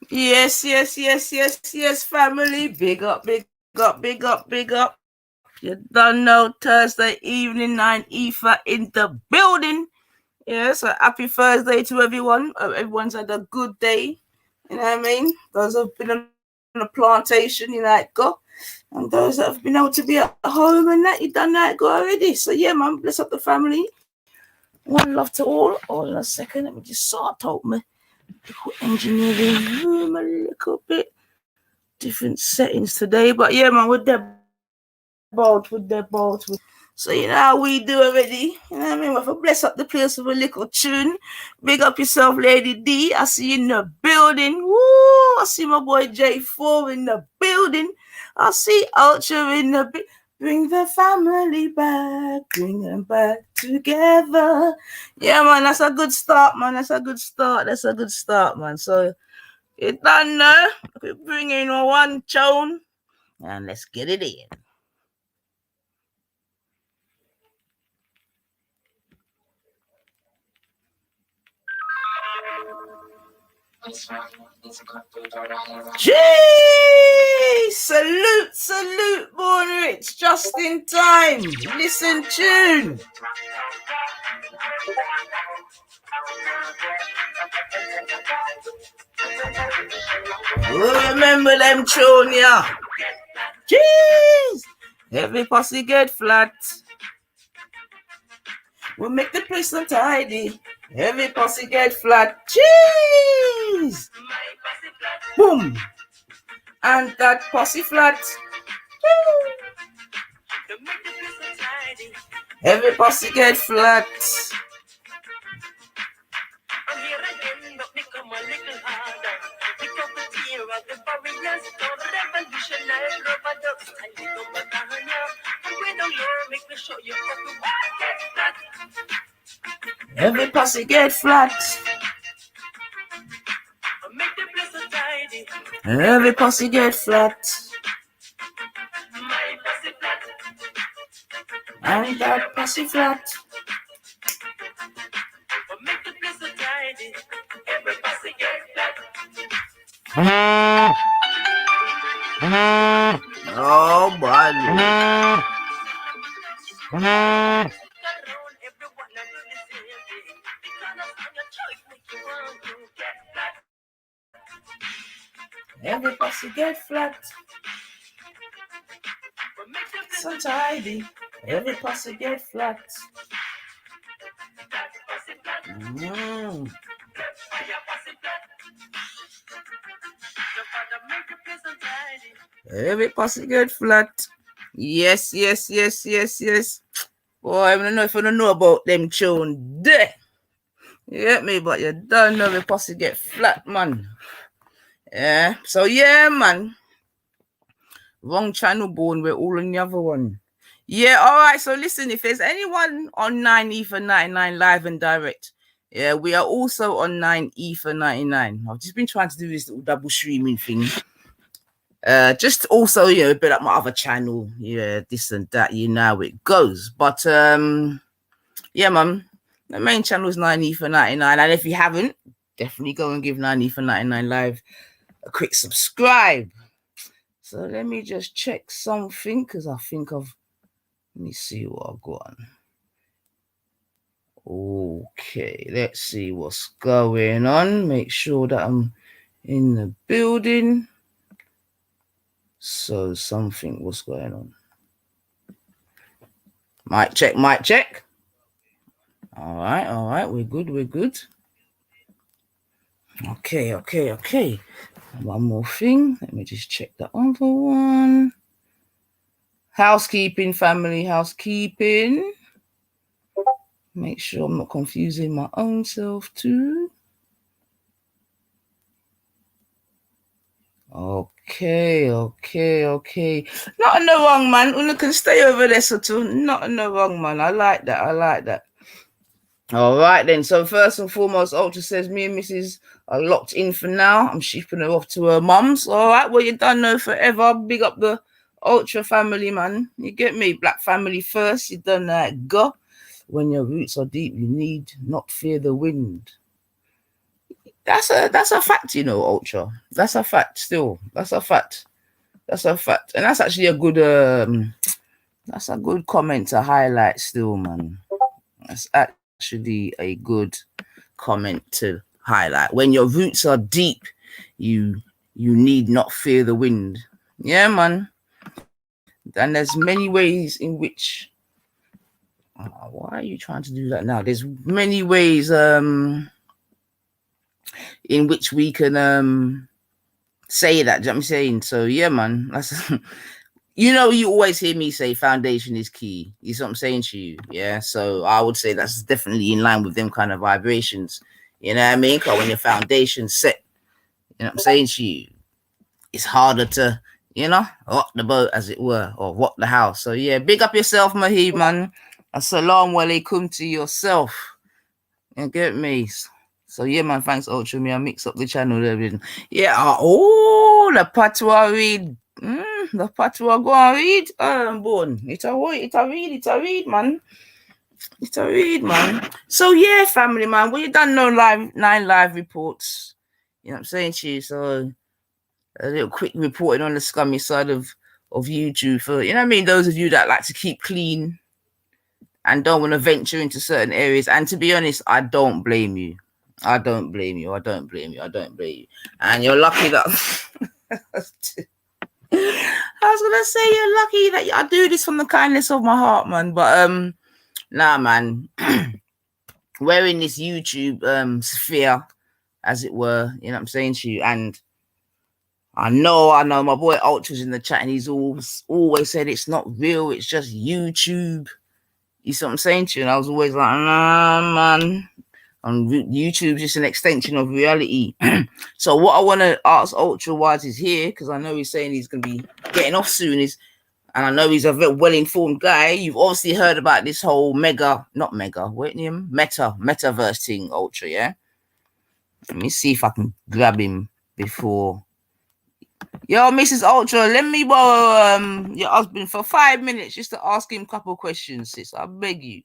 Yes, family. Big up, big up, big up, big up. You don't know Thursday evening, 9 Ether in the building. Yeah, so happy Thursday to everyone. Everyone's had a good day. You know what I mean? Those who have been on a plantation, you know, go. And those that have been able to be at home and that, you done that, go already. So yeah, man, bless up the family. One love to all. Hold on a second, let me just sort out my engineering room a little bit. Different settings today, but yeah, man, we're there both. So you know how we do already. You know what I mean? If I bless up the place with a little tune, big up yourself, Lady D. I see you in the building. Woo! I see my boy J4 in the building. I see Ultra in the bring the family back, bring them back together. Yeah, man, that's a good start, man. That's a good start, man. So you done know? We bring in one tune and let's get it in. Gee! Salute, Born Rich, just in time. Listen, tune. Oh, remember them tune, yeah. Jeez! Every posse get flat. We'll make the place untidy. Every posse get flat. Jeez! Boom! And that posse flat. Every posse get flat. Every posse get flat. Every posse get flat. And that posse flat. Every posse get flat. Oh, buddy. Every posse get flat. So tidy. Every posse get flat. Every posse get flat. Yes. Boy, I don't know if I don't know about them tune there. You get me? But you don't know the posse get flat, man. Yeah. So yeah, man. Wrong channel, Born. We're all on the other one. Yeah, all right. So listen, if there's anyone on 9 Ether 99 live and direct, yeah, we are also on 9 Ether 99. I've just been trying to do this little double streaming thing. Just also, you know, build up my other channel, yeah, this and that, you know how it goes. But yeah, man, the main channel is 9 Ether 99. And if you haven't, definitely go and give 9 Ether 99 live a quick subscribe. So let me just check something because I think let me see what I've got on. Okay, let's see what's going on. Make sure that I'm in the building. So something was going on. Mic check. All right. We're good. Okay. One more thing. Let me just check the other one. Housekeeping, family, housekeeping. Make sure I'm not confusing my own self too. Okay. Not in the wrong, man. Una can stay over there, so too. Not in the wrong, man. I like that. All right, then. So first and foremost, Ultra says me and Mrs. are locked in for now. I'm shipping her off to her mum's. All right, well, you done know forever. Big up the Ultra family, man. You get me? Black family first. You done that. Go. When your roots are deep, you need not fear the wind. That's a fact, you know, Ultra. That's a fact still. That's a fact. That's a fact. And that's actually a good comment to highlight still, man. That's actually a good comment to highlight. When your roots are deep, you need not fear the wind. Yeah, man. And there's many ways in which why are you trying to do that now? There's many ways in which we can say that. Do you know what I'm saying? So yeah, man. That's you know, you always hear me say foundation is key. You see what I'm saying to you? Yeah. So I would say that's definitely in line with them kind of vibrations. You know what I mean? Because when your foundation's set, you know what I'm saying to you, it's harder to, you know, rock the boat, as it were, or rock the house. So yeah, big up yourself, Mahib, man. Assalamu alaikum to yourself. You get me? So yeah, man, thanks, Ultra. Me, I mix up the channel there. Yeah, the patwa read. The patwa go and read. Bone. It's a read, man. It's a read, man. So yeah, family, man, we done no 9 live reports. You know what I'm saying to you? So a little quick reporting on the scummy side of YouTube for, you know what I mean, those of you that like to keep clean and don't want to venture into certain areas. And to be honest, I don't blame you. I don't blame you. And you're lucky that I was gonna say you're lucky that I do this from the kindness of my heart, man. But nah, man. We're in this YouTube sphere, as it were, you know what I'm saying to you. And I know my boy Ultra's in the chat, and he's always said it's not real, it's just YouTube. You see what I'm saying to you? And I was always like, nah, man. And YouTube's just an extension of reality. So what I want to ask Ultra Wise is here, because I know he's saying he's going to be getting off soon, and I know he's a very well-informed guy. You've obviously heard about this whole metaverse thing, Ultra, yeah? Let me see if I can grab him before. Yo, Mrs. Ultra, let me borrow your husband for 5 minutes just to ask him a couple of questions, sis. I beg you.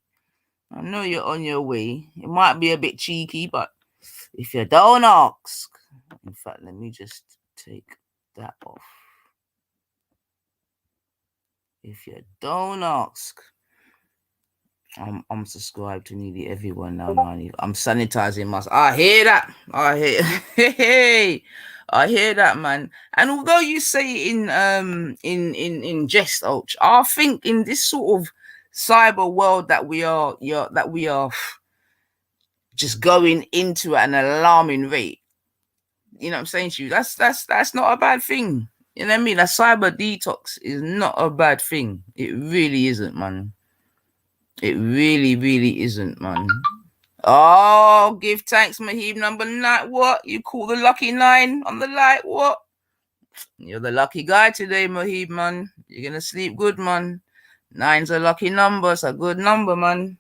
I know you're on your way. It might be a bit cheeky, but if you don't ask, in fact, let me just take that off. If you don't ask, I'm subscribed to nearly everyone now, man. I'm sanitizing myself. I hear that. I hear that, man. And although you say in jest, Ulch, I think in this sort of cyber world that we are just going into at an alarming rate. You know what I'm saying to you? That's not a bad thing. You know what I mean? A cyber detox is not a bad thing. It really isn't, man. It really, really isn't, man. Oh, give thanks, Mahib. Number 9. What? You call the lucky 9 on the light? What? You're the lucky guy today, Mahib, man. You're gonna sleep good, man. 9's a lucky number. It's a good number, man.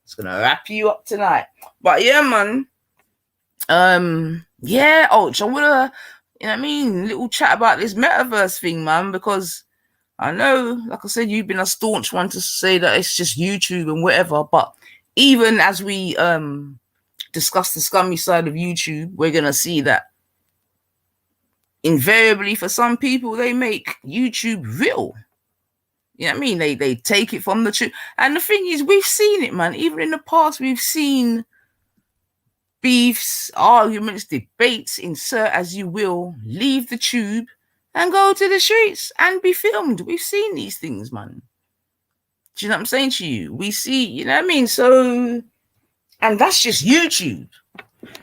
It's gonna wrap you up tonight. But yeah, man. Yeah, Ulch, I wanna, you know what I mean, little chat about this metaverse thing, man, because I know, like I said, you've been a staunch one to say that it's just YouTube and whatever, but even as we discuss the scummy side of YouTube, we're gonna see that invariably for some people they make YouTube real. You know what I mean? They take it from the truth. And the thing is, we've seen it, man. Even in the past, we've seen beefs, arguments, debates, insert as you will, leave the tube and go to the streets and be filmed. We've seen these things, man. Do you know what I'm saying to you? We see, you know what I mean? So, and that's just YouTube.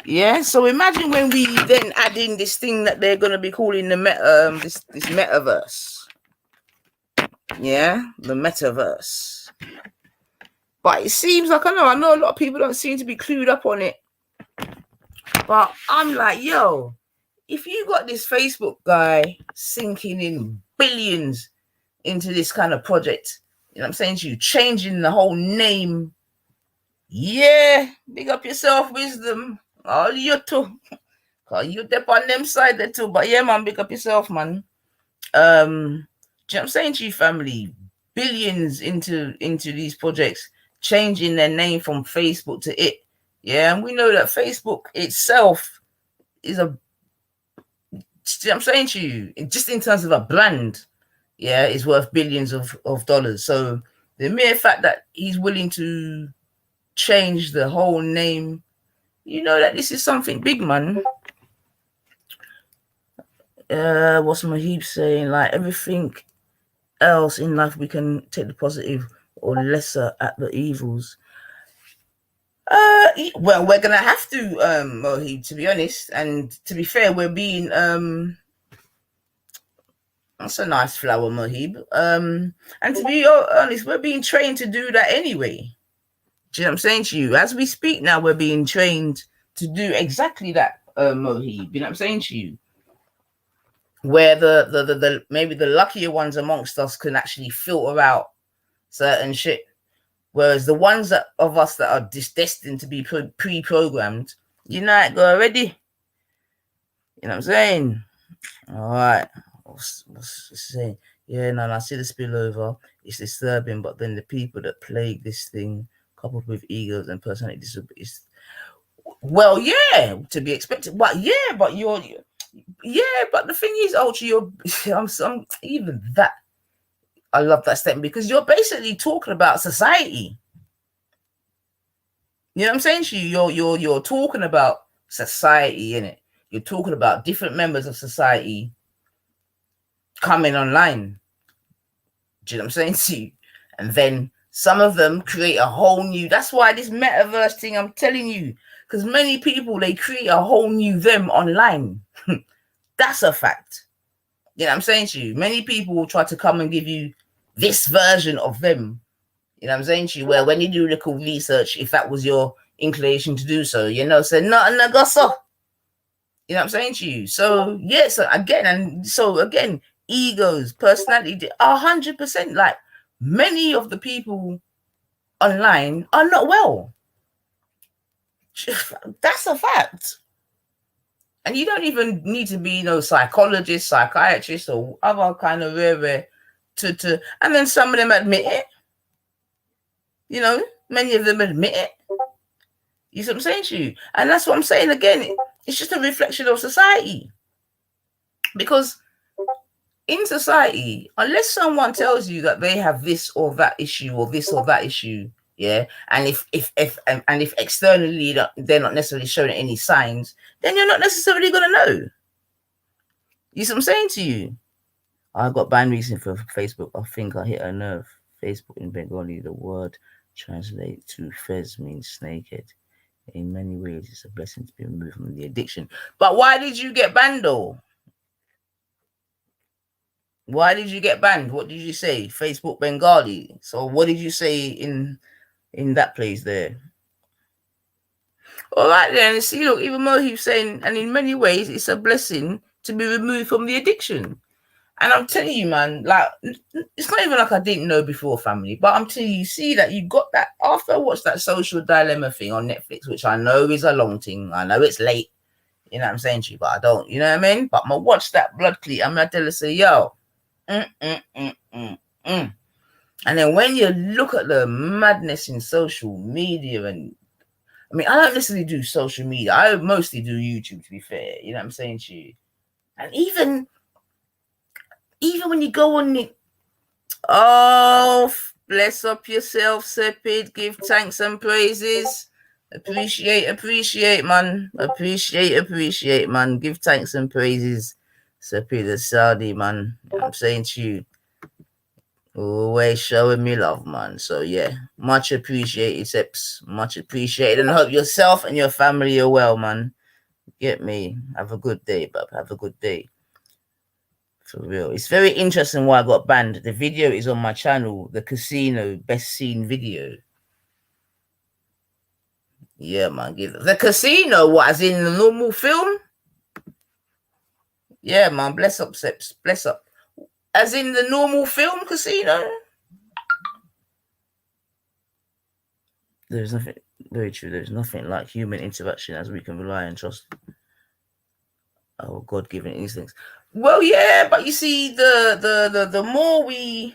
Yeah. So imagine when we then add in this thing that they're going to be calling the this metaverse. Yeah, the metaverse. But it seems like I know a lot of people don't seem to be clued up on it. But I'm like, yo, if you got this Facebook guy sinking in billions into this kind of project, you know what I'm saying to you, changing the whole name, yeah, big up yourself, Wisdom. All you too. Cause you dip on them side there too. But yeah, man, big up yourself, man. Do you know what I'm saying to you, family? Billions into these projects, changing their name from Facebook to it. Yeah, and we know that Facebook itself is a, I'm saying to you, just in terms of a brand, yeah, is worth billions of dollars. So the mere fact that he's willing to change the whole name, you know that this is something big, man. What's Mahib saying? Like everything else in life, we can take the positive or lesser at the evils. Well, we're gonna have to, Mohib, to be honest, and to be fair, we're being that's a nice flower, Mohib. And to be honest, we're being trained to do that anyway. Do you know what I'm saying to you? As we speak now, we're being trained to do exactly that, Mohib. You know what I'm saying to you? Where the maybe the luckier ones amongst us can actually filter out certain shit. Whereas the ones of us that are destined to be pre-programmed, you know it go already. You know what I'm saying? All right. What's saying? Yeah, no, I see the spillover. It's disturbing, but then the people that plague this thing, coupled with egos and personality disabilities, well, yeah, to be expected. But yeah, but the thing is, Ultra, I'm even that. I love that statement because you're basically talking about society. You know what I'm saying to you? You're talking about society, innit? You're talking about different members of society coming online. Do you know what I'm saying to you? And then some of them create a whole new. That's why this metaverse thing, I'm telling you, because many people, they create a whole new them online. That's a fact. You know what I'm saying to you? Many people will try to come and give you this version of them. You know what I'm saying to you? Where when you do little research, if that was your inclination to do so, you know, say not a gosso. You know what I'm saying to you? So yeah, so again, egos, personality, 100%. Like many of the people online are not well. That's a fact. And you don't even need to be, psychologist, psychiatrist, or other kind of rare to. And then some of them admit it. You know, many of them admit it. You see what I'm saying to you? And that's what I'm saying again. It's just a reflection of society. Because in society, unless someone tells you that they have this or that issue or this or that issue, yeah, and if externally they're not necessarily showing any signs, then you're not necessarily gonna know. You see what I'm saying to you? I got banned recently for Facebook. I think I hit a nerve. Facebook in Bengali, the word translate to fez means snakehead. In many ways, it's a blessing to be removed from the addiction. But why did you get banned though? Why did you get banned? What did you say? Facebook Bengali. So what did you say in that place there? All right then. See, look, even more he's saying, and in many ways, it's a blessing to be removed from the addiction. And I'm telling you, man, like it's not even like I didn't know before, family. But I'm telling you, see that you got that after I watched that Social Dilemma thing on Netflix, which I know is a long thing. I know it's late. You know what I'm saying to you, but I don't. You know what I mean? But I'm gonna watch that blood cleat. I'm gonna tell her, say, yo. And then when you look at the madness in social media, and I mean, I don't necessarily do social media. I mostly do YouTube, to be fair. You know what I'm saying to you? And even when you go on it, oh, bless up yourself, Sepid. Give thanks and praises. Appreciate, man. Appreciate, man. Give thanks and praises, Sepid the Saudi, man. You know what I'm saying to you? Always showing me love, man. So yeah, much appreciated, Seps. Much appreciated, and hope yourself and your family are well, man. Get me. Have a good day, bub. Have a good day. For real. It's very interesting why I got banned. The video is on my channel, the casino best seen video. Yeah, man. The casino, what, as in the normal film? Yeah, man. Bless up, Seps. Bless up. As in the normal film casino? There's nothing, very true. There's nothing like human interaction as we can rely and trust our God-given instincts. Well, yeah, but you see, the more we,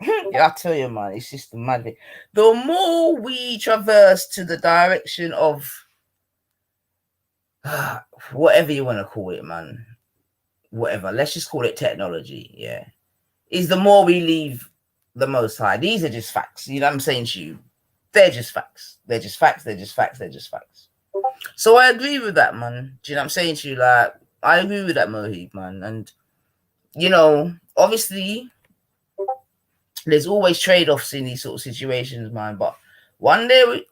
yeah, I tell you, man, it's just the magic. The more we traverse to the direction of whatever you want to call it, man. Whatever. Let's just call it technology. Yeah. Is the more we leave the most high. These are just facts. You know what I'm saying to you? They're just facts. They're just facts. They're just facts. They're just facts. So I agree with that, man. Do you know what I'm saying to you? Like, I agree with that, Mohib, man. And, you know, obviously, there's always trade-offs in these sort of situations, man. But one day,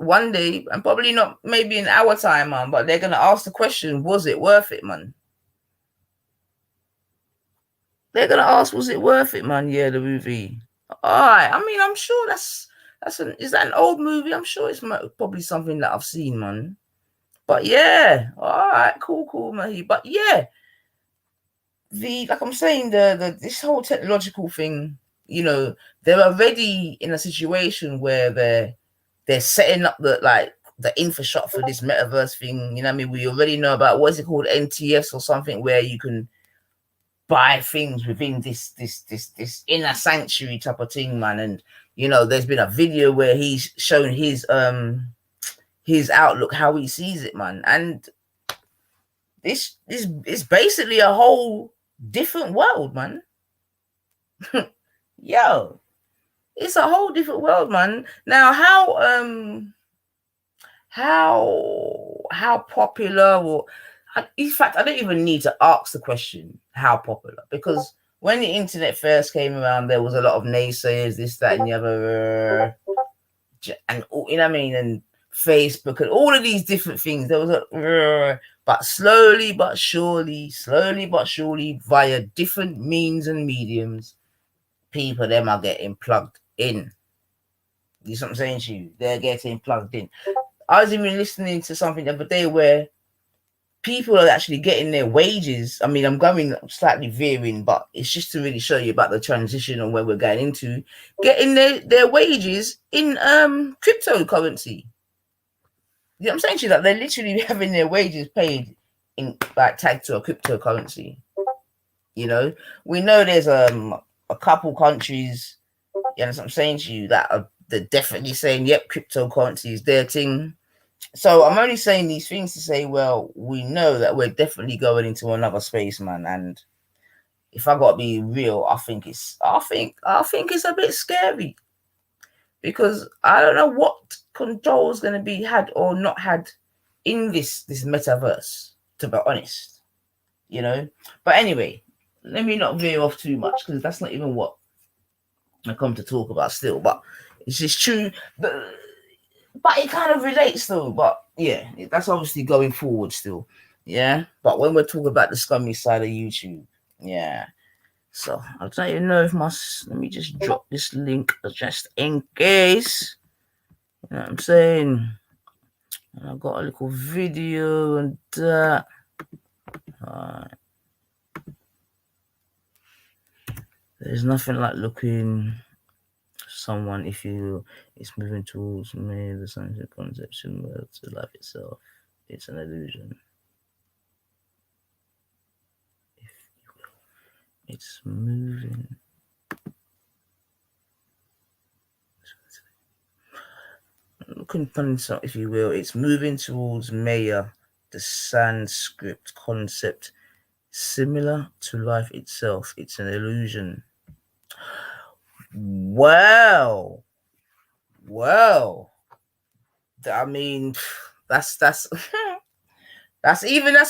and probably not maybe in our time, man, but they're going to ask the question, was it worth it, man? They're going to ask, was it worth it, man? Yeah, the movie. All right. I mean, I'm sure is that an old movie? I'm sure it's probably something that I've seen, man. But yeah, all right, cool, man. But yeah, like I'm saying, this whole technological thing, you know, they're already in a situation where they're setting up the infrastructure for this metaverse thing. You know what I mean? We already know about what's it called, NTS or something, where you can buy things within this inner sanctuary type of thing, man. And you know, there's been a video where he's shown his outlook, how he sees it, man. And this is basically a whole different world, man. Yo, it's a whole different world, man. Now, how popular, or in fact, I don't even need to ask the question how popular, because when the internet first came around, there was a lot of naysayers, this, that, and the other, and you know what I mean, and Facebook and all of these different things. There was but slowly but surely, via different means and mediums, people them are getting plugged in. You know what I'm saying to you? They're getting plugged in. I was even listening to something the other day where people are actually getting their wages. I mean, I'm going slightly veering, but it's just to really show you about the transition and where we're going into getting their wages in cryptocurrency. You know what I'm saying to you? That they're literally having their wages paid in tagged to a cryptocurrency. You know, we know there's a couple countries, you know what I'm saying to you, that they're definitely saying, yep, cryptocurrency is their thing. So I'm only saying these things to say, well, we know that we're definitely going into another space, man. And if I gotta be real, I think it's a bit scary, because I don't know what control is going to be had or not had in this metaverse, to be honest, you know. But anyway, let me not veer off too much, because that's not even what I come to talk about still. But it's just true, but it kind of relates though. But yeah, that's obviously going forward still. Yeah, but when we're talking about the scummy side of YouTube, yeah. So I'll tell you know if let me just drop this link just in case. You know what I'm saying? And I've got a little video and that. Alright. There's nothing like looking someone if it's moving towards me, the scientific concept similar to life itself. It's an illusion. If you will. It's moving. Looking if you will, it's moving towards Maya, the Sanskrit concept similar to life itself. It's an illusion. Well, I mean, that's that's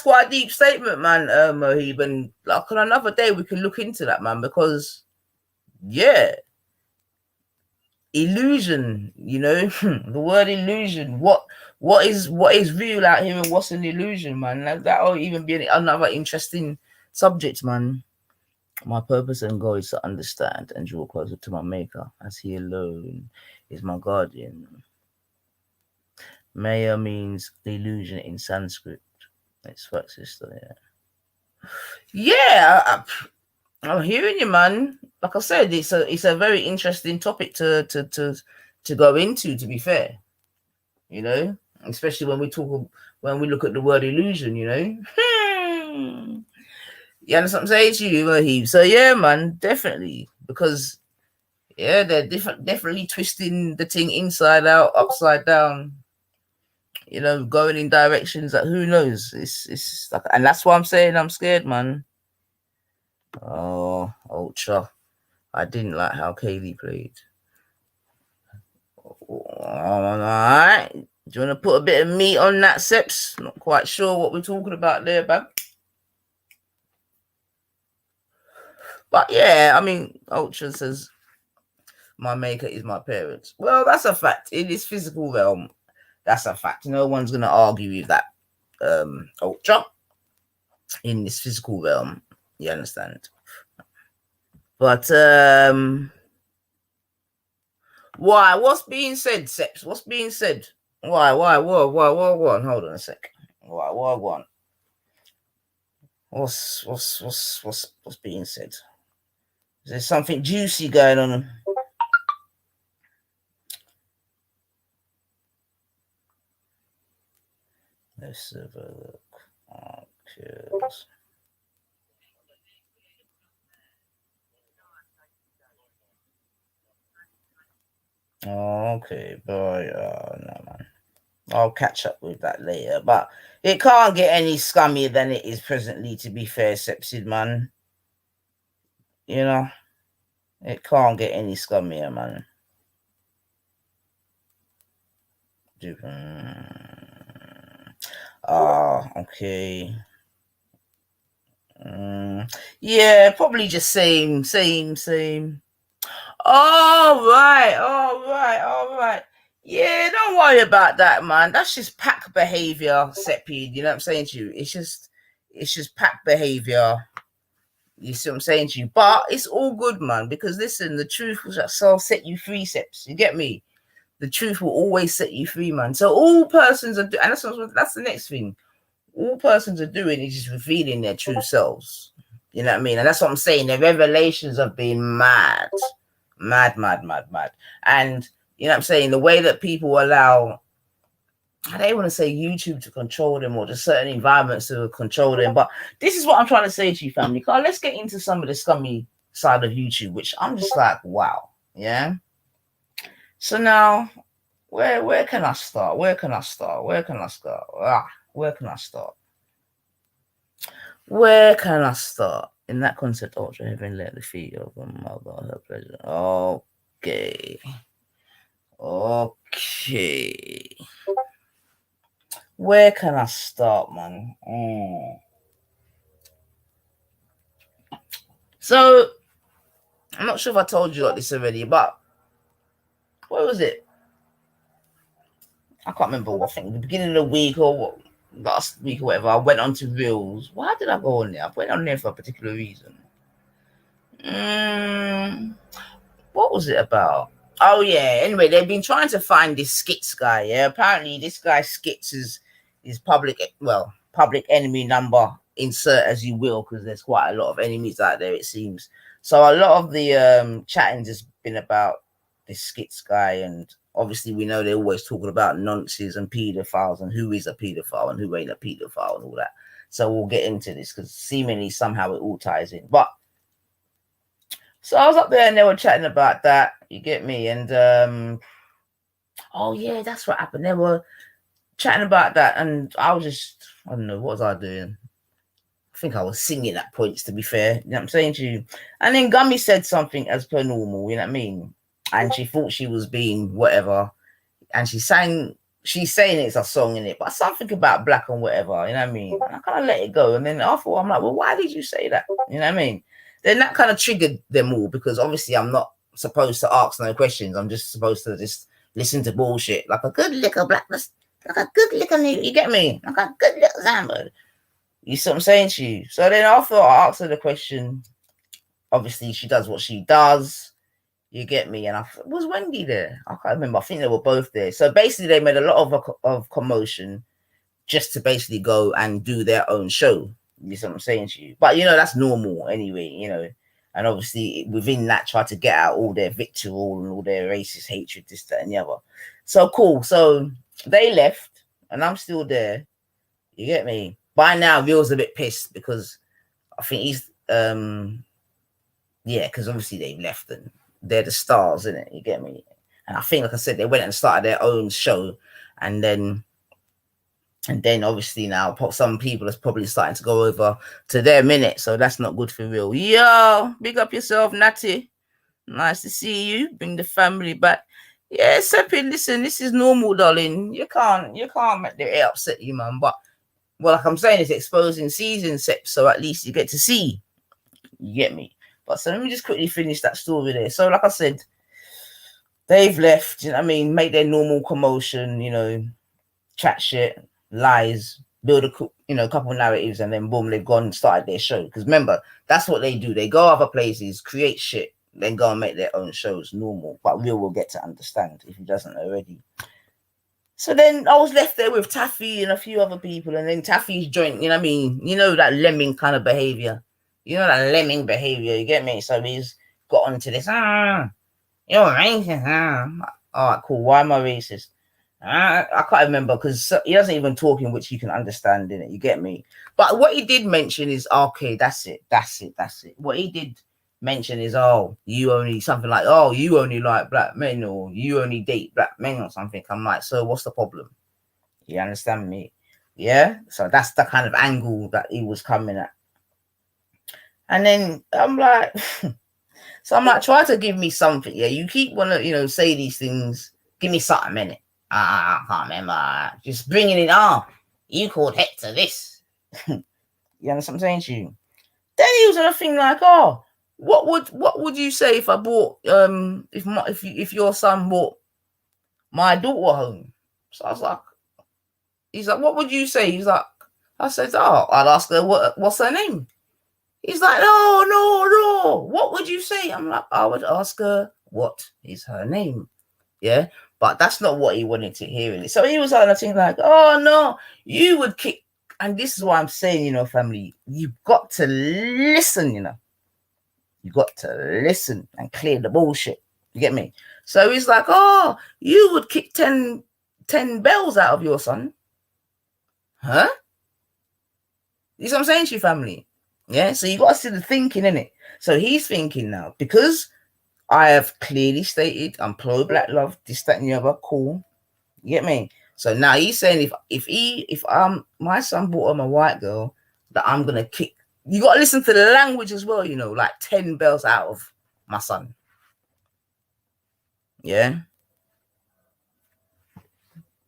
quite a deep statement, man, Mohib. And like on another day, we can look into that, man, because yeah, illusion. You know, the word illusion. What is real out here, and what's an illusion, man? That'll even be another interesting subject, man. My purpose and goal is to understand and draw closer to my maker, as he alone is my guardian. Maya means illusion in Sanskrit. It's fact, sister. Yeah, I'm hearing you, man. Like I said, it's a very interesting topic to go into. To be fair, you know, especially when we look at the word illusion, you know. You understand what I'm saying to you, Mahib? So yeah, man, definitely, because yeah, they're definitely twisting the thing inside out, upside down. you know, going in directions that who knows. It's like, and that's why I'm saying I'm scared, man. Oh, Ultra. I didn't like how Kaylee played. Alright. Do you want to put a bit of meat on that, Seps? Not quite sure what we're talking about there, bab. But yeah, I mean, Ultra says my maker is my parents. Well, that's a fact. In this physical realm, that's a fact. No one's gonna argue with that. Ultra. In this physical realm, you understand? But why? What's being said, Seps? What's being said? Why? What? Hold on a sec. Why? What? What's being said? Is there something juicy going on? Let's have a look. Okay, boy. No, man. I'll catch up with that later. But it can't get any scummier than it is presently, to be fair, Sepsid, man. You know, it can't get any scummier, man. Okay. Yeah, probably just same. All right. Yeah, don't worry about that, man. That's just pack behavior, Sepid. You know what I'm saying to you? It's just pack behavior. You see what I'm saying to you? But it's all good, man, because listen, the truth will set you free, Seps. You get me? The truth will always set you free, man. So all persons are and that's the next thing. All persons are doing is just revealing their true selves. You know what I mean? And that's what I'm saying. Their revelations have been mad. And you know what I'm saying? The way that people allow, I don't want to say YouTube to control them or just certain environments to control them, but this is what I'm trying to say to you, family. Carl, let's get into some of the scummy side of YouTube, which I'm just like, wow. Yeah. So now, where can I start? Where can I start in that concept? Ultra heaven, let the feet of a mother her pleasure. Okay. Where can I start, man? So I'm not sure if I told you like this already, but what was it? I can't remember. I think the beginning of the week or what, last week or whatever, I went on to Reels. Why did I go on there? I went on there for a particular reason. What was it about? Oh yeah. Anyway, they've been trying to find this Skits guy. Yeah. Apparently, this guy Skits is public enemy number. Insert as you will, because there's quite a lot of enemies out there. It seems. So a lot of the chatting has been about this Skits guy, and obviously we know they're always talking about nonces and pedophiles and who is a pedophile and who ain't a pedophile and all that. So we'll get into this because seemingly somehow it all ties in. But so I was up there and they were chatting about that. You get me? And oh yeah, that's what happened. They were chatting about that, and I was just, I don't know, what was I doing? I think I was singing at points, to be fair. You know what I'm saying to you? And then Gummy said something as per normal, you know what I mean? And she thought she was being whatever. And she's saying it's a song in it, but something about black and whatever, you know what I mean? And I kind of let it go. And then after I'm like, well, why did you say that? You know what I mean? Then that kind of triggered them all, because obviously I'm not supposed to ask no questions. I'm just supposed to just listen to bullshit like a good little blackness, like a good little, you get me? Like a good little Zambo. You see what I'm saying to you? So then after I asked her the question, obviously she does what she does. You get me? And was Wendy there? I can't remember. I think they were both there. So basically they made a lot of commotion just to basically go and do their own show. You see what I'm saying to you? But, you know, that's normal anyway, you know. And obviously within that, try to get out all their vitriol and all their racist hatred, this, that, and the other. So cool. So they left and I'm still there. You get me? By now, Real's a bit pissed because I think he's, because obviously they left and they're the stars, isn't it? You get me? And I think, like I said, they went and started their own show, and then And then obviously now some people is probably starting to go over to their minute, so that's not good for real. Yo, big up yourself, Natty. Nice to see you. Bring the family back. Yeah, Seppi, listen, this is normal, darling. You can't make the air upset you, man. But like I'm saying, it's exposing season, Sep, so at least you get to see. You get me? But so let me just quickly finish that story there. So like I said, they've left, you know what I mean, make their normal commotion, you know, chat shit, lies, build a couple narratives, and then boom, they've gone and started their show. Because remember, that's what they do. They go other places, create shit, then go and make their own shows normal. But Real will get to understand if he doesn't already. So then I was left there with Taffy and a few other people, and then Taffy's joint, you know what I mean? You know, that lemming kind of behavior. You know, that lemming behavior, you get me? So he's got onto this, you're racist, all right, cool, why am I racist? I can't remember because he doesn't even talk in which you can understand in it. You get me? But what he did mention is, okay, that's it. What he did mention is, you only something like, you only like black men, or you only date black men, or something. I'm like, so what's the problem? You understand me? Yeah. So that's the kind of angle that he was coming at. And then I'm like, try to give me something. Yeah, you keep wanna, say these things. Give me something in it. I can't remember. Just bringing it on. You called Hector this. You understand what I'm saying to you? Then he was on a thing like, what would you say if I bought if your son bought my daughter home? So I was like, he's like, what would you say? He's like, I said, I'd ask her what's her name. He's like, no. What would you say? I'm like, I would ask her what is her name. Yeah. But that's not what he wanted to hear. So he was on a thing like, no, you would kick. And this is what I'm saying, family, you've got to listen, You got to listen and clear the bullshit. You get me? So he's like, you would kick 10 bells out of your son. Huh? You see what I'm saying to you, family? Yeah, so you got to see the thinking in it. So he's thinking now, because I have clearly stated I'm pro-black love, this, that, and the other, cool. You get me? So now he's saying if my son brought home a white girl, that I'm gonna kick. You got to listen to the language as well, like 10 bells out of my son. Yeah.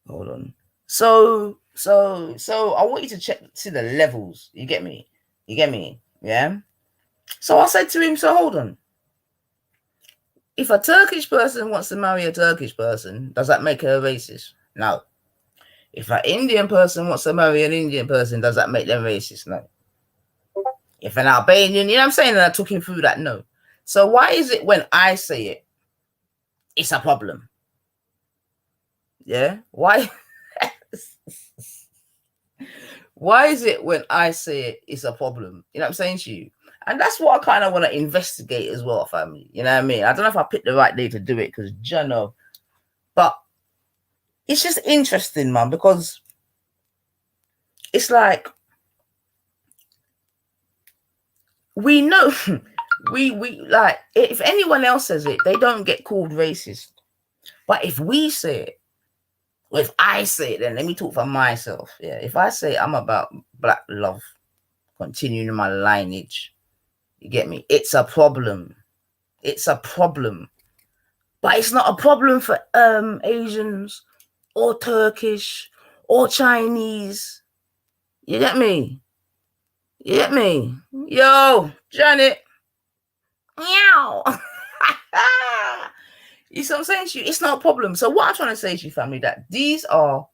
Hold on. So I want you to see the levels. You get me? Yeah. So I said to him, so hold on. If a Turkish person wants to marry a Turkish person, does that make her a racist? No. If an Indian person wants to marry an Indian person, does that make them racist? No. If an Albanian, you know what I'm saying? And I took him through that, no. So why is it when I say it, it's a problem? Yeah? Why? Why is it when I say it, it's a problem? You know what I'm saying to you? And that's what I kind of want to investigate as well, family. You know what I mean? I don't know if I picked the right day to do it because, but it's just interesting, man, because it's like, we know, we like, if anyone else says it, they don't get called racist. But if we say it, or if I say it, then let me talk for myself. Yeah, if I say I'm about black love, continuing my lineage, you get me? It's a problem. It's a problem. But it's not a problem for Asians or Turkish or Chinese. You get me? You get me? Yo, Janet. Meow. You see what I'm saying to you? It's not a problem. So what I'm trying to say to you, family, that these are,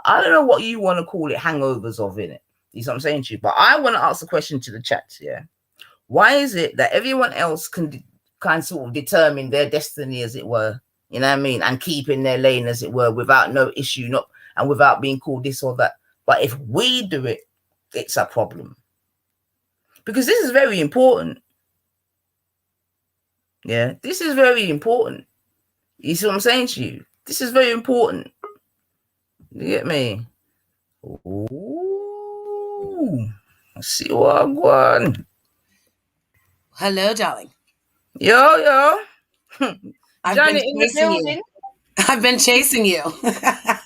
I don't know what you want to call it, hangovers of in it. You see what I'm saying to you? But I want to ask the question to the chat, yeah? Why is it that everyone else can sort of determine their destiny, as it were, you know what I mean, and keep in their lane, as it were, without no issue, and without being called this or that? But if we do it, it's a problem. Because this is very important. Yeah, this is very important. You see what I'm saying to you? This is very important. You get me? Ooh. Let's see what I'm going. Hello, darling. Yo. I've been chasing you. I've been chasing you.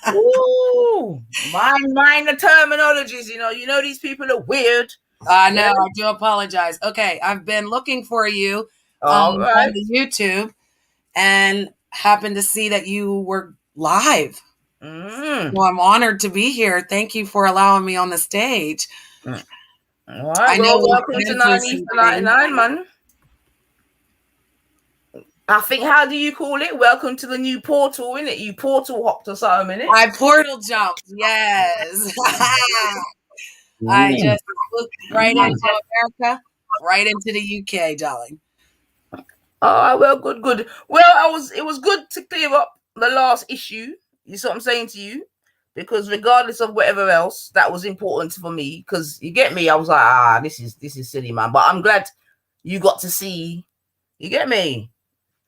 Ooh, Mind the terminologies, you know these people are weird. I know, I do apologize. Okay, I've been looking for you All right. on the YouTube and happened to see that you were live. Well, I'm honored to be here. Thank you for allowing me on the stage. All right. I know Well, we've welcome been to through 90 some for things. 99, man. I think, how do you call it? Welcome to the new portal, innit? You portal hopped or something, innit? I portal jumped, yes. I just flew right into America, right into the UK, darling. Oh, well, good. Well, it was good to clear up the last issue. You see what I'm saying to you? Because regardless of whatever else, that was important for me. Because you get me, I was like, this is silly, man. But I'm glad you got to see. You get me,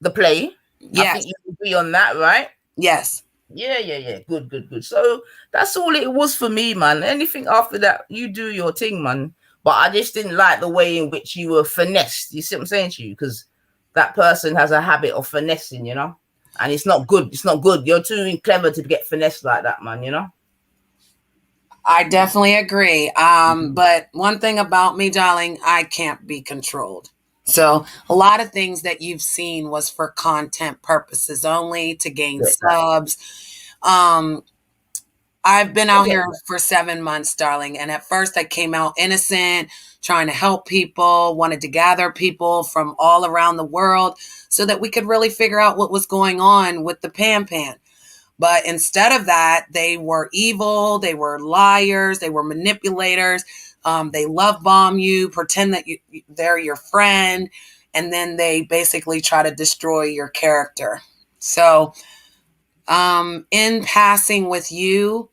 the play. I Yes, think you agree on that, right? yes. Yeah. Good. So that's all it was for me, man. Anything after that, you do your thing, man. But I just didn't like the way in which you were finessed. You see what I'm saying to you? Because that person has a habit of finessing, and it's not good. It's not good. You're too clever to get finessed like that, man. I definitely agree. But one thing about me, darling, I can't be controlled. So a lot of things that you've seen was for content purposes only, to gain subs. Um, I've been out here for 7 months, darling. And at first I came out innocent, trying to help people, wanted to gather people from all around the world so that we could really figure out what was going on with the Pan Pan. But instead of that, they were evil, they were liars, they were manipulators. They love bomb you, pretend that they're your friend, and then they basically try to destroy your character. So, in passing with you,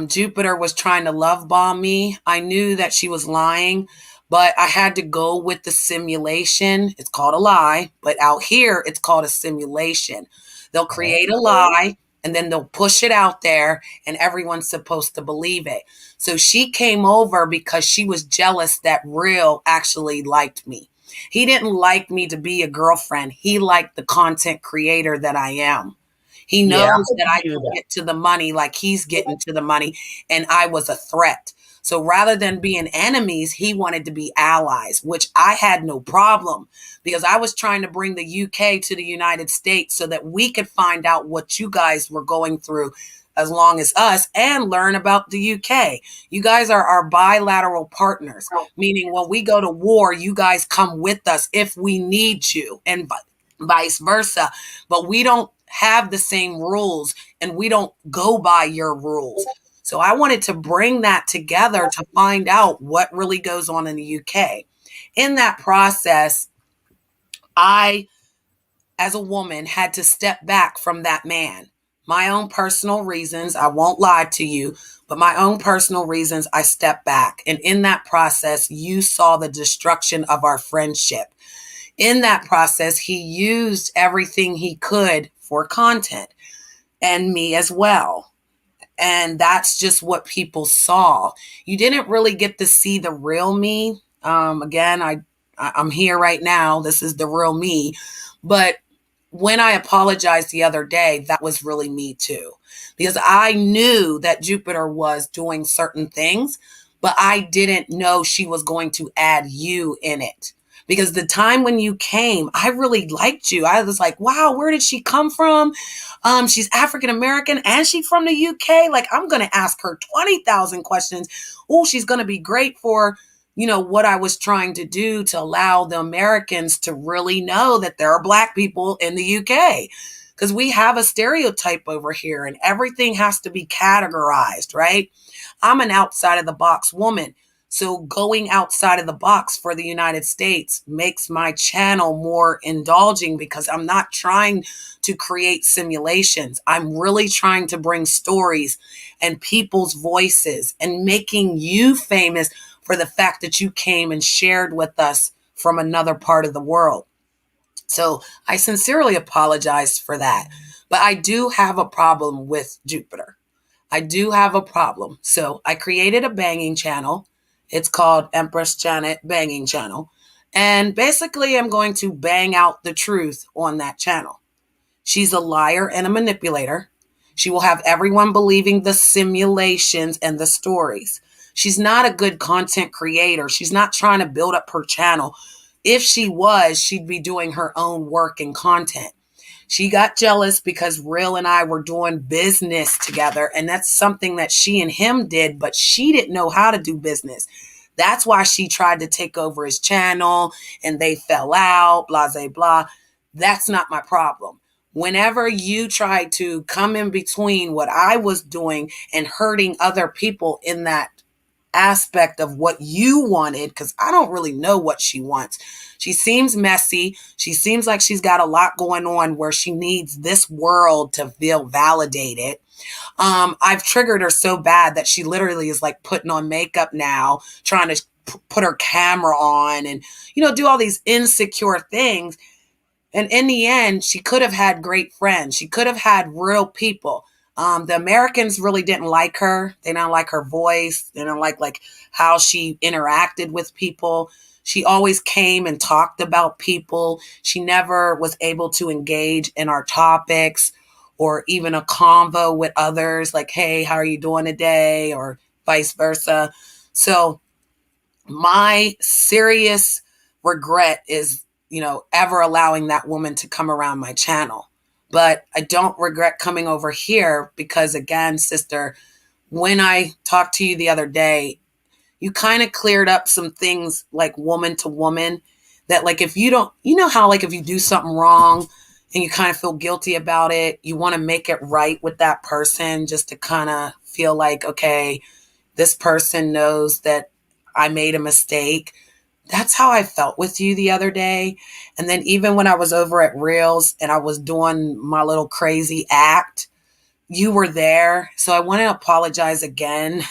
Jupiter was trying to love bomb me. I knew that she was lying, but I had to go with the simulation. It's called a lie, but out here it's called a simulation. They'll create a lie and then they'll push it out there and everyone's supposed to believe it. So she came over because she was jealous that Real actually liked me. He didn't like me to be a girlfriend. He liked the content creator that I am. He knows that I can get to the money like he's getting to the money, and I was a threat. So rather than being enemies, he wanted to be allies, which I had no problem because I was trying to bring the UK to the United States so that we could find out what you guys were going through as long as us and learn about the UK. You guys are our bilateral partners, meaning when we go to war, you guys come with us if we need you and vice versa. But we don't have the same rules and we don't go by your rules. So I wanted to bring that together to find out what really goes on in the UK. In that process, I, as a woman, had to step back from that man. My own personal reasons, I won't lie to you, but my own personal reasons, I stepped back. And in that process, you saw the destruction of our friendship. In that process, he used everything he could for content and me as well. And that's just what people saw. You didn't really get to see the real me. Again, I'm here right now. This is the real me. But when I apologized the other day, that was really me too. Because I knew that Jupiter was doing certain things, but I didn't know she was going to add you in it. Because the time when you came, I really liked you. I was like, wow, where did she come from? She's African American and she's from the UK. Like, I'm going to ask her 20,000 questions. Oh, she's going to be great for, what I was trying to do to allow the Americans to really know that there are Black people in the UK. Because we have a stereotype over here and everything has to be categorized, right? I'm an outside of the box woman. So going outside of the box for the United States makes my channel more indulging because I'm not trying to create simulations. I'm really trying to bring stories and people's voices and making you famous for the fact that you came and shared with us from another part of the world. So I sincerely apologize for that. But I do have a problem with Jupiter. I do have a problem. So I created a banging channel. It's called Empress Janet Banging Channel. And basically, I'm going to bang out the truth on that channel. She's a liar and a manipulator. She will have everyone believing the simulations and the stories. She's not a good content creator. She's not trying to build up her channel. If she was, she'd be doing her own work and content. She got jealous because Real and I were doing business together, and that's something that she and him did, but she didn't know how to do business. That's why she tried to take over his channel and they fell out, blah, blah, blah. That's not my problem. Whenever you try to come in between what I was doing and hurting other people in that aspect of what you wanted, because I don't really know what she wants. She seems messy. She seems like she's got a lot going on where she needs this world to feel validated. I've triggered her so bad that she literally is like putting on makeup now, trying to put her camera on and, do all these insecure things. And in the end, she could have had great friends. She could have had real people. The Americans really didn't like her. They didn't like her voice. They didn't like how she interacted with people. She always came and talked about people. She never was able to engage in our topics or even a convo with others like, hey, how are you doing today? Or vice versa. So my serious regret is, ever allowing that woman to come around my channel. But I don't regret coming over here because, again, sister, when I talked to you the other day, you kind of cleared up some things like woman to woman that, like, if you don't, how, like, if you do something wrong and you kind of feel guilty about it, you want to make it right with that person just to kind of feel like, okay, this person knows that I made a mistake. That's how I felt with you the other day. And then even when I was over at Reels and I was doing my little crazy act, you were there. So I want to apologize again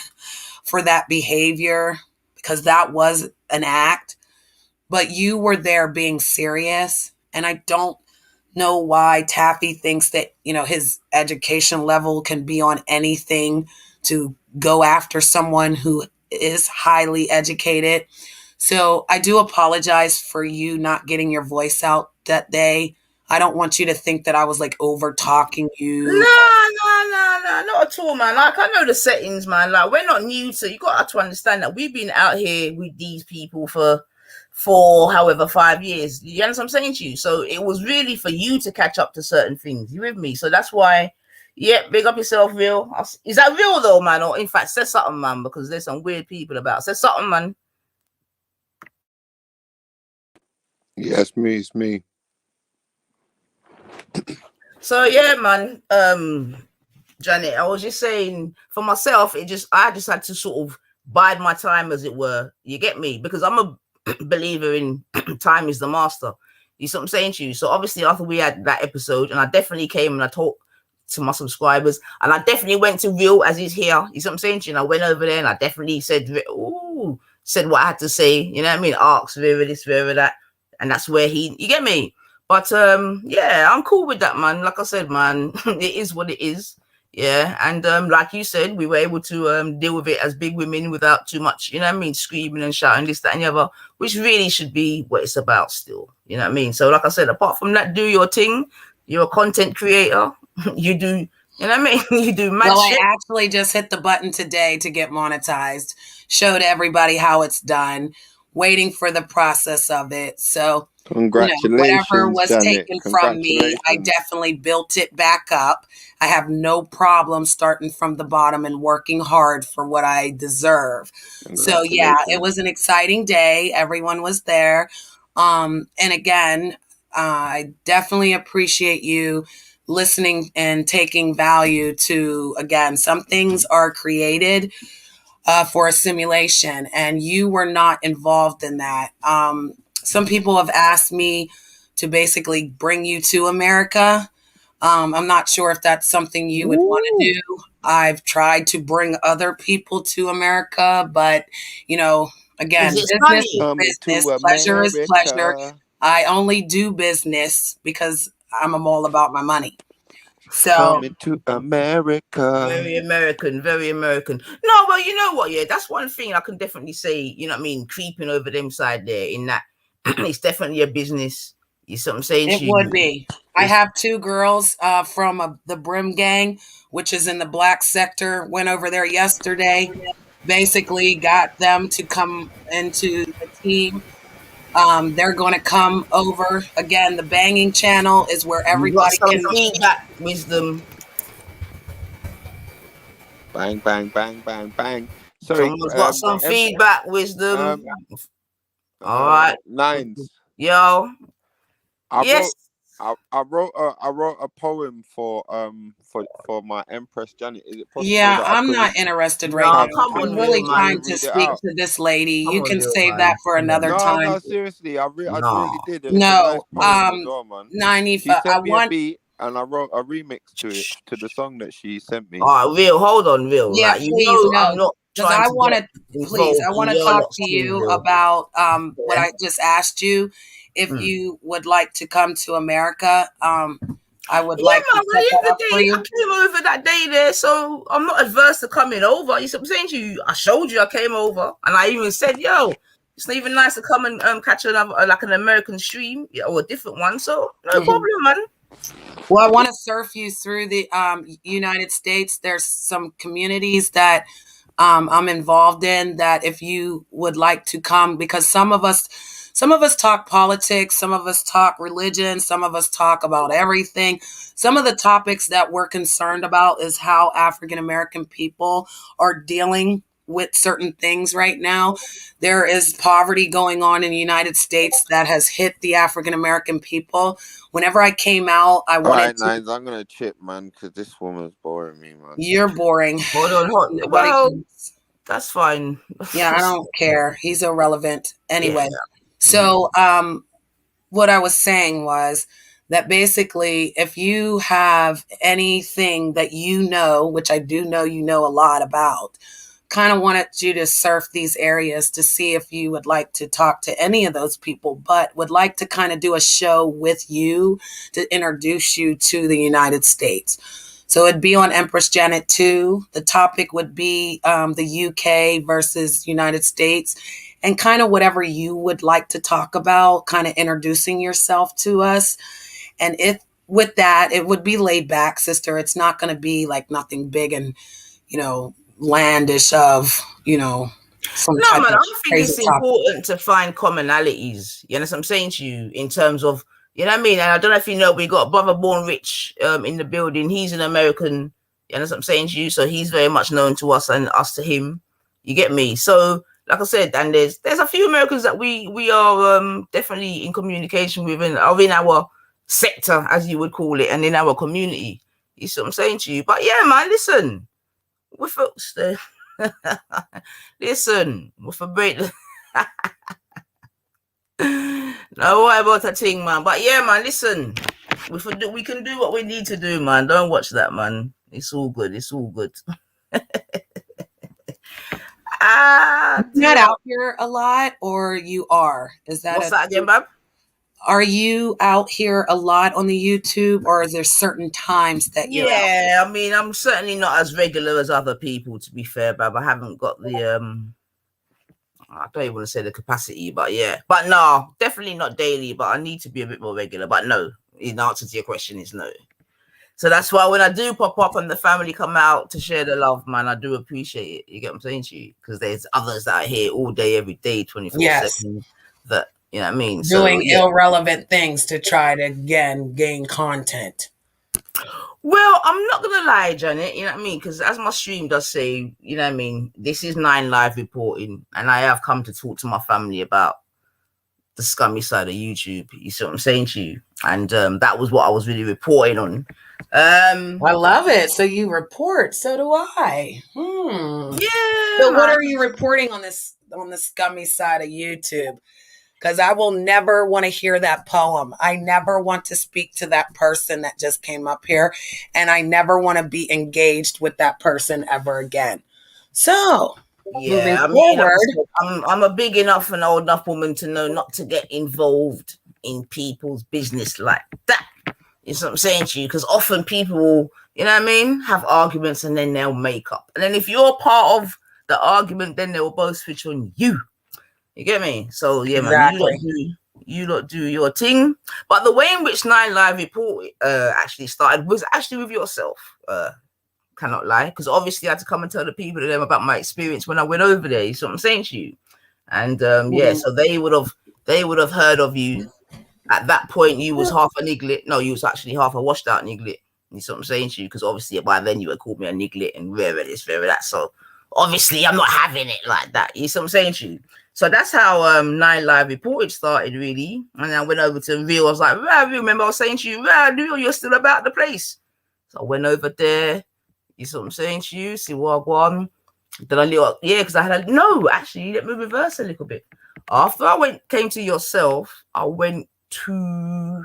for that behavior because that was an act. But you were there being serious. And I don't know why Taffy thinks that, his education level can be on anything to go after someone who is highly educated. So I do apologize for you not getting your voice out that day. I don't want you to think that I was like over talking you. No, not at all, man. Like, I know the settings, man. Like, we're not new to, you got to understand that we've been out here with these people for however 5 years. You understand what I'm saying to you? So it was really for you to catch up to certain things. You with me? So that's why, yeah, big up yourself, Real. Is that Real though, man? Or in fact, say something, man, because there's some weird people about. Say something, man. Yes, it's me. So yeah, man. Janet, I was just saying for myself, I just had to sort of bide my time, as it were. You get me? Because I'm a believer in time is the master. You see what I'm saying to you? So obviously after we had that episode, and I definitely came and I talked to my subscribers, and I definitely went to Real as he's here. You see what I'm saying to you? And I went over there and I definitely said what I had to say. You know what I mean? Asked wherever this, wherever that. And that's where you get me? But yeah, I'm cool with that, man. Like I said, man, it is what it is. Yeah, and like you said, we were able to deal with it as big women without too much, you know what I mean, screaming and shouting this, that, and the other, which really should be what it's about still, you know what I mean? So like I said, apart from that, do your thing. You're a content creator. You do, you know what I mean? You do mad shit. I actually just hit the button today to get monetized. Showed everybody how it's done. Waiting for the process of it. So congratulations, whatever was Janet. taken from me, I definitely built it back up. I have no problem starting from the bottom and working hard for what I deserve. So yeah, it was an exciting day. Everyone was there. And again, I definitely appreciate you listening and taking value to, again, some things are created for a simulation, and you were not involved in that. Some people have asked me to basically bring you to America. I'm not sure if that's something you would want to do. I've tried to bring other people to America, but, again, business is business, pleasure is pleasure. I only do business because I'm all about my money. So coming to America. Very American, very American. No, well, you know what? Yeah, that's one thing I can definitely say. You know what I mean? Creeping over them side there, in that it's definitely a business. You see what I'm saying? It would be. I have 2 girls from the Brim Gang, which is in the black sector. Went over there yesterday. Basically, got them to come into the team. They're going to come over again. The banging channel is where You got everybody some can. feedback, wisdom. Bang, bang, bang, bang, bang. Sorry, Someone's got some feedback, wisdom. All right, Nines. yo. I Yes. wrote a poem for my Empress Janet. Is it possible Yeah, that I I'm could not interested right No, now. come I'm on, really real trying man. to read it speak out? to this lady. Come You on, can real save that man. for Come on. another No, time. no, seriously, I really No. did. It's a nice No, poem as well, man. She 95. I sent me a want. beat and I wrote a remix to the song that she sent me. All right, real. Hold on, real. Yeah, Like, you please, know, I'm no, not because trying I to want get to. Please, involved I in want to your talk lot's to thing, you real. about what Yeah. I just asked you. If Mm. you would like to come to America, I would Yeah, like to man. set At the end that of up the for day, I you. came over that day there, so I'm not adverse to coming over. You see what I'm saying to you? I showed you I came over, and I even said, "Yo, it's not even nice to come and catch another like an American stream or a different one." So no problem, man. Well, I want to surf you through the United States. There's some communities that I'm involved in that if you would like to come, because some of us talk politics, some of us talk religion, some of us talk about everything. Some of the topics that we're concerned about is how African American people are dealing with certain things right now. There is poverty going on in the United States that has hit the African American people. Whenever I came out, I All wanted right, to. Nines, I'm gonna chip, man, because this woman's boring me, man. You're boring. Hold on, hold. Nobody Well, cares. that's fine. Yeah, I don't care. He's irrelevant. Yeah. Anyway, so what I was saying was that basically, if you have anything that you know, which I do know you know a lot about, kind of wanted you to surf these areas to see if you would like to talk to any of those people, but would like to kind of do a show with you to introduce you to the United States. So it'd be on Empress Janet 2. The topic would be the UK versus United States, and kind of whatever you would like to talk about, kind of introducing yourself to us. And if with that, it would be laid back, sister. It's not going to be like nothing big and, landish of, some No, type man, of I think crazy it's topic. important to find commonalities. You know what I'm saying to you in terms of, you know what I mean? And I don't know if you know, we got Brother Born Rich in the building. He's an American, you know what I'm saying to you? So he's very much known to us and us to him. You get me? So, like I said, and there's a few Americans that we are definitely in communication with and are in our sector, as you would call it, and in our community. You see what I'm saying to you? But yeah, man, listen, with folks there. Listen, with a break. No worry about that thing, man. But yeah, man, listen. We can do what we need to do, man. Don't watch that, man. It's all good. It's all good. You're not out here a lot, or you are? Is that What's that again, Bob? Are you out here a lot on the YouTube, or is there certain times that you're out? Yeah, I mean, I'm certainly not as regular as other people, to be fair, Bob. I haven't got the I don't even want to say the capacity, but yeah. But no, definitely not daily, but I need to be a bit more regular. But no, in answer to your question is no. So that's why when I do pop up and the family come out to share the love, man, I do appreciate it. You get what I'm saying to you? Because there's others that are here all day, every day, 24/7. Yes. That, you know what I mean? Doing So, yeah. irrelevant things to try to, again, gain content. Well, I'm not going to lie, Janet, you know what I mean? Because as my stream does say, you know what I mean? This is 9 Live reporting. And I have come to talk to my family about the scummy side of YouTube. You see what I'm saying to you? And that was what I was really reporting on. I love it. So you report. So do I. Yeah. So what are you reporting on the scummy side of YouTube? Because I will never want to hear that poem. I never want to speak to that person that just came up here, and I never want to be engaged with that person ever again. So, yeah, moving forward, I'm a big enough and old enough woman to know not to get involved in people's business like that. You know what I'm saying to you? Because often people will, you know what I mean, have arguments and then they'll make up. And then if you're part of the argument, then they'll both switch on you. You get me? So yeah, man, exactly. you lot do your thing. But the way in which 9Live report actually started was actually with yourself. Cannot lie, because obviously I had to come and tell the people to them about my experience when I went over there. You see what I'm saying to you? And yeah, so they would have heard of you. At that point, you was half a niglet. No, you was actually half a washed out niglet. You see what I'm saying to you? Because obviously by then you had called me a niglet and rare this, rare that. So obviously I'm not having it like that. You see what I'm saying to you? So that's how 9Live reported started, really. And I went over to Real. I was like, remember I was saying to you, Real, you're still about the place. So I went over there. You see what I'm saying to you? See what I want. Then I knew, because I had actually, let me reverse a little bit. After I came to yourself, I went to,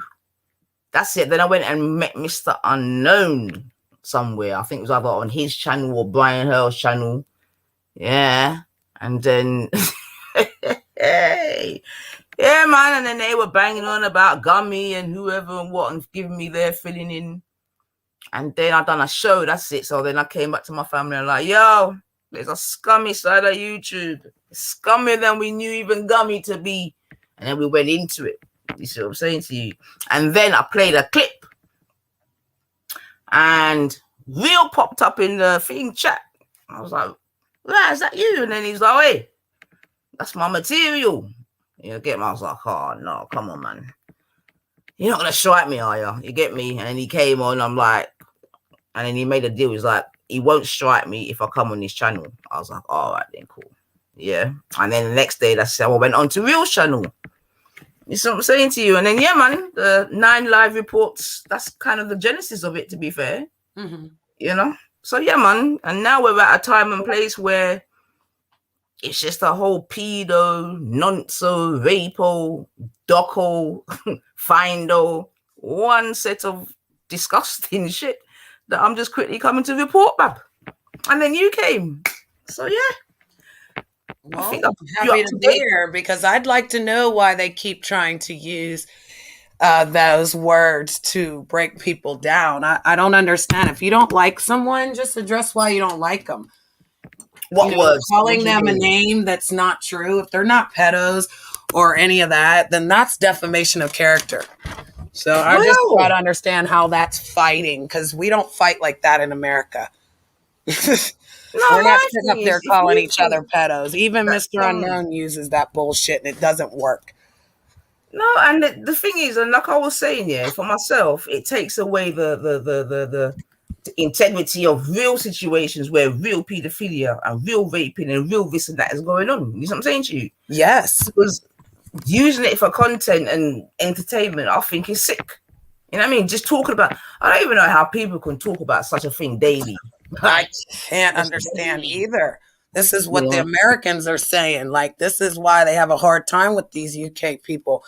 that's it. Then I went and met Mr. Unknown somewhere. I think it was either on his channel or Brian Hurl's channel. Yeah. And then, hey, yeah, man. And then they were banging on about Gummy and whoever and what and giving me their filling in. And then I done a show, that's it. So then I came back to my family and like, yo, there's a scummy side of YouTube. It's scummier than we knew even Gummy to be. And then we went into it. You see what I'm saying to you? And then I played a clip. And Real popped up in the thing chat. I was like, is that you? And then he's like, hey, that's my material. You get me? I was like, oh, no, come on, man. You're not going to strike me, are you? You get me? And then he came on, I'm like, and then he made a deal. He's like, he won't strike me if I come on his channel. I was like, all right, then, cool. Yeah. And then the next day, that's how I went on to Real's channel. You see what I'm saying to you? And then, yeah, man, the 9Live reports, that's kind of the genesis of it, to be fair. Mm-hmm. You know? So, yeah, man. And now we're at a time and place where it's just a whole pedo, nonso, rapo, doco, findo, one set of disgusting shit that I'm just quickly coming to report, Bab. And then you came. So, yeah. Well, I'm happy to be here because I'd like to know why they keep trying to use those words to break people down. I don't understand. If you don't like someone, just address why you don't like them. What words? Calling them a name that's not true. If they're not pedos or any of that, then that's defamation of character. So I just try to understand how that's fighting, because we don't fight like that in America. We're not sitting up there calling each other pedos. Even Mr. Unknown uses that bullshit and it doesn't work. No, and the thing is, and like I was saying, yeah, for myself, it takes away the integrity of real situations where real pedophilia and real raping and real this and that is going on. You know what I'm saying to you? Yes. Because using it for content and entertainment, I think is sick. You know what I mean? Just talking about, I don't even know how people can talk about such a thing daily. I can't understand either. This is what the Americans are saying. Like, this is why they have a hard time with these UK people,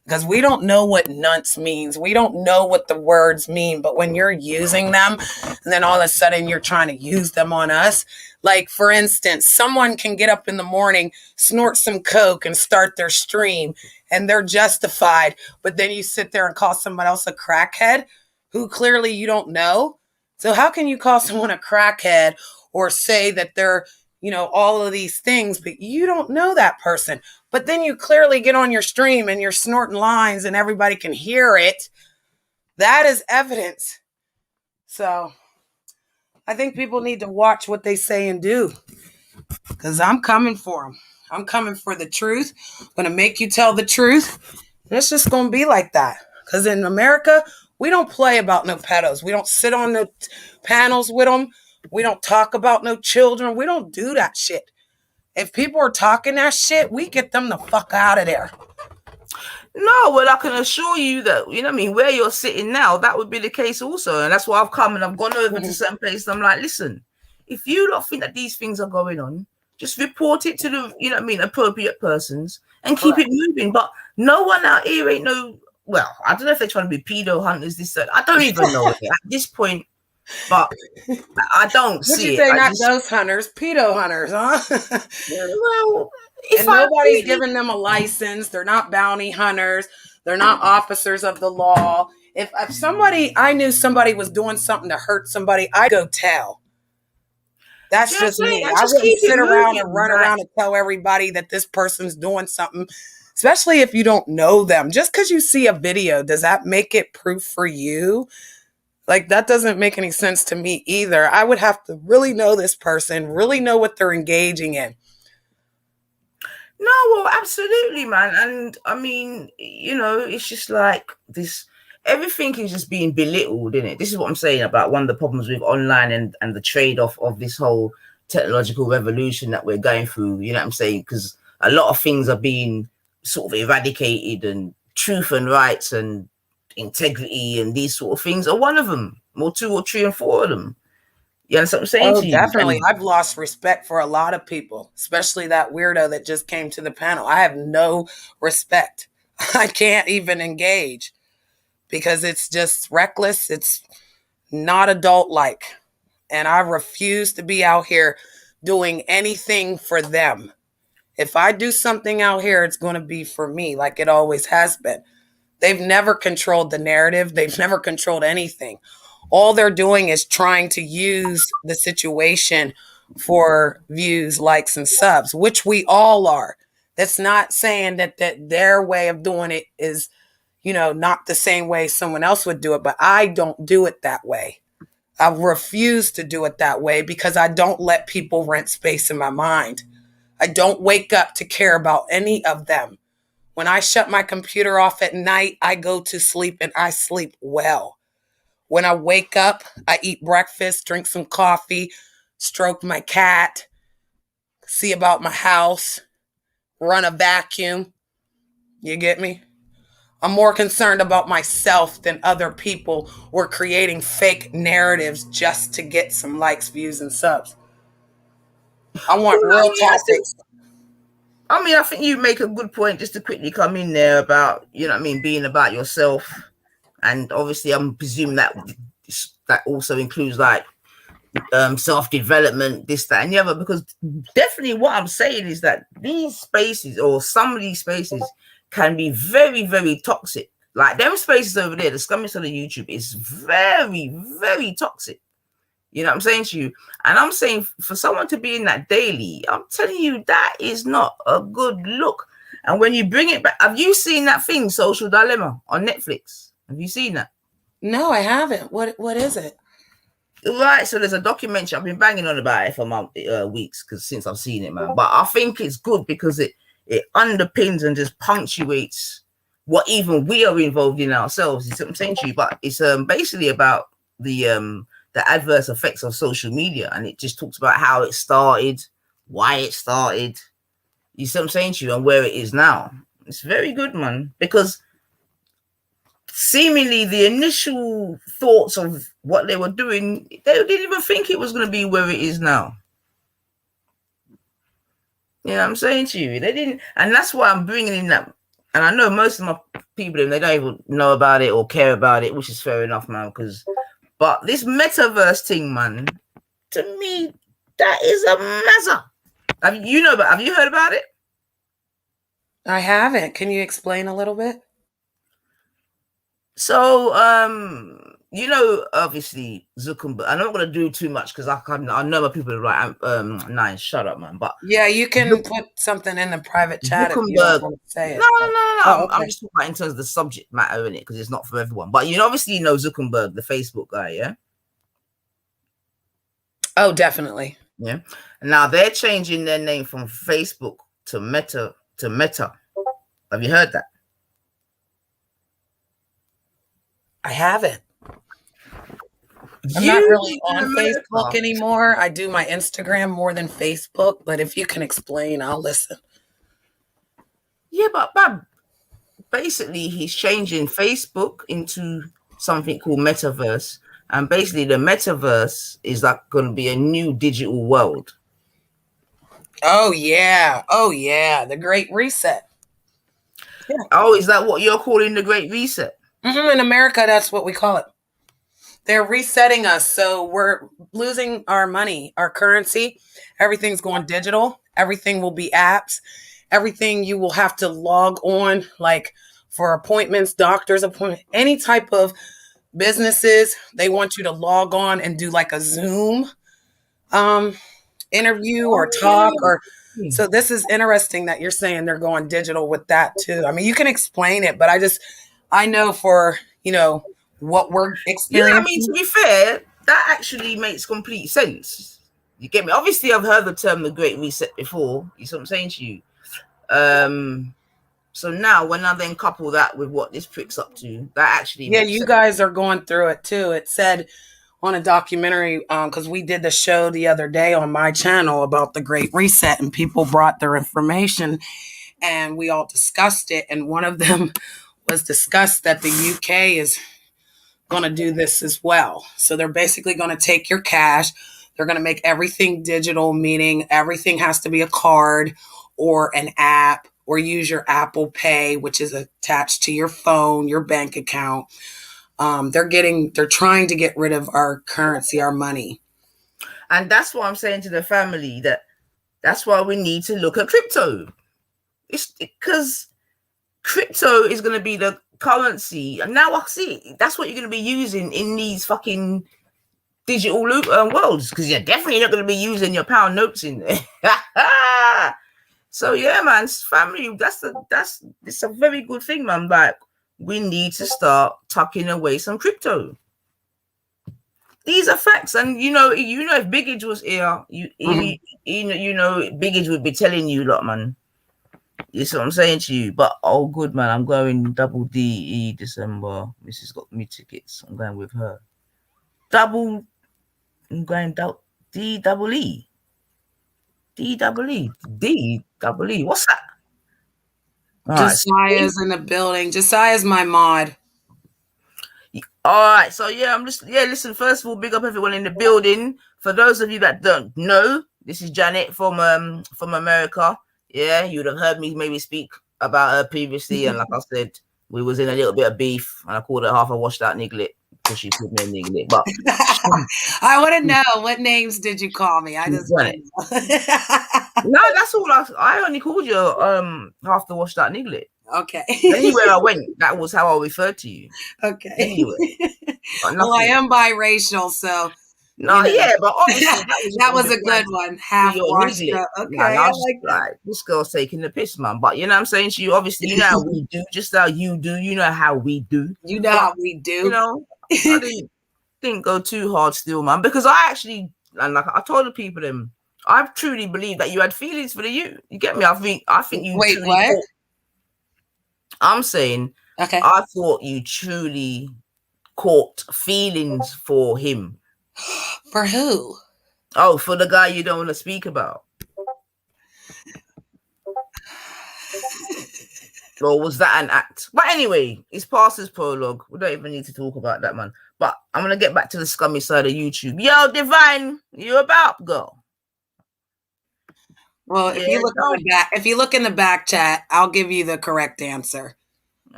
because we don't know what nunts means. We don't know what the words mean. But when you're using them and then all of a sudden you're trying to use them on us, like, for instance, someone can get up in the morning, snort some coke and start their stream and they're justified. But then you sit there and call someone else a crackhead who clearly you don't know. So how can you call someone a crackhead or say that they're, all of these things, but you don't know that person? But then you clearly get on your stream and you're snorting lines and everybody can hear it. That is evidence. So I think people need to watch what they say and do, because I'm coming for them. I'm coming for the truth. I'm going to make you tell the truth. And it's just going to be like that. Because in America, we don't play about no pedos. We don't sit on the panels with them. We don't talk about no children. We don't do that shit. If people are talking that shit, we get them the fuck out of there. No, well, I can assure you that, where you're sitting now, that would be the case also. And that's why I've come and I've gone over to certain places. I'm like, listen, if you don't think that these things are going on, just report it to the, appropriate persons and keep it moving. But no one out here ain't I don't know if they're trying to be pedo hunters, I don't even know at this point. But I don't see it. What you say, not ghost hunters, pedo hunters, huh? Well, and nobody's giving them a license. They're not bounty hunters. They're not officers of the law. If I knew somebody was doing something to hurt somebody, I'd go tell. That's just me. I wouldn't sit around and run around and tell everybody that this person's doing something especially if you don't know them. Just because you see a video, does that make it proof for you? Like, that doesn't make any sense to me either. I would have to really know this person, really know what they're engaging in. No, well, absolutely, man. And I mean, it's just like this. Everything is just being belittled, isn't it? This is what I'm saying about one of the problems with online and the trade-off of this whole technological revolution that we're going through. You know what I'm saying? Because a lot of things are being sort of eradicated, and truth and rights and integrity and these sort of things are one of them, or two or three and four of them. You understand what I'm saying to you? Definitely. I've lost respect for a lot of people, especially that weirdo that just came to the panel. I have no respect. I can't even engage because it's just reckless. It's not adult-like. And I refuse to be out here doing anything for them. If I do something out here, it's going to be for me, like it always has been. They've never controlled the narrative. They've never controlled anything. All they're doing is trying to use the situation for views, likes, and subs, which we all are. That's not saying that their way of doing it is, not the same way someone else would do it, but I don't do it that way. I refuse to do it that way because I don't let people rent space in my mind. I don't wake up to care about any of them. When I shut my computer off at night, I go to sleep and I sleep well. When I wake up, I eat breakfast, drink some coffee, stroke my cat, see about my house, run a vacuum. You get me? I'm more concerned about myself than other people or creating fake narratives just to get some likes, views, and subs. I want real topics. I think you make a good point just to quickly come in there about, being about yourself. And obviously I'm presuming that also includes like self-development, this, that, and the other, because definitely what I'm saying is that these spaces, or some of these spaces, can be very, very toxic. Like them spaces over there, the scummies on the YouTube, is very, very toxic. You know what I'm saying to you? And I'm saying for someone to be in that daily, I'm telling you, that is not a good look. And when you bring it back, have you seen that thing, Social Dilemma, on Netflix? Have you seen that? No, I haven't. What is it? Right, so there's a documentary. I've been banging on about it for weeks since I've seen it, man. But I think it's good because it underpins and just punctuates what even we are involved in ourselves. You see what I'm saying to you? But it's basically about the adverse effects of social media, and it just talks about how it started, why it started. You see what I'm saying to you, and where it is now. It's very good, man, because seemingly the initial thoughts of what they were doing, they didn't even think it was going to be where it is now. You know what I'm saying to you? They didn't, and that's why I'm bringing in that. And I know most of my people, they don't even know about it or care about it, which is fair enough, man. But this metaverse thing, man, to me, that is a mezza. Have you heard about it? I haven't. Can you explain a little bit? So, obviously Zuckerberg. I'm not gonna do too much because I know my people are right. Nine, shut up, man. But yeah, you can put something in the private chat if you don't want to say it. No. Oh, okay. I'm just talking about in terms of the subject matter in it, because it's not for everyone. But obviously Zuckerberg, the Facebook guy, yeah. Oh, definitely. Yeah. Now they're changing their name from Facebook to Meta. Have you heard that? I haven't. I'm not really on Facebook anymore. I do my Instagram more than Facebook, but if you can explain, I'll listen. Yeah, but basically he's changing Facebook into something called Metaverse. And basically the Metaverse is like going to be a new digital world. Oh, yeah. The Great Reset. Yeah. Oh, is that what you're calling the Great Reset? Mm-hmm. In America, that's what we call it. They're resetting us. So we're losing our money, our currency. Everything's going digital. Everything will be apps. Everything you will have to log on, like for appointments, doctor's appointment, any type of businesses. They want you to log on and do like a Zoom interview or talk or So this is interesting that you're saying they're going digital with that too. I mean, you can explain it, but I know for, what we're experiencing. Yeah, I mean, to be fair, that actually makes complete sense. You get me? Obviously, I've heard the term the Great Reset before. You see what I'm saying to you? So now, when I then couple that with what this prick's up to, that actually makes you sense. guys are going through it too. It said on a documentary, because we did the show the other day on my channel about the Great Reset, and people brought their information, and we all discussed it. And one of them was discussed that the UK is going to do this as well. So they're basically going to take your cash. They're going to make everything digital, meaning everything has to be a card or an app, or use your Apple Pay, which is attached to your phone, your bank account. They're trying to get rid of our currency, our money. And that's what I'm saying to the family, that's why we need to look at crypto. It's because crypto is going to be the currency. And now I see that's what you're going to be using in these fucking digital worlds, because you're definitely not going to be using your pound notes in there. So yeah, man, family, it's a very good thing, man. Like, we need to start tucking away some crypto. These are facts, and if Big Age was here, Big Age would be telling you lot, man. You see what I'm saying to you? But good, man, I'm going double DE December. Mrs. got me tickets. I'm going with her. I'm going D double E. D double E. D double E. What's that? Josiah's in the building. Josiah's my mod. All right, so listen, first of all, big up everyone in the building. For those of you that don't know, this is Janet from America. Yeah, you would have heard me maybe speak about her previously, and like I said, we was in a little bit of beef, and I called her half a washed out niglet because she called me a niglet. But I want to know, what names did you call me? I just want to know. No, that's all. I only called you half the washed out niglet. Okay. Anywhere I went, that was how I referred to you. Okay. Anyway. Well, I am biracial, so. No, yeah, but obviously that was a good one. Half washed up. Okay, I like that. This girl's taking the piss, man. But you know what I'm saying to you? Obviously, you know how we do, just how you do. You know how we do. You know how we do. I didn't go too hard still, man, because I actually, and like I told the people them, I truly believe that you had feelings for the youth. You get me? I think you. Wait, what? I'm saying. Okay. I thought you truly caught feelings for him. For who? Oh, for the guy you don't want to speak about. Or was that an act? But anyway, it's past his prologue. We don't even need to talk about that, man. But I'm going to get back to the scummy side of YouTube. Yo, Divine, you about, girl? Well, if you look in the back chat, I'll give you the correct answer.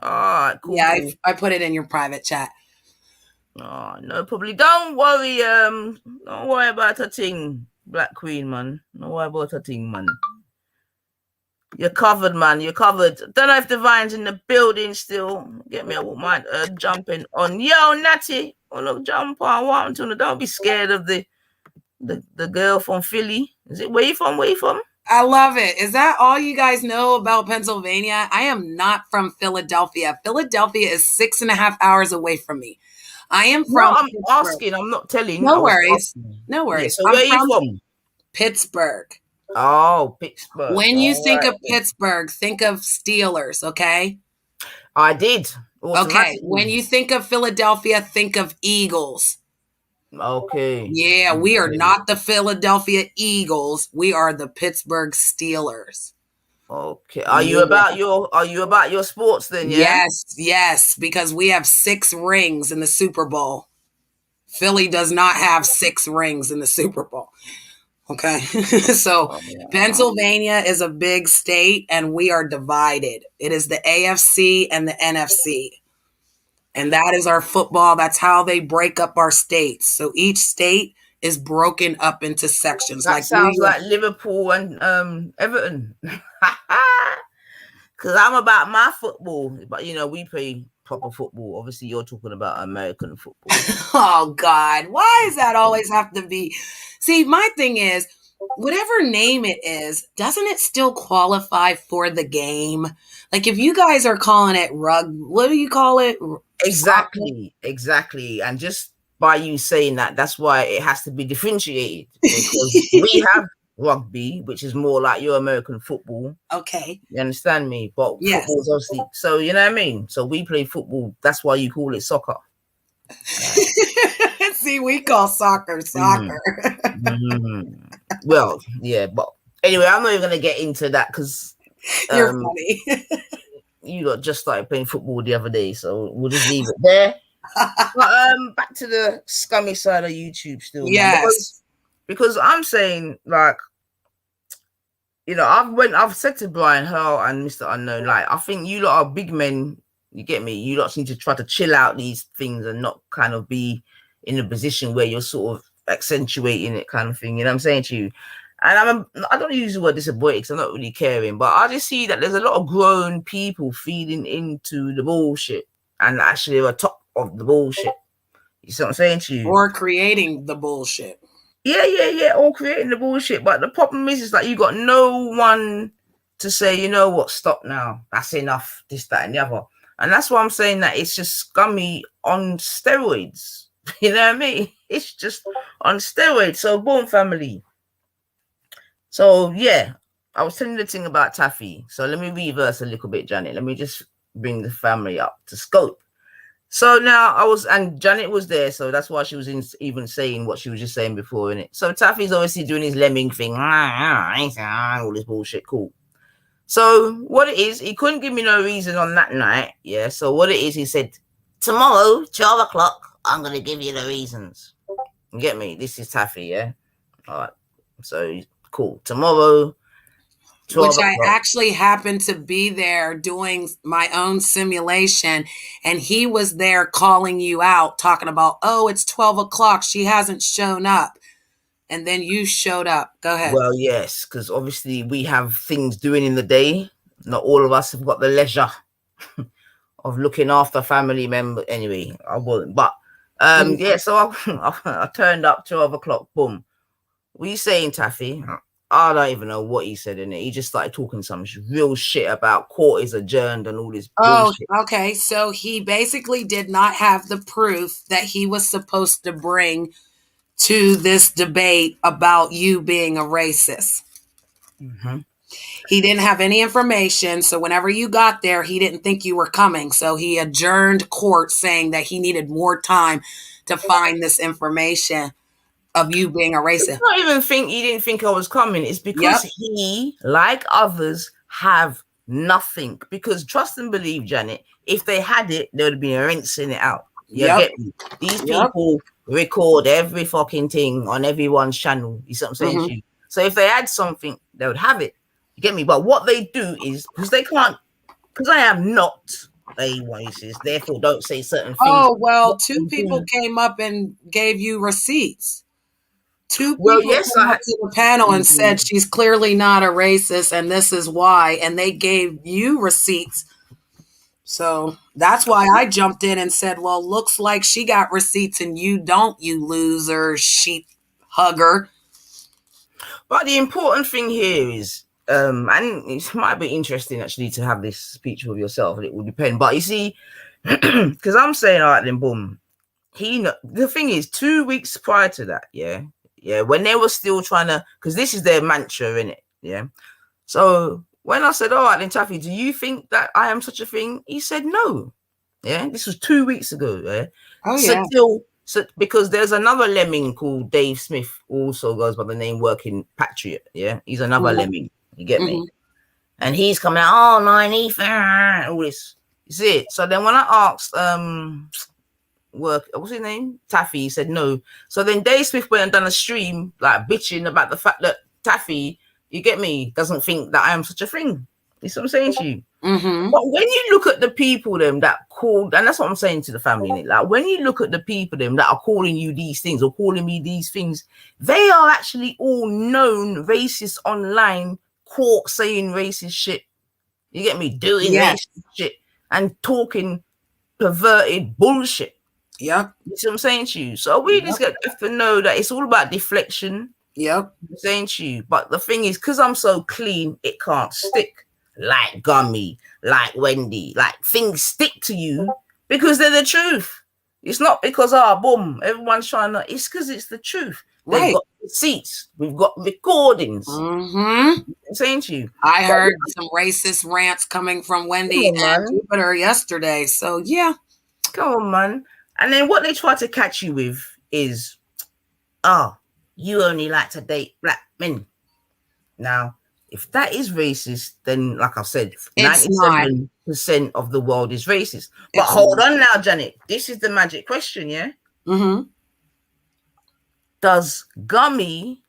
All right, cool. Yeah, I put it in your private chat. Oh, no, probably. Don't worry about a thing, Black Queen, man. Don't worry about a thing, man. You're covered, man. You're covered. Don't know if Divine's in the building still. Get me, I won't mind jumping on. Yo, Natty. Oh, look, jump on. What happened to her? Don't be scared of the girl from Philly. Is it where you from? Where you from? I love it. Is that all you guys know about Pennsylvania? I am not from Philadelphia. Philadelphia is 6.5 hours away from me. I am from. No, I'm asking. I'm not telling. No worries. No worries. Yeah, so where are you from? Pittsburgh. Oh, Pittsburgh. When you think of Pittsburgh, think of Steelers, okay? I did. Okay. When you think of Philadelphia, think of Eagles. Okay. Yeah, we are not the Philadelphia Eagles. We are the Pittsburgh Steelers. Okay. Are you about your sports then? Yeah? Yes, because we have 6 rings in the Super Bowl. Philly does not have 6 rings in the Super Bowl. Okay. So Pennsylvania is a big state and we are divided. It is the AFC and the NFC. And that is our football. That's how they break up our states. So each state is broken up into sections. That sounds like Liverpool and Everton. Because I'm about my football. But, we play proper football. Obviously, you're talking about American football. Oh, God. Why does that always have to be? See, my thing is, whatever name it is, doesn't it still qualify for the game? Like if you guys are calling it what do you call it? Exactly. And just by you saying that, that's why it has to be differentiated, because we have rugby, which is more like your American football. Okay. You understand me? But yes. Football is obviously, so you know what I mean? So we play football. That's why you call it soccer. See, we call soccer. Well, yeah, but anyway, I'm not even going to get into that because you're funny. You got just started playing football the other day, so we'll just leave it there. But back to the scummy side of YouTube still, yes, man, because I'm saying, like, you know, I've said to Brian Hurl and Mr. Unknown, like, I think you lot are big men. You get me? You lot need to try to chill out these things and not kind of be in a position where you're sort of accentuating it, kind of thing. You know what I'm saying to you? And I don't use the word disappointed because I'm not really caring, but I just see that there's a lot of grown people feeding into the bullshit and actually are top of the bullshit. You see what I'm saying to you? Or creating the bullshit. Yeah, or creating the bullshit. But the problem is like you got no one to say, you know what, stop now. That's enough, this, that, and the other. And that's why I'm saying that it's just scummy on steroids. You know what I mean? It's just on steroids. So, boom, family. So, yeah, I was telling you the thing about Taffy. So, let me reverse a little bit, Janet. Let me just bring the family up to scope. So now and Janet was there, so that's why she was even saying what she was just saying before, innit? So Taffy's obviously doing his lemming thing, all this bullshit, cool. So what it is, he couldn't give me no reason on that night, yeah? So what it is, he said, tomorrow, 12 o'clock, I'm going to give you the reasons. You get me? This is Taffy, yeah? All right. So, cool. Tomorrow, which I actually happened to be there doing my own simulation, and he was there calling you out, talking about, oh, it's 12 o'clock. She hasn't shown up. And then you showed up. Go ahead. Well, yes, because obviously we have things doing in the day. Not all of us have got the leisure of looking after family members. Anyway, I won't. But yeah, so I turned up 12 o'clock. Boom. What are you saying, Taffy? I don't even know what he said in it. He just started talking some real shit about court is adjourned and all this bullshit. Oh, okay. So he basically did not have the proof that he was supposed to bring to this debate about you being a racist. Mm-hmm. He didn't have any information. So whenever you got there, he didn't think you were coming. So he adjourned court saying that he needed more time to find this information of you being a racist. I don't even think he didn't think I was coming. It's because he, like others, have nothing. Because trust and believe, Janet, if they had it, there would have been a rinsing it out. You get me? These people record every fucking thing on everyone's channel. You see what I'm saying to you? So if they had something, they would have it. You get me? But what they do is, because they can't, because I am not a racist, therefore don't say certain things. Oh, well, two people came up and gave you receipts. Two people came up to the panel and said she's clearly not a racist and this is why, and they gave you receipts. So that's why I jumped in and said, well, looks like she got receipts and you don't, you loser, sheep hugger. But the important thing here is, and it might be interesting actually to have this speech with yourself, it will depend. But you see, because I'm saying, all right, then boom. The thing is, 2 weeks prior to that, when they were still trying to, because this is their mantra, innit? Yeah. So when I said, all right, then Taffy, do you think that I am such a thing? He said no. Yeah. This was 2 weeks ago. Yeah. Oh, yeah. So because there's another lemming called Dave Smith, also goes by the name Working Patriot. Yeah. He's another lemming. You get me? And he's coming out, 9 all this. You see it? So then when I asked, what's his name? Taffy, he said no. So then Dave Smith went and done a stream like bitching about the fact that Taffy, you get me, doesn't think that I am such a thing. You see what I'm saying to you? But when you look at the people them that called, and that's what I'm saying to the family, innit? Like when you look at the people them that are calling you these things or calling me these things, they are actually all known racists online, caught saying racist shit. You get me? Doing racist shit and talking perverted bullshit. Yeah. You see what I'm saying to you? So we just have to know that it's all about deflection. Yep. I'm saying to you. But the thing is, because I'm so clean, it can't stick. Like Gummy, like Wendy, like things stick to you because they're the truth. It's not because, boom, everyone's trying to, it's because it's the truth. They've Right. got receipts, we've got recordings. Mm-hmm. I'm saying to you. I heard some racist rants coming from Wendy and Jupiter yesterday. So, yeah. Come on, man. And then what they try to catch you with is, you only like to date black men. Now, if that is racist, then like I said, It's not. 97% of the world is racist. But hold on now, Janet. This is the magic question, yeah? Mm-hmm. Does Gummy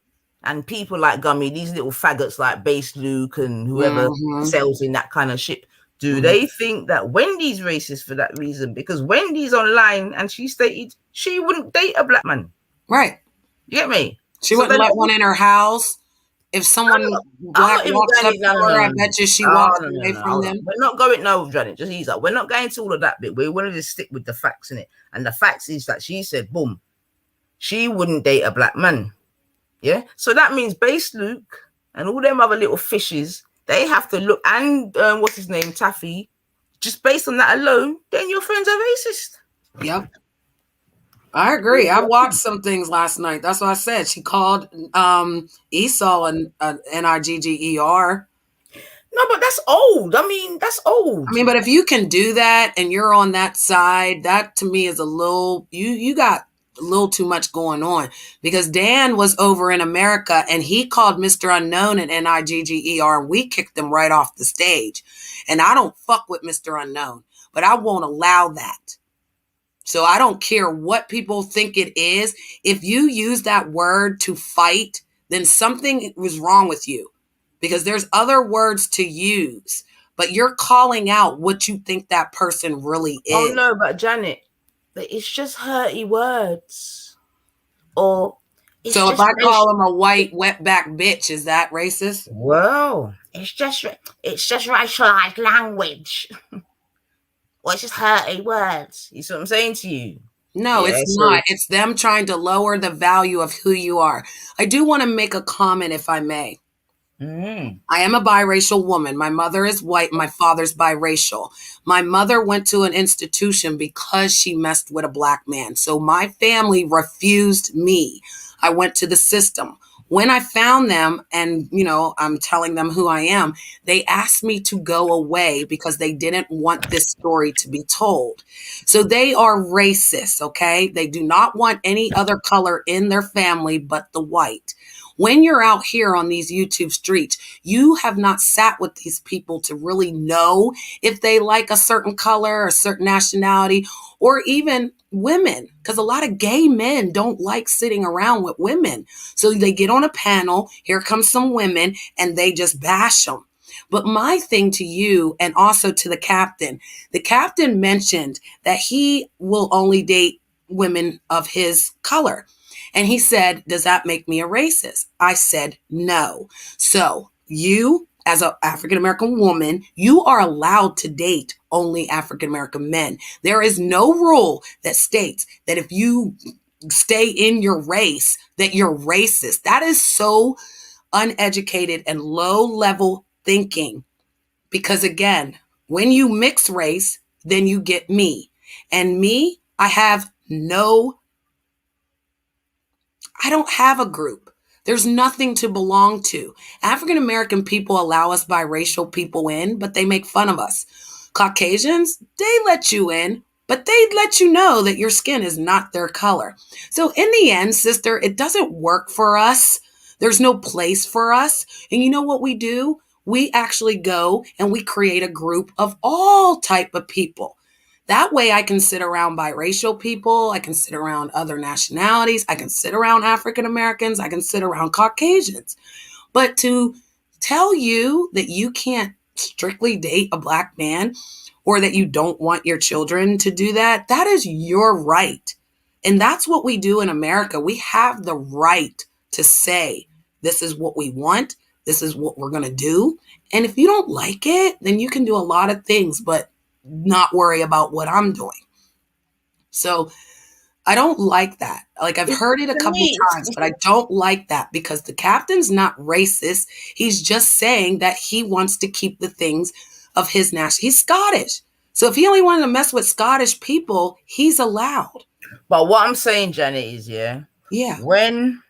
and people like Gummy, these little faggots like Base Luke and whoever sells in that kind of shit, do they think that Wendy's racist for that reason? Because Wendy's online and she stated she wouldn't date a black man. Right. You get me? She wouldn't let one in her house. If someone black walks up to her, I bet you she walks away from them. We're not going Janet. Just ease up. We're not going to all of that bit. We want to just stick with the facts in it. And the facts is that she said, boom, she wouldn't date a black man. Yeah. So that means Base Luke and all them other little fishes, they have to look, and what's his name, Taffy, just based on that alone, then your friends are racist. Yep. I agree. I watched some things last night. That's what I said. She called Esau an Nigger. No, but that's old. I mean, that's old. I mean, but if you can do that and you're on that side, that to me is a little, you got a little too much going on, because Dan was over in America and he called Mr. Unknown an Nigger and we kicked him right off the stage. And I don't fuck with Mr. Unknown, but I won't allow that. So I don't care what people think it is. If you use that word to fight, then something was wrong with you, because there's other words to use, but you're calling out what you think that person really is. Oh no, but Janet, it's just hurty words. Or so if I call him a white wetback bitch, is that racist? Well, it's just racialized language. Well, it's just hurty words. You see what I'm saying to you? No, it's not. It's them trying to lower the value of who you are. I do want to make a comment, if I may. I am a biracial woman. My mother is white. My father's biracial. My mother went to an institution because she messed with a black man. So my family refused me. I went to the system. When I found them and, I'm telling them who I am, they asked me to go away because they didn't want this story to be told. So they are racist, okay? They do not want any other color in their family but the white. When you're out here on these YouTube streets, you have not sat with these people to really know if they like a certain color, a certain nationality, or even women, because a lot of gay men don't like sitting around with women. So they get on a panel, here comes some women, and they just bash them. But my thing to you, and also to the captain mentioned that he will only date women of his color. And he said, does that make me a racist? I said, no. So you, as an African-American woman, you are allowed to date only African-American men. There is no rule that states that if you stay in your race, that you're racist. That is so uneducated and low-level thinking. Because again, when you mix race, then you get me. And me, I don't have a group. There's nothing to belong to. African American people allow us biracial people in, but they make fun of us. Caucasians, they let you in, but they let you know that your skin is not their color. So in the end, sister, it doesn't work for us. There's no place for us. And you know what we do? We actually go and we create a group of all type of people. That way I can sit around biracial people. I can sit around other nationalities. I can sit around African Americans. I can sit around Caucasians. But to tell you that you can't strictly date a black man, or that you don't want your children to do that, that is your right. And that's what we do in America. We have the right to say, this is what we want. This is what we're going to do. And if you don't like it, then you can do a lot of things, but not worry about what I'm doing. So I don't like that. Like, I've heard it a To couple me, times, but I don't like that because the captain's not racist. He's just saying that he wants to keep the things of his nation. He's Scottish. So if he only wanted to mess with Scottish people, he's allowed. but what I'm saying, Janet, is Yeah. when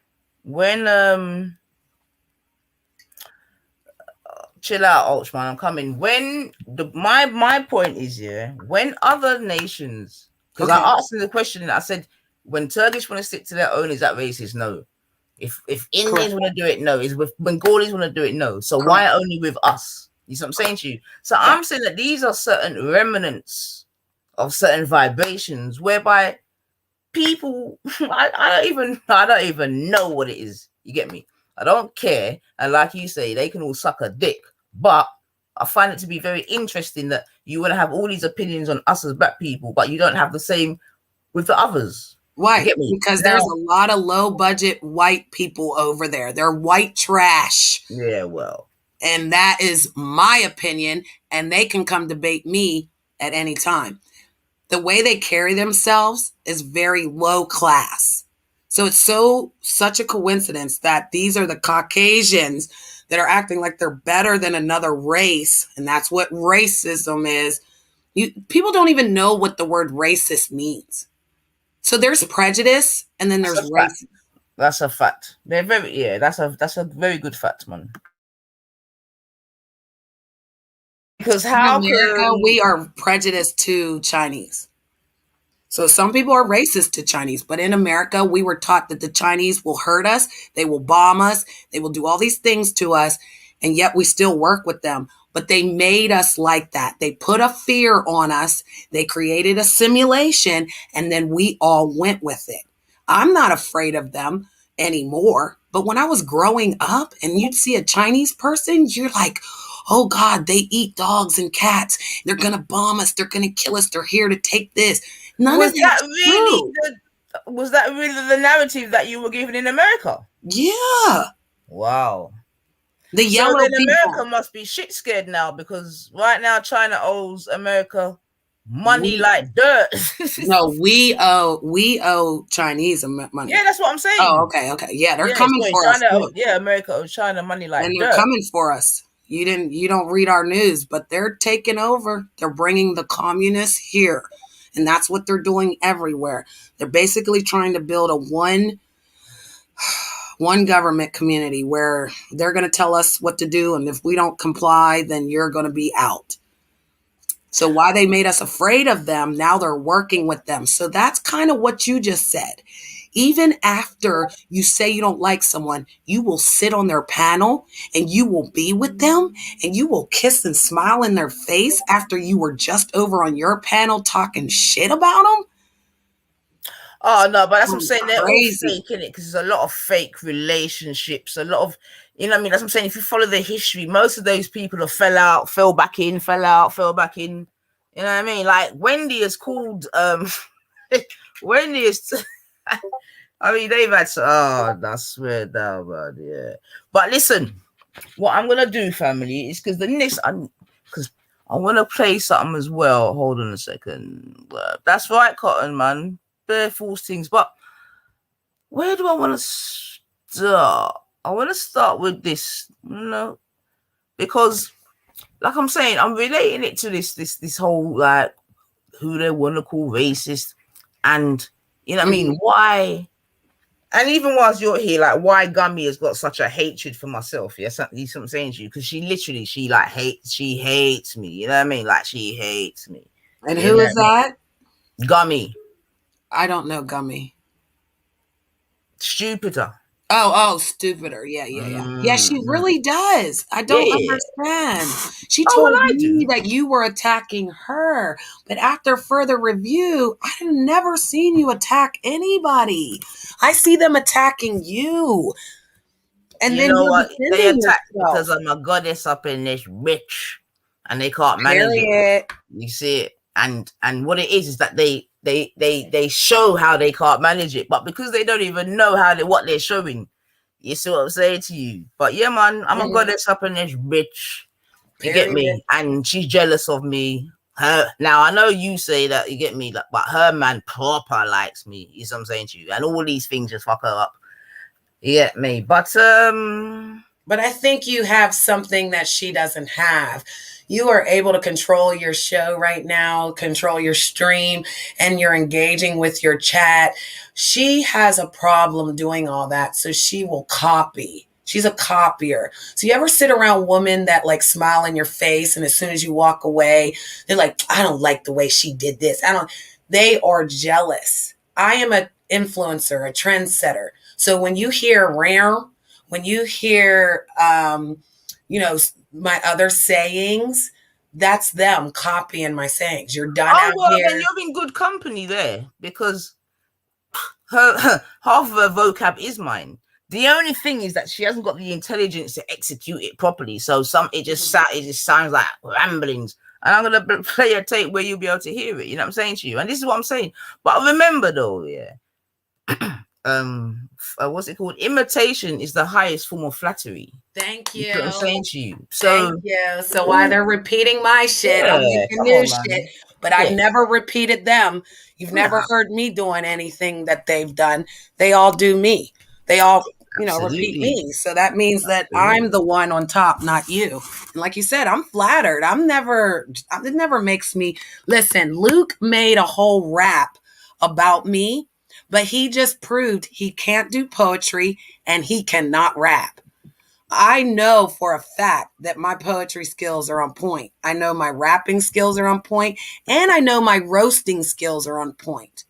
chill out, Ulchman, I'm coming. When my point is, when other nations, because Okay. I asked them the question and I said, when Turkish want to stick to their own, is that racist? No. If Indians want to do it, no. If Bengalis want to do it, no. So why only with us? You see what I'm saying to you? So I'm saying that these are certain remnants of certain vibrations whereby people I don't even know what it is. You get me? I don't care. And like you say, they can all suck a dick. But I find it to be very interesting that you want to have all these opinions on us as black people, but you don't have the same with the others. Why? You get me? Because there's a lot of low budget white people over there. They're white trash. Yeah, well. And that is my opinion. And they can come debate me at any time. The way they carry themselves is very low class. So it's such a coincidence that these are the Caucasians that are acting like they're better than another race. And that's what racism is. People don't even know what the word racist means. So there's prejudice and then there's racism. That's a fact. They're very that's a very good fact, man. Because how in America, we are prejudiced to Chinese. So some people are racist to Chinese, but in America, we were taught that the Chinese will hurt us, they will bomb us, they will do all these things to us, and yet we still work with them. But they made us like that. They put a fear on us, they created a simulation, and then we all went with it. I'm not afraid of them anymore, but when I was growing up and you'd see a Chinese person, you're like, oh God, they eat dogs and cats. They're going to bomb us. They're going to kill us. They're here to take this. Was that really the narrative that you were given in America? Yeah. Wow. The yellow so then people. America must be shit scared now because right now China owes America money like dirt. No, we owe Chinese money. Yeah, that's what I'm saying. Oh, okay. Yeah, they're coming for us. America owes China money like dirt. And they're coming for us. You don't read our news, but they're taking over. They're bringing the communists here. And that's what they're doing everywhere. They're basically trying to build a one government community where they're going to tell us what to do. And if we don't comply, then you're going to be out. So why they made us afraid of them, now they're working with them. So that's kind of what you just said. Even after you say you don't like someone, you will sit on their panel and you will be with them and you will kiss and smile in their face after you were just over on your panel talking shit about them. Oh, no, but that's what I'm saying. They're all fake, innit? Because there's a lot of fake relationships, a lot of, you know what I mean? That's what I'm saying. If you follow the history, most of those people have fell out, fell back in. You know what I mean? Like Wendy is called, Wendy is... I mean, they've had I swear down, man. Yeah. But listen, what I'm gonna do, family, is because the next because I wanna play something as well. Hold on a second. That's right, Cotton, man. Bare false things. But where do I want to start? I want to start with this, because like I'm saying, I'm relating it to this whole like who they want to call racist, and you know what I mean? Why? And even whilst you're here, like why Gummy has got such a hatred for myself, yes, you see what I'm saying to you? Because she hates me, you know what I mean? Like she hates me. And who is that? Gummy. I don't know Gummy. Stupider. Oh, stupider. Yeah. Yeah, she really does. I don't understand. She told me that you were attacking her, but after further review, I've never seen you attack anybody. I see them attacking you. And you then know what? They attack because I'm a goddess up in this bitch, and they can't manage it. You see it, and what it is that they show how they can't manage it, but because they don't even know what they're showing. You see what I'm saying to you? But yeah, man, I'm a goddess up in this bitch. You get me? And she's jealous of me. her now I know you say that, you get me, like, but her man proper likes me. You see what I'm saying to you? And all these things just fuck her up. You get me? But I think you have something that she doesn't have. You are able to control your show right now, control your stream, and you're engaging with your chat. She has a problem doing all that, so she will copy. She's a copier. So you ever sit around women that like smile in your face, and as soon as you walk away, they're like, I don't like the way she did this. They are jealous. I am an influencer, a trendsetter. So when you hear rare, when you hear, my other sayings, that's them copying my sayings. You're done out well, here. then you're in good company there, because her half of her vocab is mine. The only thing is that she hasn't got the intelligence to execute it properly. So it just sounds like ramblings. And I'm gonna play a tape where you'll be able to hear it. You know what I'm saying to you? And this is what I'm saying. But remember though, yeah. What's it called? Imitation is the highest form of flattery. Thank you. You know what I'm saying to you. So thank you. So while they're repeating my shit, I'm making new shit. But I've never repeated them. You've never heard me doing anything that they've done. They all do me. They all, repeat me. So that means that I'm the one on top, not you. And like you said, I'm flattered. It never makes me. Listen, Luke made a whole rap about me, but he just proved he can't do poetry and he cannot rap. I know for a fact that my poetry skills are on point. I know my rapping skills are on point, and I know my roasting skills are on point.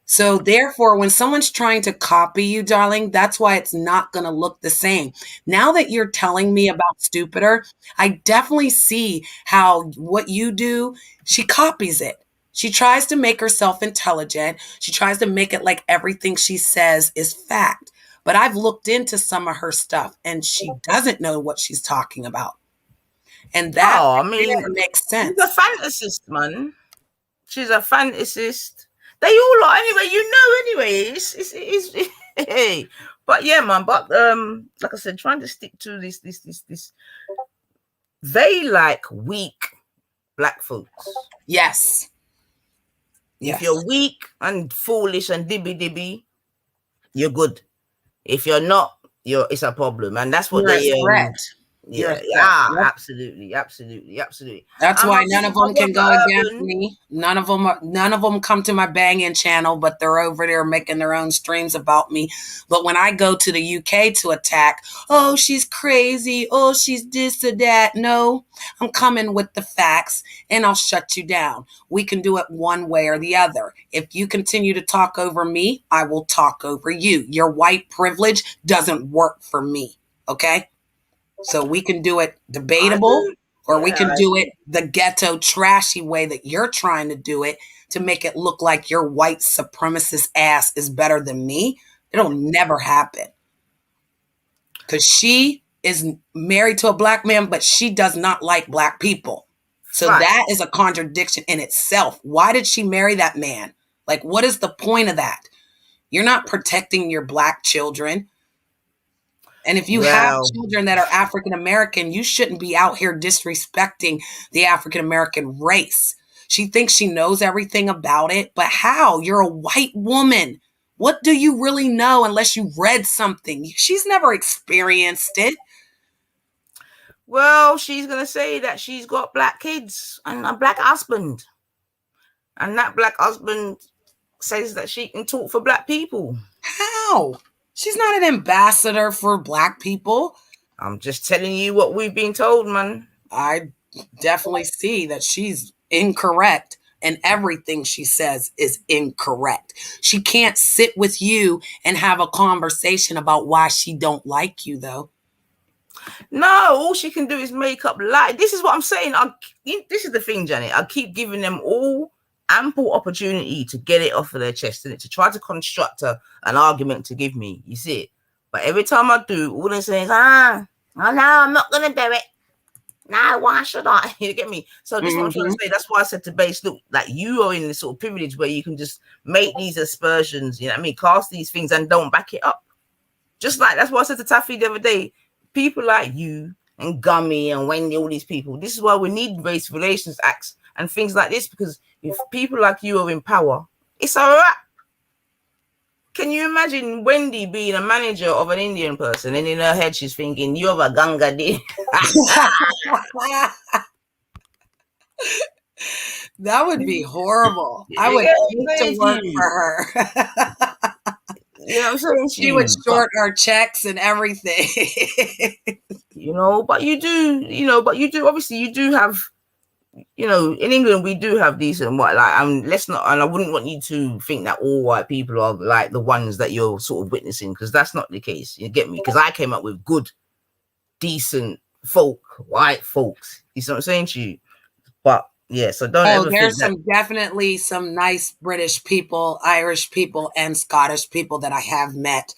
So therefore, when someone's trying to copy you, darling, that's why it's not going to look the same. Now that you're telling me about Stupider, I definitely see how what you do, she copies it. She tries to make herself intelligent. She tries to make it like everything she says is fact. But I've looked into some of her stuff and she doesn't know what she's talking about. And that makes sense. She's a fantasist, man. She's a fantasist. They all are anyway, It's hey. But yeah, man, but like I said, trying to stick to this. They like weak black folks. Yes. If you're weak and foolish and dibby, you're good. If you're not, it's a problem, and that's what they. Absolutely. That's why none of them can go against me. None of them come to my banging channel, but they're over there making their own streams about me. But when I go to the UK to attack, oh, she's crazy. Oh, she's this or that. No, I'm coming with the facts and I'll shut you down. We can do it one way or the other. If you continue to talk over me, I will talk over you. Your white privilege doesn't work for me. Okay? So we can do it debatable, or we can do it the ghetto trashy way that you're trying to do it to make it look like your white supremacist ass is better than me. It'll never happen. Because she is married to a black man, but she does not like black people. So that is a contradiction in itself. Why did she marry that man? Like, what is the point of that? You're not protecting your black children. And if you have children that are African American, you shouldn't be out here disrespecting the African American race. She thinks she knows everything about it, but how? You're a white woman. What do you really know unless you read something? She's never experienced it. Well, she's going to say that she's got black kids and a black husband. And that black husband says that she can talk for black people. How? She's not an ambassador for black people. I'm just telling you what we've been told, man. I definitely see that she's incorrect, and everything she says is incorrect. She can't sit with you and have a conversation about why she don't like you, though. No, all she can do is make up lies. This is what I'm saying. This is the thing, Janet. I keep giving them all ample opportunity to get it off of their chest and to try to construct an argument to give me. You see it? But every time I do, all they're saying is, no, I'm not going to do it. No, why should I? You get me? So this is what I'm trying to say. That's why I said to Base, look, like you are in this sort of privilege where you can just make these aspersions, you know what I mean? Cast these things and don't back it up. Just like, that's what I said to Taffy the other day. People like you and Gummy and Wendy, all these people, this is why we need race relations acts and things like this, because if people like you are in power, it's a wrap. Can you imagine Wendy being a manager of an Indian person, and in her head she's thinking, "You're a Ganga Di." That would be horrible. I would hate to work for her. You know what I'm saying? She would short our checks and everything. But you do, obviously you do have, in England we do have decent white, and I wouldn't want you to think that all white people are like the ones that you're sort of witnessing, because that's not the case. You get me? Because I came up with good, decent white folks. You see what I'm saying to you? But yeah, so don't ever there's think definitely some nice British people, Irish people, and Scottish people that I have met.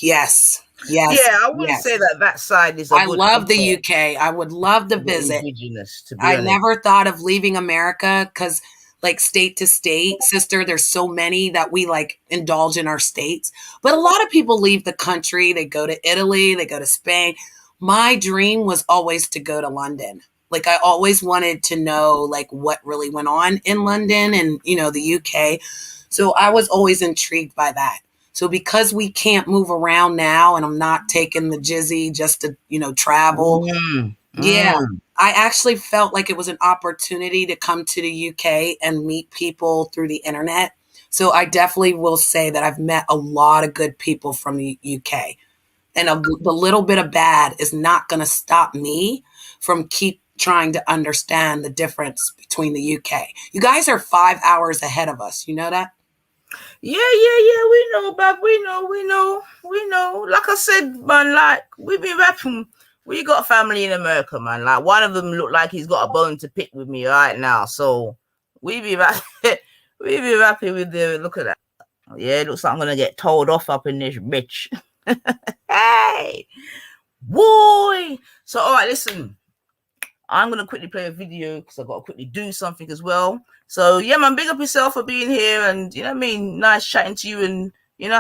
Yes. Yeah, I wouldn't say that side is. I love the UK. I would love to visit. Indigenous, to be I honest. never thought of leaving America because, like, state to state, sister, there's so many that we like indulge in our states. But a lot of people leave the country. They go to Italy, they go to Spain. My dream was always to go to London. Like, I always wanted to know, like, what really went on in London and, the UK. So I was always intrigued by that. So because we can't move around now and I'm not taking the jizzy just to, travel. Yeah, I actually felt like it was an opportunity to come to the UK and meet people through the internet. So I definitely will say that I've met a lot of good people from the UK. And the little bit of bad is not going to stop me from keep trying to understand the difference between the UK. You guys are 5 hours ahead of us. You know that? Yeah. We know, Bob. We know. Like I said, man, like, we've been rapping. We got family in America, man. Like, one of them look like he's got a bone to pick with me right now. So we be rapping with the, look at that. Yeah, it looks like I'm going to get told off up in this bitch. Hey, boy. So, all right, listen. I'm going to quickly play a video because I've got to quickly do something as well. So, yeah, man, big up yourself for being here. And, you know what I mean? Nice chatting to you and,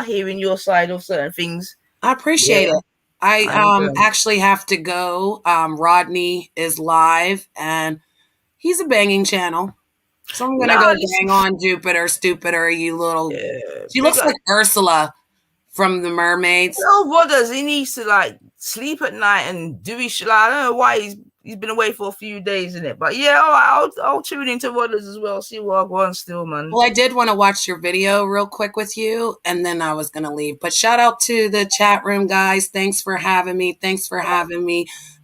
hearing your side of certain things. I appreciate it. I actually have to go. Rodney is live and he's a banging channel. So I'm going to go bang on Jupiter, Stupider, you little... Yeah, she looks like Ursula from the Mermaids. No, what does he needs to, like, sleep at night and do his shit? I don't know why he's been away for a few days in it, but yeah, I'll tune into Wadders as well. See what I want still, man. Well, I did want to watch your video real quick with you, and then I was gonna leave. But shout out to the chat room, guys. Thanks for having me.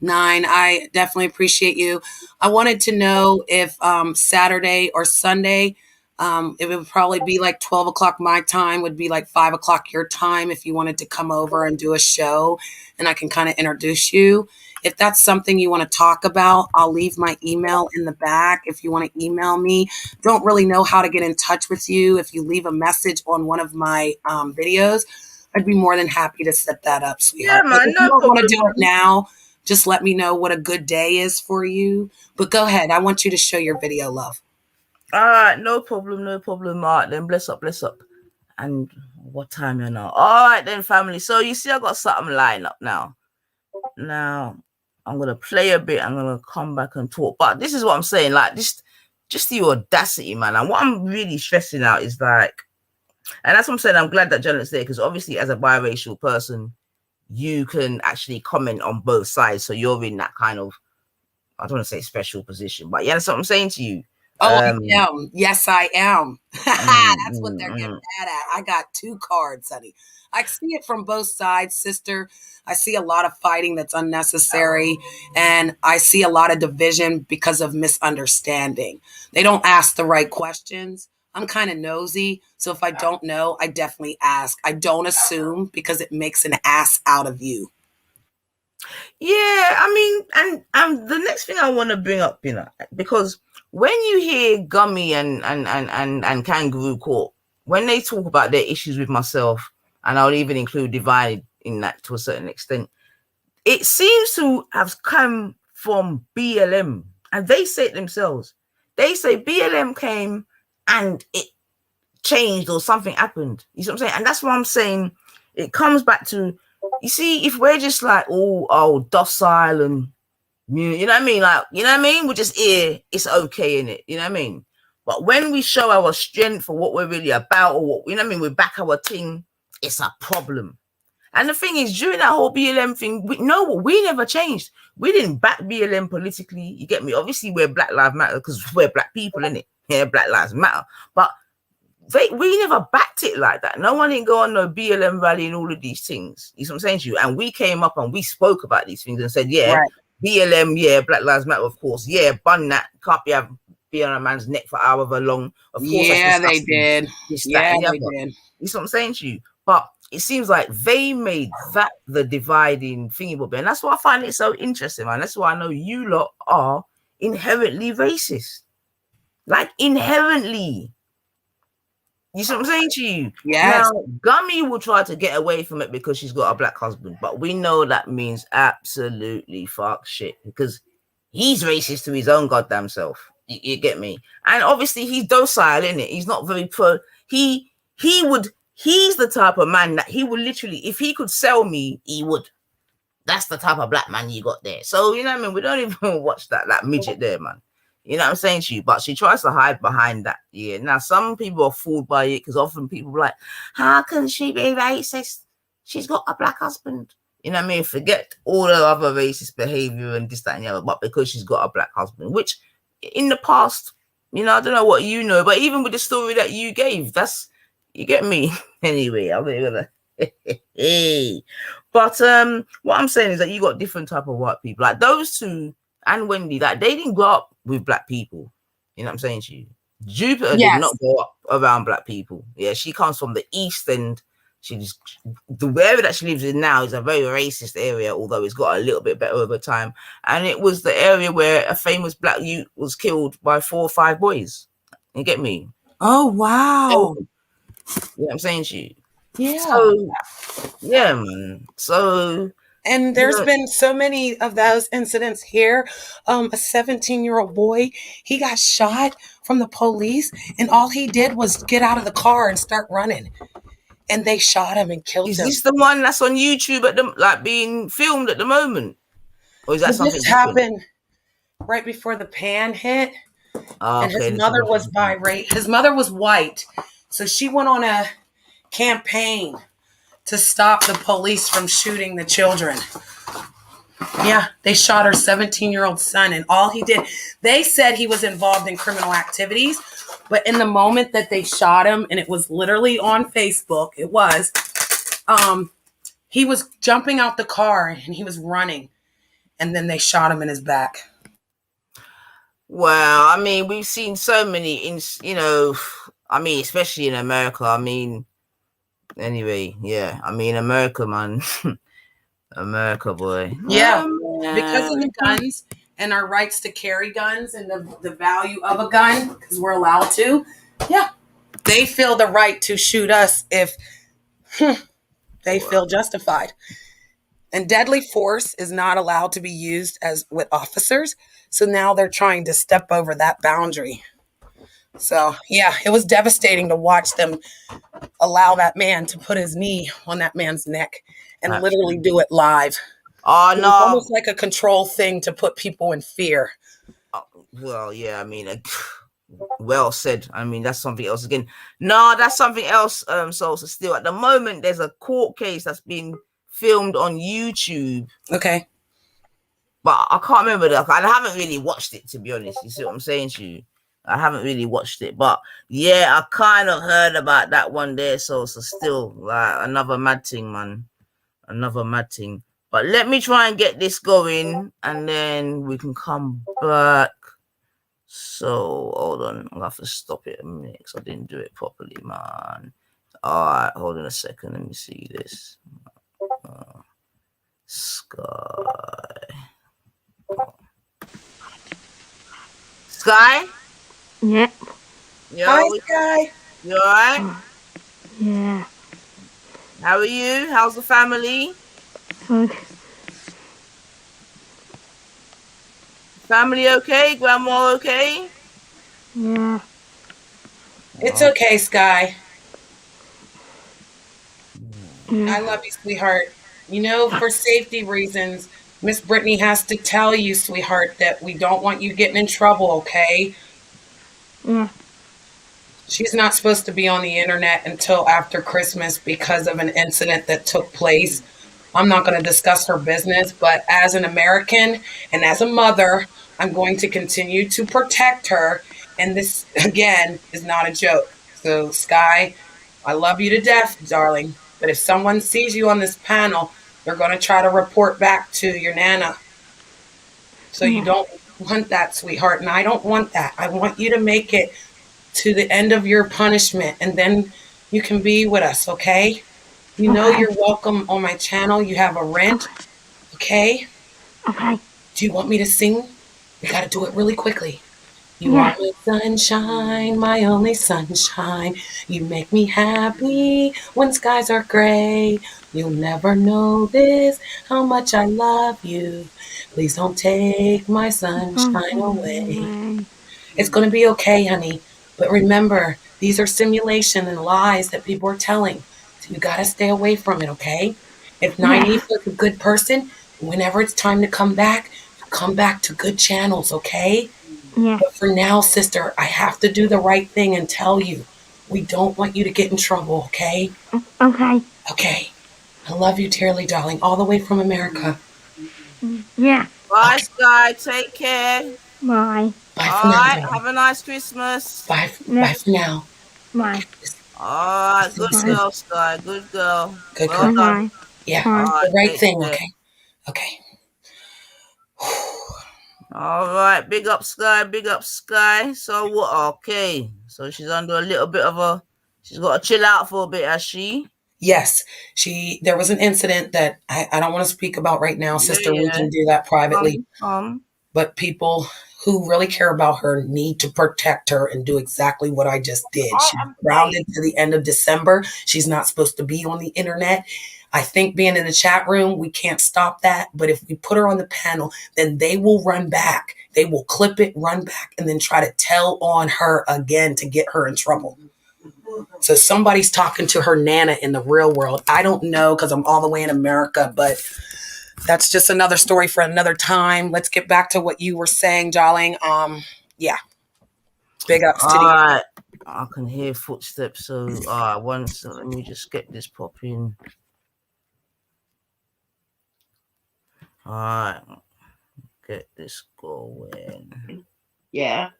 Nine. I definitely appreciate you. I wanted to know if Saturday or Sunday. It would probably be like 12 o'clock my time, would be like 5 o'clock your time if you wanted to come over and do a show and I can kind of introduce you. If that's something you want to talk about, I'll leave my email in the back if you want to email me. Don't really know how to get in touch with you. If you leave a message on one of my videos, I'd be more than happy to set that up, sweetheart. Yeah, man, if you don't want to do it now, just let me know what a good day is for you. But go ahead. I want you to show your video, love. All right, no problem. All right, then bless up. And what time you know? All right, then, family. So you see, I got something lined up now. Now I'm gonna play a bit. I'm gonna come back and talk. But this is what I'm saying. Like, just the audacity, man. And what I'm really stressing out is like, and that's what I'm saying. I'm glad that Janet's there because obviously, as a biracial person, you can actually comment on both sides. So you're in that kind of, I don't want to say special position, but yeah, that's what I'm saying to you. Oh, I am. Yes, I am. That's what they're getting mad at. I got 2 cards, honey. I see it from both sides, sister. I see a lot of fighting that's unnecessary, and I see a lot of division because of misunderstanding. They don't ask the right questions. I'm kind of nosy, so if I don't know, I definitely ask. I don't assume because it makes an ass out of you. Yeah, I mean, and the next thing I want to bring up, because when you hear Gummy and Kangaroo Court, when they talk about their issues with myself, and I'll even include Divine in that to a certain extent, it seems to have come from BLM. And they say it themselves. They say BLM came and it changed or something happened. You see what I'm saying? And that's what I'm saying. It comes back to, you see, if we're just like, oh, docile and You know what I mean? Like, you know what I mean? We're just here. It's okay in it. You know what I mean? But when we show our strength for what we're really about, or what, you know what I mean, we back our thing, it's a problem. And the thing is, during that whole BLM thing, we never changed. We didn't back BLM politically. You get me? Obviously, we're Black Lives Matter because we're black people, in it. Yeah, Black Lives Matter. But we never backed it like that. No one didn't go on no BLM rally and all of these things. You know what I'm saying to you? And we came up and we spoke about these things and said, yeah, Right. BLM, yeah, Black Lives Matter, of course. Yeah, bun that. Can't be on a man's neck for however long. Of course, that's Yeah, they disgusting. did. This, that, Yeah, and the they other. did. You know what I'm saying to you? But it seems like they made that the dividing thingy, and that's why I find it so interesting, man. That's why I know you lot are inherently racist. Like, inherently. You see what I'm saying to you? Yes. Now, Gummy will try to get away from it because she's got a black husband, but we know that means absolutely fuck shit because he's racist to his own goddamn self. You get me? And obviously, he's docile, in it. He's not very pro. He's the type of man that he would literally, if he could sell me, he would. That's the type of black man you got there. So, you know what I mean? We don't even watch that midget there, man. You know what I'm saying to you? But she tries to hide behind that. Yeah. Now, some people are fooled by it because often people are like, how can she be racist? She's got a black husband. You know what I mean? Forget all the other racist behavior and this, that, and the other, but because she's got a black husband, which in the past, you know, I don't know what you know, but even with the story that you gave, that's, you get me? Anyway, I'm gonna hey. But what I'm saying is that you got different type of white people. Like those two and Wendy, like they didn't grow up with black people. You know what I'm saying to you? Jupiter did not Yes. grow up around black people. Yeah, she comes from the East and she's the area that she lives in now is a very racist area, although it's got a little bit better over time. And it was the area where a famous black youth was killed by 4 or 5 boys. You get me? Oh, wow. You know what I'm saying to you? Yeah. So yeah, man. So And there's been so many of those incidents here. A 17-year-old boy, he got shot from the police, and all he did was get out of the car and start running. And they shot him and killed is him. this the one that's on YouTube at the like being filmed at the moment, or is that something This different? happened right before the pan hit, and Okay, his mother was irate. His mother was white, so she went on a campaign to stop the police from shooting the children. Yeah, they shot her 17-year-old son, and all he did, they said he was involved in criminal activities, but in the moment that they shot him, and it was literally on Facebook, he was jumping out the car and he was running, and then they shot him in his back. Well, I mean, we've seen so many, I mean, especially in America. I mean, anyway, yeah. I mean, America, man, America, boy. Yeah, because of the guns and our rights to carry guns and the value of a gun, because we're allowed to. Yeah, they feel the right to shoot us if they feel justified. And deadly force is not allowed to be used as with officers. So now they're trying to step over that boundary. So yeah, it was devastating to watch them allow that man to put his knee on that man's neck and literally do it live. Oh It was no! almost like a control thing to put people in fear. Well, yeah. I mean, well said. I mean, that's something else again. No, that's something else. So still, at the moment, there's a court case that's been filmed on YouTube. Okay. But I can't remember that. I haven't really watched it, to be honest. You see what I'm saying to you? I haven't really watched it, but yeah, I kind of heard about that one there. So still, like another mad thing, man. Another mad thing. But let me try and get this going, and then we can come back. So hold on, I'm gonna have to stop it a minute because I didn't do it properly, man. All right, hold on a second. Let me see this. Sky. Yep. Yo, Hi, Sky. you all right? Yeah. How are you? How's the family? Good. Family okay? Grandma okay? Yeah. It's okay, Sky. Yeah. I love you, sweetheart. You know, for safety reasons, Miss Brittany has to tell you, sweetheart, that we don't want you getting in trouble, okay? Yeah. She's not supposed to be on the internet until after Christmas because of an incident that took place. I'm not going to discuss her business, but as an American and as a mother, I'm going to continue to protect her. And this, again, is not a joke. So, Sky, I love you to death, darling. But if someone sees you on this panel, they're going to try to report back to your Nana. So, you Yeah. don't want that, sweetheart. And I don't want that. I want you to make it to the end of your punishment, and then you can be with us, okay? You know Okay. you're welcome on my channel. You have a rent, okay? Okay. Do you want me to sing? We got to do it really quickly. You Yeah. are my sunshine, my only sunshine. You make me happy when skies are gray. You'll never know this, how much I love you. Please don't take my sunshine away. It's going to be okay, honey. But remember, these are simulation and lies that people are telling. So you got to stay away from it, okay? If Yeah. Nynaeve is a good person, whenever it's time to come back, you come back to good channels, okay? Yeah. But for now, sister, I have to do the right thing and tell you, we don't want you to get in trouble, okay? Okay. Okay. I love you dearly, darling, all the way from America. Yeah. Bye, Okay. Sky. Take care. Bye. Bye for All now, right. darling. Have a nice Christmas. Bye. Yeah. Bye for now. Bye. All right. Good Bye. girl, Sky. Good girl. Good Well girl. done. Bye. Yeah. All Bye. right. The right Take thing, care. okay? Okay. All right. Big up, Sky. Big up, Sky. So what? Okay. So she's under a little bit of a. She's got to chill out for a bit, has she? Yes, there was an incident that I don't want to speak about right now, Yeah. sister. We Yeah. can do that privately. Um. But people who really care about her need to protect her and do exactly what I just did. She's grounded to the end of December. She's not supposed to be on the internet. I think being in the chat room, we can't stop that. But if we put her on the panel, then they will run back. They will clip it, run back, and then try to tell on her again to get her in trouble. So somebody's talking to her Nana in the real world. I don't know because I'm all the way in America, but that's just another story for another time. Let's get back to what you were saying, darling. Yeah. Big ups to All you. right. I can hear footsteps. So, so let me just get this popping. All right. Get this going. Yeah,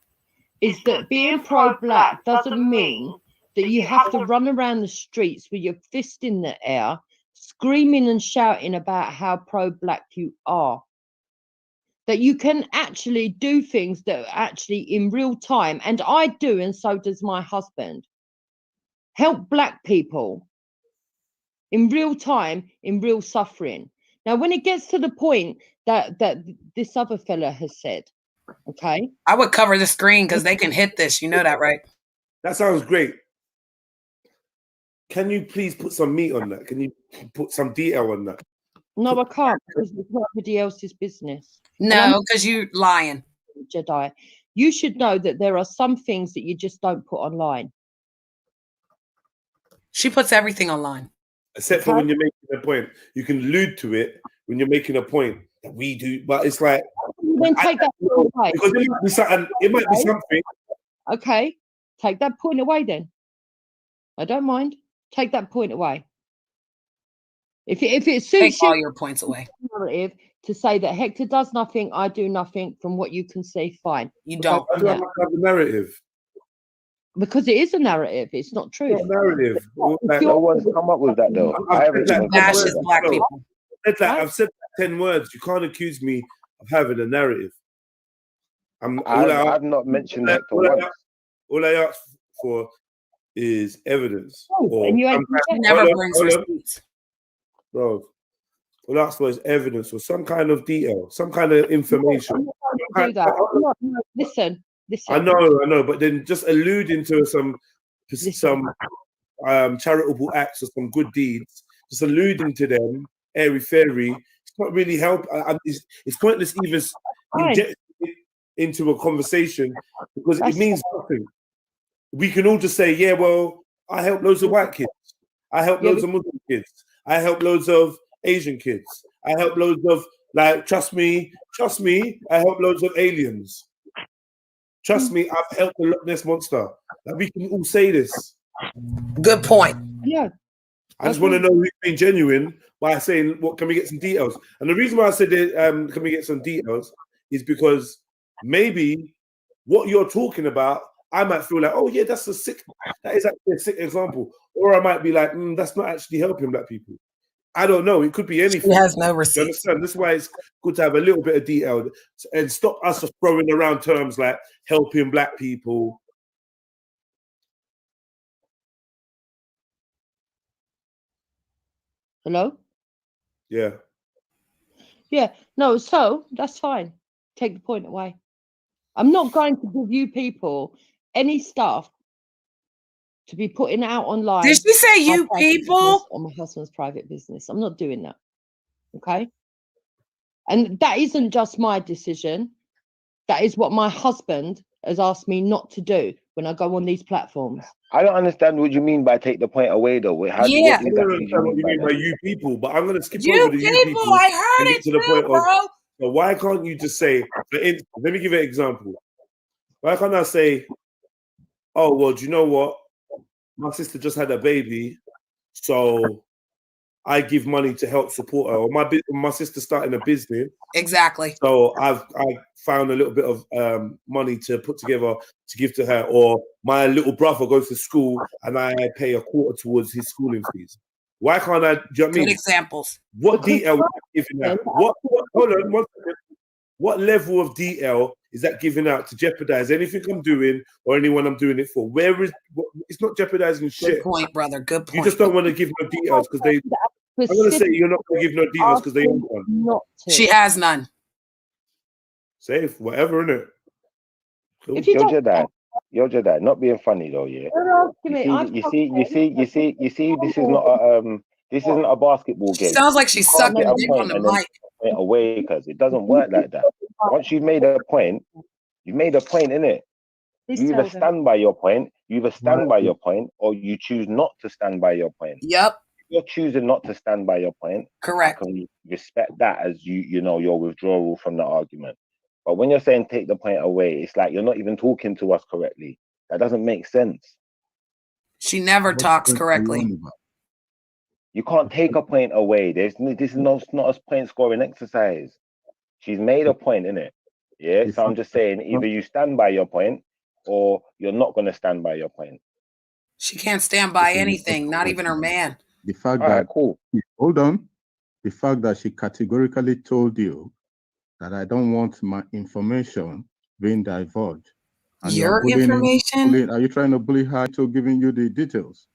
is that being pro-black doesn't mean that you have to run around the streets with your fist in the air, screaming and shouting about how pro-black you are. That you can actually do things that are actually in real time, and I do, and so does my husband. Help black people in real time, in real suffering. Now, when it gets to the point that this other fella has said, okay, I would cover the screen because they can hit this. You know that, right? That sounds great. Can you please put some meat on that? Can you put some detail on that? no, I can't because it's nobody else's business. No, because you lying. Jedi, you should know that there are some things that you just don't put online. She puts everything online. Except for when you're making a point. You can allude to it when you're making a point that we do, but it's like then take that point away. Because it might be something. It might be something. Okay, take that point away then. I don't mind. Take that point away. If it suits Take all you, your points away. Narrative to say that Hector does nothing, I do nothing. From what you can see, fine. You don't. I don't have the narrative. Because it is a narrative. It's not true. It's not narrative. Like, No one's come up with that though. I haven't even come up Bashes with that. black people. I've said 10 words. You can't accuse me of having a narrative. I've not mentioned Hector once. All I ask for is evidence. Or and you ain't never brings receipts. Bro, all I ask for is evidence or some kind of detail, some kind of information. do that. Listen. I know, but then just alluding to some charitable acts or some good deeds, just alluding to them, airy fairy, it's not really help. It's pointless even injecting it into a conversation because it means nothing. We can all just say, yeah, well, I help loads of white kids. I help loads of Muslim kids. I help loads of Asian kids. I help loads of Like, trust me, I help loads of aliens. Trust me, I've helped the Loch Ness Monster. Like, we can all say this. Good point. Yeah. I just want to know who's being genuine by saying, "What can we get some details?" And the reason why I said, "Can we get some details?" is because maybe what you're talking about, I might feel like, "Oh yeah, that is actually a sick example," or I might be like, "That's not actually helping black people." I don't know. It could be anything. She has no You receipts. understand? This is why it's good to have a little bit of detail and stop us throwing around terms like helping black people. Hello? Yeah. Yeah. No, so that's fine. Take the point away. I'm not going to give you people any stuff to be putting out online. Did she say you my people? or my husband's private business. I'm not doing that. Okay. And that isn't just my decision. That is what my husband has asked me not to do when I go on these platforms. I don't understand what you mean by take the point away, though. What I don't exactly do understand you what you mean by by that? you people, but I'm going to skip You over the you people, people I and heard get it to the too, point bro. of, so why can't you just say, let me give you an example. Why can't I say, oh, well, do you know what? My sister just had a baby, so I give money to help support her. Or my sister starting a business. Exactly. So I found a little bit of money to put together to give to her. Or my little brother goes to school and I pay a quarter towards his schooling fees. Why can't I? Do you know what I mean? Good examples. What DL is that giving out? Hold on, 1 second. What level of DL is that giving out to jeopardize anything I'm doing or anyone I'm doing it for? It's not jeopardizing shit. Good point, brother. Good point. You just don't want to give no details because they. I'm going to say you're not going to give no details because they want one. Not to. She has none. Safe, whatever, innit? Cool. If you Yo, don't, Jedi, not being funny though, yeah. You see, this is not a this isn't a basketball She game. sounds like You she's can't sucking get a dick on point the and then mic. point away because it doesn't work like that. Once you've made a point, you've made a point, innit? You either stand by your point, or you choose not to stand by your point. Yep. If you're choosing not to stand by your point, Correct. I can respect that as your withdrawal from the argument. But when you're saying take the point away, it's like you're not even talking to us correctly. That doesn't make sense. She never talks correctly. You can't take a point away. This is not a point scoring exercise. She's made a point, innit? Yeah. So I'm just saying, either you stand by your point, or you're not going to stand by your point. She can't stand by anything, not even her man. The fact All that right, cool. Hold on. The fact that she categorically told you that I don't want my information being divulged. And Your information? Are you trying to bully her into giving you the details?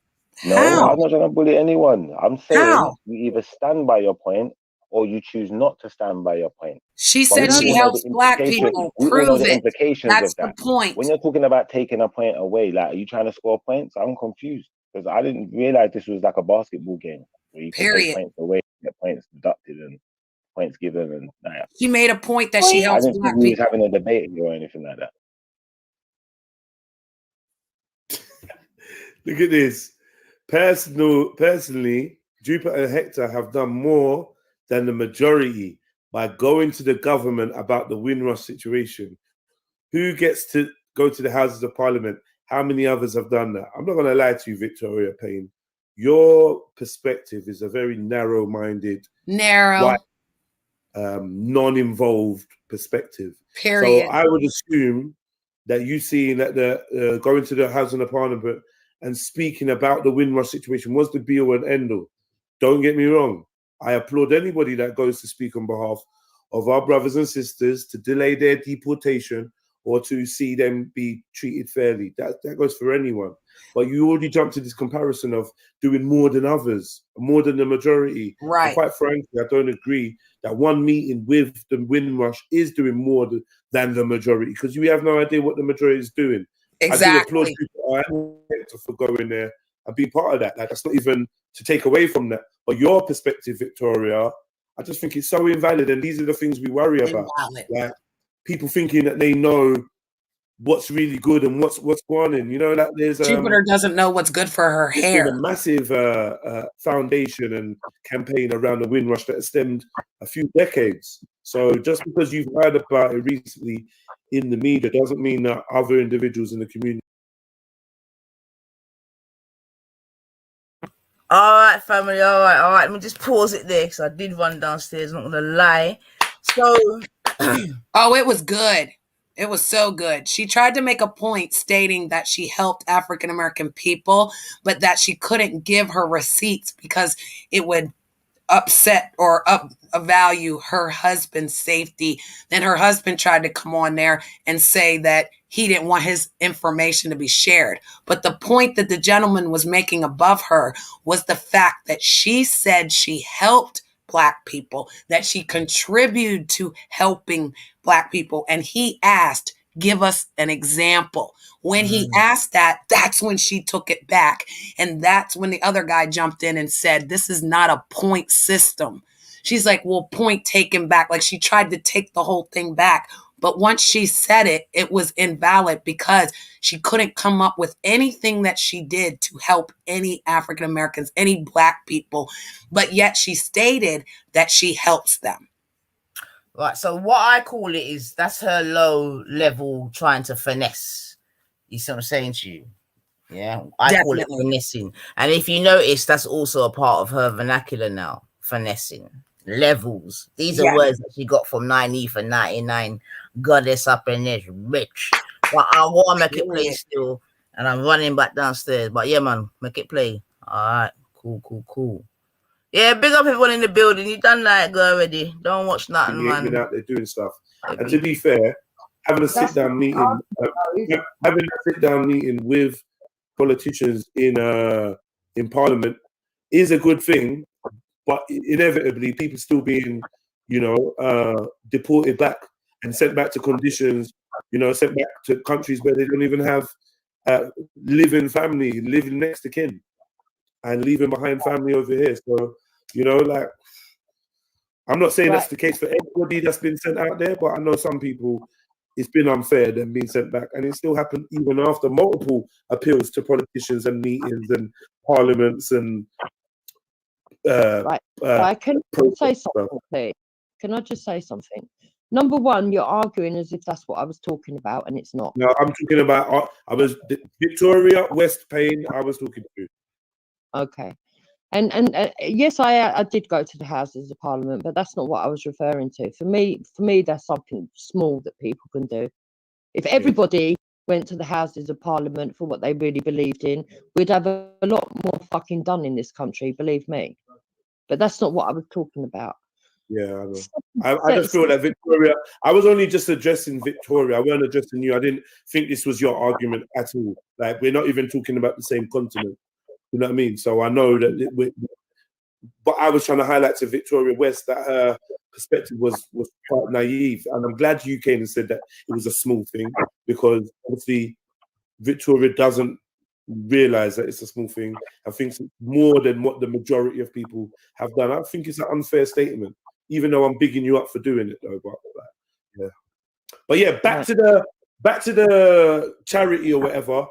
No, How? I'm not trying to bully anyone. I'm saying How? you either stand by your point or you choose not to stand by your point. She But said we she all know helps the black implications. people. We all know Prove the it. implications That's of that. the point. When you're talking about taking a point away, like, are you trying to score points? I'm confused because I didn't realize this was like a basketball game where you can take Period. points away, get points deducted, and points given, and She made a point that she I helps didn't black think we was people. having a debate here or anything like that. Look at this. Personally, Jupiter and Hector have done more than the majority by going to the government about the Windrush situation. Who gets to go to the Houses of Parliament? How many others have done that? I'm not going to lie to you, Victoria Payne. Your perspective is a very narrow-minded, white, non-involved perspective. Period. So I would assume that you seeing that the going to the House of Parliament and speaking about the Windrush situation was the be-all and end-all. Don't get me wrong. I applaud anybody that goes to speak on behalf of our brothers and sisters to delay their deportation or to see them be treated fairly. That goes for anyone. But you already jumped to this comparison of doing more than others, more than the majority. Right. And quite frankly, I don't agree that one meeting with the Windrush is doing more than the majority, because you have no idea what the majority is doing. Exactly. I do applaud people for going there and be part of that. Like, that's not even to take away from that. But your perspective, Victoria, I just think it's so invalid. And these are the things we worry about. Invalid. Like, people thinking that they know what's really good and what's going on. You know, like there's Jupiter doesn't know what's good for her there's hair. been a massive foundation and campaign around the Windrush that has stemmed a few decades. So just because you've heard about it recently in the media doesn't mean that other individuals in the community. All right, family. All right. Let me just pause it there because I did run downstairs. I'm not gonna lie. So, oh, it was good. It was so good. She tried to make a point stating that she helped African American people, but that she couldn't give her receipts because it would upset or value her husband's safety. Then her husband tried to come on there and say that he didn't want his information to be shared. But the point that the gentleman was making above her was the fact that she said she helped Black people, that she contributed to helping Black people. And he asked, give us an example. When he asked that, that's when she took it back. And that's when the other guy jumped in and said, this is not a point system. She's like, well, point taken back. Like she tried to take the whole thing back. But once she said it, it was invalid because she couldn't come up with anything that she did to help any African Americans, any Black people. But yet she stated that she helps them. Right. So what I call it is that's her low level trying to finesse. You see what I'm saying to you? Yeah. I call it finessing. And if you notice, that's also a part of her vernacular now. Finessing. Levels. These are words that she got from 9E for 99. Goddess up in this bitch. But I want to make it play still. And I'm running back downstairs. But yeah, man, make it play. All right. Cool. Yeah, big up everyone in the building. You done that already. Don't watch nothing, man. Been out there doing stuff. And to be fair, having a sit-down meeting, with politicians in Parliament is a good thing, but inevitably people still being, deported back and sent back to conditions, sent back to countries where they don't even have living family, living next to kin, and leaving behind family over here. So, I'm not saying that's the case for everybody that's been sent out there, but I know some people, it's been unfair them being sent back, and it still happened even after multiple appeals to politicians and meetings and parliaments and. I can say something, please. Can I just say something? Number one, you're arguing as if that's what I was talking about, and it's not. No, I'm talking about. I was Victoria West Payne. I was talking to. Okay. And yes, I did go to the Houses of Parliament, but that's not what I was referring to. For me, that's something small that people can do. If everybody went to the Houses of Parliament for what they really believed in, we'd have a lot more fucking done in this country, believe me. But that's not what I was talking about. Yeah, I know. I just feel like Victoria, I was only just addressing Victoria. I weren't addressing you. I didn't think this was your argument at all. Like, we're not even talking about the same continent. You know what I mean? So I know that but I was trying to highlight to Victoria West that her perspective was quite naive. And I'm glad you came and said that it was a small thing, because obviously Victoria doesn't realize that it's a small thing. I think it's more than what the majority of people have done. I think it's an unfair statement, even though I'm bigging you up for doing it though. But yeah, back to the charity or whatever.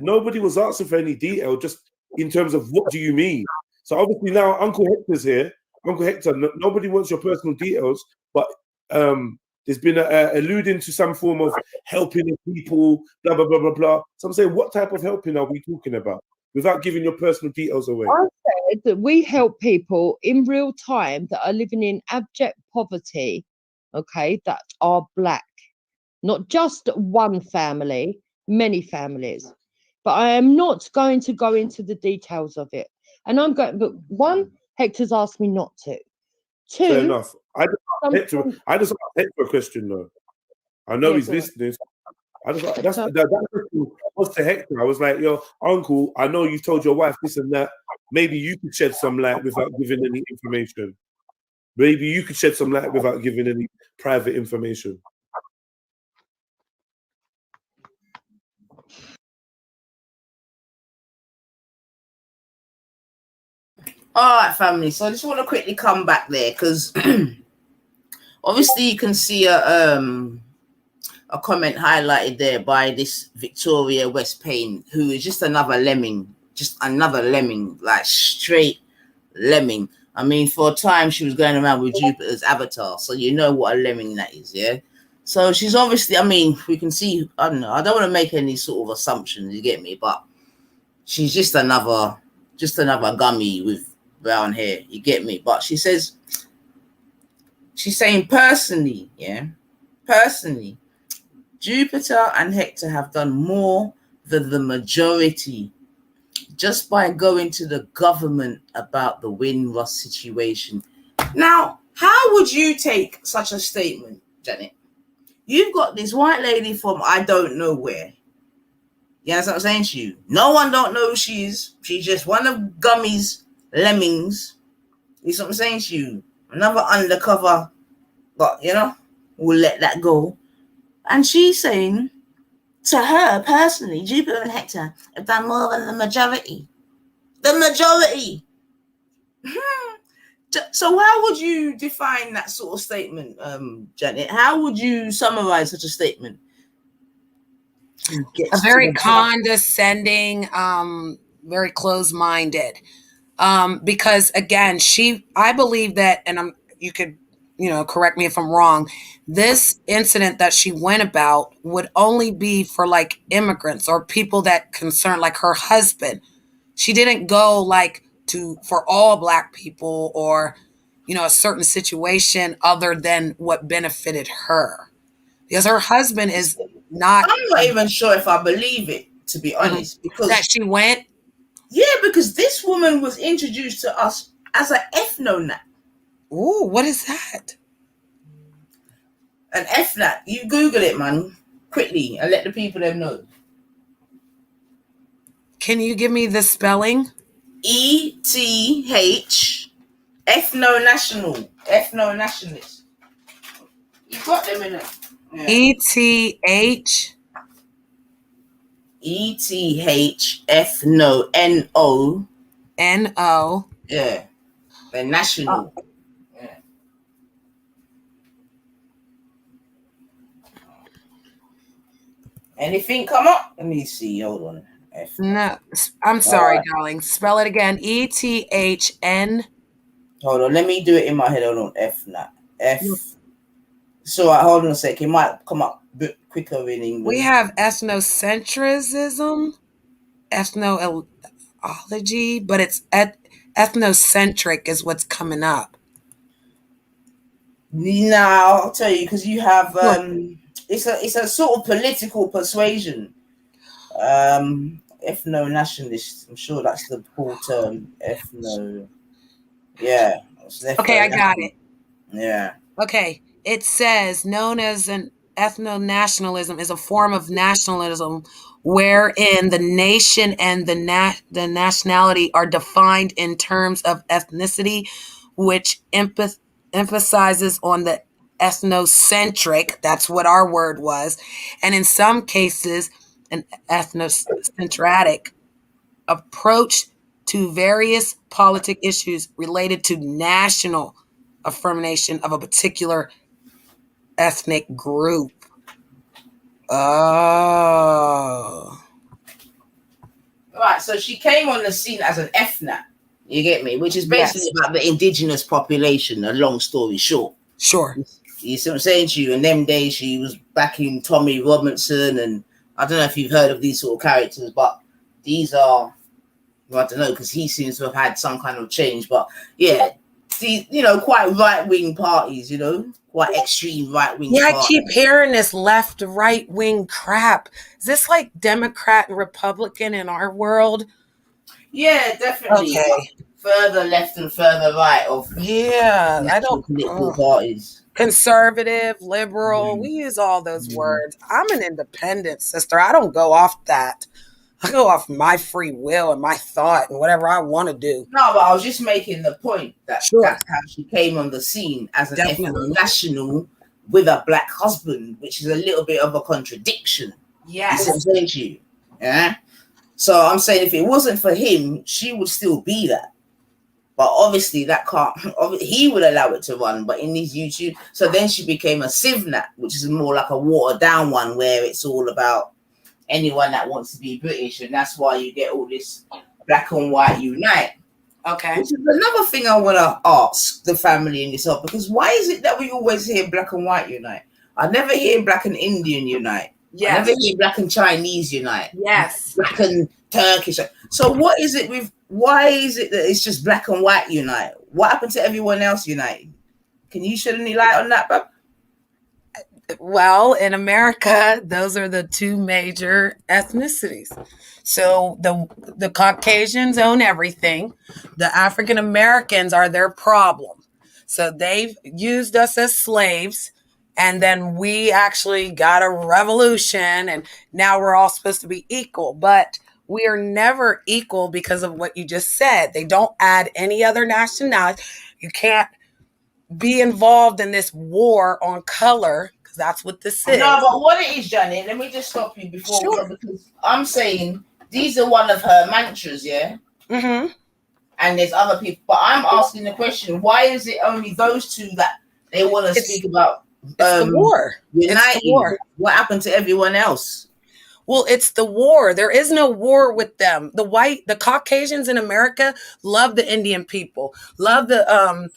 Nobody was asking for any detail, just in terms of what do you mean. So obviously now Uncle Hector's here. Uncle Hector, nobody wants your personal details, but there's been alluding to some form of helping the people, blah, blah, blah, blah, blah. So I'm saying, what type of helping are we talking about without giving your personal details away? I said that we help people in real time that are living in abject poverty, okay, that are Black. Not just one family, many families. But I am not going to go into the details of it. And I'm going, but one, Hector's asked me not to. Two, fair enough. I just asked Hector a question though. I know he's listening. That question was to Hector. I was like, yo, Uncle, I know you told your wife this and that. Maybe you could shed some light without giving any information. Maybe you could shed some light without giving any private information. All right, family. So I just want to quickly come back there because obviously you can see a a comment highlighted there by this Victoria West Payne, who is just another lemming, like straight lemming. I mean, for a time she was going around with Jupiter's avatar, so you know what a lemming that is, yeah? So she's obviously, I mean, we can see, I don't know, I don't want to make any sort of assumptions, you get me? But she's just another gummy with brown hair, you get me? But she's saying personally, Jupiter and Hector have done more than the majority just by going to the government about the Windrush situation. Now, how would you take such a statement, Janet? You've got this white lady from I don't know where. You understand what I'm saying to you? No one don't know who she is. She's just one of Gummy's lemmings. You know what I'm saying to you? Another undercover, but you know, we'll let that go. And she's saying, to her personally, Jupiter and Hector have done more than the majority. The majority. So how would you define that sort of statement, Janet? How would you summarize such a statement? A very condescending, very closed-minded. Because again, I believe that, and you could, correct me if I'm wrong, this incident that she went about would only be for like immigrants or people that concern, like her husband. She didn't go like for all Black people or, a certain situation other than what benefited her. Because her husband is not. I'm not even sure if I believe it, to be honest. Because that she went? Yeah, because this woman was introduced to us as an ethno-nat. Ooh, what is that? An ethno-nat. You Google it, man, quickly, and let the people them know. Can you give me the spelling? ETH, ethno-nationalist. You got them in it. Yeah. ETH, ethno, N-O. N-O. Yeah. The national. Oh. Yeah. Anything come up? Let me see. Hold on. No, I'm sorry, darling. Spell it again. ETHN. Hold on. Let me do it in my head. Hold on. F. So hold on a sec. It might come up a bit quicker in English. We have ethnocentrism, ethnology, but it's ethnocentric is what's coming up. Now I'll tell you, because you have it's a sort of political persuasion. Ethno-nationalist. I'm sure that's the full term. Ethno. Yeah. Okay, I got it. Yeah. Okay. It says known as an ethno-nationalism is a form of nationalism wherein the nation and the nationality are defined in terms of ethnicity, which emphasizes on the ethnocentric, that's what our word was, and in some cases, an ethnocentric approach to various politic issues related to national affirmation of a particular ethnic group. Oh. Right, so she came on the scene as an ethna, you get me? Which is basically about the indigenous population, a long story short. Sure. You see what I'm saying to you? In them days, she was backing Tommy Robinson, and I don't know if you've heard of these sort of characters, but these are, I don't know, because he seems to have had some kind of change, but yeah, these, quite right-wing parties, quite extreme right-wing parties. I keep hearing this left, right-wing crap. Is this like Democrat and Republican in our world? Yeah, definitely. Okay. Further left and further right of I don't political parties. Conservative, liberal, we use all those words. I'm an independent sister. I don't go off that. I go off my free will and my thought and whatever I want to do. No, but I was just making the point that that's how she came on the scene as an ethno-national with a Black husband, which is a little bit of a contradiction. Yes. I'm saying to you. Yeah. So I'm saying if it wasn't for him, she would still be that. But obviously that can't, he would allow it to run, but in his YouTube, so then she became a Civnat, which is more like a watered down one where it's all about anyone that wants to be British, and that's why you get all this black and white unite. Okay. Which is another thing I want to ask the family and yourself, because why is it that we always hear black and white unite? I never hear black and Indian unite. Yes. I never hear black and Chinese unite. Yes. Black and Turkish. So what is it with, why is it that it's just black and white unite? What happened to everyone else unite? Can you shed any light on that, Bob? Well, in America, those are the two major ethnicities. So the Caucasians own everything. The African Americans are their problem. So they've used us as slaves. And then we actually got a revolution, and now we're all supposed to be equal. But we are never equal because of what you just said. They don't add any other nationality. You can't be involved in this war on color, because that's what this is. No, but what it is, Johnny, let me just stop you before we Sure. go, because I'm saying these are one of her mantras, yeah? Mm-hmm. And there's other people. But I'm asking the question, why is it only those two that they want to speak about? It's the war. Uniting. It's the war. What happened to everyone else? Well, it's the war. There is no war with them. The Caucasians in America love the Indian people, love the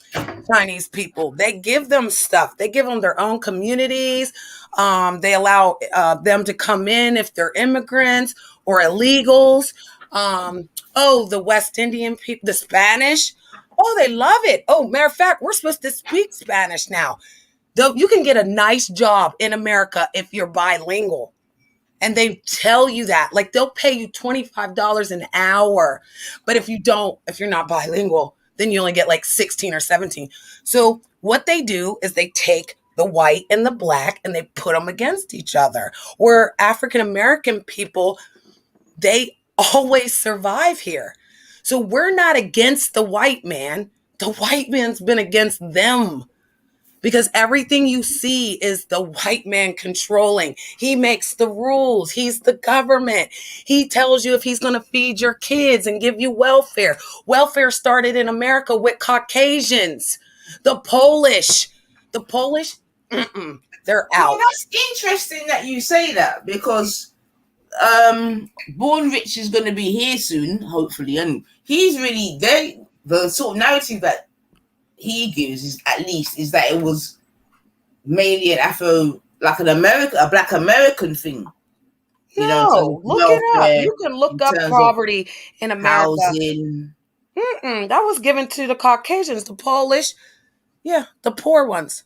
Chinese people. They give them stuff. They give them their own communities. They allow them to come in if they're immigrants or illegals. The West Indian people, the Spanish. Oh, they love it. Oh, matter of fact, we're supposed to speak Spanish now. Though you can get a nice job in America if you're bilingual. And they tell you that, like, they'll pay you $25 an hour. But if you're not bilingual, then you only get like 16 or 17. So what they do is they take the white and the black and they put them against each other. Where African American people, they always survive here. So we're not against the white man. The white man's been against them. Because everything you see is the white man controlling. He makes the rules. He's the government. He tells you if he's going to feed your kids and give you welfare. Welfare started in America with Caucasians. The Polish, they're out. Well, that's interesting that you say that, because Born Rich is going to be here soon, hopefully. And he's really, the sort of narrative that he gives is that it was mainly an a black American thing. No, look it up. You can look up poverty in America. Housing. That was given to the Caucasians, the Polish. Yeah, the poor ones.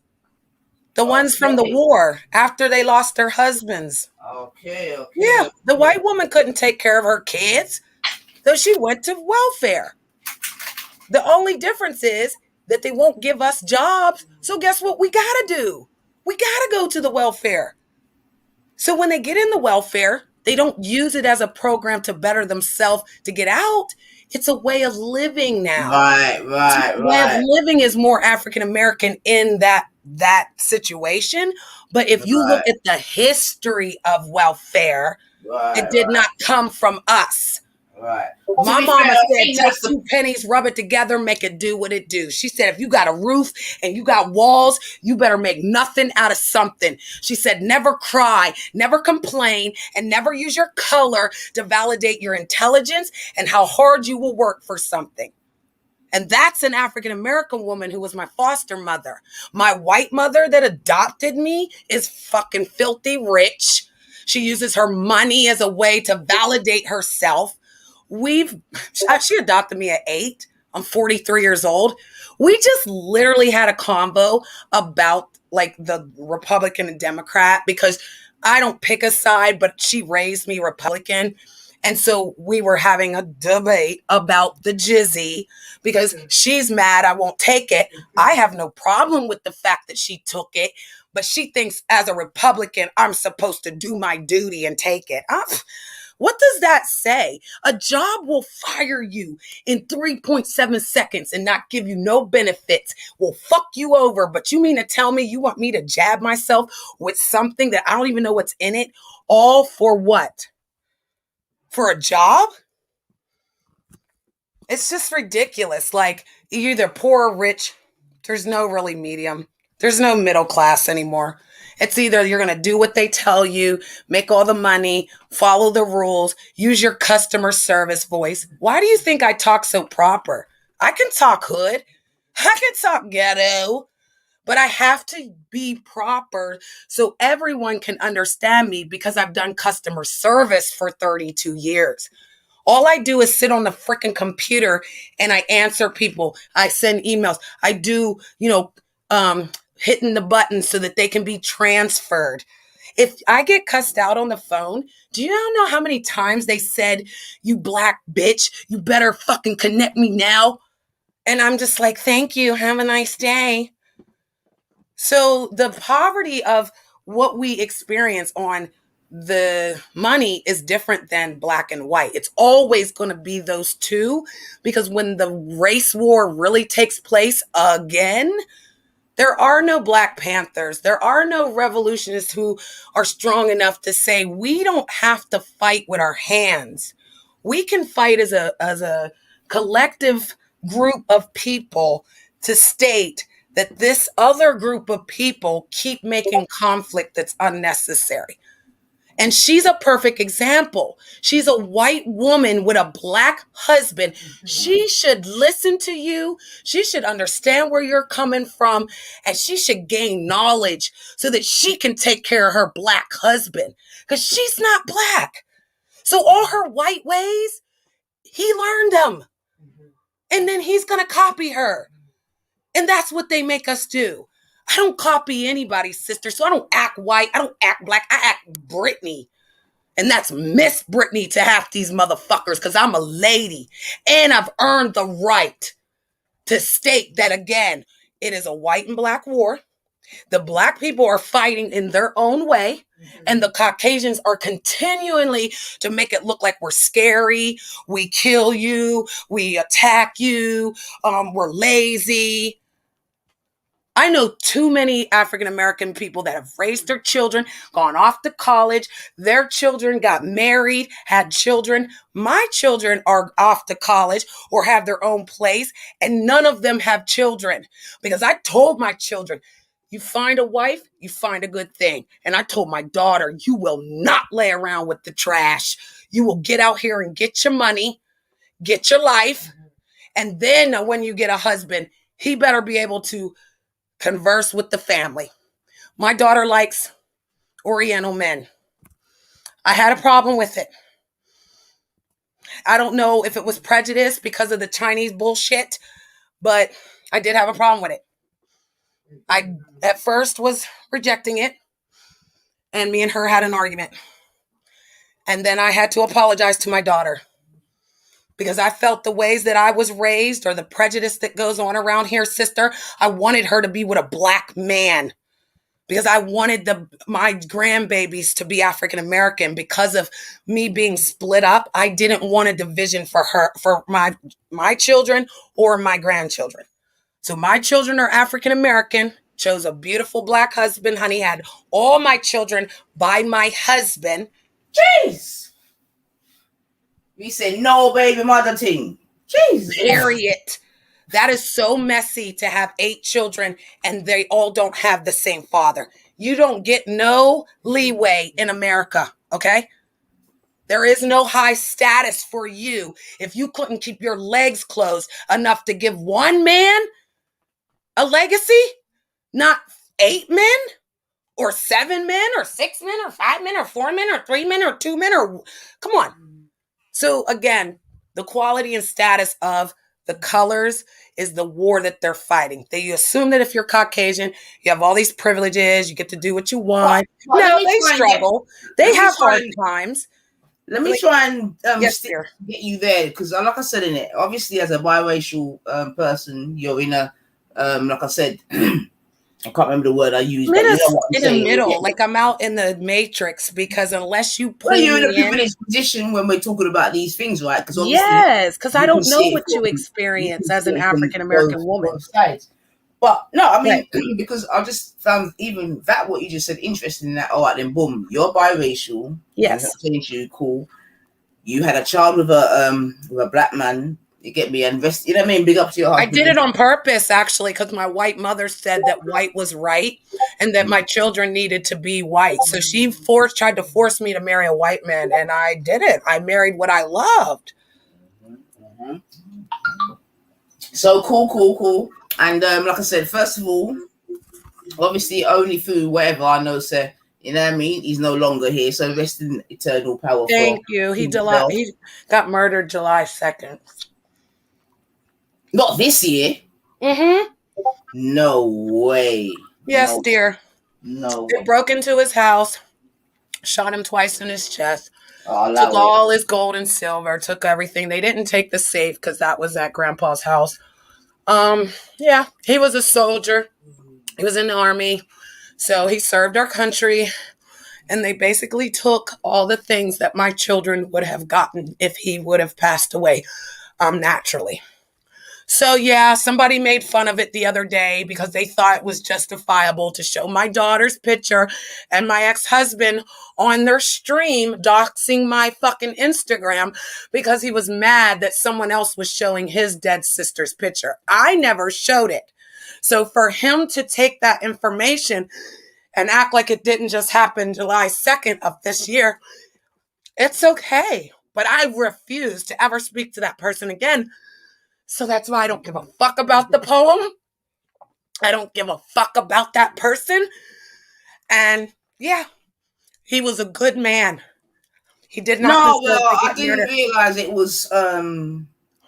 The ones from the war after they lost their husbands. Okay. Yeah, the white woman couldn't take care of her kids, so she went to welfare. The only difference is that they won't give us jobs. So guess what we got to do? We got to go to the welfare. So when they get in the welfare, they don't use it as a program to better themselves to get out. It's a way of living now. Right. Way of living is more African American in that situation. But if you look at the history of welfare, it did not come from us. Right. My mama said, take 2 pennies, rub it together, make it do what it do. She said, if you got a roof and you got walls, you better make nothing out of something. She said, never cry, never complain, and never use your color to validate your intelligence and how hard you will work for something. And that's an African American woman who was my foster mother. My white mother that adopted me is fucking filthy rich. She uses her money as a way to validate herself. She adopted me at 8. I'm 43 years old. We just literally had a convo about like the Republican and Democrat, because I don't pick a side, but she raised me Republican. And so we were having a debate about the jizzy, because she's mad I won't take it. I have no problem with the fact that she took it, but she thinks as a Republican, I'm supposed to do my duty and take it. What does that say? A job will fire you in 3.7 seconds and not give you no benefits, will fuck you over. But you mean to tell me you want me to jab myself with something that I don't even know what's in it? All for what? For a job? It's just ridiculous. Like, you're either poor or rich. There's no really medium. There's no middle class anymore. It's either you're going to do what they tell you, make all the money, follow the rules, use your customer service voice. Why do you think I talk so proper? I can talk hood. I can talk ghetto. But I have to be proper so everyone can understand me because I've done customer service for 32 years. All I do is sit on the freaking computer and I answer people. I send emails. I do, hitting the buttons so that they can be transferred. If I get cussed out on the phone, do you know how many times they said, "You black bitch, you better fucking connect me now"? And I'm just like, "Thank you. Have a nice day." So the poverty of what we experience on the money is different than black and white. It's always going to be those two, because when the race war really takes place again, there are no Black Panthers. There are no revolutionists who are strong enough to say, we don't have to fight with our hands. We can fight as a collective group of people to state that this other group of people keep making conflict that's unnecessary. And she's a perfect example. She's a white woman with a black husband. She should listen to you. She should understand where you're coming from. And she should gain knowledge so that she can take care of her black husband. Because she's not black. So all her white ways, he learned them. And then he's going to copy her. And that's what they make us do. I don't copy anybody's sister. So I don't act white. I don't act black. I act Britney. And that's Miss Britney to half these motherfuckers, because I'm a lady and I've earned the right to state that, again, it is a white and black war. The black people are fighting in their own way, and the Caucasians are continually to make it look like we're scary, we kill you, we attack you, we're lazy. I know too many African-American people that have raised their children, gone off to college. Their children got married, had children. My children are off to college or have their own place, and none of them have children. Because I told my children, you find a wife, you find a good thing. And I told my daughter, you will not lay around with the trash. You will get out here and get your money, get your life. And then when you get a husband, he better be able to converse with the family. My daughter likes Oriental men. I had a problem with it. I don't know if it was prejudice because of the Chinese bullshit, but I did have a problem with it. I at first was rejecting it, and me and her had an argument. And then I had to apologize to my daughter because I felt the ways that I was raised, or the prejudice that goes on around here, sister, I wanted her to be with a black man because I wanted my grandbabies to be African American. Because of me being split up, I didn't want a division for my children or my grandchildren. So my children are African American, chose a beautiful black husband. Honey had all my children by my husband. Jeez. We say no baby mother thing. Jeez. Period. That is so messy to have 8 children and they all don't have the same father. You don't get no leeway in America, okay? There is no high status for you if you couldn't keep your legs closed enough to give one man a legacy, not 8 men or 7 men or 6 men or 5 men or 4 men or 3 men or 2 men or come on. So again, the quality and status of the colors is the war that they're fighting. You assume that if you're Caucasian, you have all these privileges, you get to do what you want. No, they struggle. They have hard times. Let me try and get you there, because like I said in it, obviously as a biracial person, you're in a, like I said, I can't remember the word I used. But you know what I'm saying. The middle, like I'm out in the matrix, because unless you put you're in a privileged position when we're talking about these things, right? Because because I don't know what you experience as an African American woman. But no, I mean, because I just found even that what you just said interesting. That all right, then boom, you're biracial. Yes, you cool. You had a child with a black man. You get me? Invest. You know what I mean? Big up to your I husband. did it on purpose, actually, because my white mother said that white was right and that my children needed to be white. So she tried to force me to marry a white man, and I did it. I married what I loved. So cool. And like I said, first of all, obviously, only through whatever I know, sir. You know what I mean? He's no longer here, so rest in eternal power. Thank you. He got murdered July 2nd. Not this year. Mm-hmm. No way. Yes, No. dear. No. They broke into his house, shot him twice in his chest, took it. all his gold and silver, took everything. They didn't take the safe because that was at Grandpa's house. Yeah, he was a soldier. He was in the army. So he served our country. And they basically took all the things that my children would have gotten if he would have passed away naturally. So yeah, somebody made fun of it the other day because they thought it was justifiable to show my daughter's picture and my ex-husband on their stream doxing my fucking Instagram because he was mad that someone else was showing his dead sister's picture. I never showed it. So for him to take that information and act like it didn't just happen July 2nd of this year, it's okay. But I refuse to ever speak to that person again. So that's why I don't give a fuck about the poem. I don't give a fuck about that person. And yeah, he was a good man. He did not. No, well, I didn't realize it was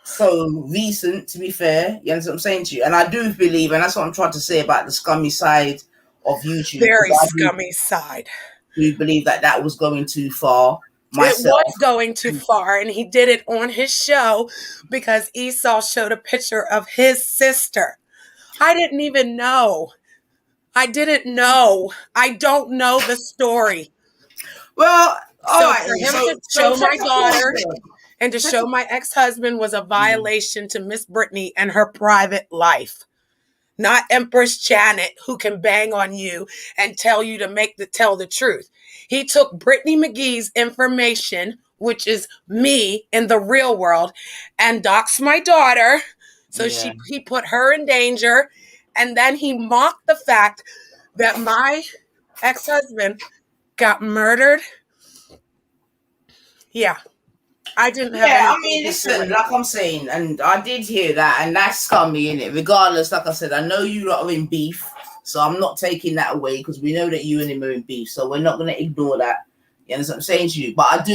so recent, to be fair. You understand what I'm saying to you? And I do believe, and that's what I'm trying to say about the scummy side of YouTube. Very scummy side. Do you believe that was going too far? Myself. It was going too far, and he did it on his show because Esau showed a picture of his sister. I didn't even know. I didn't know. I don't know the story. Well, so for him to show my daughter and to show my ex-husband was a violation to Miss Brittany and her private life. Not Empress Janet, who can bang on you and tell you to tell the truth. He took Brittany McGee's information, which is me in the real world, and doxed my daughter. So he put her in danger. And then he mocked the fact that my ex-husband got murdered. Yeah. I didn't have I mean, listen, like I'm saying, and I did hear that, and that's scummy, innit? Regardless, like I said, I know you lot are in beef, so I'm not taking that away because we know that you and him are in beef, so we're not going to ignore that. You understand what I'm saying to you? But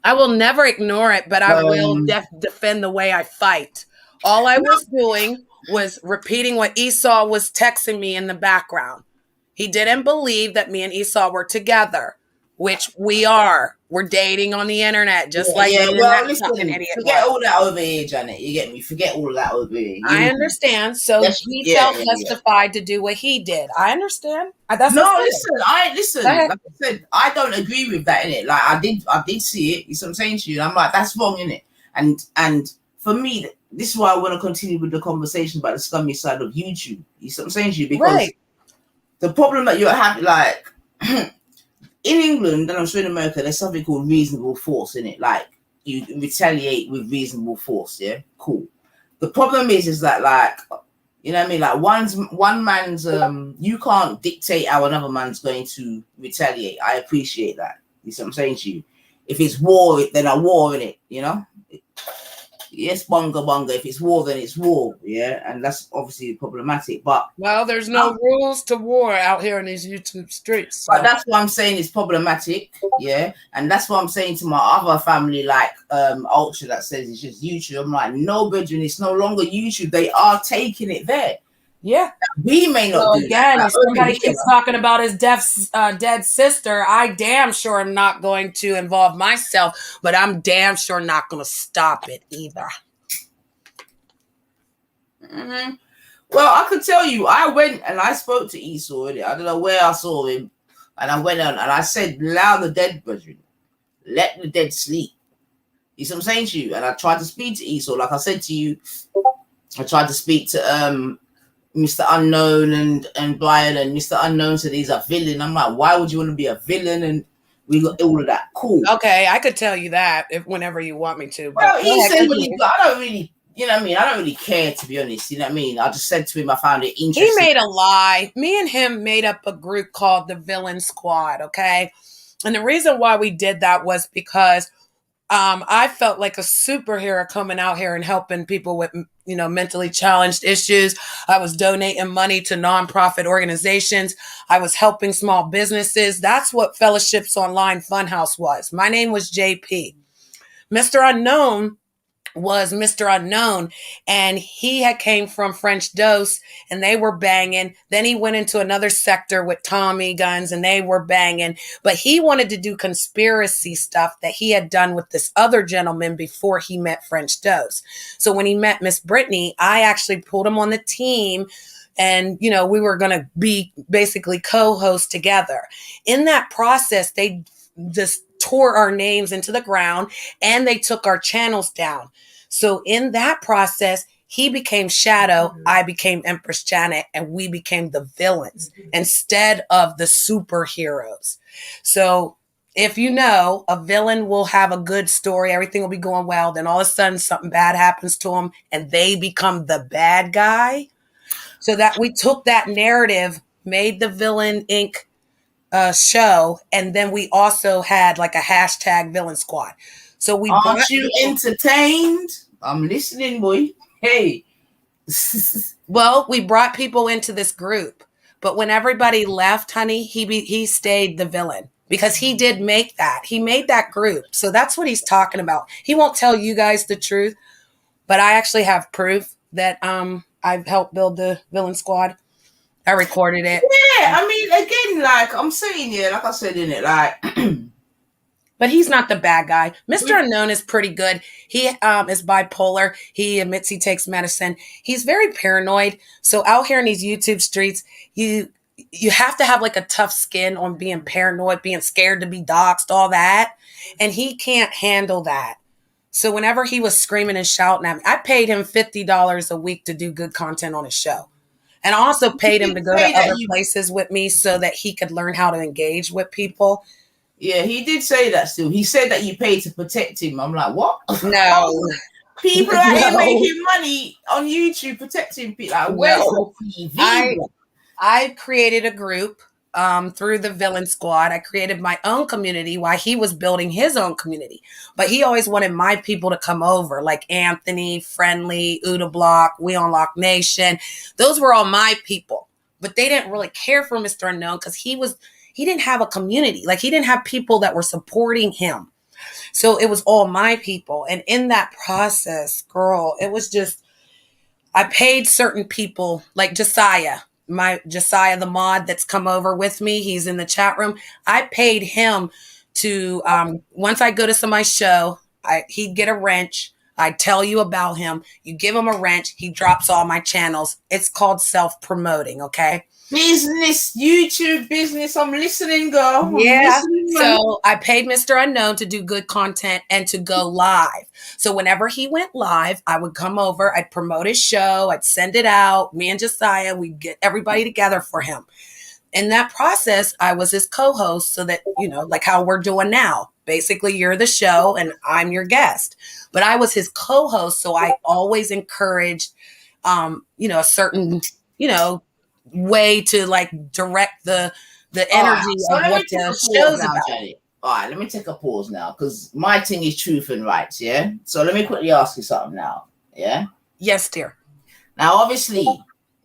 I will never ignore it, but I will defend the way I fight. All I was doing was repeating what Esau was texting me in the background. He didn't believe that me and Esau were together, which we are. We're dating on the internet, just like well, listen, forget all that over here, Janet. You get me? Forget all that over here. I understand. So he felt justified to do what he did. I understand. Listen. Like I said, I don't agree with that, innit? Like I did see it. You see what I'm saying to you? And I'm like, that's wrong, innit? And for me, this is why I want to continue with the conversation about the scummy side of YouTube. You see what I'm saying to you? Because the problem that you're having, like. In England, and I'm sure in America, there's something called reasonable force in it. Like, you retaliate with reasonable force, yeah? Cool. The problem is that, like, you know what I mean? Like, one man's, you can't dictate how another man's going to retaliate. I appreciate that. You see what I'm saying to you? If it's war, then a war in it, you know? Yes, bunga. If it's war, then it's war, yeah? And that's obviously problematic, but... Well, there's no rules to war out here in these YouTube streets. So. But that's what I'm saying is problematic, yeah? And that's what I'm saying to my other family, like Ultra, that says it's just YouTube. I'm like, no, brethren, it's no longer YouTube. They are taking it there. Yeah. We may not do again, that. if somebody keeps talking about his dead sister, I damn sure am not going to involve myself, but I'm damn sure not going to stop it either. Mm-hmm. Well, I could tell you, I went and I spoke to Esau. I don't know where I saw him. And I went on and I said, allow the dead, brethren. Let the dead sleep. You see what I'm saying to you? And I tried to speak to Esau. Like I said to you, I tried to speak to Mr. Unknown and Brian, and Mr. Unknown said he's a villain. I'm like, why would you want to be a villain? And we got all of that. Cool. Okay, I could tell you that whenever you want me to. Well, he said what he got. I don't really you know what I mean? I don't really care, to be honest. You know what I mean? I just said to him, I found it interesting. He made a lie. Me and him made up a group called the Villain Squad, okay? And the reason why we did that was because I felt like a superhero coming out here and helping people with, mentally challenged issues. I was donating money to nonprofit organizations. I was helping small businesses. That's what Fellowships Online Funhouse was. My name was JP. Mr. Unknown was Mr. Unknown, and he had came from French Dose, and they were banging. Then he went into another sector with Tommy guns, and they were banging. But he wanted to do conspiracy stuff that he had done with this other gentleman before he met French Dose. So when he met Miss Brittany, I actually pulled him on the team. And, we were going to be basically co-hosts together. In that process, they just tore our names into the ground and they took our channels down. So in that process, he became Shadow, I became Empress Janet, and we became the villains instead of the superheroes. So if a villain will have a good story, everything will be going well, then all of a sudden something bad happens to them and they become the bad guy. So that we took that narrative, made the Villain Inc. Show, and then we also had like a hashtag Villain Squad. So we aren't you entertained? I'm listening, boy. Hey. Well, we brought people into this group, but when everybody left, honey, he stayed the villain because he did make that. He made that group. So that's what he's talking about. He won't tell you guys the truth, but I actually have proof that I've helped build the Villain Squad. I recorded it. Yeah, I mean, again, like I'm saying here, like I said in it, like. But he's not the bad guy. Mr. Unknown is pretty good. He is bipolar. He admits he takes medicine. He's very paranoid. So out here in these YouTube streets, you have to have like a tough skin on being paranoid, being scared to be doxxed, all that. And he can't handle that. So whenever he was screaming and shouting at me, I paid him $50 a week to do good content on his show. And I also paid him to go to other places with me so that he could learn how to engage with people. Yeah, he did say that still. He said that you paid to protect him. I'm like, what? No. People are here making money on YouTube protecting people. Like, where's the TV? I created a group through the Villain Squad. I created my own community while he was building his own community. But he always wanted my people to come over, like Anthony, Friendly, Uda Block, We Unlock Nation. Those were all my people. But they didn't really care for Mr. Unknown because he didn't have a community. Like he didn't have people that were supporting him. So it was all my people. And in that process, girl, it was just, I paid certain people like Josiah the mod that's come over with me. He's in the chat room. I paid him to, once I go to somebody's show, he'd get a wrench. I'd tell you about him. You give him a wrench. He drops all my channels. It's called self-promoting. Okay. Business, YouTube business. I'm listening, girl. Yeah. So I paid Mr. Unknown to do good content and to go live. So whenever he went live, I would come over, I'd promote his show, I'd send it out. Me and Josiah, we'd get everybody together for him. In that process, I was his co-host so that, like how we're doing now. Basically, you're the show and I'm your guest. But I was his co-host, so I always encouraged, a certain, way to like direct the energy of what the show's about. Jenny. All right, let me take a pause now because my thing is truth and rights, yeah? So let me quickly ask you something now, yeah? Yes, dear. Now, obviously,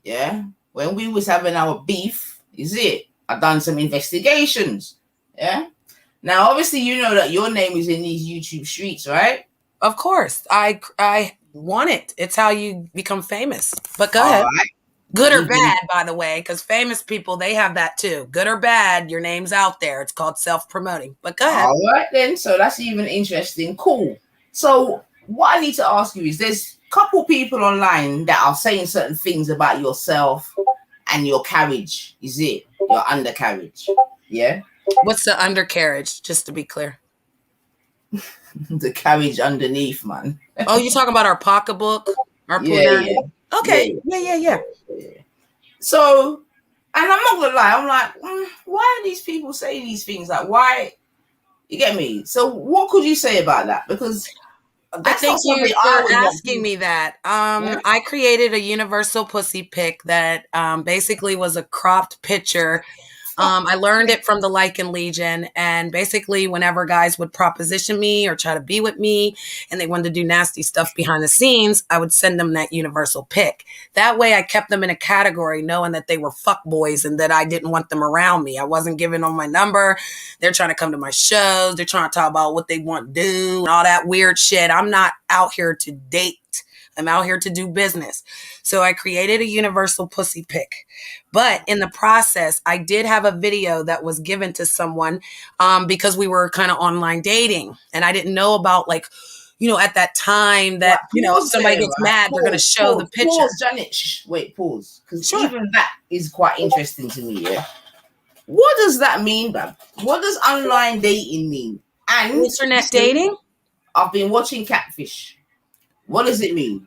yeah, when we was having our beef, I done some investigations, yeah? Now, obviously, you know that your name is in these YouTube streets, right? Of course. I want it. It's how you become famous. But go ahead. Right. Good or bad, by the way, because famous people, they have that too. Good or bad, your name's out there. It's called self-promoting. But go ahead. All right, then. So that's even interesting. Cool. So what I need to ask you is there's a couple people online that are saying certain things about yourself and your carriage. Your undercarriage? Yeah? What's the undercarriage, just to be clear? The carriage underneath, man. Oh, you're talking about our pocketbook? Our yeah. Okay. Yeah. So, and I'm not gonna lie, I'm like, why are these people saying these things? Like, why? You get me? So, what could you say about that? Because That's Thank not you something for I would want. asking me that. I created a universal pussy pic that basically was a cropped picture. I learned it from the Lycan Legion, and basically whenever guys would proposition me or try to be with me and they wanted to do nasty stuff behind the scenes, I would send them that universal pic. That way I kept them in a category knowing that they were fuck boys and that I didn't want them around me. I wasn't giving them my number. They're trying to come to my shows. They're trying to talk about what they want to do and all that weird shit. I'm not out here to date. I'm out here to do business. So I created a universal pussy pic. But in the process, I did have a video that was given to someone because we were kind of online dating. And I didn't know about, like, you know, at that time that, you know, if somebody gets mad, they're going to show the picture. Pause, Janet. Wait, pause. Because even that is quite interesting to me, yeah? What does that mean, Bab? What does online dating mean? And internet dating? I've been watching Catfish. What does it mean?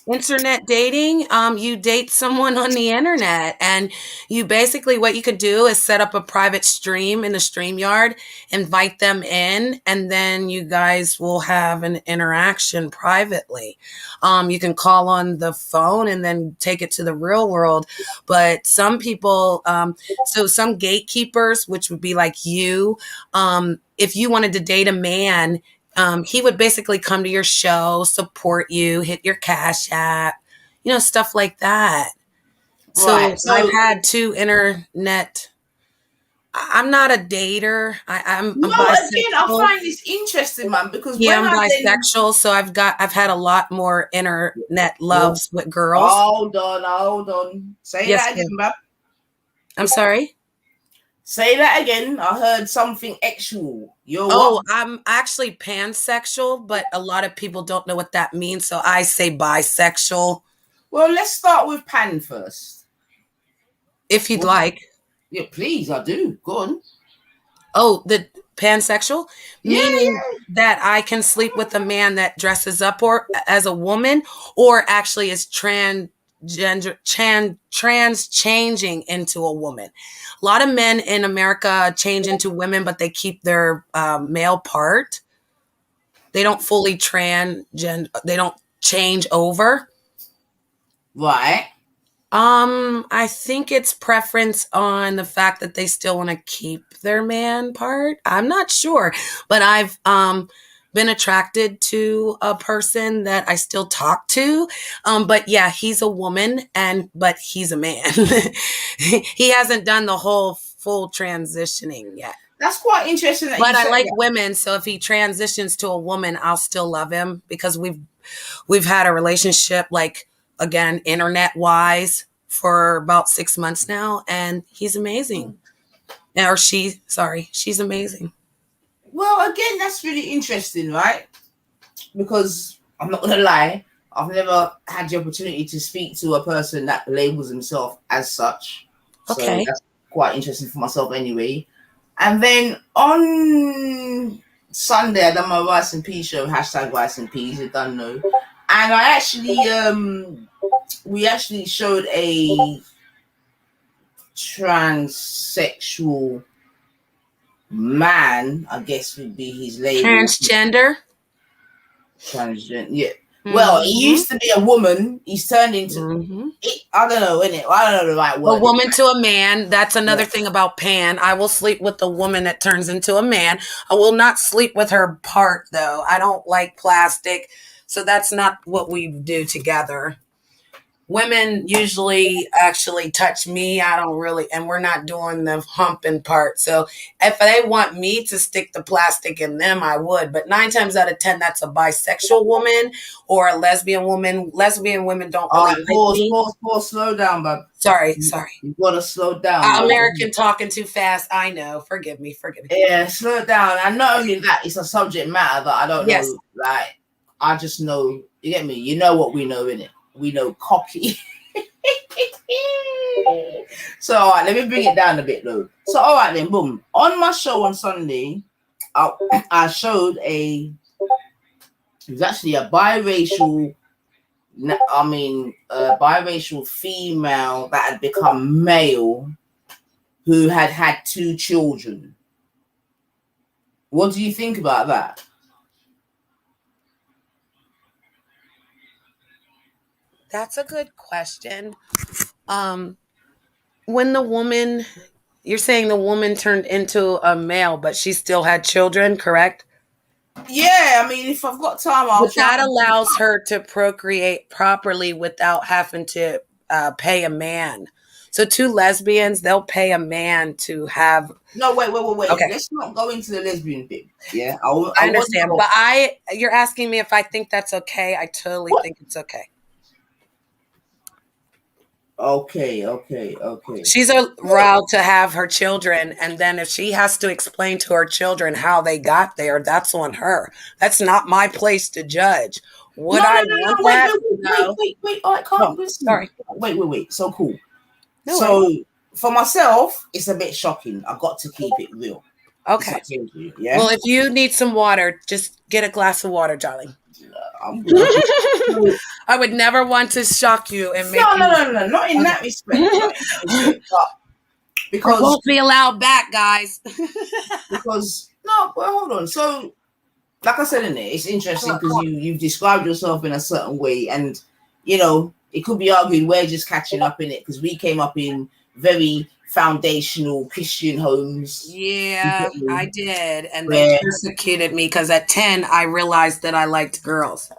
Internet dating, you date someone on the internet, and you basically, what you could do is set up a private stream in the StreamYard, invite them in, and then you guys will have an interaction privately. You can call on the phone and then take it to the real world. But some people, so some gatekeepers, which would be like you, if you wanted to date a man, he would basically come to your show, support you, hit your Cash App, you know, stuff like that. Right. So I've had 2 internet. I'm not a dater. I'm no, bisexual. again, I find this interesting, man, because I'm bisexual, so I've had a lot more internet loves with girls. Hold on. Say that again, Bab. I'm sorry? Say that again. I heard something actual. What? I'm actually pansexual, but a lot of people don't know what that means, so I say bisexual. Well, let's start with pan first. If you'd like. Yeah, please, I do. Go on. Oh, the pansexual? Meaning that I can sleep with a man that dresses up or as a woman, or actually is trans changing into a woman. A lot of men in America change into women, but they keep their male part. They don't fully they don't change over. Right. I think it's preference on the fact that they still want to keep their man part. I'm not sure, but I've been attracted to a person that I still talk to. But yeah, he's a woman but he's a man. He hasn't done the whole full transitioning yet. That's quite interesting. But I like women, so if he transitions to a woman, I'll still love him because we've had a relationship, like, again, internet wise, for about 6 months now, and he's amazing. Or she's amazing. Well, again, that's really interesting, right? Because I'm not gonna lie, I've never had the opportunity to speak to a person that labels himself as such. Okay. So that's quite interesting for myself anyway. And then on Sunday, I done my Rice and Peas show, hashtag Rice and Peas, you don't know. And I actually, we actually showed a transsexual man, I guess would be his label. Transgender, yeah. Well, he used to be a woman. He's turned into, I don't know, innit? I don't know the right word. A woman to a man. That's another thing about pan. I will sleep with the woman that turns into a man. I will not sleep with her part, though. I don't like plastic. So that's not what we do together. Women usually actually touch me. I don't really, and we're not doing the humping part. So if they want me to stick the plastic in them, I would. But 9 times out of 10, that's a bisexual woman or a lesbian woman. Lesbian women don't really like me. Pause, slow down, bub. Sorry. You gotta slow down. American talking too fast. I know. Forgive me. Yeah, slow down. And not only that, it's a subject matter that I don't know. Like, I just know, you get me? You know what we know, innit? We know cocky. So, all right, let me bring it down a bit, though. So, all right, then, boom. On my show on Sunday, I showed it was actually a biracial female that had become male who had 2 children. What do you think about that? That's a good question. When the woman, you're saying the woman turned into a male, but she still had children, correct? Yeah, I mean, if I've got time, I'll But try. that allows her to procreate properly without having to pay a man. So 2 lesbians, they'll pay a man to have. No, wait. Okay. Let's not go into the lesbian bit. Yeah, I understand, but you're asking me if I think that's okay. I totally think it's okay. Okay. She's allowed to have her children, and then if she has to explain to her children how they got there, that's on her. That's not my place to judge. Would I want that? No. Wait. All right, calm. Oh, sorry. Wait. So cool. No So worries. for myself, it's a bit shocking. I've got to keep it real. Okay. Yeah. Well, if you need some water, just get a glass of water, darling. I'm good. I would never want to shock you and make No, not in that respect. But because I won't be allowed back, guys. Because no, well, hold on. So, like I said in it, it's interesting because you've described yourself in a certain way, and you know it could be argued we're just catching up in it because we came up in very foundational Christian homes. Yeah, I did, and they persecuted me because at 10 I realized that I liked girls.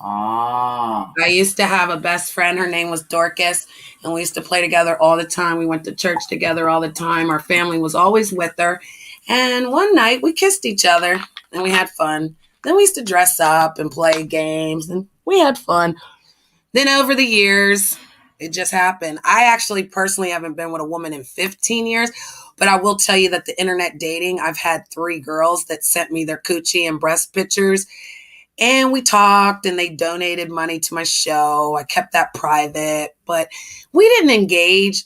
I used to have a best friend. Her name was Dorcas, and we used to play together all the time. We went to church together all the time. Our family was always with her. And one night we kissed each other and we had fun. Then we used to dress up and play games and we had fun. Then over the years, it just happened. I actually personally haven't been with a woman in 15 years, but I will tell you that the internet dating, I've had 3 girls that sent me their coochie and breast pictures. And we talked and they donated money to my show. I kept that private, but we didn't engage.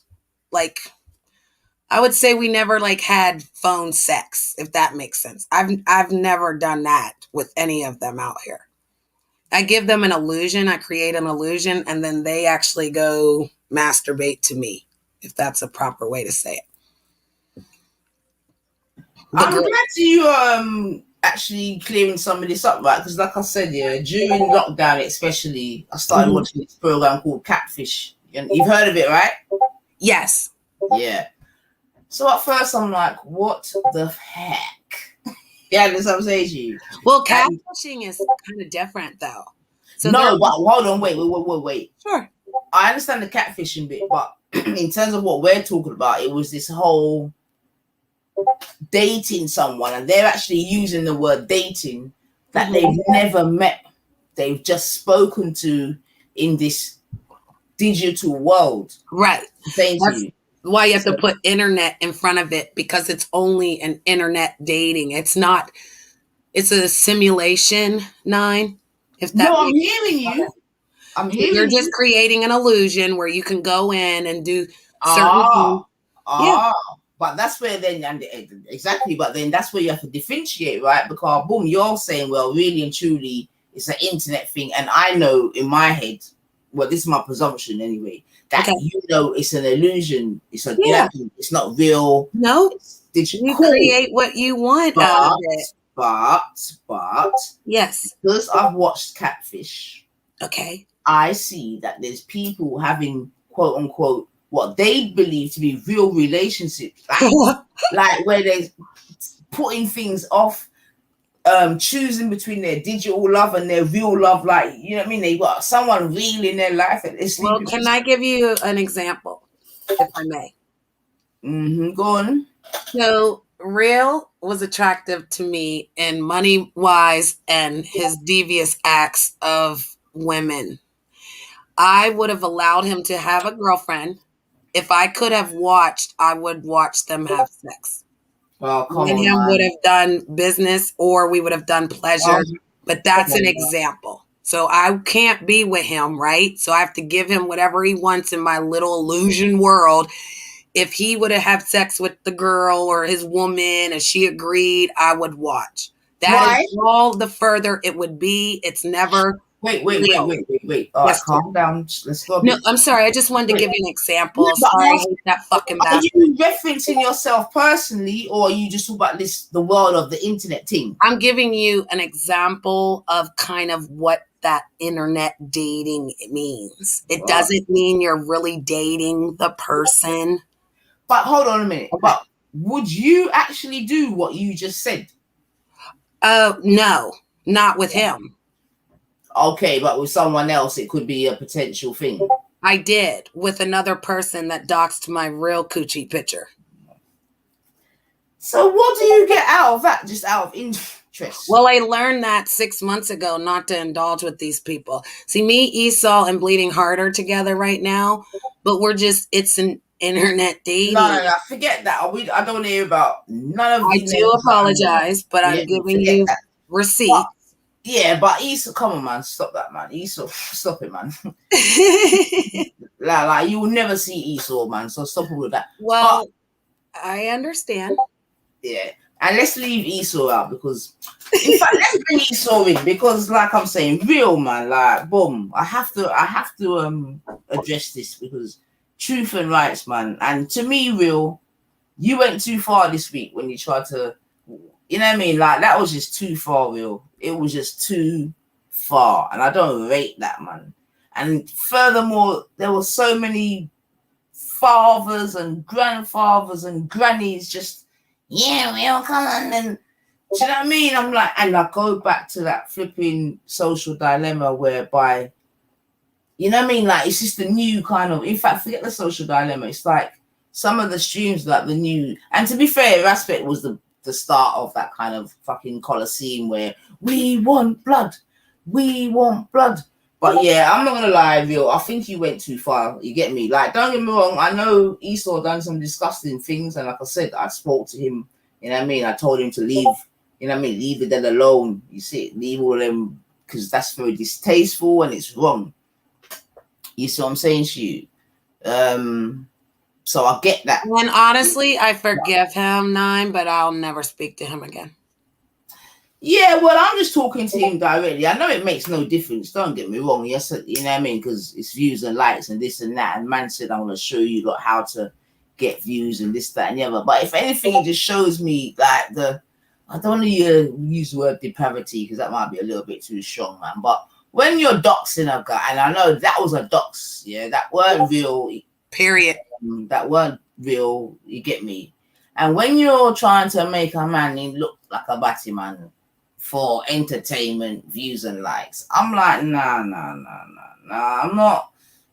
Like, I would say we never like had phone sex, if that makes sense. I've never done that with any of them out here. I give them an illusion. I create an illusion and then they actually go masturbate to me, if that's a proper way to say it. I'm glad you actually clearing some of this up, right? Because like I said, during lockdown especially, I started watching this program called Catfish. You've heard of it, right? Yes. Yeah. So at first I'm like, what the heck? Yeah, that's what I'm saying to you. Well, catfishing is kind of different though. So no, but hold on, wait. Sure. I understand the catfishing bit, but in terms of what we're talking about, it was this whole dating someone, and they're actually using the word dating that they've never met. They've just spoken to in this digital world. Right. Thank you. Why you have to put internet in front of it, because it's only an internet dating. It's not, it's a simulation, 9. If that I'm hearing you. I'm hearing you're just creating an illusion where you can go in and do certain things. But that's where then exactly. But then that's where you have to differentiate, right? Because boom, you're saying, well, really and truly, it's an internet thing, and I know in my head, well, this is my presumption anyway, that you know it's an illusion. It's it's not real. No, you create what you want out of it. But yes, because I've watched Catfish, okay, I see that there's people having quote unquote what they believe to be real relationships, like where they're putting things off, choosing between their digital love and their real love, like, you know what I mean? They got someone real in their life. Well, can I give you an example, if I may? Go on. So Real was attractive to me in money wise and his devious acts of women. I would have allowed him to have a girlfriend. If I could have watched, I would watch them have sex. Well, Me and him would have done business, or we would have done pleasure. But that's an example. So I can't be with him, right? So I have to give him whatever he wants in my little illusion world. If he would have had sex with the girl or his woman and she agreed, I would watch. That is all the further it would be. It's never... Wait. All right, calm down. Let's go. No, I'm sorry. I just wanted to give you an example. Sorry, I hate that fucking bastard. Are you referencing yourself personally, or are you just talking about the world of the internet thing? I'm giving you an example of kind of what that internet dating means. It doesn't mean you're really dating the person. But hold on a minute. Okay. But would you actually do what you just said? No, not with him. Okay, but with someone else, it could be a potential thing. I did with another person that doxed my real coochie picture. So what do you get out of that? Just out of interest? Well, I learned that 6 months ago not to indulge with these people. See, me, Esau, and Bleeding Heart are together right now, but it's an internet dating. No, forget that. I don't want to hear about none of I do apologize, but I'm giving you receipts. Yeah, but Esau, come on, man, stop that, man. Esau, stop it, man. like you will never see Esau, man. So stop all of that. Well, I understand. Yeah, and let's leave Esau out because, in fact, let's bring Esau in because, like I'm saying, real man, like boom. I have to address this because truth and rights, man. And to me, real, you went too far this week when you tried to. You know what I mean? Like, that was just too far, real. It was just too far. And I don't rate that, man. And furthermore, there were so many fathers and grandfathers and grannies just, yeah, real, come on. And do you know what I mean? I'm like, and I go back to that flipping social dilemma whereby, you know what I mean? Like, it's just a new kind of, in fact, forget the social dilemma. It's like some of the streams, like the new, and to be fair, Aspect was the start of that kind of fucking Colosseum where we want blood. But yeah, I'm not gonna lie, real. I think you went too far. You get me? Like, don't get me wrong. I know Esau done some disgusting things, and like I said, I spoke to him. You know what I mean? I told him to leave. You know what I mean? Leave it dead alone. You see, leave all them because that's very distasteful and it's wrong. You see what I'm saying to you? So I get that. And honestly, I forgive him, 9, but I'll never speak to him again. Yeah, well, I'm just talking to him directly. I know it makes no difference. Don't get me wrong. Yes, you know what I mean? Because it's views and likes and this and that. And man said, I want to show you lot how to get views and this, that, and the other. But if anything, it just shows me like I don't want to use the word depravity because that might be a little bit too strong, man. But when you're doxing a guy, and I know that was a dox, yeah, that weren't real. Period. That weren't real, you get me? And when you're trying to make a man look like a batty man for entertainment, views and likes, I'm like, nah.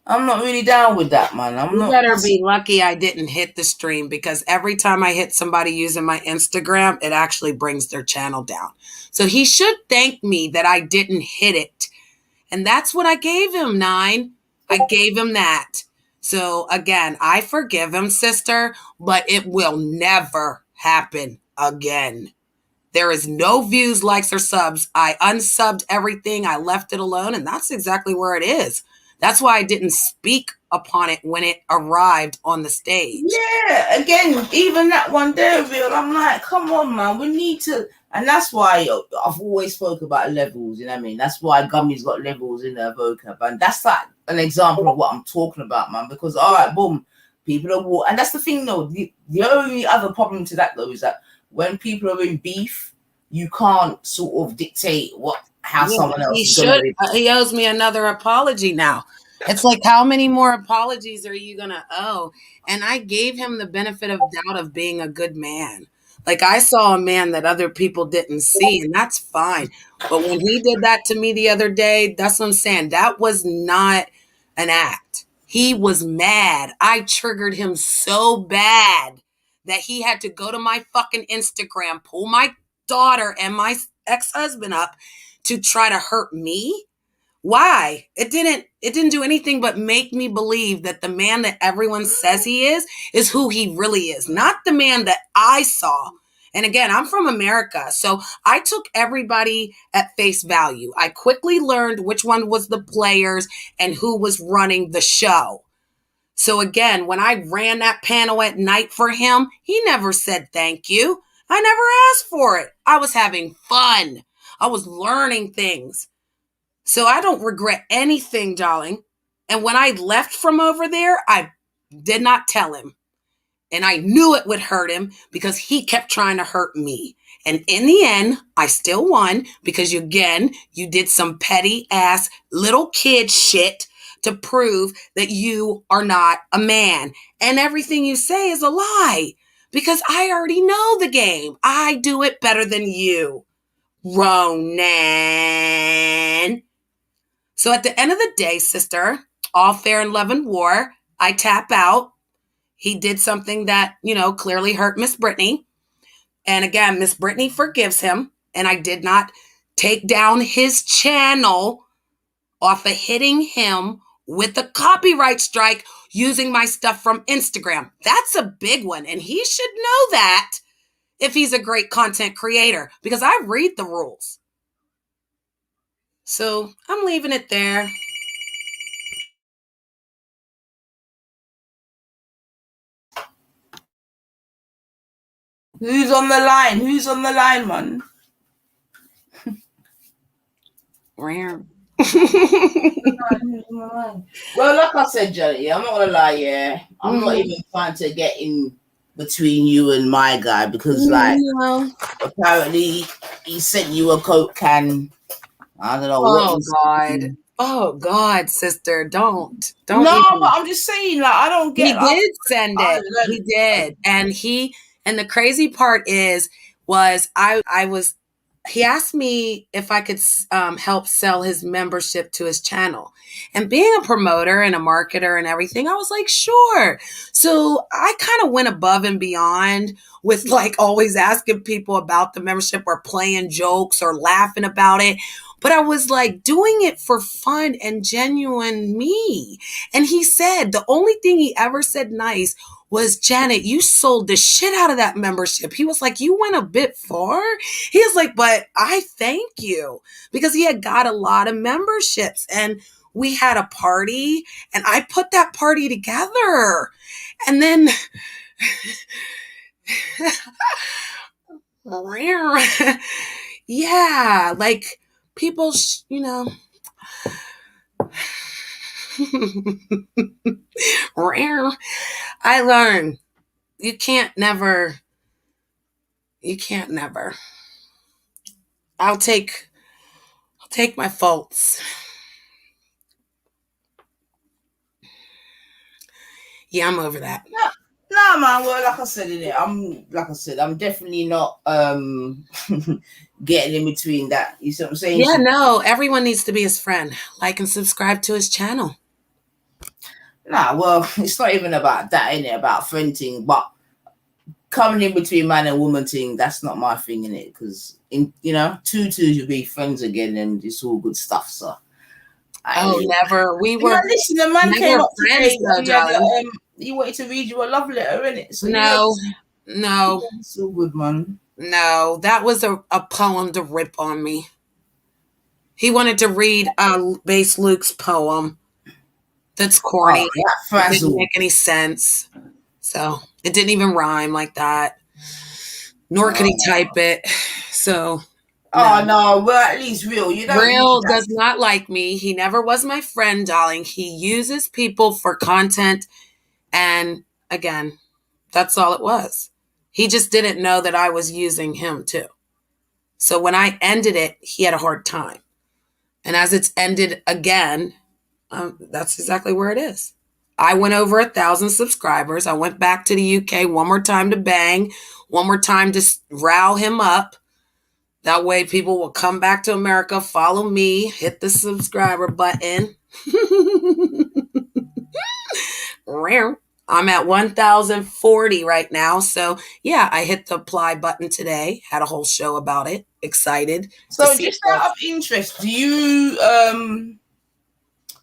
I'm not really down with that, man. You better be lucky I didn't hit the stream because every time I hit somebody using my Instagram, it actually brings their channel down. So he should thank me that I didn't hit it. And that's what I gave him, 9. I gave him that. So again, I forgive him, sister, but it will never happen again. There is no views, likes, or subs. I unsubbed everything. I left it alone, and that's exactly where it is. That's why I didn't speak upon it when it arrived on the stage. Yeah, again, even that one there, real. I'm like, come on, man. We need to, and that's why I've always spoke about levels. You know what I mean? That's why Gummy's got levels in their vocab, and that's like an example of what I'm talking about, man. Because all right, boom, people are, and that's the thing, though. The only other problem to that though is that when people are in beef, you can't sort of dictate how someone else is going to. He owes me another apology now. It's like, how many more apologies are you going to owe? And I gave him the benefit of doubt of being a good man. Like, I saw a man that other people didn't see, and that's fine. But when he did that to me the other day, that's what I'm saying. That was not an act. He was mad. I triggered him so bad that he had to go to my fucking Instagram, pull my daughter and my ex-husband up to try to hurt me. Why? It didn't do anything but make me believe that the man that everyone says he is who he really is, not the man that I saw. And again, I'm from America, so I took everybody at face value. I quickly learned which one was the players and who was running the show. So again, when I ran that panel at night for him, he never said thank you. I never asked for it. I was having fun. I was learning things. So I don't regret anything, darling. And when I left from over there, I did not tell him. And I knew it would hurt him because he kept trying to hurt me. And in the end, I still won because you did some petty ass little kid shit to prove that you are not a man. And everything you say is a lie because I already know the game. I do it better than you, Ronan. So at the end of the day, sister, all fair in love and war, I tap out. He did something that, clearly hurt Miss Brittany. And again, Miss Brittany forgives him. And I did not take down his channel off of hitting him with a copyright strike using my stuff from Instagram. That's a big one. And he should know that if he's a great content creator, because I read the rules. So I'm leaving it there. Who's on the line? Who's on the line, man? Rare. Well, like I said, Johnny, I'm not gonna lie, yeah. I'm not even trying to get in between you and my guy because, apparently he sent you a Coke can. I don't know what. Oh God, sister, don't. No, but I'm just saying, I don't get. He did send it. He did, and the crazy part he asked me if I could help sell his membership to his channel. And being a promoter and a marketer and everything, I was like, sure. So I kind of went above and beyond with always asking people about the membership or playing jokes or laughing about it. But I was doing it for fun and genuine me. And he said the only thing he ever said nice was, Janet, you sold the shit out of that membership. He was like, you went a bit far. He was like, but I thank you, because he had got a lot of memberships and we had a party and I put that party together. And then yeah, people, I learned you can't never. I'll take my faults. Yeah, I'm over that. No, man. Well, like I said, I'm definitely not getting in between that. You see what I'm saying? Yeah, no. Everyone needs to be his friend. Like and subscribe to his channel. Nah, well, it's not even about that, innit? About friending, but coming in between man and woman thing, that's not my thing, innit? Because two twos you'll be friends again, and it's all good stuff. So. Never. We were. Listen, the man came up today. He wanted to read you a love letter, innit? So no. It's all good, man. No, that was a poem to rip on me. He wanted to read Base Luke's poem. That's corny. It didn't make any sense. So it didn't even rhyme like that. Nor could he type it. So. Oh no, well at least Real. Real does not like me. He never was my friend, darling. He uses people for content. And again, that's all it was. He just didn't know that I was using him too. So when I ended it, he had a hard time. And as it's ended again, that's exactly where it is. I went over 1,000 subscribers. I went back to the UK one more time to bang, one more time to rile him up. That way people will come back to America, follow me, hit the subscriber button. I'm at 1,040 right now. So yeah, I hit the apply button today. Had a whole show about it. Excited. So just out of interest, do you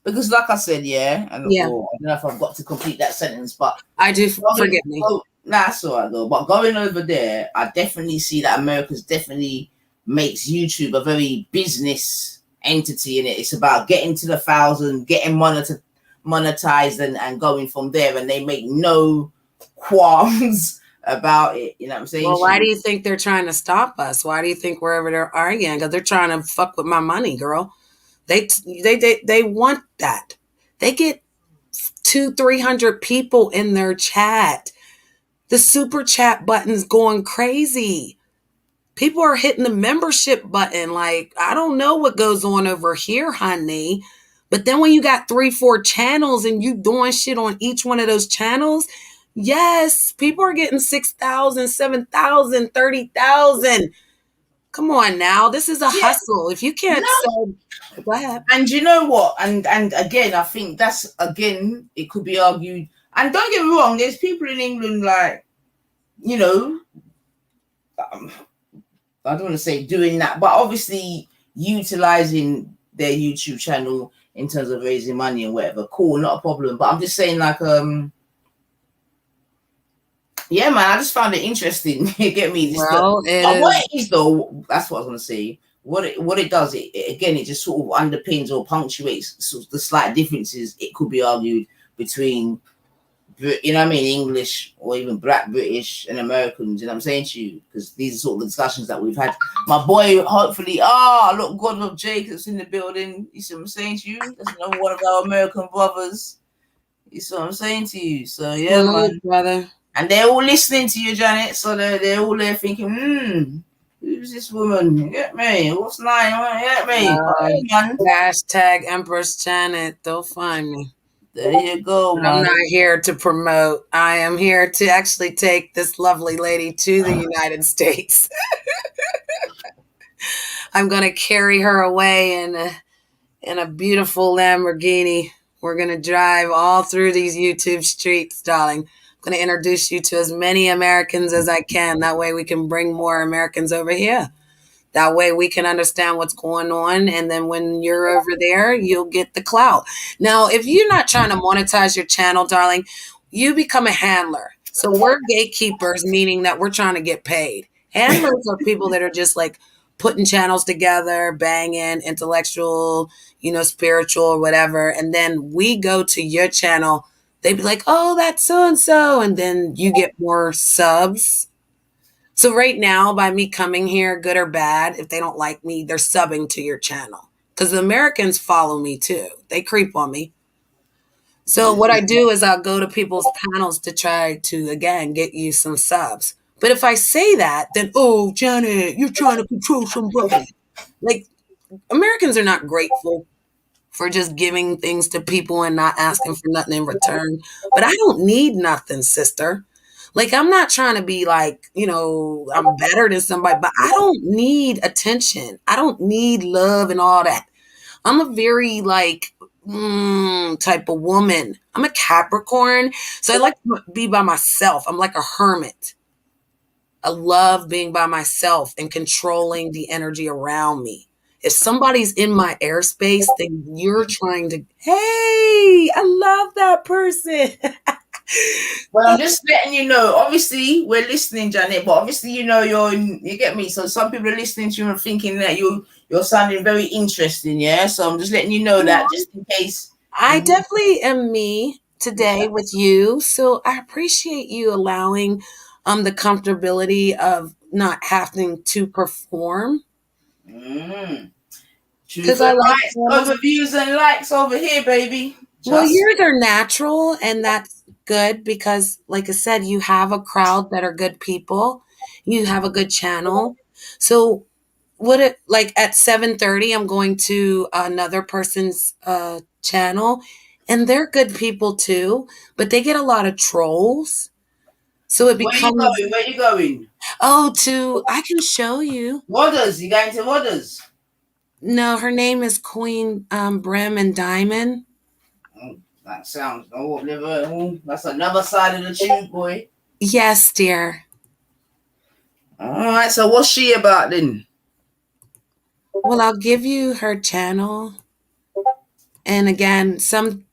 because like I said, I don't know if I've got to complete that sentence, but I do. Forgive me. That's all right though. But going over there, I definitely see that America's definitely makes YouTube a very business entity in it. It's about getting to the 1,000, getting monetized and going from there, and they make no qualms about it. You know what I'm saying? Well, why do you think they're trying to stop us? Why do you think we're over there arguing? Because they're trying to fuck with my money, girl. They want that. They get 200-300 people in their chat. The super chat button's going crazy. People are hitting the membership button. Like, I don't know what goes on over here, honey. But then when you got 3-4 channels and you doing shit on each one of those channels, yes, people are getting 6,000, 7,000, 30,000. Come on now. This is a hustle. If you can't sell, go ahead. And you know what? And again, I think that's, again, it could be argued. And don't get me wrong, there's people in England, like, you know, I don't want to say doing that, but obviously utilizing their YouTube channel in terms of raising money and whatever. Cool, not a problem. But I'm just saying, like, yeah, man, I just found it interesting. You get me? Well, what it is, though, that's what I was going to say. What it does, it again, it just sort of underpins or punctuates sort of the slight differences, it could be argued, between, you know what I mean, English or even Black British and Americans. You know what I'm saying to you? Because these are sort of the discussions that we've had. My boy, hopefully, look, Godlove Jacobs in the building. You see what I'm saying to you? That's another one of our American brothers. You see what I'm saying to you? So yeah, man, brother. And they're all listening to you, Janet. So they're all there thinking, who's this woman? You get me? What's name? You get me? Hashtag Empress Janet. They'll find me. There you go, man. I'm not here to promote. I am here to actually take this lovely lady to the United States. I'm going to carry her away in a beautiful Lamborghini. We're going to drive all through these YouTube streets, darling. I'm going to introduce you to as many Americans as I can. That way we can bring more Americans over here. That way we can understand what's going on. And then when you're over there, you'll get the clout. Now, if you're not trying to monetize your channel, darling, you become a handler. So we're gatekeepers, meaning that we're trying to get paid. Handlers are people that are just like putting channels together, banging, intellectual, spiritual, whatever. And then we go to your channel. They'd be like, oh, that's so-and-so. And then you get more subs. So right now, by me coming here, good or bad, if they don't like me, they're subbing to your channel. Because the Americans follow me too. They creep on me. So what I do is I'll go to people's panels to try to, again, get you some subs. But if I say that, then, oh, Janet, you're trying to control somebody. Like, Americans are not grateful for just giving things to people and not asking for nothing in return. But I don't need nothing, sister. Like, I'm not trying to be like, I'm better than somebody, but I don't need attention. I don't need love and all that. I'm a very type of woman. I'm a Capricorn. So I like to be by myself. I'm like a hermit. I love being by myself and controlling the energy around me. If somebody's in my airspace, then you're trying to, hey, I love that person. Well, I'm just letting you know, obviously we're listening, Janet, but obviously you get me. So some people are listening to you and thinking that you're sounding very interesting, yeah? So I'm just letting you know that, just in case. I definitely am me today with you. So I appreciate you allowing the comfortability of not having to perform. Because I like overviews and likes over here, baby. Well, yours are natural, and that's good because, like I said, you have a crowd that are good people. You have a good channel. So at 7:30, I'm going to another person's channel, and they're good people too, but they get a lot of trolls. So it becomes. Where you going? Oh, I can show you. Waters. You going to Waters? No, her name is Queen Brim and Diamond. That sounds. That's another side of the tube, boy. Yes, dear. All right. So what's she about then? Well, I'll give you her channel. And again,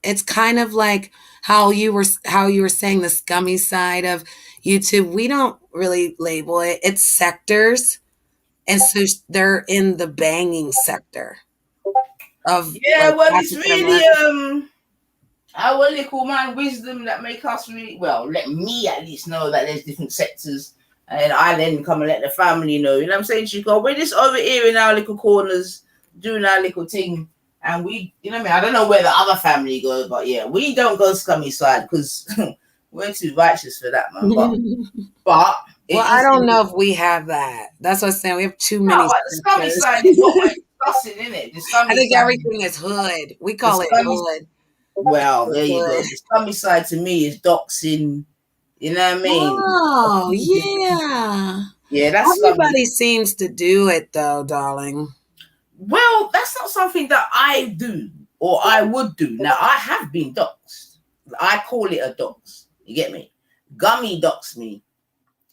it's kind of like how you were saying the scummy side of YouTube. We don't really label it. It's sectors. And so they're in the banging sector of it's really our little man wisdom that make us let me at least know that there's different sectors, and I then come and let the family know. You know what I'm saying? We're just over here in our little corners doing our little thing, and we, you know what I mean? I don't know where the other family goes, but yeah, we don't go scummy side because we're too righteous for that, man. But Well, I don't know if we have that. That's what I'm saying. We have too many. No, but the scummy side is what we're discussing, isn't it? The scummy I think side. everything is hood. We call it hood. Well, there you go. The scummy side to me is doxing. You know what I mean? Oh, yeah. Yeah, that's Everybody seems to do it, though, darling. Well, that's not something that I do or I would do. Now, I have been doxed. I call it a dox. You get me? Gummy doxed me.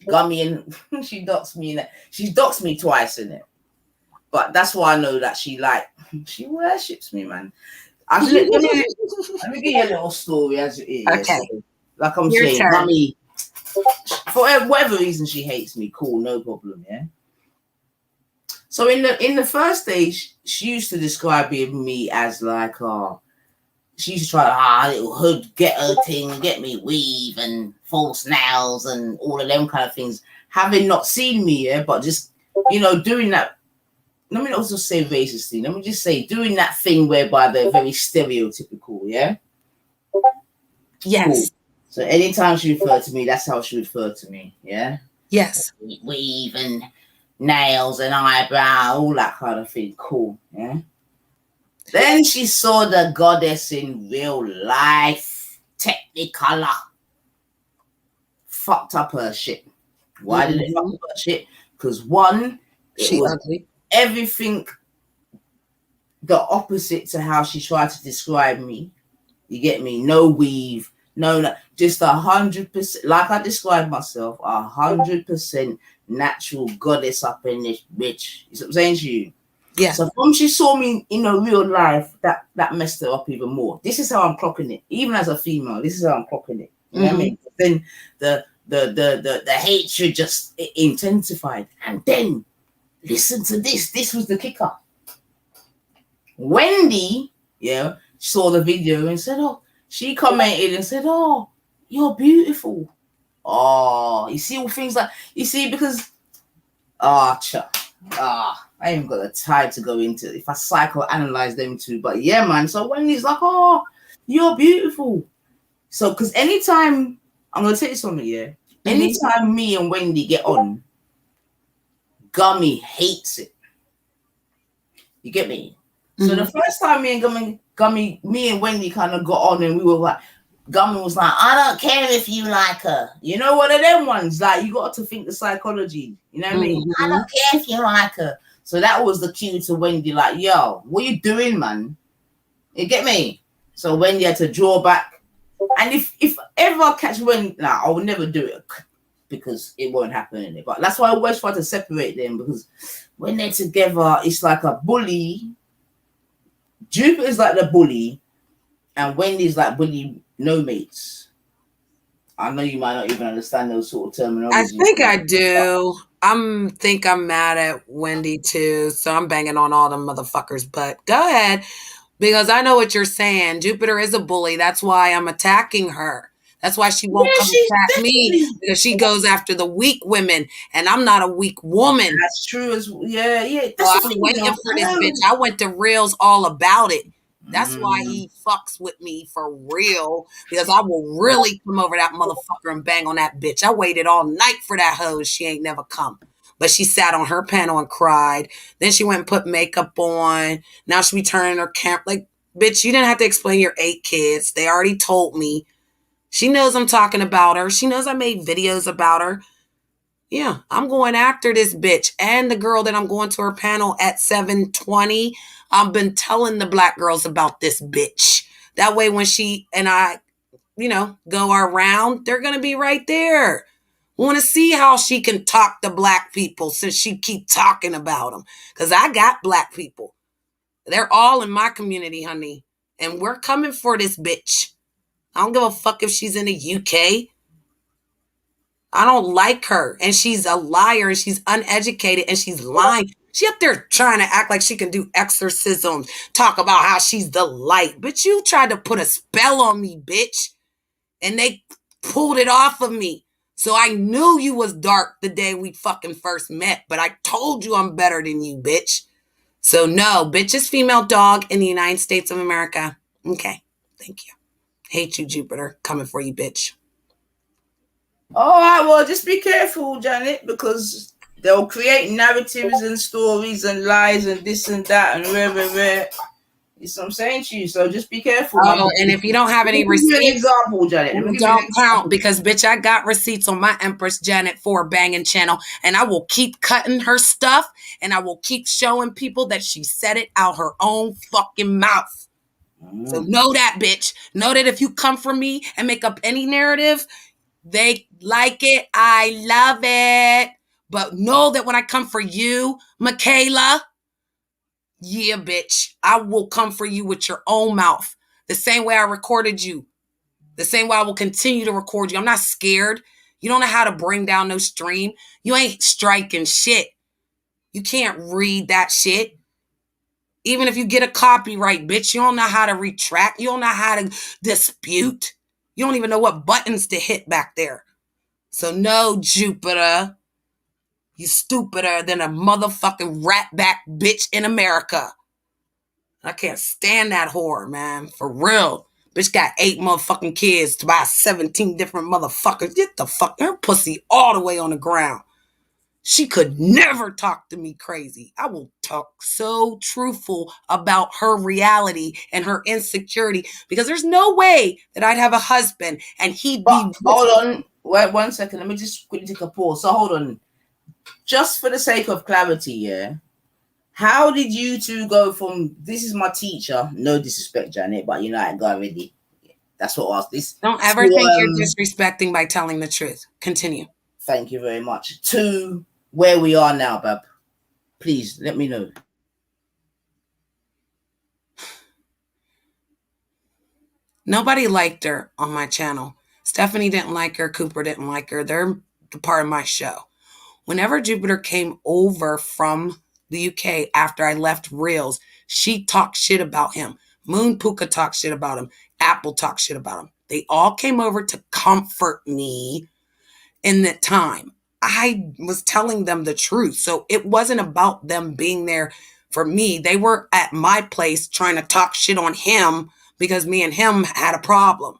Gummy and she doxed me in that. She's doxed me twice in it. But that's why I know that she worships me, man. Let me give you a little story as it is. Okay. So, like I'm saying, Gummy, for whatever reason she hates me, cool, no problem, yeah. So in the first stage, she used to describe me as like, she used to try little hood ghetto thing, get me weave and false nails and all of them kind of things. Having not seen me, yeah, but just doing that. Let me not just say racist thing. Let me just say doing that thing whereby they're very stereotypical, yeah. Yes. Cool. So anytime she referred to me, that's how she referred to me, yeah. Yes. Weave and nails and eyebrow, all that kind of thing. Cool, yeah. Then she saw the goddess in real life, Technicolor. Fucked up her shit. Why did it fuck up her shit? Because one, she was ugly. Everything the opposite to how she tried to describe me. You get me? No weave, no, just 100%. Like I described myself, 100% natural goddess up in this bitch. You know what I'm saying to you? Yeah. So when she saw me in real life, that messed her up even more. This is how I'm clocking it. Even as a female, this is how I'm clocking it. You know what I mean? Then the hatred just intensified. And then listen to this. This was the kicker. Wendy, saw the video and said, she commented and said, you're beautiful. You see all things like, because, I ain't got the time to go into it if I psychoanalyze them too. But yeah, man. So Wendy's like, you're beautiful. So, because anytime, I'm going to tell you something, yeah. Anytime me and Wendy get on, Gummy hates it. You get me? So the first time me and Wendy kind of got on and we were like, Gummy was like, I don't care if you like her. You know, one of them ones, like you got to think the psychology. You know what I mean? I don't care if you like her. So that was the cue to Wendy, like, yo, what you doing, man? You get me? So Wendy had to draw back. And if ever I catch Wendy, I will never do it because it won't happen in it. But that's why I always try to separate them, because when they're together, it's like a bully. Jupiter's like the bully, and Wendy's like bully no mates. I know you might not even understand those sort of terminology. I think I do. I'm mad at Wendy too, so I'm banging on all them motherfuckers. But go ahead, because I know what you're saying. Jupiter is a bully. That's why I'm attacking her. That's why she won't come attack me, because she goes after the weak women, and I'm not a weak woman. That's true as yeah. So I'm waiting for this bitch. I went to Reels all about it. That's why he fucks with me for real, because I will really come over that motherfucker and bang on that bitch. I waited all night for that hoe. She ain't never come. But she sat on her panel and cried. Then she went and put makeup on. Now she be turning her camera. Like, bitch, you didn't have to explain your 8 kids. They already told me. She knows I'm talking about her. She knows I made videos about her. Yeah, I'm going after this bitch and the girl that I'm going to her panel at 7:20. I've been telling the black girls about this bitch. That way when she and I, go around, they're going to be right there. Want to see how she can talk to black people since she keep talking about them. Because I got black people. They're all in my community, honey. And we're coming for this bitch. I don't give a fuck if she's in the UK. I don't like her. And she's a liar. And she's uneducated. And she's lying. She up there trying to act like she can do exorcisms. Talk about how she's the light. But you tried to put a spell on me, bitch. And they pulled it off of me. So I knew you was dark the day we fucking first met. But I told you I'm better than you, bitch. So no, bitch is female dog in the United States of America. Okay. Thank you. Hate you, Jupiter. Coming for you, bitch. All right, well, just be careful, Janet, because they'll create narratives and stories and lies and this and that and rare. It's what I'm saying to you. So just be careful, man. Oh, and if you don't have Let any me give you an receipts, example, Janet. Let me give you an don't count, example. because bitch, I got receipts on my Empress Janet 4 banging channel, and I will keep cutting her stuff, and I will keep showing people that she said it out her own fucking mouth. So know that, bitch. Know that if you come for me and make up any narrative, they like it. I love it. But know that when I come for you, Michaela, yeah, bitch, I will come for you with your own mouth. The same way I recorded you. The same way I will continue to record you. I'm not scared. You don't know how to bring down no stream. You ain't striking shit. You can't read that shit. Even if you get a copyright, bitch, you don't know how to retract. You don't know how to dispute. You don't even know what buttons to hit back there. So no, Jupiter, you stupider than a motherfucking ratback bitch in America. I can't stand that whore, man. For real. Bitch got 8 motherfucking kids by 17 different motherfuckers. Get the fuck, her pussy all the way on the ground. She could never talk to me crazy. I will talk so truthful about her reality and her insecurity, because there's no way that I'd have a husband and he'd be. Hold on. Wait 1 second. Let me just quickly take a pause. So hold on. Just for the sake of clarity, yeah. How did you two go from this is my teacher? No disrespect, Janet, but you know I got already. That's what I was this. Don't ever think you're disrespecting by telling the truth. Continue. Thank you very much. To where we are now, Bab. Please let me know. Nobody liked her on my channel. Stephanie didn't like her. Cooper didn't like her. They're the part of my show. Whenever Jupiter came over from the UK after I left Reels, she talked shit about him. Moon Puka talked shit about him. Apple talked shit about him. They all came over to comfort me in that time. I was telling them the truth. So it wasn't about them being there for me. They were at my place trying to talk shit on him because me and him had a problem.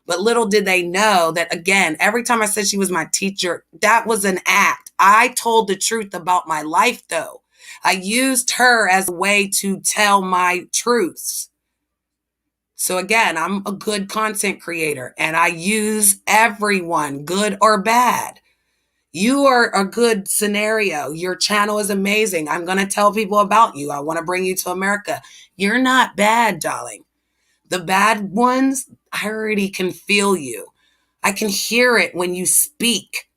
But little did they know that, again, every time I said she was my teacher, that was an act. I told the truth about my life, though. I used her as a way to tell my truths. So again, I'm a good content creator, and I use everyone, good or bad. You are a good scenario. Your channel is amazing. I'm going to tell people about you. I want to bring you to America. You're not bad, darling. The bad ones, I already can feel you. I can hear it when you speak.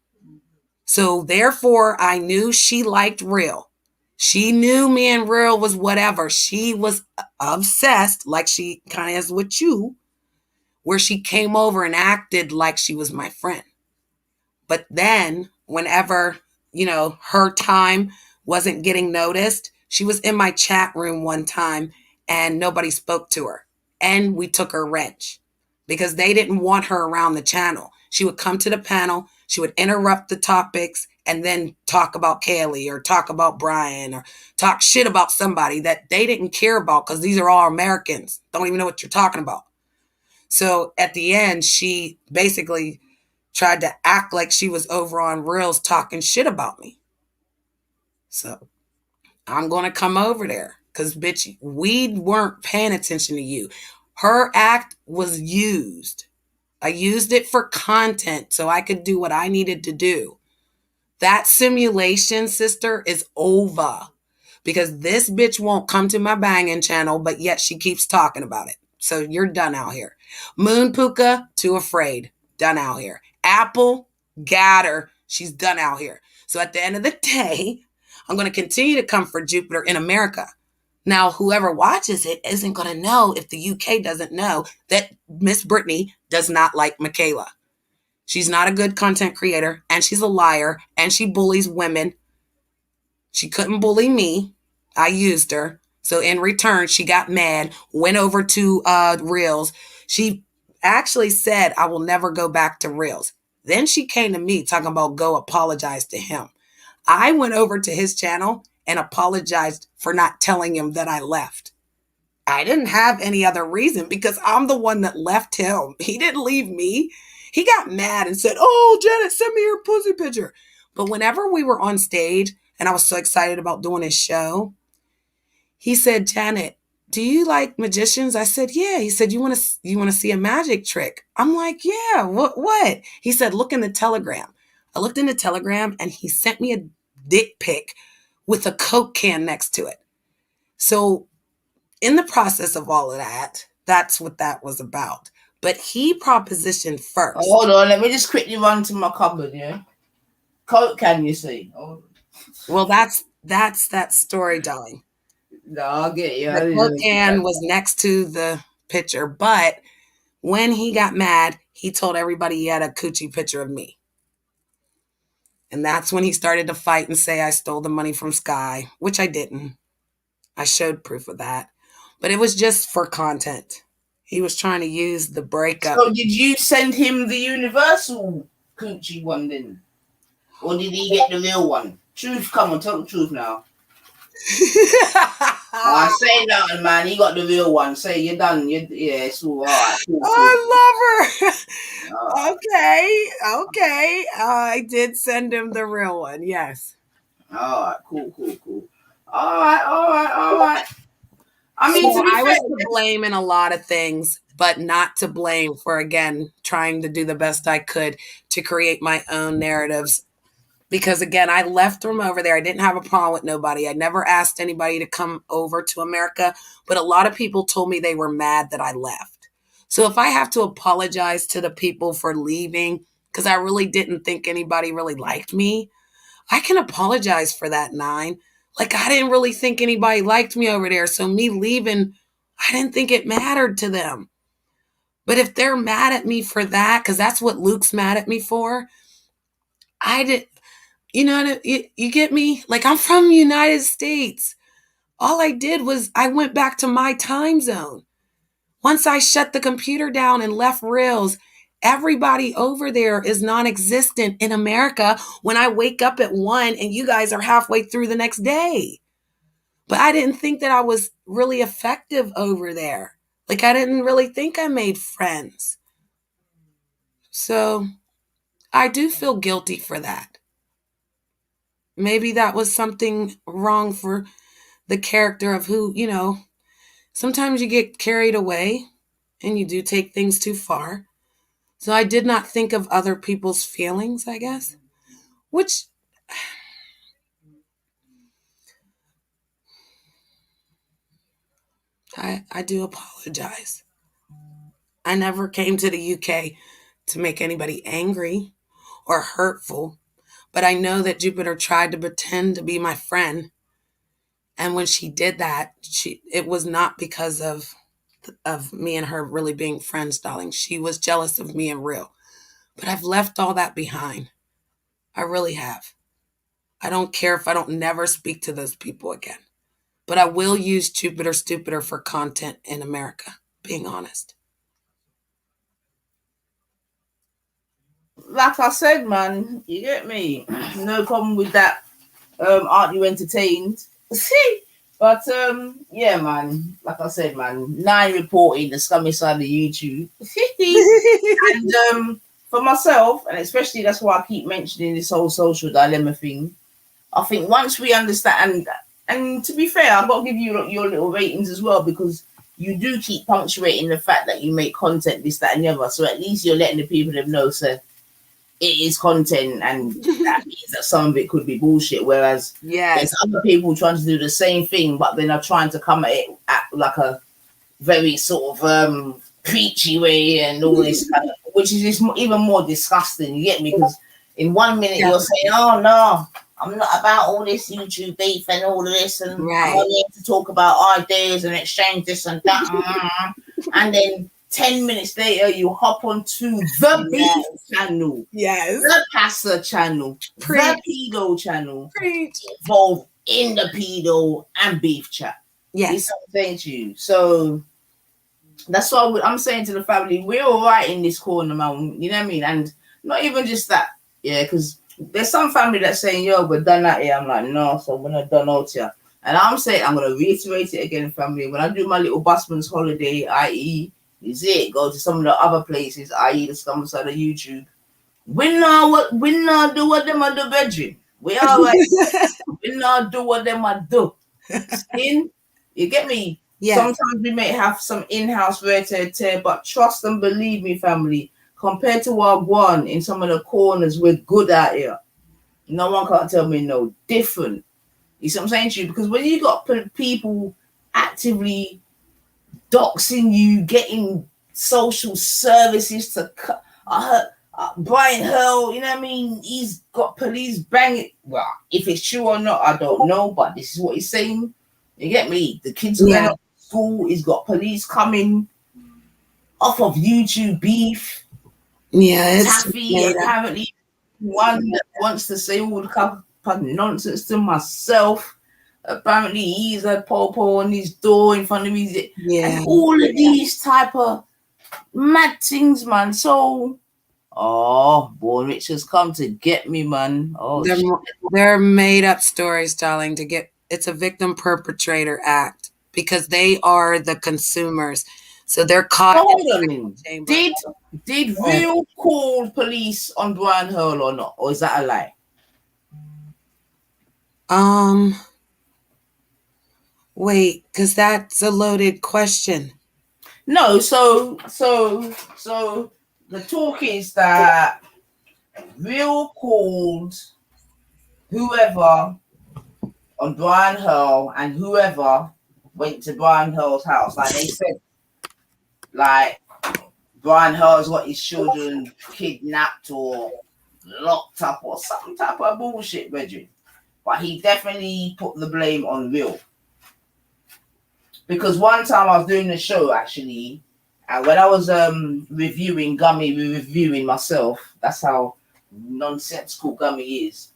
So therefore, I knew she liked Real. She knew me and Real was whatever. She was obsessed, like she kind of is with you, where she came over and acted like she was my friend. But then, whenever, her time wasn't getting noticed, she was in my chat room one time and nobody spoke to her. And we took her wrench because they didn't want her around the channel. She would come to the panel, she would interrupt the topics, and then talk about Kaylee or talk about Brian or talk shit about somebody that they didn't care about, because these are all Americans. Don't even know what you're talking about. So at the end, she basically tried to act like she was over on Reels talking shit about me. So I'm going to come over there because, bitch, we weren't paying attention to you. Her act was used. I used it for content so I could do what I needed to do. That simulation, sister, is over because this bitch won't come to my banging channel, but yet she keeps talking about it. So you're done out here. Moon Puka, too afraid. Done out here. Apple, got her. She's done out here. So at the end of the day, I'm going to continue to come for Jupiter in America. Now, whoever watches it isn't going to know if the UK doesn't know that Miss Brittany does not like Michaela. She's not a good content creator, and she's a liar, and she bullies women. She couldn't bully me. I used her. So in return, she got mad, went over to Reels. She actually said, I will never go back to Reels. Then she came to me talking about go apologize to him. I went over to his channel and apologized for not telling him that I left. I didn't have any other reason because I'm the one that left him. He didn't leave me. He got mad and said, "Oh, Janet, send me your pussy picture." But whenever we were on stage and I was so excited about doing his show, he said, "Janet, do you like magicians?" I said, "Yeah." He said, "You want to see a magic trick?" I'm like, "Yeah, what?" He said, "Look in the telegram." I looked in the telegram and he sent me a dick pic with a Coke can next to it. So in the process of all of that, that's what that was about. But he propositioned first. Hold on, let me just quickly run to my cupboard, yeah? Coke can, you see? Well, that's that story, darling. No, I'll get you. The Coke can was next to the picture, but when he got mad, he told everybody he had a coochie picture of me. And that's when he started to fight and say I stole the money from Sky, which I didn't. I showed proof of that. But it was just for content. He was trying to use the breakup. So did you send him the universal coochie one then? Or did he get the real one? Truth, come on, tell the truth now. Say nothing, man. He got the real one. Say you're done. Yeah, it's all right. Cool. I love her. Okay. I did send him the real one. Yes. All right. Cool. All right. I mean, so I was to blame in a lot of things, but not to blame for, again, trying to do the best I could to create my own narratives. Because, again, I left from over there. I didn't have a problem with nobody. I never asked anybody to come over to America. But a lot of people told me they were mad that I left. So if I have to apologize to the people for leaving, because I really didn't think anybody really liked me, I can apologize for that, Nine. Like, I didn't really think anybody liked me over there. So me leaving, I didn't think it mattered to them. But if they're mad at me for that, because that's what Luke's mad at me for, I did. You know, you get me? Like, I'm from the United States. All I did was I went back to my time zone. Once I shut the computer down and left Reels, everybody over there is non-existent in America when I wake up at 1 and you guys are halfway through the next day. But I didn't think that I was really effective over there. Like, I didn't really think I made friends. So I do feel guilty for that. Maybe that was something wrong for the character of who, sometimes you get carried away and you do take things too far. So I did not think of other people's feelings, I guess, which I do apologize. I never came to the UK to make anybody angry or hurtful, but I know that Jupiter tried to pretend to be my friend. And when she did that, it was not because of me and her really being friends, darling. She was jealous of me and Real. But I've left all that behind. I really have. I don't care if I don't never speak to those people again. But I will use Jupiter Stupider for content in America, being honest. Like I said, man, you get me? No problem with that. Aren't you entertained? But yeah, man. Like I said, man, 9 reporting the scummy side of YouTube. And for myself, and especially that's why I keep mentioning this whole social dilemma thing. I think once we understand, and to be fair, I've got to give you your little ratings as well, because you do keep punctuating the fact that you make content, this, that, and the other. So at least you're letting the people know, so it is content, and that means that some of it could be bullshit. Whereas there's other people trying to do the same thing, but then are trying to come at it at like a very sort of preachy way and all this, which is just even more disgusting. You get me? Because in 1 minute you're saying, "Oh no, I'm not about all this YouTube beef and all of this, and I'm only here to talk about ideas and exchange this and that," and then 10 minutes later, you hop onto the beef channel, the pasta channel, the pedo channel, involved in the pedo and beef chat. Yes, I'm saying to you. So that's what I'm saying to the family. We're all right in this corner, man. You know what I mean? And not even just that, because there's some family that's saying, "Yo, we're done out here." I'm like, "No, so we're not done out here." And I'm saying, I'm going to reiterate it again, family. When I do my little busman's holiday, i.e., You see it, go to some of the other places, i.e. the scum side of YouTube. We not do what them a do, bedroom. We all right. We not do what them a do. Skin, you get me? Yeah. Sometimes we may have some in-house wear tear, but trust and believe me, family, compared to our one in some of the corners, we're good out here. No one can't tell me no different. You see what I'm saying to you? Because when you got people actively doxing you, getting social services to cut. Brian Hurl, you know what I mean? He's got police banging. Well, if it's true or not, I don't know, but this is what he's saying. You get me? The kids are going up to school. He's got police coming off of YouTube beef. Yeah, it's Taffy apparently one that wants to say all the cup of nonsense to myself. Apparently he's a popo on his door in front of me. And all of these type of mad things, man. So, Born Rich has come to get me, man. They're made up stories, darling, to get, it's a victim perpetrator act because they are the consumers. So they're caught. Hold on. Did Real call police on Brian Hurl or not? Or is that a lie? Wait, because that's a loaded question. No, so the talk is that Real called whoever on Brian Hurl and whoever went to Brian Hurl's house. Like they said, like Brian Hurl's got his children kidnapped or locked up or some type of bullshit, Reggie. But he definitely put the blame on Real. Because one time I was doing the show actually, and when I was reviewing Gummy, reviewing myself, that's how nonsensical Gummy is.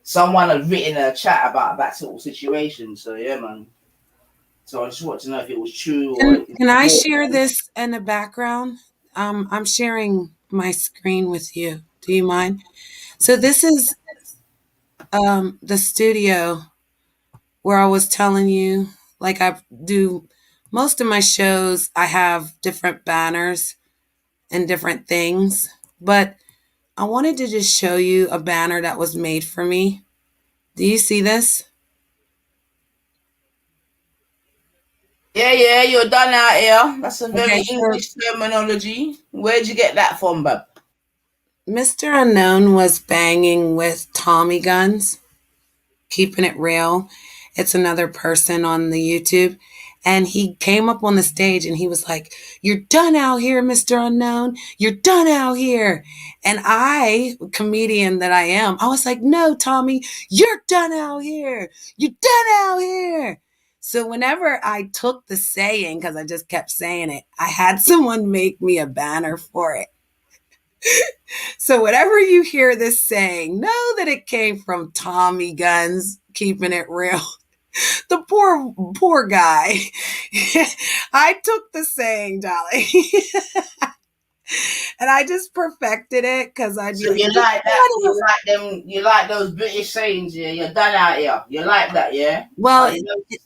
Someone had written a chat about that sort of situation. So yeah, man. So I just wanted to know if it was true. Can I share this in the background? I'm sharing my screen with you. Do you mind? So this is the studio where I was telling you, like I do most of my shows, I have different banners and different things, but I wanted to just show you a banner that was made for me. Do you see this? Yeah, you're done out here. That's a very English terminology. Where'd you get that from, bub? Mr. Unknown was banging with Tommy guns, keeping it real. It's another person on the YouTube. And he came up on the stage and he was like, "You're done out here, Mr. Unknown. You're done out here." And I, comedian that I am, I was like, "No, Tommy, you're done out here. You're done out here." So whenever I took the saying, because I just kept saying it, I had someone make me a banner for it. So whenever you hear this saying, know that it came from Tommy Guns, keeping it real. The poor guy. I took the saying, Dolly, and I just perfected it because I. So you like that? You like those British sayings? Yeah, you're done out here. You like that? Yeah. Well,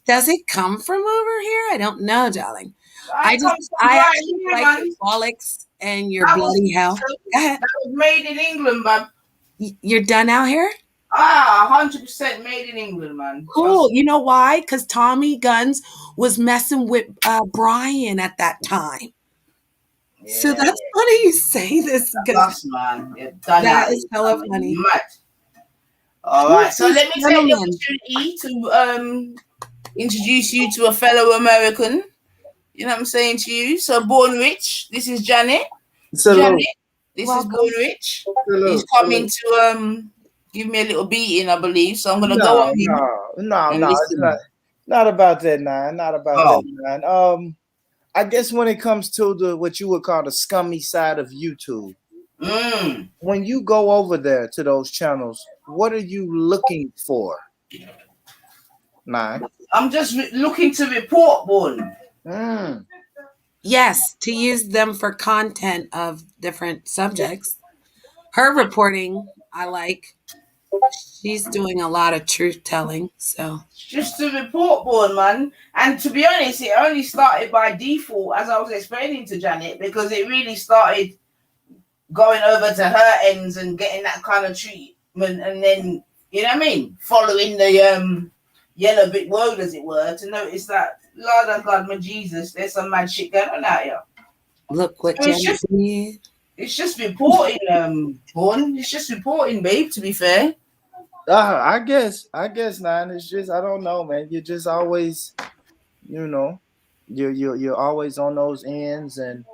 does it come from over here? I don't know, darling. I actually like your bollocks and your bloody hell. That was made in England, man. You're done out here? 100% made in England, man. Cool. You know why? Because Tommy Guns was messing with Brian at that time. Yeah. So that's funny you say this. That's man. That is hella funny. All right. So let me take the opportunity to introduce you to a fellow American. You know what I'm saying to you? So Born Rich, this is Janet. Janet, this is Born Rich. He's coming to give me a little beating, I believe. So I'm gonna go on him. No, it's not about that, man. Not about that, man. I guess when it comes to what you would call the scummy side of YouTube, when you go over there to those channels, what are you looking for? I'm just looking to report, Born. Yes, to use them for content of different subjects. Her reporting, I like. She's doing a lot of truth telling, so. Just to report born, man. And to be honest, it only started by default, as I was explaining to Janet, because it really started going over to her ends and getting that kind of treatment, and then, you know what I mean, following the yellow brick road, as it were, to notice that, Lord of God, my Jesus, there's some mad shit going on out here. Look what So Janet did. it's just reporting, Born. It's just reporting, babe, to be fair. I guess, man. It's just, I don't know, man. You're just always, you know, you're always on those ends, and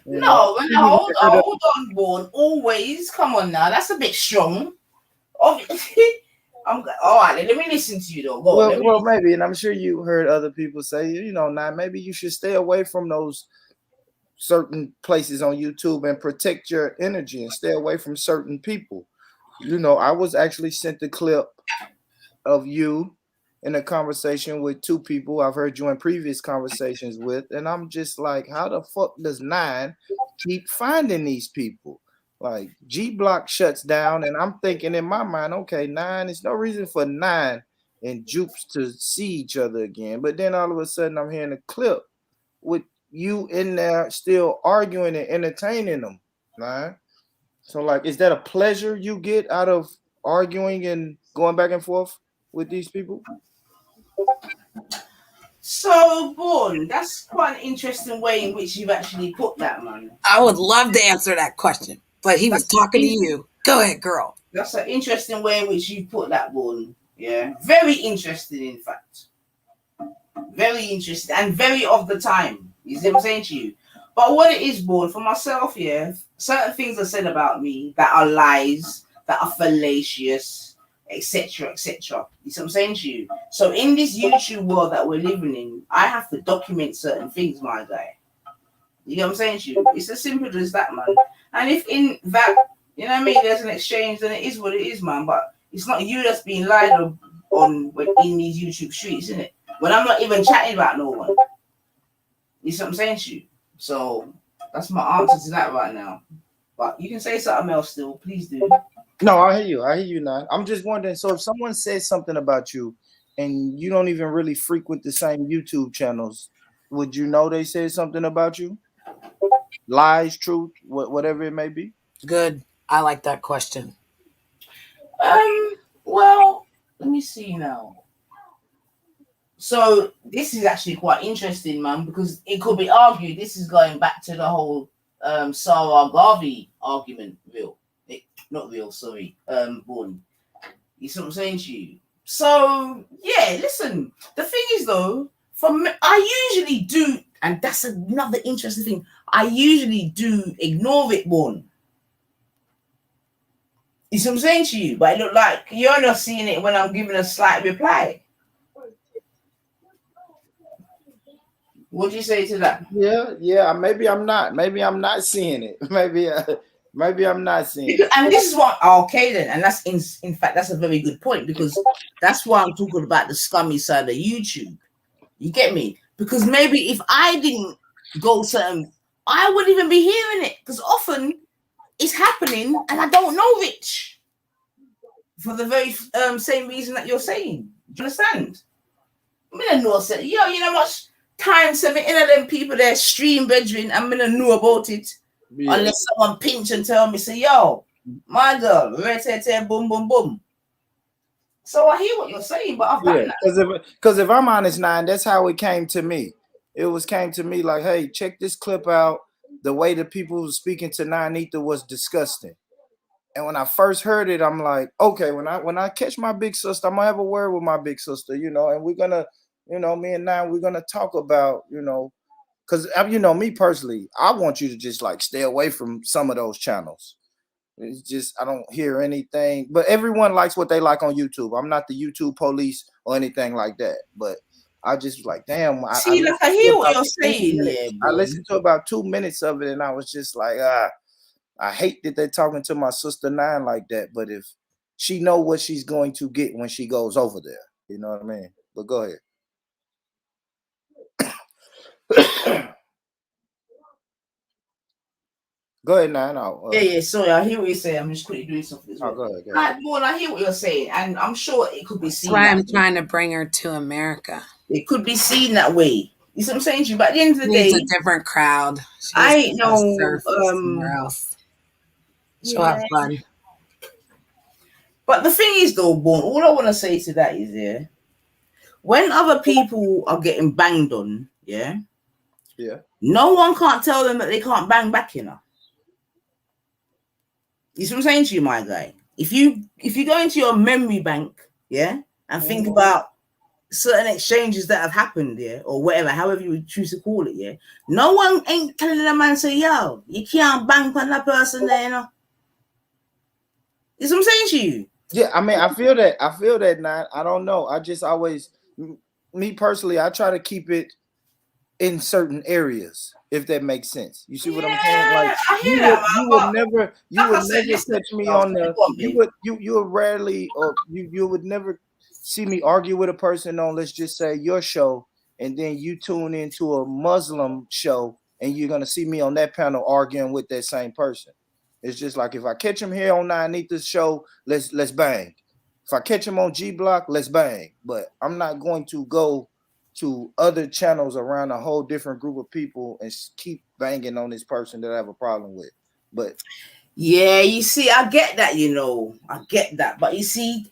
No, hold on, Born. Always, come on now. That's a bit strong. Obviously, all right. Let me listen to you though. Well, maybe, and I'm sure you heard other people say, now maybe you should stay away from those certain places on YouTube and protect your energy and stay away from certain people. I was actually sent the clip of you in a conversation with two people I've heard you in previous conversations with, and I'm just like, how the fuck does Nine keep finding these people? Like, G Block shuts down, and I'm thinking in my mind, okay, Nine, there's no reason for Nine and Jupes to see each other again. But then all of a sudden I'm hearing a clip with you in there still arguing and entertaining them, Nine. So, like, is that a pleasure you get out of arguing and going back and forth with these people? So, Born, that's quite an interesting way in which you've actually put that, man. I would love to answer that question, but he was talking to you. Go ahead, girl. That's an interesting way in which you put that, Born. Yeah, very interesting, in fact. Very interesting and very of the time. You see what I'm saying to you? But what it is, Born, for myself, yeah, certain things are said about me that are lies, that are fallacious, etc., etc. You see what I'm saying to you? So in this YouTube world that we're living in, I have to document certain things, my guy. You know what I'm saying to you? It's as simple as that, man. And if in that, you know what I mean, there's an exchange, then it is what it is, man. But it's not you that's being lied on in these YouTube streets, isn't it? When I'm not even chatting about no one. You see what I'm saying to you? So that's my answer to that right now. But you can say something else still, please do. No, I hear you now. I'm just wondering, so if someone says something about you and you don't even really frequent the same YouTube channels, would you know they said something about you? Lies, truth, whatever it may be? Good. I like that question. Well, let me see now. So this is actually quite interesting, man, because it could be argued this is going back to the whole Sarah Garvey argument, Born. You see what I'm saying to you? So yeah, listen. The thing is though, for me, I usually do, and that's another interesting thing. I usually do ignore it, Born. You see what I'm saying to you? But it look like you're not seeing it when I'm giving a slight reply. What do you say to that? Yeah. Maybe I'm not seeing it. Maybe I'm not seeing it. And this is what okay then, and that's in fact that's a very good point, because that's why I'm talking about the scummy side of YouTube. You get me? Because maybe if I didn't go certain, I wouldn't even be hearing it, because often it's happening and I don't know Rich for the very same reason that you're saying. Do you understand? I don't know, say, yo, you know much time some of them people there stream bedroom, I'm gonna know about it. Yeah. Unless someone pinch and tell me, say, yo, my girl, boom, boom, boom. So I hear what you're saying, but I've done that. Because if I'm honest, Nine, that's how it came to me. It came to me like, hey, check this clip out. The way the people who were speaking to Nine Ether was disgusting. And when I first heard it, I'm like, okay, when I catch my big sister, I'm gonna have a word with my big sister, and we're gonna, me and Nine, we're gonna talk about, because me personally, I want you to just like stay away from some of those channels. It's just I don't hear anything, but everyone likes what they like on YouTube. I'm not the YouTube police or anything like that, but I just like, damn. I hear what you're saying. Yeah, I listened to about 2 minutes of it, and I was just like, I hate that they're talking to my sister Nine like that. But if she know what she's going to get when she goes over there, you know what I mean. But go ahead. Go ahead now. No, yeah. Sorry, I hear what you're saying. I'm just quickly doing something as well. go ahead. Well, I hear what you're saying, and I'm sure it could be seen. That's why I'm trying to bring her to America. It could be seen that way. You see what I'm saying to you? But at the end of the day, it's a different crowd. I ain't no somewhere else. She'll have fun. But the thing is, though, Born, all I want to say to that is, when other people are getting banged on, no one can't tell them that they can't bang back, You see what I'm saying to you, my guy? If you go into your memory bank, and think about certain exchanges that have happened, or whatever, however you would choose to call it, no one ain't telling a man, say, yo, you can't bang on that person there, You see what I'm saying to you? Yeah, I mean, I feel that, Nine. I don't know. I just always, me personally, I try to keep it in certain areas, if that makes sense. You see what I'm saying? Like you would never catch me on the you would rarely, or you would never see me argue with a person on, let's just say, your show, and then you tune into a Muslim show and you're gonna see me on that panel arguing with that same person. It's just like, if I catch him here on Nine-Etha's show, let's bang. If I catch him on G Block, let's bang. But I'm not going to go to other channels around a whole different group of people and keep banging on this person that I have a problem with. But yeah, you see, I get that, I get that. But you see,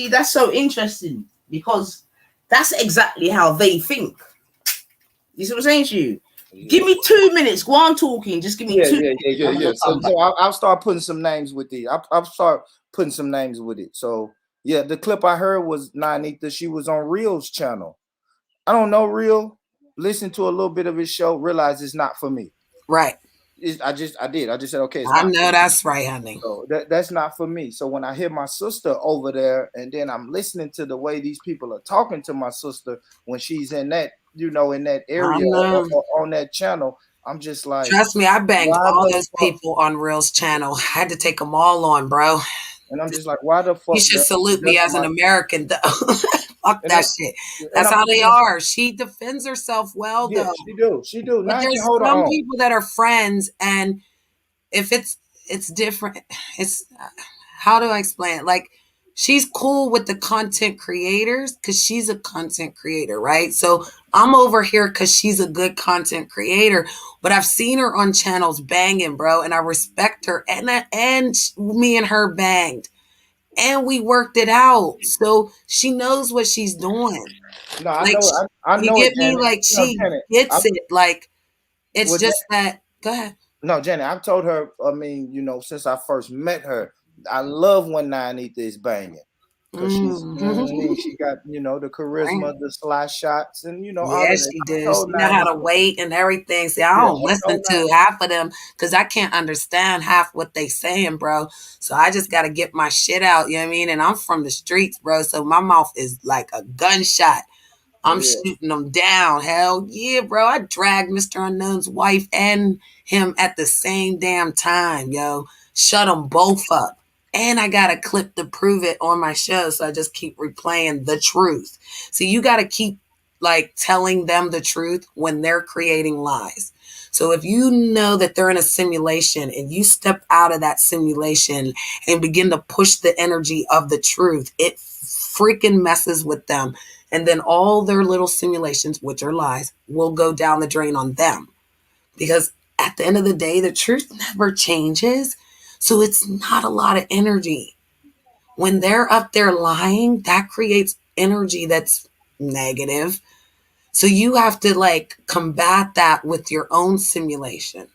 that's so interesting, because that's exactly how they think. You see what I'm saying to you? Give me 2 minutes. Go on talking. Just give me 2 minutes. Yeah. So I'll start putting some names with it. I'll start putting some names with it. So yeah, the clip I heard was Nine-Etha. She was on Real's channel. I don't know Real. Listen to a little bit of his show. Realize it's not for me. Right. I just said, okay. I know that's right, honey. So that's not for me. So when I hear my sister over there, and then I'm listening to the way these people are talking to my sister when she's in that, in that area or on that channel, I'm just like, trust me, I banged all those people on Real's channel. I had to take them all on, bro. And I'm just like, why the fuck? You should salute me as an American, though. Fuck that shit. That's how they are. She defends herself well, though. She do. But there's some people that are friends, and if it's different. It's, how do I explain it? Like, she's cool with the content creators because she's a content creator, right? So I'm over here because she's a good content creator, but I've seen her on channels banging, bro, and I respect her. And me and her banged, and we worked it out. So she knows what she's doing. No, I know. I know. You get me? Like, she gets it. Like, it's just that. Go ahead. No, Jenny, I've told her, I mean, since I first met her, I love when Nine-Etha is banging. Because she got, the charisma, the sly shots, and, yeah, she does. She know how to wait and everything. See, I don't listen to half of them because I can't understand half what they saying, bro. So I just got to get my shit out, you know what I mean? And I'm from the streets, bro, so my mouth is like a gunshot. I'm shooting them down. Hell yeah, bro. I dragged Mr. Unknown's wife and him at the same damn time, yo. Shut them both up. And I got a clip to prove it on my show, so I just keep replaying the truth. So you got to keep, like, telling them the truth when they're creating lies. So if you know that they're in a simulation and you step out of that simulation and begin to push the energy of the truth, it freaking messes with them. And then all their little simulations, which are lies, will go down the drain on them. Because at the end of the day, the truth never changes. So it's not a lot of energy. When they're up there lying, that creates energy that's negative. So you have to, like, combat that with your own simulation.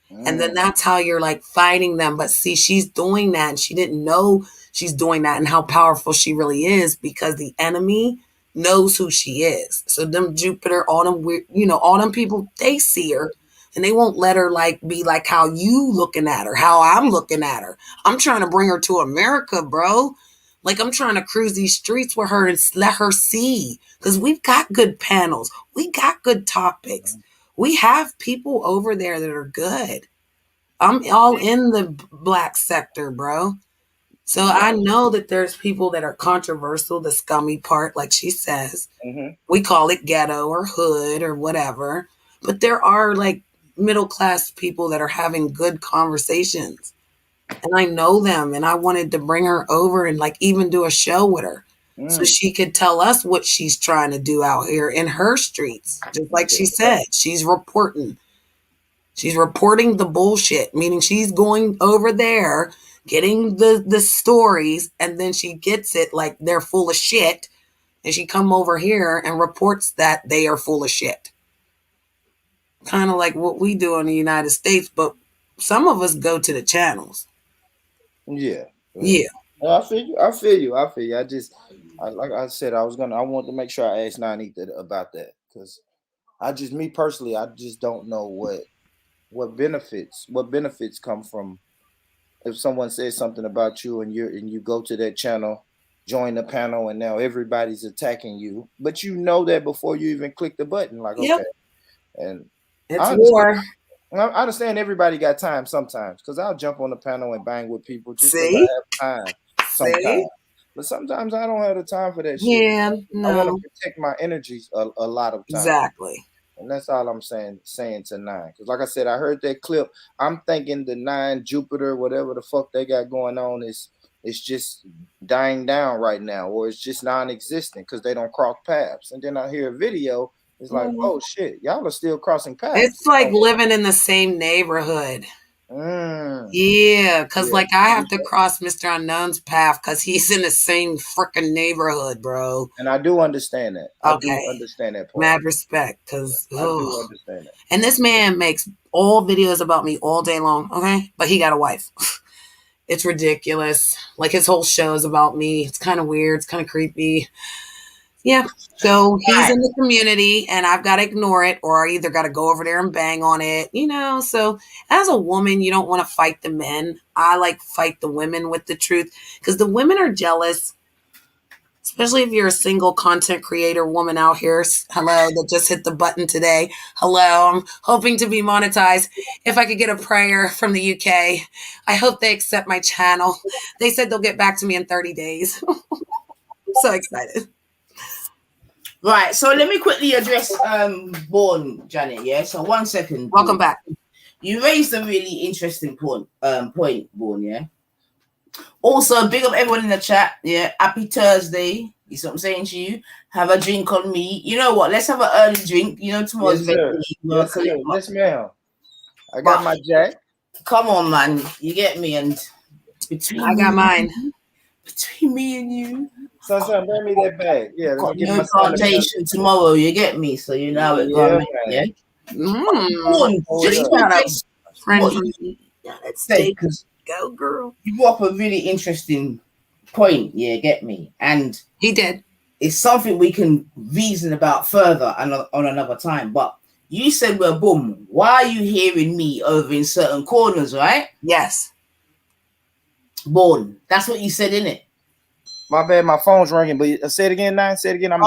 And then that's how you're, like, fighting them. But see, she's doing that, and she didn't know she's doing that and how powerful she really is, because the enemy knows who she is. So them Jupiter, all them weird, all them people, they see her, and they won't let her, like, be like how you looking at her, how I'm looking at her. I'm trying to bring her to America, bro. Like, I'm trying to cruise these streets with her and let her see, because we've got good panels. We got good topics. We have people over there that are good. I'm all in the black sector, bro. So I know that there's people that are controversial, the scummy part, like she says. We call it ghetto or hood or whatever. But there are, like, middle class people that are having good conversations. And I know them, and I wanted to bring her over and like even do a show with her so she could tell us what she's trying to do out here in her streets. Just like she said, she's reporting. She's reporting the bullshit, meaning she's going over there, getting the stories, and then she gets it like they're full of shit. And she come over here and reports that they are full of shit. Kind of like what we do in the United States, but some of us go to the channels. Yeah. Yeah. I feel you. I feel you. I feel you. Like I said, I wanted to make sure I asked Nani about that, because me personally, I just don't know what benefits come from if someone says something about you and you go to that channel, join the panel, and now everybody's attacking you, but you know that before you even click the button. Like, okay, and it's war. I understand everybody got time sometimes, because I'll jump on the panel and bang with people just because I have time sometimes. But sometimes I don't have the time for that shit. Yeah, no. I want to protect my energies a lot of times. Exactly. And that's all I'm saying to Nine. Because like I said, I heard that clip. I'm thinking the 9 Jupiter, whatever the fuck they got going on, is just dying down right now, or it's just non-existent because they don't cross paths. And then I hear a video. It's like, oh shit, y'all are still crossing paths. It's like living in the same neighborhood. Yeah, because like I have to cross Mr. Unknown's path because he's in the same freaking neighborhood, bro. And I do understand that. Okay. I do understand that part. Mad respect, because I do understand that. And this man makes all videos about me all day long, okay? But he got a wife. It's ridiculous. Like his whole show is about me. It's kind of weird. It's kind of creepy. Yeah. So he's in the community and I've got to ignore it, or I either got to go over there and bang on it, you know? So as a woman, you don't want to fight the men. I like fight the women with the truth, because the women are jealous, especially if you're a single content creator woman out here. Hello, that just hit the button today. Hello, I'm hoping to be monetized. If I could get a prayer from the UK, I hope they accept my channel. They said they'll get back to me in 30 days. So excited. Right, so let me quickly address Born, Janet. Yeah, so 1 second. Welcome back. You raised a really interesting point, Born. Yeah. Also, big up everyone in the chat. Yeah, happy Thursday. You see what I'm saying to you? Have a drink on me. You know what? Let's have an early drink. You know, tomorrow's Yes, ma'am. I got my jack. Come on, man. You get me? And I got mine. Between me and you. Son, bring me that bag. Yeah, got no plantation tomorrow. You get me? So you know it. Yeah. Just let's say, because go girl. You brought up a really interesting point. Yeah, get me? And he did. It's something we can reason about further on another time. But you said, well, boom, why are you hearing me over in certain corners, right? Yes. Born. That's what you said, innit? My bad, my phone's ringing. But say it again, Nine. Say it again. I'm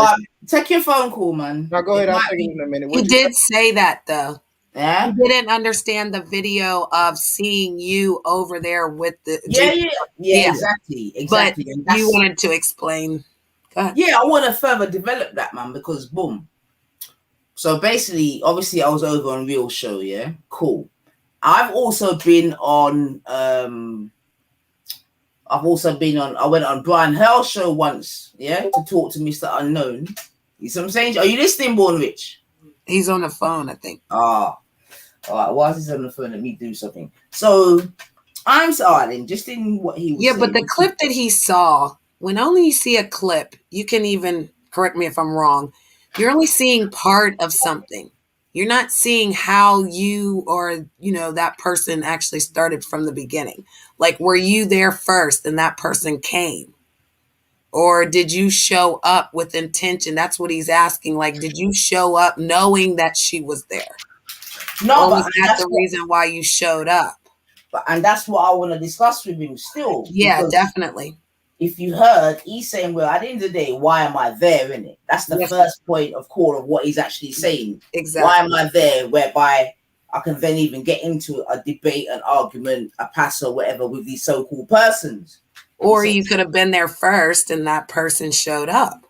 take your phone call, man. No, go ahead. I'll take it in a minute. He did say that, though. Yeah. He didn't understand the video of seeing you over there with the. Yeah, exactly. But you wanted to explain. Go ahead. Yeah, I want to further develop that, man, because boom. So basically, obviously, I was over on Real Show. Yeah, cool. I've also been on. I went on Brian Hell's show once, yeah, to talk to Mr. Unknown. You see what I'm saying? Are you listening, Born Rich? He's on the phone, I think. All right. Why is he on the phone? Let me do something. So I'm sorry, then, just in what he was saying. But the clip that he saw, when only you see a clip, you can even correct me if I'm wrong. You're only seeing part of something. You're not seeing how you or, that person actually started from the beginning. Like, were you there first and that person came? Or did you show up with intention? That's what he's asking. Like, did you show up knowing that she was there? No, or was that the reason why you showed up? And that's what I want to discuss with him still. Yeah, definitely. If you heard, he's saying, well, at the end of the day, why am I there, innit? That's the first point of call of what he's actually saying. Exactly. Why am I there? Whereby I can then even get into a debate, an argument, a pass or whatever with these so-called persons. Or you could have been there first and that person showed up.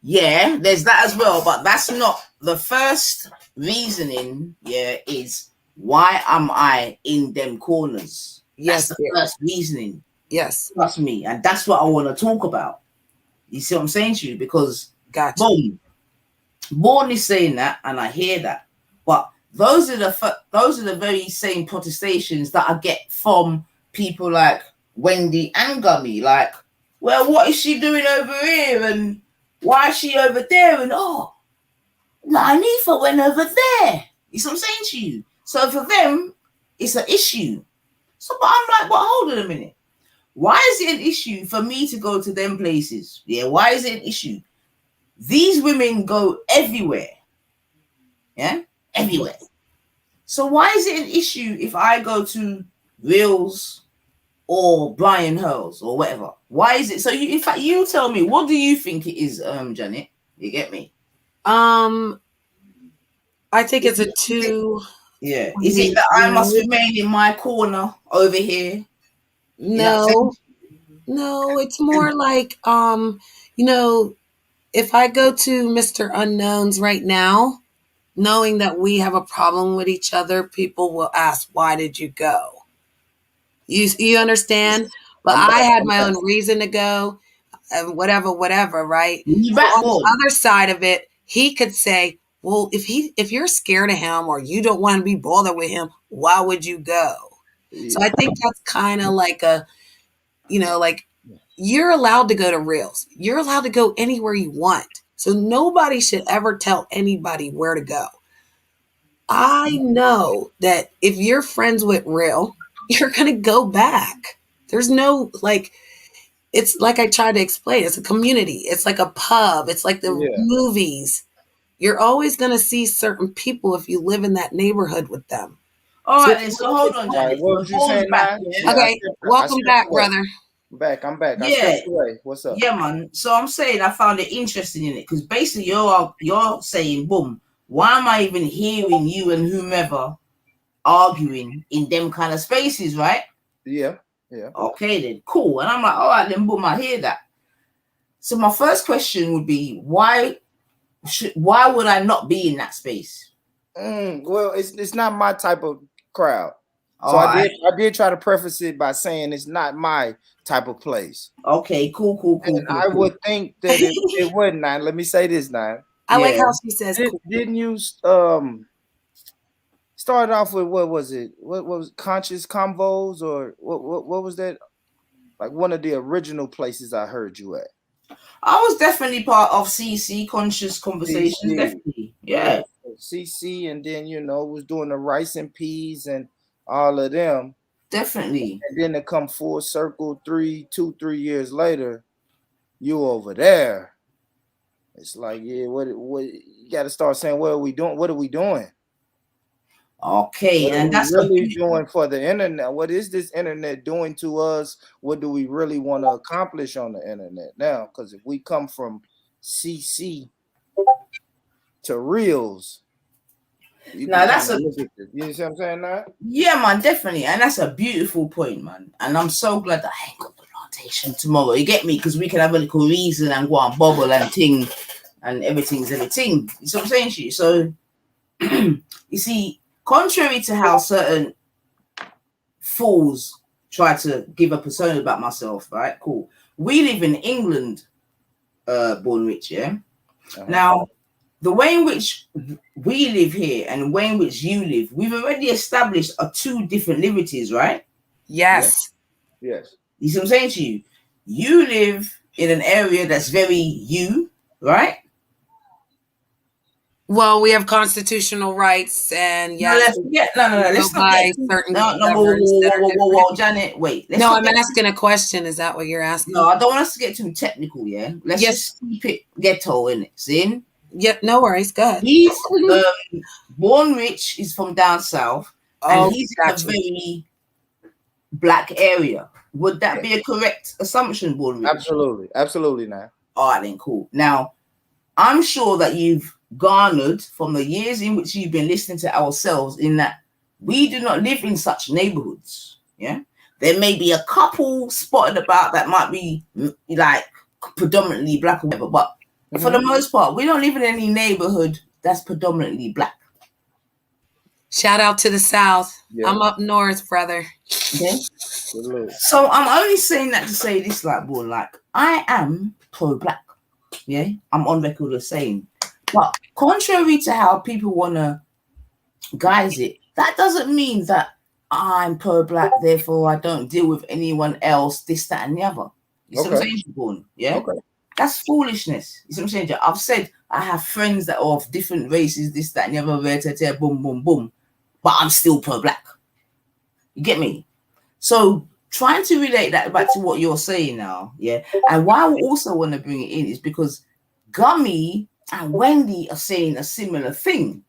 Yeah, there's that as well. But that's not the first reasoning, is why am I in them corners? Yes, That's the first reasoning. Yes. Trust me. And that's what I want to talk about. You see what I'm saying to you? Because gotcha. boom, Born is saying that, and I hear that. But those are the very same protestations that I get from people like Wendy and Gummy. Like, well, what is she doing over here? And why is she over there? And oh, Nifa went over there. You see what I'm saying to you? So for them, it's an issue. So, but I'm like, well, hold on a minute. Why is it an issue for me to go to them places? Yeah, why is it an issue? These women go everywhere. Yeah, everywhere. So why is it an issue if I go to Reels or Brian Hurls or whatever? Why is it? So you, in fact, you tell me, what do you think it is, Janet? You get me? I think it's a two. Yeah. Is it that I must remain in my corner over here? No, no, it's more like, you know, if I go to Mr. Unknown's right now, knowing that we have a problem with each other, people will ask, why did you go? You understand? But I had my own reason to go, and whatever, right? So on the other side of it, he could say, well, if you're scared of him or you don't want to be bothered with him, why would you go? Yeah. So I think that's kind of like a, like you're allowed to go to Reels. You're allowed to go anywhere you want. So nobody should ever tell anybody where to go. I know that if you're friends with Real, you're going to go back. There's no, it's like I tried to explain. It's a community. It's like a pub. It's like the movies. You're always going to see certain people if you live in that neighborhood with them. All right, so hold on, Janet. What was you saying now? Okay, welcome back, brother. I'm back. Yeah. What's up? Yeah, man. So I'm saying I found it interesting in it because basically you're saying, boom, why am I even hearing you and whomever arguing in them kind of spaces, right? Yeah. Okay, then cool. And I'm like, all right, then boom, I hear that. So my first question would be, why would I not be in that space? Well, it's not my type of crowd. So I did try to preface it by saying it's not my type of place. Okay, cool. I would think that it wouldn't. Now, let me say this now. I like how she says, Didn't you start off with what was it? What was Conscious Convos or what was that? Like one of the original places I heard you at. I was definitely part of CC Conscious Conversations, definitely. Yeah. CC, and then was doing the rice and peas and all of them. Definitely. And then to come full circle 3 years later, you over there. It's like, yeah, what you got to start saying, what are we doing? What are we doing? Okay, what and that's really doing for the internet. What is this internet doing to us? What do we really want to accomplish on the internet now? Because if we come from CC to Reels, now that's you see what I'm saying now? Yeah, man, definitely. And that's a beautiful point, man. And I'm so glad that I ain't got the plantation tomorrow. You get me? Because we can have a little reason and go and bubble and ting and everything's everything. You see what I'm saying to you? So you see, contrary to how certain fools try to give a persona about myself, right? Cool. We live in England, Born Rich, yeah? Now, the way in which we live here and the way in which you live, we've already established are two different liberties, right? Yes. Yes. You see what I'm saying to you? You live in an area that's very you, right? Well, we have constitutional rights, and yes, no, let's not get certain. Whoa, Janet, wait. No, I'm asking a question. Is that what you're asking? No, I don't want us to get too technical. Yeah, let's just keep it ghetto in it. See? Yep, no worries. Go ahead. He's Born Rich is from down south, and he's in a very black area. Would that be a correct assumption, Born Rich? Absolutely now. All right, then cool. Now, I'm sure that you've garnered from the years in which you've been listening to ourselves in that we do not live in such neighborhoods. Yeah, there may be a couple spotted about that might be like predominantly black or whatever, but for the most part, we don't live in any neighborhood that's predominantly black. Shout out to the South. Yeah. I'm up north, brother. Okay. So I'm only saying that to say this, like, boy, like, I am pro-black. Yeah, I'm on record of saying. But contrary to how people want to guise it, that doesn't mean that I'm pro-black, therefore I don't deal with anyone else, this, that, and the other. You see what I'm saying, Born? Yeah? Okay. That's foolishness. You see what I'm saying? I've said I have friends that are of different races, this, that, and the other, boom, boom, boom. But I'm still pro-black. You get me? So trying to relate that back to what you're saying now, yeah. And why I also want to bring it in is because Gummy and Wendy are saying a similar thing,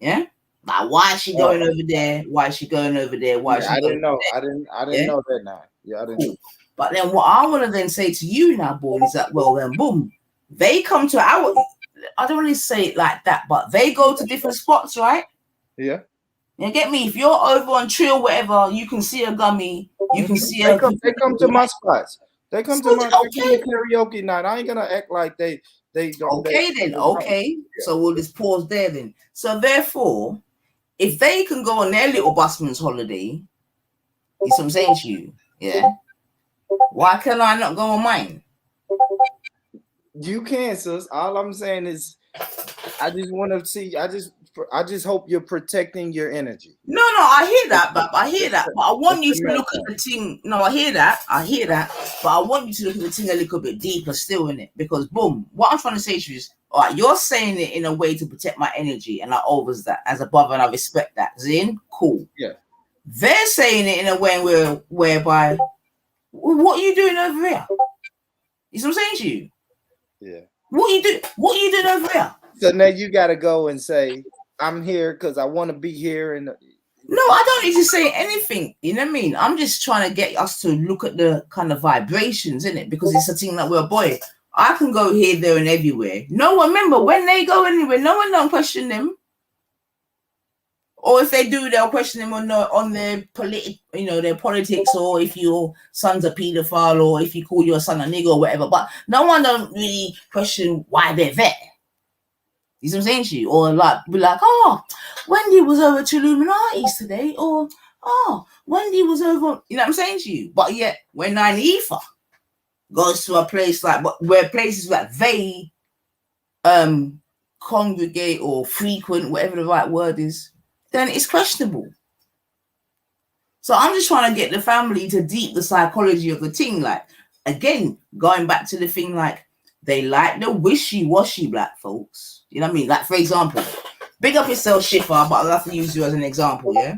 yeah. Like, why is she going over there? Why is she going over there? Why is she? I didn't know. There? I didn't know that now. Yeah, I didn't know. But then what I want to then say to you now, boy, is that, well, then boom, they come to our. I don't really say it like that, but they go to different spots, right? Yeah. You get me? If you're over on Trill, whatever, you can see a Gummy. You can see they come to my spots. They come to my okay. karaoke night. I ain't gonna act like they don't. Okay, okay. Yeah. So we'll just pause there then. So therefore, if they can go on their little busman's holiday, you see what I'm saying to you? Yeah. Why can I not go on mine? You can, sis. All I'm saying is, I just want to see. I just hope you're protecting your energy. No, I hear that, but I hear that. But I want you to look at the thing. No, I hear that. But I want you to look at the thing a little bit deeper still in it, because boom, what I'm trying to say to you is, all right, you're saying it in a way to protect my energy, and I overs that as a brother, and I respect that. Zin, cool. Yeah. They're saying it in a way whereby, what are you doing over here? You see what I'm saying to you? Yeah. What are you doing over here? So now you got to go and say, I'm here because I want to be here. And no, I don't need to say anything. You know what I mean? I'm just trying to get us to look at the kind of vibrations in it, because it's a thing that we're boy. I can go here, there, and everywhere. No one, remember, when they go anywhere, no one don't question them. Or if they do, they'll question them on their their politics, or if your son's a paedophile, or if you call your son a nigger or whatever. But no one don't really question why they're there. You see what I'm saying to you? Or like be like, oh, Wendy was over to Illuminati's today, or oh, Wendy was over, you know what I'm saying to you? But yet when Nynaefa goes to a place like where places that they congregate or frequent, whatever the right word is, then it's questionable. So I'm just trying to get the family to deep the psychology of the thing. Like, again, going back to the thing, like, they like the wishy-washy black folks. You know what I mean? Like, for example, big up yourself, Schiffer, but I'll have to use you as an example, yeah?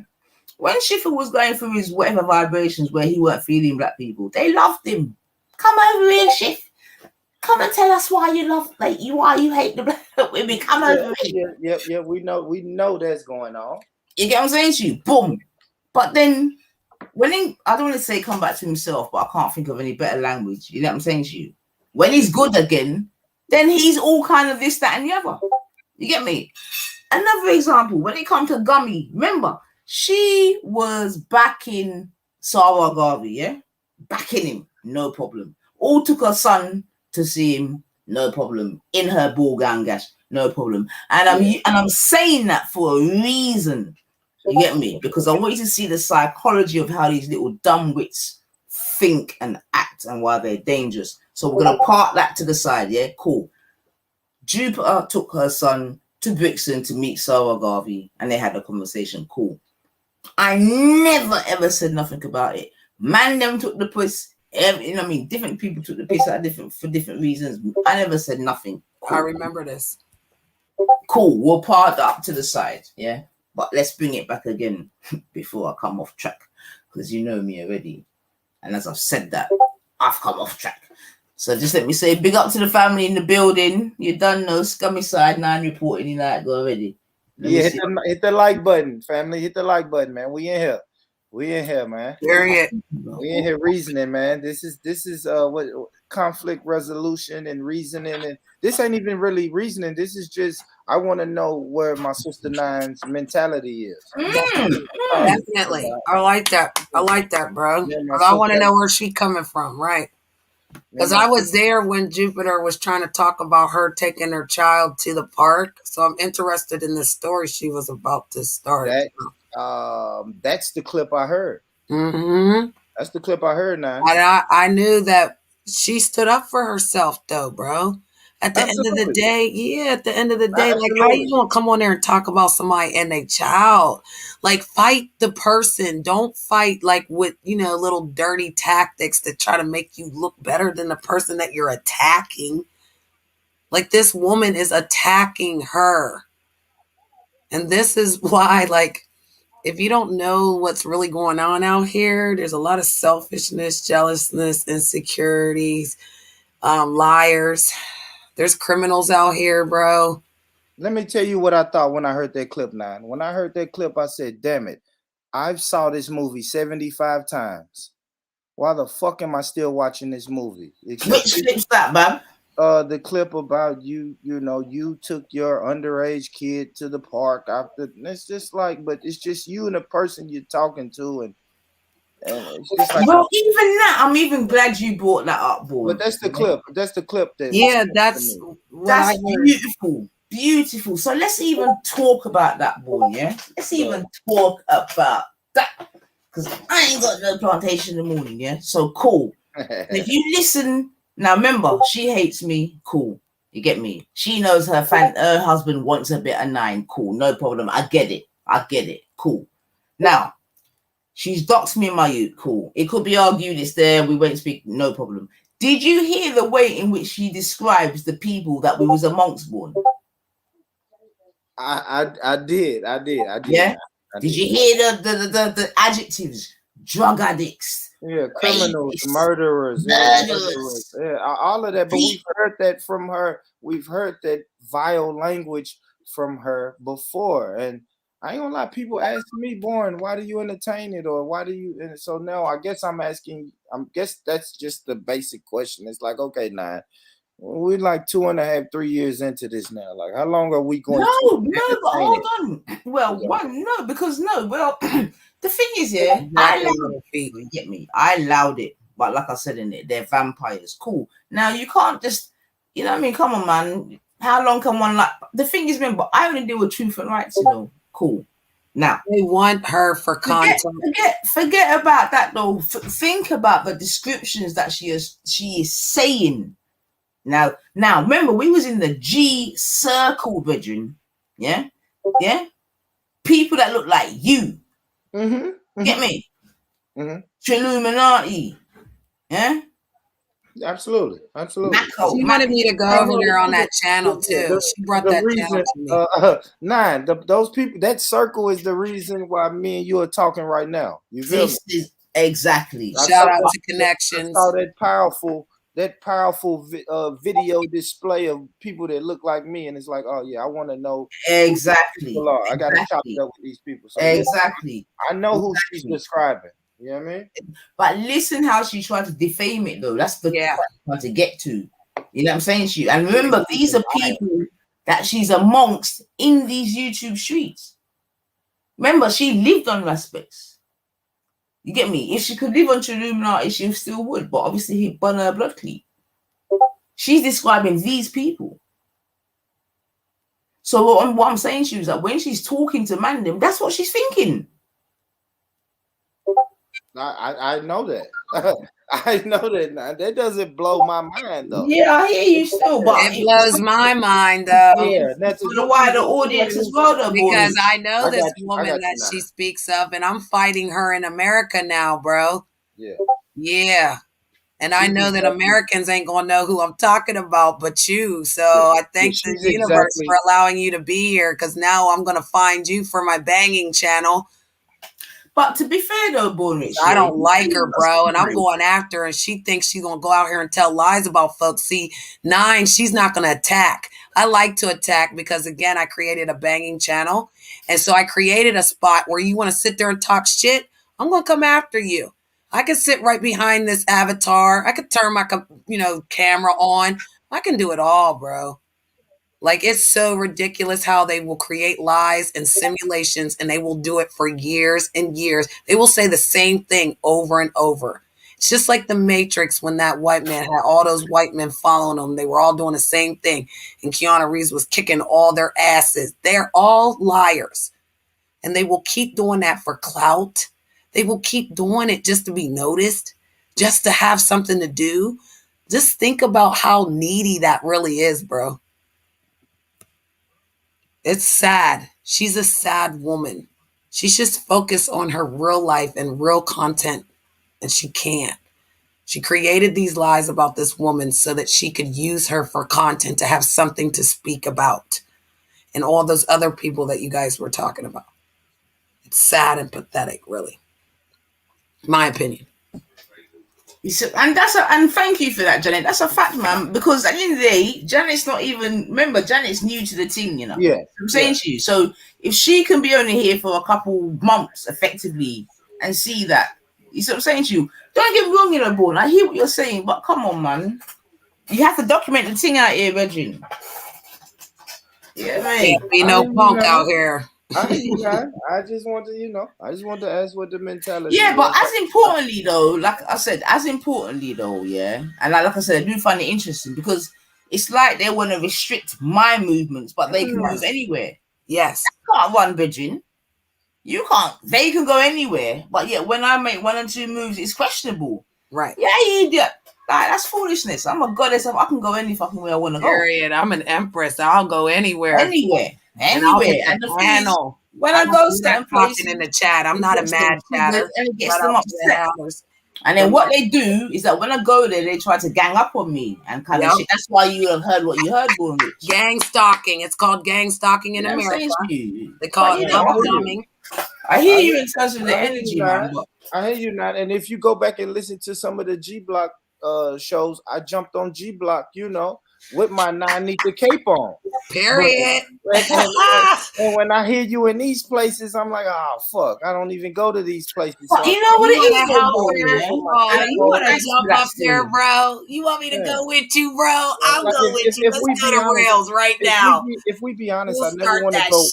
When Schiffer was going through his whatever vibrations where he weren't feeling black people, they loved him. Come over here, Schiff. Come and tell us why you love, like, why you hate the black women. Come over here. Yeah. We know that's going on. You get what I'm saying to you? Boom. But then when I don't want to say come back to himself, but I can't think of any better language. You know what I'm saying to you? When he's good again, then he's all kind of this, that, and the other. You get me? Another example, when it comes to Gummy, remember, she was backing Sarah Garvey, yeah? Backing him, no problem. All took her son to see him, no problem. In her ball gown gash, no problem. And I'm saying that for a reason. You get me? Because I want you to see the psychology of how these little dumbwits think and act and why they're dangerous. So we're going to park that to the side, yeah? Cool. Jupiter took her son to Brixton to meet Sarah Garvey, and they had a conversation. Cool. I never, ever said nothing about it. Man, them took the piss. You know what I mean? Different people took the piss for different reasons. I never said nothing. Cool. I remember this. Cool. We'll park that up to the side, yeah? But let's bring it back again before I come off track, because you know me already. And as I've said that, I've come off track. So just let me say big up to the family in the building. You done know Scummy Side 9 reporting in that go already. Hit the like button, family. Hit the like button, man. We in here. We in here, man. Period. We in here reasoning, man. This is what conflict resolution and reasoning, and this ain't even really reasoning. This is just I want to know where my sister Nine's mentality is. Definitely. I like that. I like that, bro. Yeah, I want to know where she's coming from, right? Because I was there when Jupiter was trying to talk about her taking her child to the park. So I'm interested in the story she was about to start. That's the clip I heard. Mm-hmm. That's the clip I heard now. And I knew that she stood up for herself, though, bro. At the end of the day, at the end of the day, like, how you gonna come on there and talk about somebody and a child? Like, fight the person. Don't fight, like, with, little dirty tactics that try to make you look better than the person that you're attacking. Like, this woman is attacking her. And this is why, like, if you don't know what's really going on out here, there's a lot of selfishness, jealousness, insecurities, liars. There's criminals out here, bro. Let me tell you what I thought when I heard that clip, now. When I heard that clip, I said, damn it. I've saw this movie 75 times. Why the fuck am I still watching this movie? Which clip's that, man? The clip about you took your underage kid to the park after. It's just like, but it's just you and the person you're talking to, and it's just like. Well, even that, I'm even glad you brought that up, boy. But that's the clip. That's the clip. That's beautiful, beautiful. So let's even talk about that, boy. Yeah, let's even talk about that, because I ain't got no plantation in the morning. Yeah, so cool. If you listen. Now, remember, she hates me. Cool. You get me? She knows her husband wants a bit of 9. Cool. No problem. I get it. Cool. Now, she's doxed me in my youth. Cool. It could be argued it's there. We won't speak. No problem. Did you hear the way in which she describes the people that we was amongst, born? I did. Yeah? Did you hear the adjectives? Drug addicts. Yeah, criminals, murderers. Yeah, all of that. But we've heard that from her. We've heard that vile language from her before. And I ain't gonna lie, people ask me, Born, why do you entertain it? Or why do you? And so now I guess I'm asking, guess that's just the basic question. It's like, okay, now we're like 2.5, 3 years into this now. Like, how long are we going to? No, but hold on. Well, the thing is, you get me? I allowed it, but like I said in it, they're vampires. Cool. Now you can't just, you know what I mean? Come on, man. How long can one like? The thing is, remember, I only deal with truth and rights. Cool. Now they want her for content. Forget about that though. Think about the descriptions that she is saying. Now, remember, we was in the G circle, brethren. Yeah. People that look like you. Get me? Illuminati. Yeah. Absolutely. She wanted me to go over there on that channel too. She brought that channel to me. 9. Those people, that circle is the reason why me and you are talking right now. You feel me? Exactly. Shout out to Connections. I saw that powerful video display of people that look like me, and it's like, oh yeah, I want to know exactly. Who I got to chop it up with these people. So exactly. I know who she's describing. You know what I mean? But listen how she tried to defame it, though. That's the point to get to. You know what I'm saying? And remember, these are people that she's amongst in these YouTube streets. Remember, she lived on respects. You get me? If she could live on Illuminati, she still would. But obviously, he burned her blood clean. She's describing these people. So what I'm saying to you is that when she's talking to Mandem, that's what she's thinking. I know that. I know that now. That doesn't blow my mind though. Yeah, I hear you still, but it blows my mind though. Yeah, that's for the wider audience as well, though, because I know this woman that she speaks of, and I'm fighting her in America now, bro. Yeah. And I know that Americans ain't gonna know who I'm talking about, but you. So I thank the universe for allowing you to be here, because now I'm gonna find you for my banging channel. But to be fair though, Bornrich, I don't like her, bro, and I'm going after her, and she thinks she's gonna go out here and tell lies about folks. See, 9, she's not gonna attack. I like to attack because, again, I created a banging channel, and so I created a spot where you want to sit there and talk shit. I'm gonna come after you. I can sit right behind this avatar. I could turn my camera on. I can do it all, bro. Like, it's so ridiculous how they will create lies and simulations, and they will do it for years and years. They will say the same thing over and over. It's just like the Matrix when that white man had all those white men following him. They were all doing the same thing. And Keanu Reeves was kicking all their asses. They're all liars. And they will keep doing that for clout. They will keep doing it just to be noticed, just to have something to do. Just think about how needy that really is, bro. It's sad. She's a sad woman. She's just focused on her real life and real content, and she can't. She created these lies about this woman so that she could use her for content to have something to speak about, and all those other people that you guys were talking about. It's sad and pathetic, really. My opinion. And thank you for that, Janet. That's a fact, man. Because at the end of the day, Janet's not even. Remember, Janet's new to the team, you know. Yeah, I'm saying to you. So if she can be only here for a couple months, effectively, and see that, you see what I'm saying to you. Don't get me wrong, you know, Born. I hear what you're saying, but come on, man. You have to document the thing out here, Virgin. Yeah, man. Can't be no punk out here. I just want to, to ask what the mentality. Yeah, but as importantly though, like I said, yeah, and like I said, I do find it interesting because it's like they want to restrict my movements, but they can move anywhere. Yes, I can't run, Virgin. You can't. They can go anywhere, but yeah, when I make 1 or 2 moves, it's questionable. Right? Yeah, you idiot. Like, that's foolishness. I'm a goddess. I can go any fucking way I want to go. Period. I'm an empress. I'll go anywhere. Anywhere. And the panel. When I go certain places in the chat, I'm not a mad chatter. And it gets them upset. And then what they do is that when I go there, they try to gang up on me and kind of shit. That's why you have heard what you heard, Born Rich. Gang stalking. It's called gang stalking in America. They call it double dumbing. I hear you in terms of the energy, man. I hear you not. And if you go back and listen to some of the G Block shows, I jumped on G Block, with my 9-meter cape on. Period. And when I hear you in these places, I'm like, oh fuck, I don't even go to these places. So you know what it is, you want to jump up there, bro? You want me to go with you, bro? I'll go with you. Let's go to rails right now. If we be honest, I never want to go.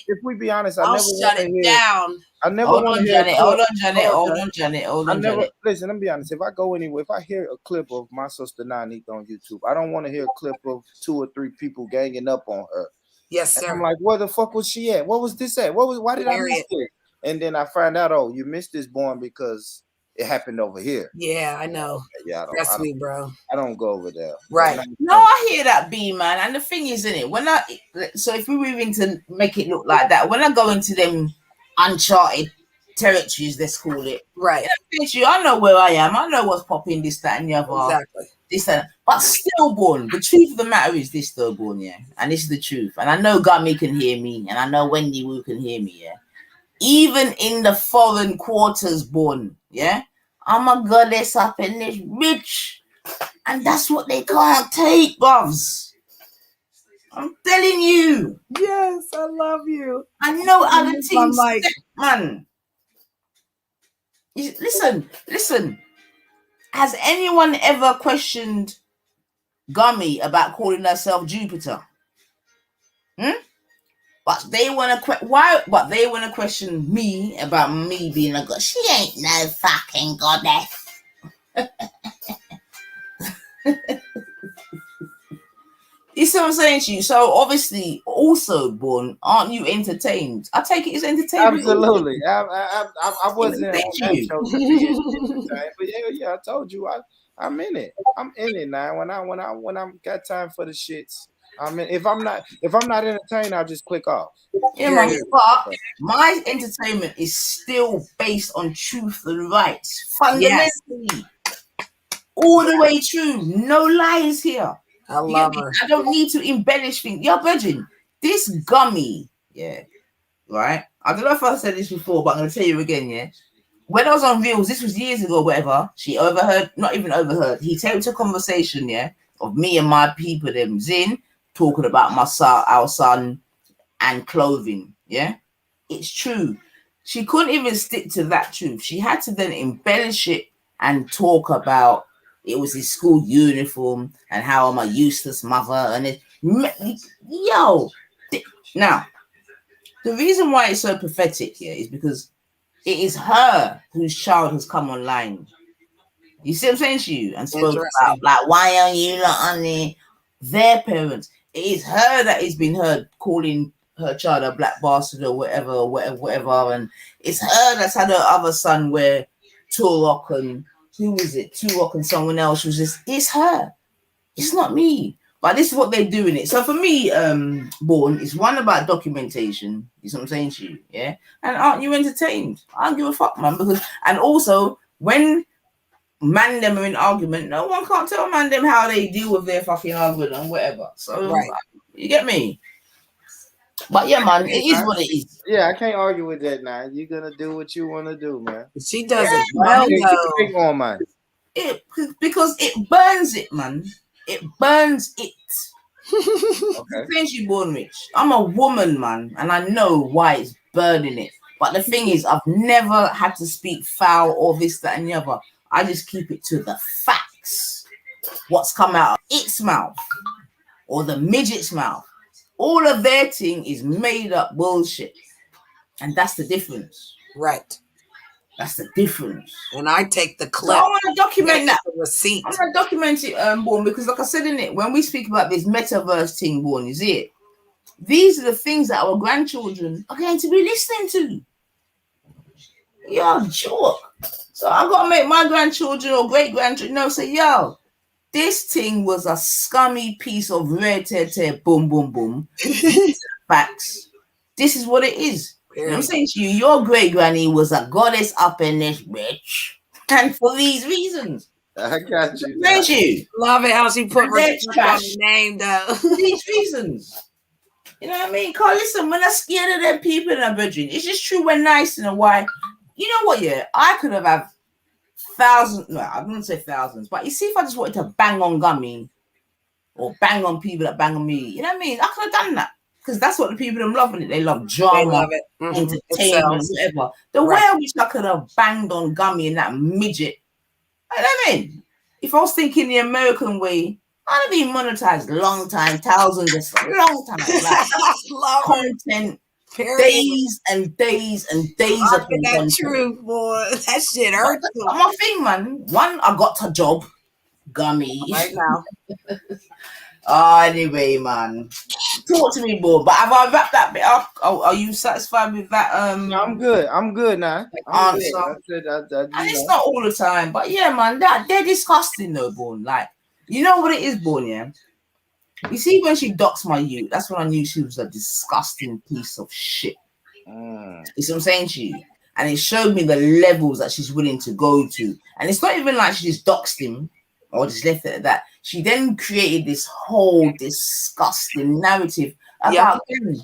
If we be honest, I never want to hear. Down. I never hold want on, to hear. Hold on, Janet. Listen, I'm be honest. If I go anywhere, if I hear a clip of my sister Nanique on YouTube, I don't want to hear a clip of 2 or 3 people ganging up on her. Yes, sir. And I'm like, where the fuck was she at? What was this at? Why did I miss it? And then I find out, oh, you missed this, Born, because it happened over here. Yeah, I know. Yeah, trust me, bro. I don't go over there. Right. No, I hear that, B, man. And the thing is, isn't it? So if we were even to make it look like that, when I go into them uncharted territories, let's call it. Right. I know where I am. I know what's popping, this, that, and the other. Exactly. This and but still, Born. The truth of the matter is this, though, Born, yeah. And this is the truth. And I know Gummy can hear me, and I know Wendy Wu can hear me, yeah. Even in the foreign quarters, Born, yeah. I'm a goddess up in this bitch, and that's what they can't take, buvs. I'm telling you. Yes, I love you. I know other things, man. Listen. Has anyone ever questioned Gummy about calling herself Jupiter? But they want to But they want to question me about me being a god. She ain't no fucking goddess. You see what I'm saying to you? So obviously, also, Born, aren't you entertained? I take it as entertainment. Absolutely. I wasn't on that show. But yeah, I told you I'm in it. I'm in it now. When I got time for the shits, I mean, if I'm not entertained, I'll just click off. Yeah, man. But my entertainment is still based on truth and rights, fundamentally, all the way through. No lies here. I love her. I don't need to embellish things. Yo, Virgin, this Gummy, right? I don't know if I said this before, but I'm gonna tell you again, yeah. When I was on Reels, this was years ago, whatever. She overheard, not even overheard. He taped a conversation, of me and my people, them Zin, talking about our son, and clothing. Yeah, it's true. She couldn't even stick to that truth. She had to then embellish it and talk about it was his school uniform and how I'm a useless mother and it. Yo, now the reason why it's so pathetic here is because it is her whose child has come online. You see what I'm saying to you? And spoke Interesting. about like, why are you not on their parents? It is her that has been heard calling her child a black bastard or whatever. And it's her that's had her other son where Turok and who was it? Turok and someone else was just, it's her. It's not me. But this is what they're doing it. So for me, Born, it's one about documentation. You see what I'm saying to you? Yeah. And aren't you entertained? I don't give a fuck, man. Because and also when man them are in argument, no one can't tell man them how they deal with their fucking argument and whatever. So Right. you get me? But yeah, man, it is what it is. Yeah, I can't argue with that now. You're gonna do what you want to do, man. She does Yeah, it well, man. though. Take on, man. Because it burns it, man. It burns it. Okay. Since you born rich, I'm a woman, man, and I know why it's burning it. But the thing is, I've never had to speak foul or this, that, and the other. I just keep it to the facts. What's come out of its mouth or the midget's mouth. All of their thing is made up bullshit. And that's the difference. Right. That's the difference. And I take the clip. So I want to document that. The receipt. I'm going to document it, Born, because like I said in it, when we speak about this metaverse thing, Born, you see it? These are the things that our grandchildren are going to be listening to. You're a joke. So I've got to make my grandchildren or great-grandchildren say, yo, this thing was a scummy piece of red boom, boom, boom. Facts. This is what it is. You know what I'm saying to you, your great-granny was a goddess up in this bitch. And for these reasons. I got you. Thank you. Love it how she put respect on the name, though. For these reasons. You know what I mean? Cause listen, when I'm scared of them people in our bedroom, it's just true we're nice and why. You know what, yeah? I could have had thousands, no, I wouldn't say thousands, but you see if I just wanted to bang on Gummy or bang on people that bang on me, you know what I mean? I could have done that. Because that's what the people them loving it. They love drama, they love it. Entertainment, whatever. The way I wish I could have banged on Gummy and that midget. You know what I mean? If I was thinking the American way, I'd have been monetized long time, thousands of long time. Like content, days and days and days of content. That's true, boy. That shit hurts. My thing, man. One, I got a job, Gummy. Right now. Anyway, man. Talk to me, boy. But have I wrapped that bit up? Are you satisfied with that? No, I'm good. I'm good now. Answer. And it's not all the time, but yeah, man, they're disgusting though, Born. Like, you know what it is, Born, yeah? You see, when she doxed my youth, that's when I knew she was a disgusting piece of shit. You see what I'm saying to you? And it showed me the levels that she's willing to go to. And it's not even like she just doxed him or just left it at that. She then created this whole disgusting narrative about gang.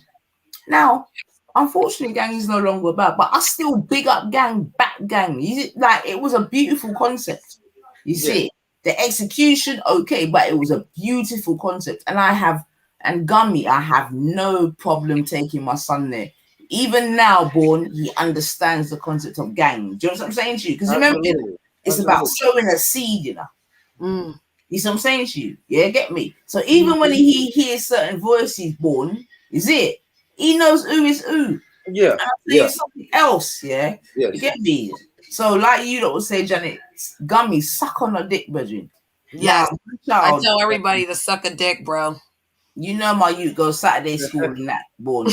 Now, unfortunately, gang is no longer about, but I still big up gang, back gang. Like, it was a beautiful concept. You see, the execution, okay, but it was a beautiful concept. And Gummy, I have no problem taking my son there. Even now, Born, he understands the concept of gang. Do you know what I'm saying to you? Because remember, it's about sowing a seed, you know. You see what I'm saying to you? Yeah, get me? So even when he hears certain voices, Born, is it? He knows who is who. Yeah. And I'll tell you something else, yeah? You get me? So like you don't say, Janet, Gummy, suck on a dick, brethren. Yeah. I tell everybody to suck a dick, bro. You know my youth goes Saturday school and that, Born.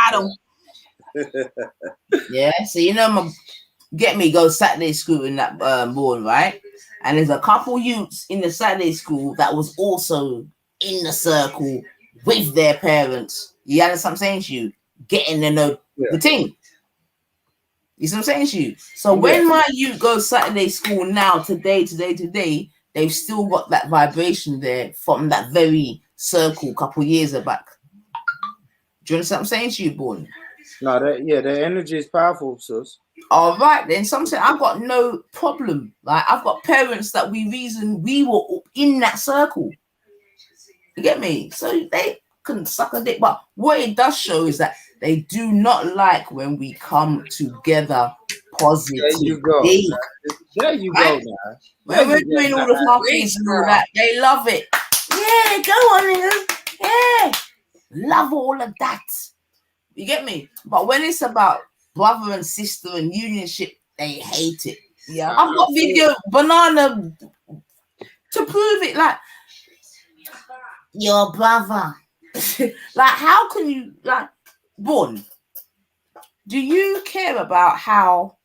Adam. Yeah, so you know my get me go Saturday school in that Born, right? And there's a couple youths in the Saturday school that was also in the circle with their parents. You understand what I'm saying to you? Getting to know the thing. You see what I'm saying to you? So when my youth goes Saturday school now, today, they've still got that vibration there from that very circle a couple years back. Do you understand what I'm saying to you, Born? No, the energy is powerful, sis. All right, then. Something I've got no problem. Like, I've got parents that we were in that circle. You get me? So they can suck a dick. But what it does show is that they do not like when we come together positive. There you go. There you go now. When we're doing all the parties and all that, they love it. Yeah, go on, yeah. Love all of that. You get me? But when it's about brother and sister and unionship, they hate it. Yeah. I've got video banana to prove it. Like, your brother. Like, how can you, like, Born, do you care about how,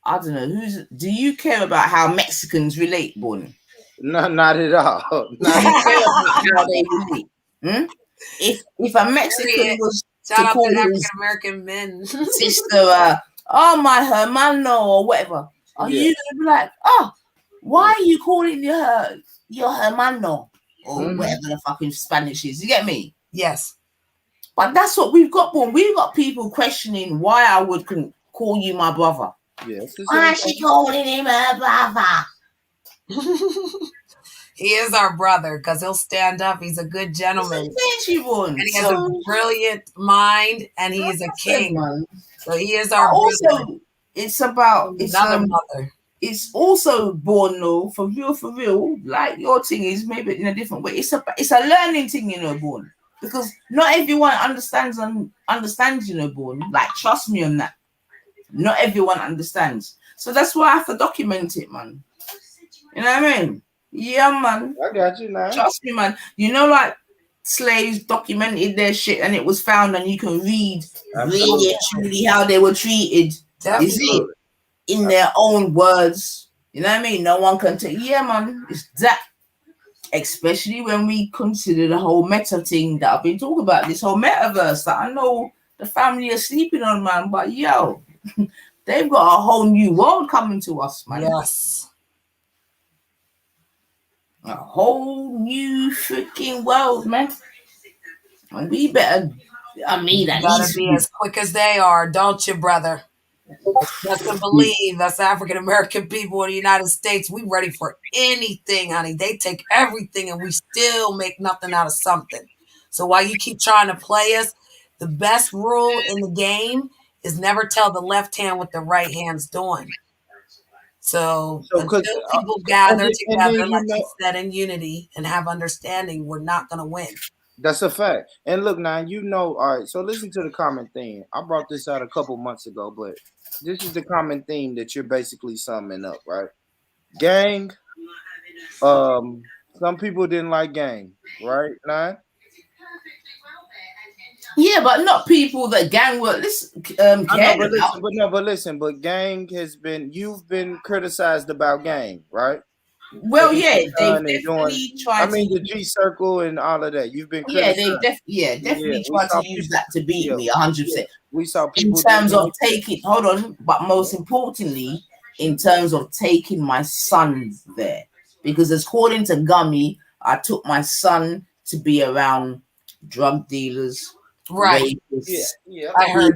I don't know, do you care about how Mexicans relate, Born? No, not at all. Do you care about how they relate? If a Mexican was Shout to out call to his African American men. sister, oh my hermano or whatever, are you gonna be like, oh, why are you calling her your hermano or whatever the fucking Spanish is? You get me? Yes. But that's what we've got, Born. We've got people questioning why I would call you my brother. Yes. Why is she calling him her brother? He is our brother because he'll stand up. He's a good gentleman. And he has a brilliant mind, and he is a king. So he is our also brother. It's about another mother. It's also Born, though, for real, like your thing is maybe in a different way. It's a learning thing, you know, Born, because not everyone understands, you know, Born. Like, trust me on that. Not everyone understands, so that's why I have to document it, man. You know what I mean? Yeah, man. I got you now. Trust me, man. You know, like, slaves documented their shit and it was found, and you can read really and truly how they were treated. You see, in their own words. You know what I mean? No one can take. Yeah, man. It's that. Especially when we consider the whole meta thing that I've been talking about, this whole metaverse that I know the family are sleeping on, man. But yo, they've got a whole new world coming to us, man. Yes. A whole new freaking world, man. And we better, I mean, at gotta least be as quick as they are, don't you, brother? Just to believe us African American people in the United States, we ready for anything, honey. They take everything and we still make nothing out of something. So while you keep trying to play us, the best rule in the game is never tell the left hand what the right hand's doing. So until people gather together, like you said, in unity and have understanding, we're not going to win. That's a fact. And look, now, you know, all right, so listen to the common theme. I brought this out a couple months ago, but this is the common theme that you're basically summing up, right? Gang. Some people didn't like gang, right? Nah? Yeah, but not people that gang work. But gang has been, you've been criticized about gang, right? Well, yeah, they've definitely tried. I mean, the G circle and all of that. You've been criticized. Yeah, they've definitely tried to use that to beat me 100%. We saw people in terms of taking. Hold on, but most importantly, in terms of taking my son there, because according to Gummy, I took my son to be around drug dealers, right? Rapists, I heard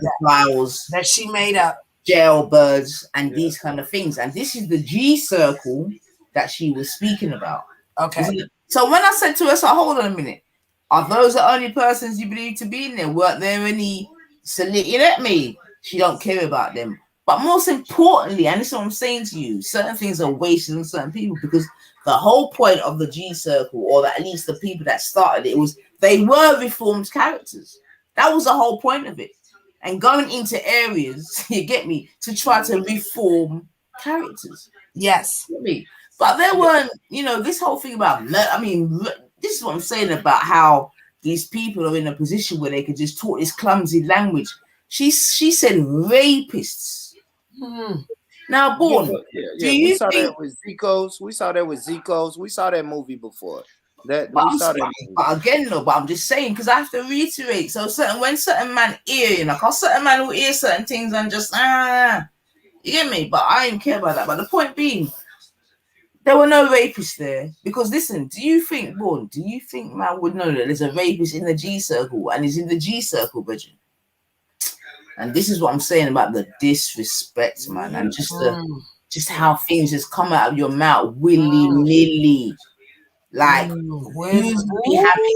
that she made up, jailbirds, and these kind of things. And this is the G circle that she was speaking about. Okay. So when I said to her, so hold on a minute, are those the only persons you believe to be in there? Weren't there any? You let me. She don't care about them. But most importantly, and this is what I'm saying to you, certain things are wasted on certain people, because the whole point of the G circle, or at least the people that started it, was they were reformed characters. That was the whole point of it. And going into areas, you get me, to try to reform characters. Yes. You get me? But there weren't, you know, this whole thing about, I mean, this is what I'm saying about how these people are in a position where they could just talk this clumsy language. She said rapists. Now, Born, we saw that with Zico's. We saw that with Zico's. We saw that movie before. But again, no, but I'm just saying, because I have to reiterate. So when certain man hear, you know, because certain man will hear certain things and just, you get me? But I didn't care about that. But the point being, there were no rapists there. Because listen, do you think man would know that there's a rapist in the G circle and he's in the G circle, Bridget? And this is what I'm saying about the disrespect, man, and just how things just come out of your mouth willy-nilly. Like, who's be happy?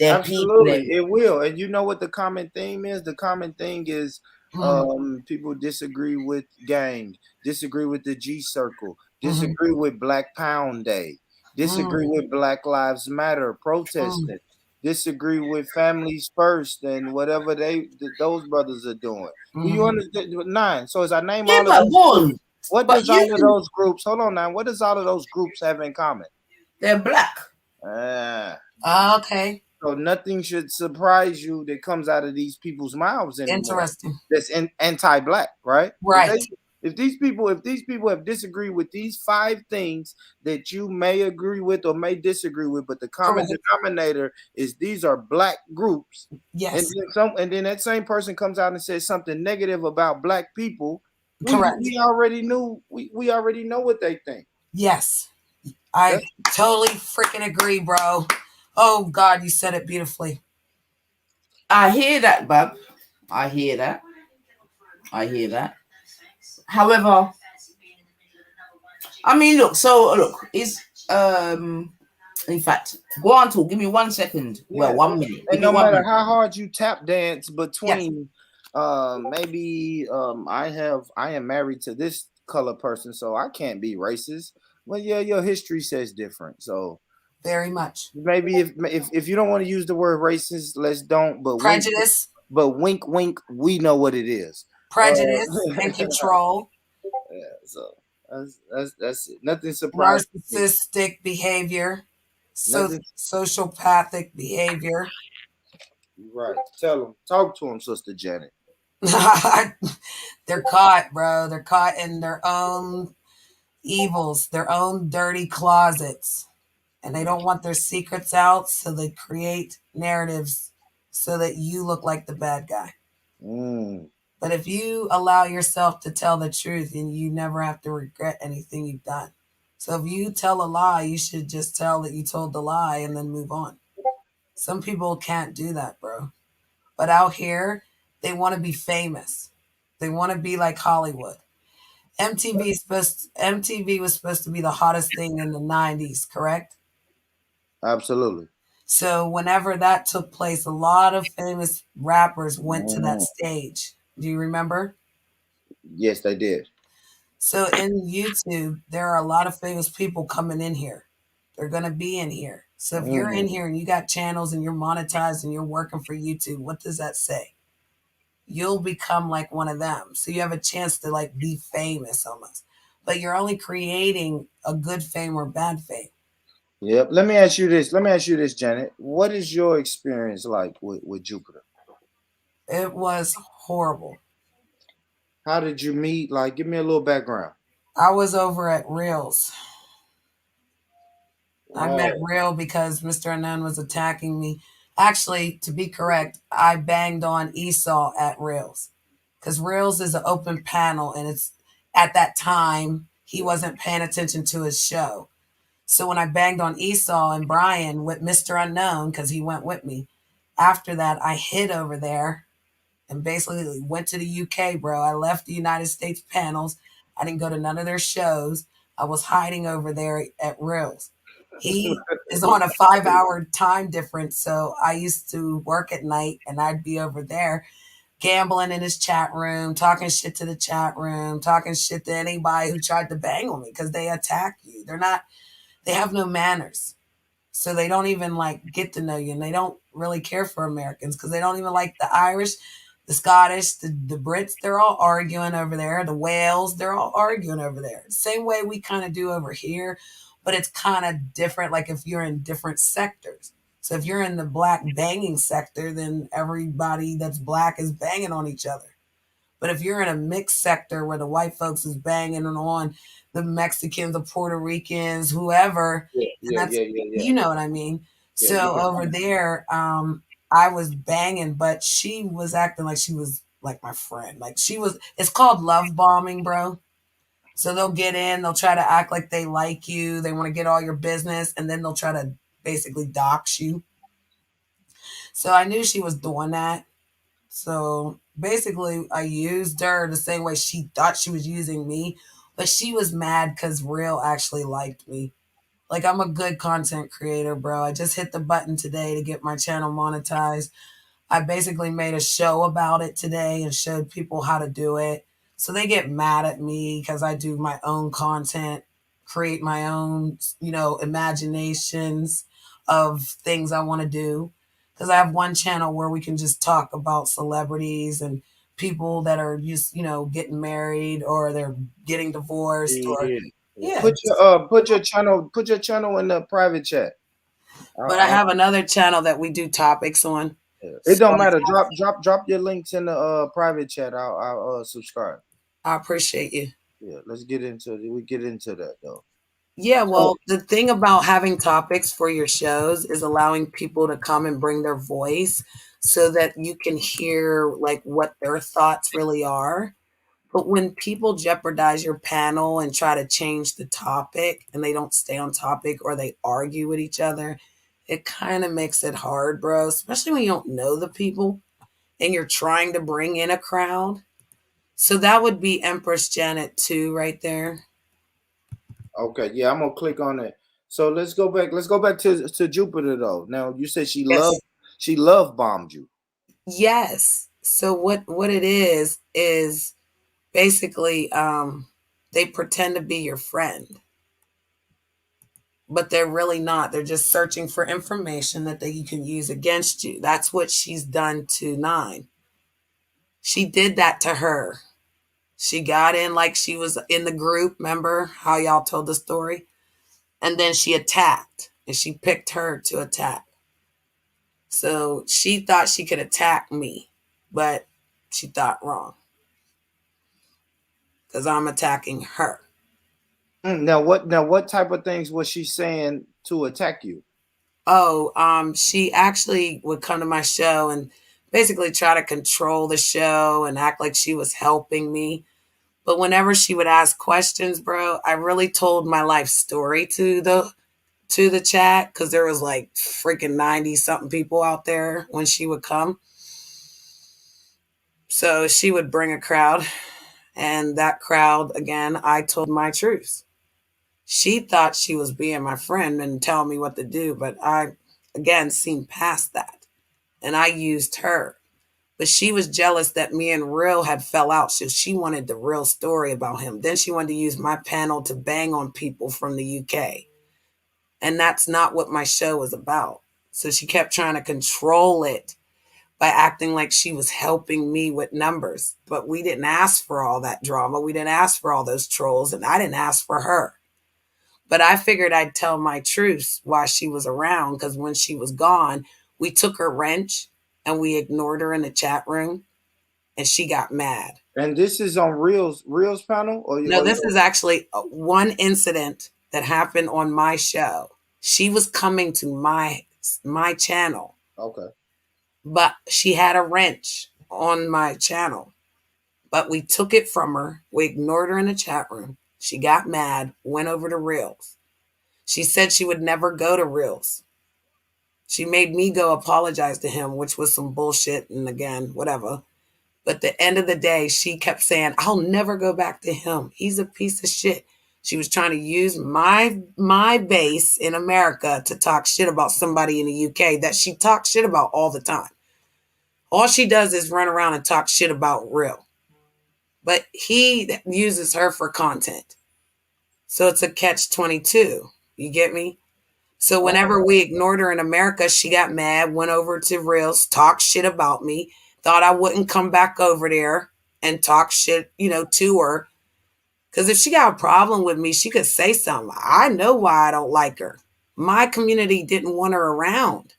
Absolutely, it will. And you know what the common theme is? The common thing is people disagree with gang, disagree with the G circle, disagree with Black Pound Day, disagree with Black Lives Matter protesting, disagree with families first and whatever those brothers are doing. Do you understand? 9. So as I name all of but those go on. groups, what But does all of those groups? Hold on now. What does all of those groups have in common? They're black. Okay. So nothing should surprise you that comes out of these people's mouths anymore. Interesting. That's anti-black, right? Right. If these people have disagreed with these 5 things that you may agree with or may disagree with, but the common denominator is these are black groups. Yes. And then that same person comes out and says something negative about black people. Correct. We already knew. We already know what they think. Yes, I totally freaking agree, bro. Oh God, you said it beautifully. I hear that, Bub. I hear that. However, I mean, look, is in fact, go on to give me 1 second. Yeah. Well, 1 minute. And no matter how hard you tap dance between, maybe I am married to this color person, so I can't be racist. Well, yeah, your history says different. So very much. Maybe if you don't want to use the word racist, let's don't. But prejudice. Wink, wink. We know what it is. Prejudice and control. Yeah. So that's it. Nothing surprising. Narcissistic behavior. Sociopathic behavior. Right. Talk to him, Sister Janet. They're caught, bro. They're caught in their own evils, their own dirty closets. And they don't want their secrets out, so they create narratives so that you look like the bad guy. But if you allow yourself to tell the truth, then you never have to regret anything you've done. So if you tell a lie, you should just tell that you told the lie and then move on. Some people can't do that, bro. But out here, they want to be famous. They want to be like Hollywood. MTV was supposed to be the hottest thing in the 90s, correct? Absolutely. So whenever that took place, a lot of famous rappers went to that stage. Do you remember? Yes, they did. So in YouTube, there are a lot of famous people coming in here. They're going to be in here. So if you're in here and you got channels and you're monetized and you're working for YouTube, what does that say? You'll become like one of them. So you have a chance to like be famous almost. But you're only creating a good fame or bad fame. Yep. Let me ask you this, Janet. What is your experience like with Jupiter? It was horrible. How did you meet? Like, give me a little background. I was over at Reels. I met Real because Mr. Unknown was attacking me. Actually, to be correct, I banged on Esau at Reels. Because Reels is an open panel, and it's at that time, he wasn't paying attention to his show. So when I banged on Esau and Brian with Mr. Unknown, because he went with me, after that, I hid over there and basically went to the UK, bro. I left the United States panels. I didn't go to none of their shows. I was hiding over there at Reels. He is on a 5-hour time difference, so I used to work at night, and I'd be over there gambling in his chat room, talking shit to the chat room, talking shit to anybody who tried to bang on me because they attack you. They have no manners. So they don't even like get to know you, and they don't really care for Americans because they don't even like the Irish, the Scottish, the Brits. They're all arguing over there. The Wales, they're all arguing over there. Same way we kind of do over here, but it's kind of different. Like if you're in different sectors. So if you're in the black banging sector, then everybody that's black is banging on each other. But if you're in a mixed sector where the white folks is banging on the Mexicans, the Puerto Ricans, whoever, you know what I mean? So over there, I was banging, but she was acting like she was like my friend. Like it's called love bombing, bro. So they'll get in, they'll try to act like they like you, they want to get all your business, and then they'll try to basically dox you. So I knew she was doing that. So basically, I used her the same way she thought she was using me, but she was mad because Real actually liked me. Like, I'm a good content creator, bro. I just hit the button today to get my channel monetized. I basically made a show about it today and showed people how to do it. So they get mad at me because I do my own content, create my own, imaginations of things I want to do. because I have one channel where we can just talk about celebrities and people that are just, getting married or they're getting divorced or yeah. Put your channel in the private chat. But I have another channel that we do topics on. It don't matter. Drop your links in the private chat. I'll subscribe. I appreciate you. Yeah, we get into that though. Yeah, well, the thing about having topics for your shows is allowing people to come and bring their voice so that you can hear like what their thoughts really are. But when people jeopardize your panel and try to change the topic and they don't stay on topic or they argue with each other, it kind of makes it hard, bro, especially when you don't know the people and you're trying to bring in a crowd. So that would be Empress Janet 2 right there. Okay, yeah, I'm gonna click on it. So let's go back. Let's go back to Jupiter though. Now you said she love bombed you. Yes. So what it is basically they pretend to be your friend. But they're really not. They're just searching for information that they can use against you. That's what she's done to 9. She did that to her. She got in like she was in the group. Remember how y'all told the story? And then she attacked. And she picked her to attack. So she thought she could attack me. But she thought wrong. Because I'm attacking her. Now what type of things was she saying to attack you? Oh, she actually would come to my show and basically try to control the show and act like she was helping me. But whenever she would ask questions, bro, I really told my life story to the chat because there was like freaking 90 something people out there when she would come. So she would bring a crowd, and that crowd, again, I told my truth. She thought she was being my friend and telling me what to do, but I, again, seen past that. And I used her. But she was jealous that me and Real had fell out, so she wanted the real story about him. Then she wanted to use my panel to bang on people from the UK. And that's not what my show was about. So she kept trying to control it by acting like she was helping me with numbers. But we didn't ask for all that drama. We didn't ask for all those trolls, and I didn't ask for her. But I figured I'd tell my truths while she was around, because when she was gone, we took her wrench and we ignored her in the chat room, and she got mad. And this is on Real's panel? No, this is actually one incident that happened on my show. She was coming to my channel. Okay. But she had a wrench on my channel. But we took it from her. We ignored her in the chat room. She got mad, went over to Reels. She said she would never go to Reels. She made me go apologize to him, which was some bullshit, and again, whatever. But at the end of the day, she kept saying, I'll never go back to him. He's a piece of shit. She was trying to use my base in America to talk shit about somebody in the UK that she talks shit about all the time. All she does is run around and talk shit about Real. But he uses her for content. So it's a catch-22. You get me? So whenever we ignored her in America, she got mad, went over to Reels, talked shit about me, thought I wouldn't come back over there and talk shit, to her. Because if she got a problem with me, she could say something. I know why I don't like her. My community didn't want her around.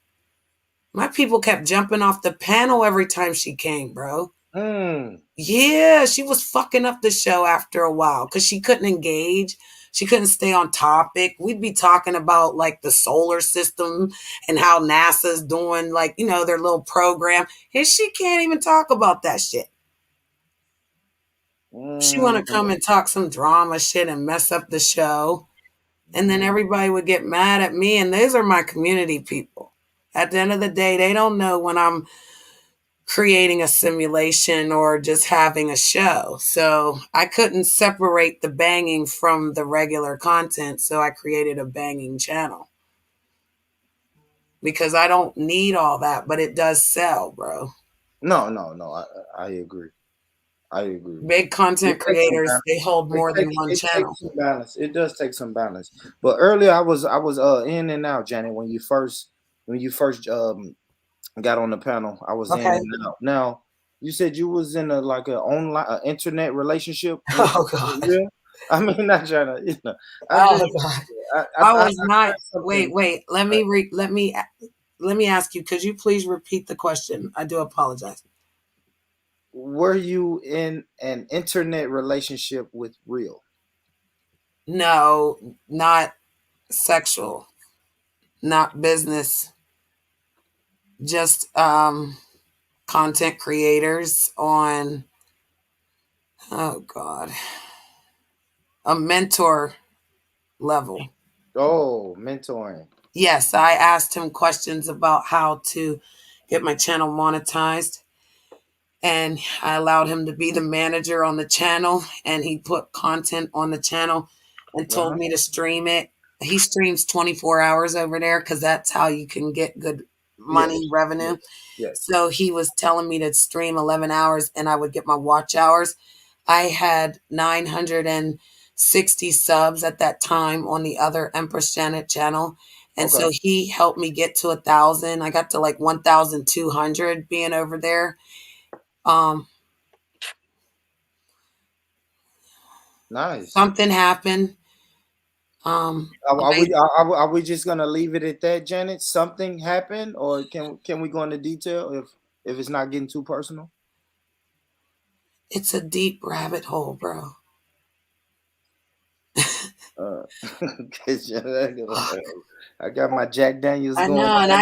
My people kept jumping off the panel every time she came, bro. Yeah, she was fucking up the show after a while because she couldn't engage. She couldn't stay on topic. We'd be talking about like the solar system and how NASA's doing like, their little program. And she can't even talk about that shit. She want to come and talk some drama shit and mess up the show. And then everybody would get mad at me. And these are my community people. At the end of the day, they don't know when I'm creating a simulation or just having a show. So I couldn't separate the banging from the regular content. So I created a banging channel. Because I don't need all that, but it does sell, bro. No. I agree. Big content creators, they hold more than one channel. Takes some balance. It does take some balance. But earlier I was in and out, Janet, when you first got on the panel. I was in and out. Now, you said you was in an online internet relationship with Real? I mean, not trying to, you know. I was not. Wait. Let me ask you. Could you please repeat the question? I do apologize. Were you in an internet relationship with Real? No, not sexual, not business. Just content creators on. Oh God, a mentor level. Oh, mentoring. Yes, I asked him questions about how to get my channel monetized. And I allowed him to be the manager on the channel, and he put content on the channel and told me to stream it. He streams 24 hours over there because that's how you can get good money revenue. Yes. So he was telling me to stream 11 hours and I would get my watch hours. I had 960 subs at that time on the other Empress Janet channel. And so he helped me get to 1,000. I got to like 1,200 being over there. Nice. Something happened. Are we just gonna leave it at that, Janet? Something happened, or can we go into detail if it's not getting too personal? It's a deep rabbit hole, bro. I got my Jack Daniels going. I know, and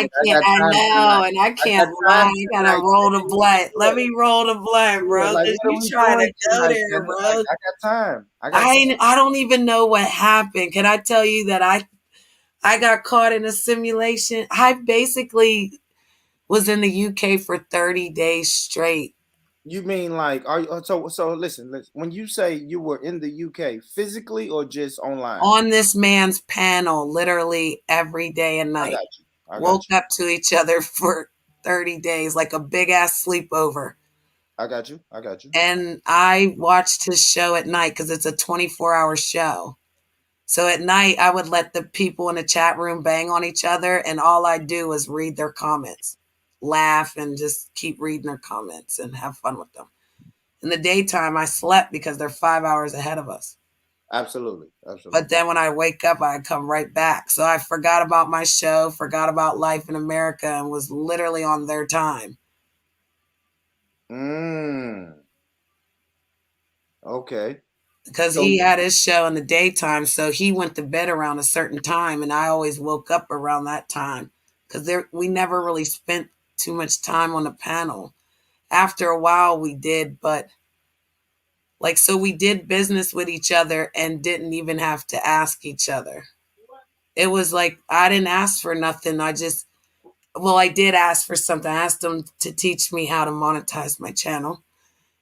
I can't lie. I gotta roll the blunt. Let me roll the blunt, bro. Like, Cause you trying to go there, bro. I got time. I don't even know what happened. Can I tell you that I got caught in a simulation? I basically was in the UK for 30 days straight. You mean like so listen, when you say you were in the UK physically or just online? On this man's panel, literally every day and night. I Woke up to each other for 30 days, like a big ass sleepover. I got you. And I watched his show at night because it's a 24-hour show. So at night, I would let the people in the chat room bang on each other, and all I do is read their comments, laugh, and just keep reading their comments and have fun with them. In the daytime, I slept because they're 5 hours ahead of us. Absolutely. But then when I wake up, I come right back. So I forgot about my show, forgot about life in America, and was literally on their time. Okay. Because he had his show in the daytime, so he went to bed around a certain time, and I always woke up around that time. Because we never really spent too much time on the panel. After a while, we did, but so we did business with each other and didn't even have to ask each other. It was like, I didn't ask for nothing. I did ask for something. I asked him to teach me how to monetize my channel.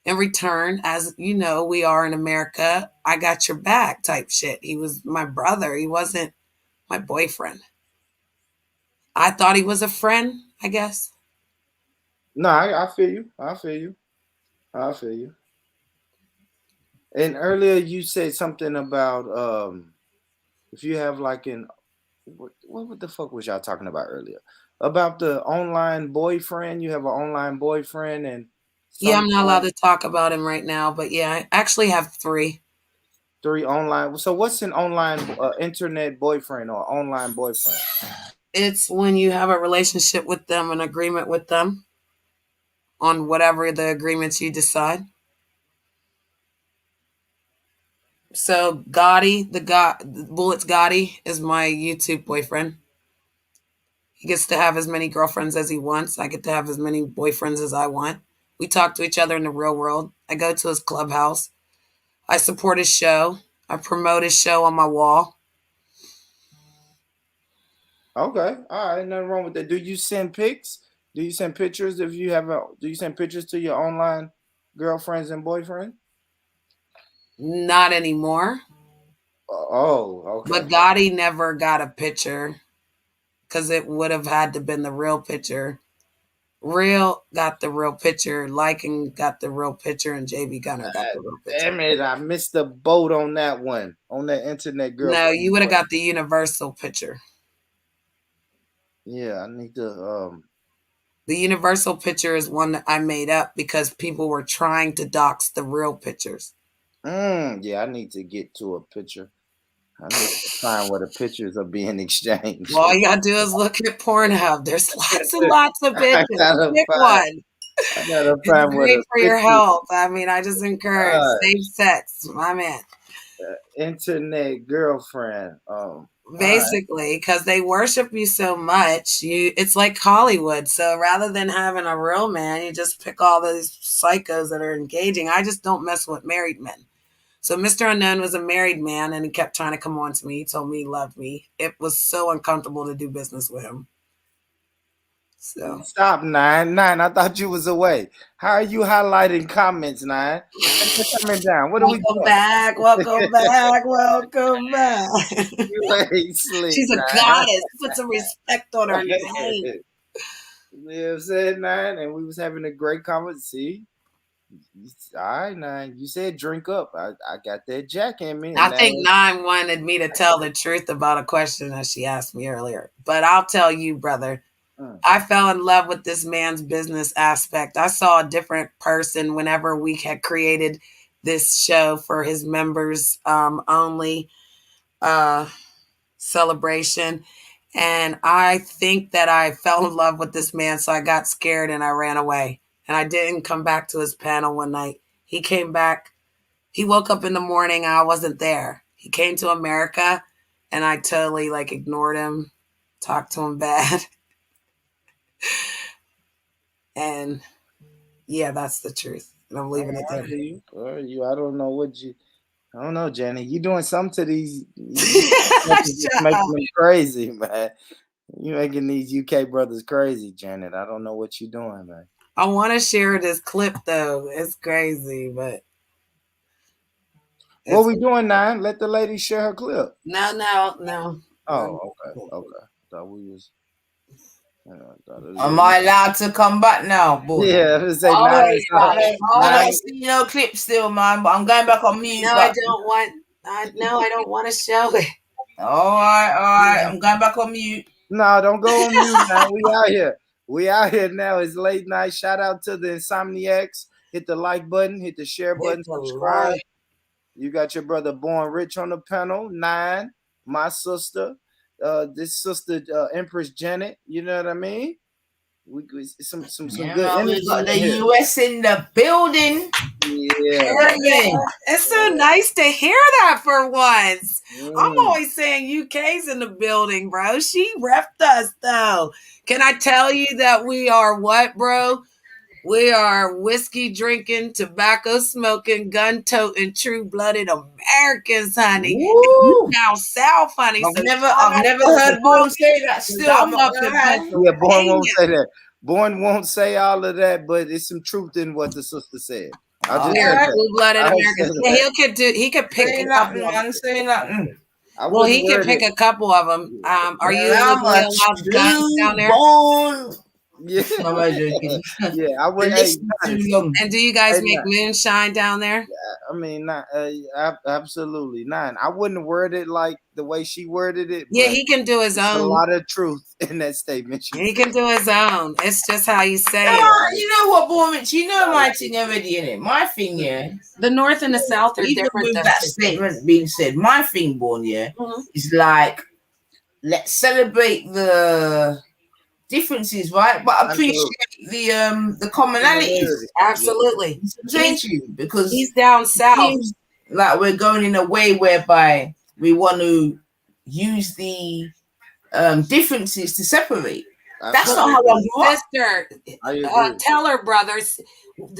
In return, as you know, we are in America, I got your back type shit. He was my brother. He wasn't my boyfriend. I thought he was a friend, I guess. No, I feel you. And earlier you said something about if you have like what the fuck was y'all talking about earlier? About the online boyfriend. You have an online boyfriend and yeah, I'm not allowed to talk about him right now, but yeah, I actually have 3. 3 online. So what's an online internet boyfriend or online boyfriend? It's when you have a relationship with them, an agreement with them on whatever the agreements you decide. So Gotti, Bullets Gotti is my YouTube boyfriend. He gets to have as many girlfriends as he wants. I get to have as many boyfriends as I want. We talk to each other in the real world. I go to his clubhouse. I support his show. I promote his show on my wall. Okay. All right. Nothing wrong with that. Do you send pics? Do you send pictures do you send pictures to your online girlfriends and boyfriend? Not anymore. Oh, okay. But Gotti never got a picture because it would have had to been the real picture. Real got the real picture. Lycan got the real picture, and JB Gunner got the real picture. Damn it! I missed the boat on that one. On that internet girl. No, you would have got the universal picture. Yeah, I need to The universal picture is one that I made up because people were trying to dox the real pictures. Yeah, I need to get to a picture. I need to find where the pictures are being exchanged. Well, all you gotta do is look at Pornhub. There's lots and lots of pictures. Pick one. I gotta It's find where great the for your pictures. health. I mean, I just encourage safe sex, my man. Internet girlfriend. Basically, because they worship you so much, it's like Hollywood. So rather than having a real man, you just pick all these psychos that are engaging. I just don't mess with married men. So Mr. Unknown was a married man, and he kept trying to come on to me. He told me he loved me. It was so uncomfortable to do business with him. So Stop, Nine. I thought you was away. How are you highlighting comments, Nine? Coming down. What are we doing? Welcome back. Welcome back. Welcome back. You ain't slick, She's a Nine. goddess. Put some respect on her name. You know what I'm saying, Nine? And we was having a great conversation. All right, Nine. You said drink up. I got that Jack in me. I think Nine wanted me to tell the truth about a question that she asked me earlier. But I'll tell you, brother, I fell in love with this man's business aspect. I saw a different person whenever we had created this show for his members only celebration. And I think that I fell in love with this man, so I got scared and I ran away. And I didn't come back to his panel one night. He came back. He woke up in the morning. I wasn't there. He came to America, and I totally ignored him, talked to him bad. And yeah, that's the truth. And I'm leaving it there. I don't know what you. I don't know, Jenny. You doing something to these? Just making them crazy, man. You making these UK brothers crazy, Janet. I don't know what you're doing, man. I want to share this clip though. It's crazy, but what we doing now? Let the lady share her clip. No. Oh, okay. Thought we was. Am I allowed to come back now, boy? Yeah, I say I don't see no clip still, man. But I'm going back on mute. No, I don't want to show it. All right. I'm going back on mute. No, don't go on mute now. We out here now. It's late night. Shout out to the Insomniacs. Hit the like button. Hit the share button. Subscribe. You got your brother Born Rich on the panel. 9, my sister. This sister Empress Janet. You know what I mean? We some good energy. We got the US in the building. Yeah. It's so nice to hear that for once. I'm always saying UK's in the building, bro. She repped us though. Can I tell you that we are what, bro? We are whiskey drinking, tobacco smoking, gun toting, true blooded Americans, honey. Down south, honey. I've never heard Born say that. Still, I'm up in Pennsylvania. Yeah, Born won't say that. Born won't say all of that, but it's some truth in what the sister said. Blue-blooded Americans. Yeah, he could pick a couple of them. Say nothing. Well, he could pick a couple of them. Are you allowed guns down there? Yeah, I would. And do you guys make moonshine down there? I mean, not absolutely not. I wouldn't word it like the way she worded it. Yeah, he can do his own. A lot of truth in that statement. He can do his own. It's just how you say it. You know what, Bormich? You know my thing already, innit? My thing, the North and the South are different. With that statement being said, my thing, Born, is let's celebrate the differences, right? But appreciate the commonalities. Absolutely. Because he's down south. Like we're going in a way whereby we want to use the differences to separate. That's not how I grew up. Sister, tell her, brothers,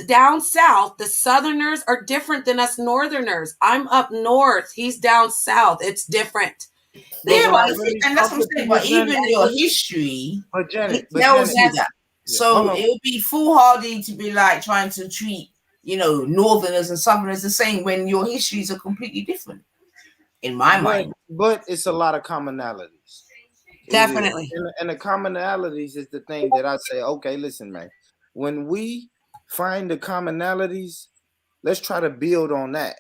down south, the Southerners are different than us Northerners. I'm up north. He's down south. It's different. And that's what I'm saying. But even your history tells you that. So it would be foolhardy to be trying to treat, Northerners and Southerners the same when your histories are completely different, in my mind. But it's a lot of commonalities. Definitely. And the commonalities is the thing that I say, okay, listen, man. When we find the commonalities, let's try to build on that.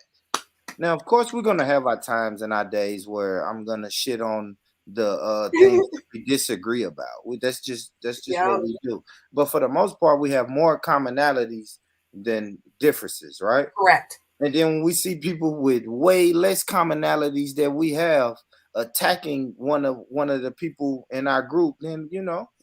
Now, of course, we're going to have our times and our days where I'm going to shit on the things that we disagree about. That's just what we do. But for the most part, we have more commonalities than differences, right? Correct. And then when we see people with way less commonalities that we have attacking one of the people in our group, then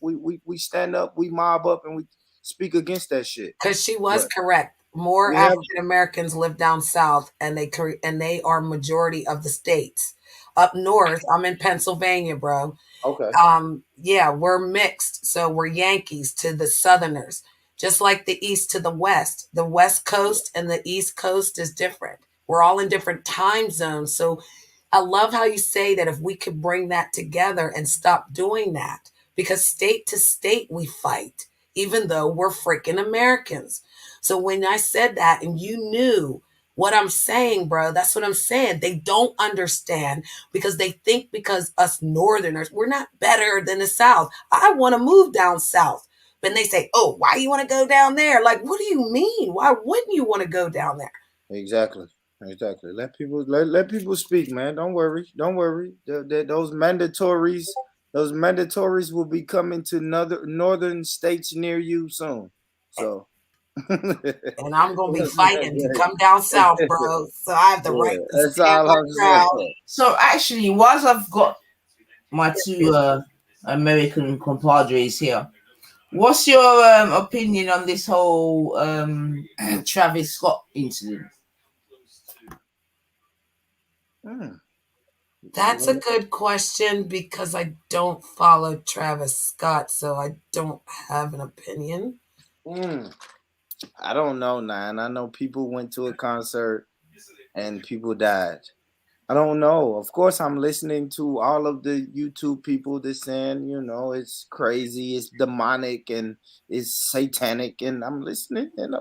we stand up, we mob up, and we speak against that shit. Because she was correct. More African Americans live down south, and they are majority of the states. Up north, I'm in Pennsylvania, bro. Okay. Yeah, we're mixed, so we're Yankees to the Southerners, just like the East to the West. The West Coast and the East Coast is different. We're all in different time zones. So I love how you say that if we could bring that together and stop doing that, because state to state we fight, even though we're freaking Americans. So when I said that and you knew what I'm saying, bro, that's what I'm saying. They don't understand because they think because us Northerners, we're not better than the South. I want to move down South. But they say, oh, why you want to go down there? Like, what do you mean? Why wouldn't you want to go down there? Exactly. Let people speak, man. Don't worry. Those mandatories will be coming to northern states near you soon. So and I'm gonna be fighting to come down south, bro. So I have the right to that's stand all my I'm ground. saying. So actually, whilst I've got my two American compadres here, what's your opinion on this whole Travis Scott incident? That's a good question because I don't follow Travis Scott, so I don't have an opinion. I don't know, Nine. I know people went to a concert and people died. I don't know. Of course, I'm listening to all of the YouTube people that saying, it's crazy, it's demonic, and it's satanic, and I'm listening, and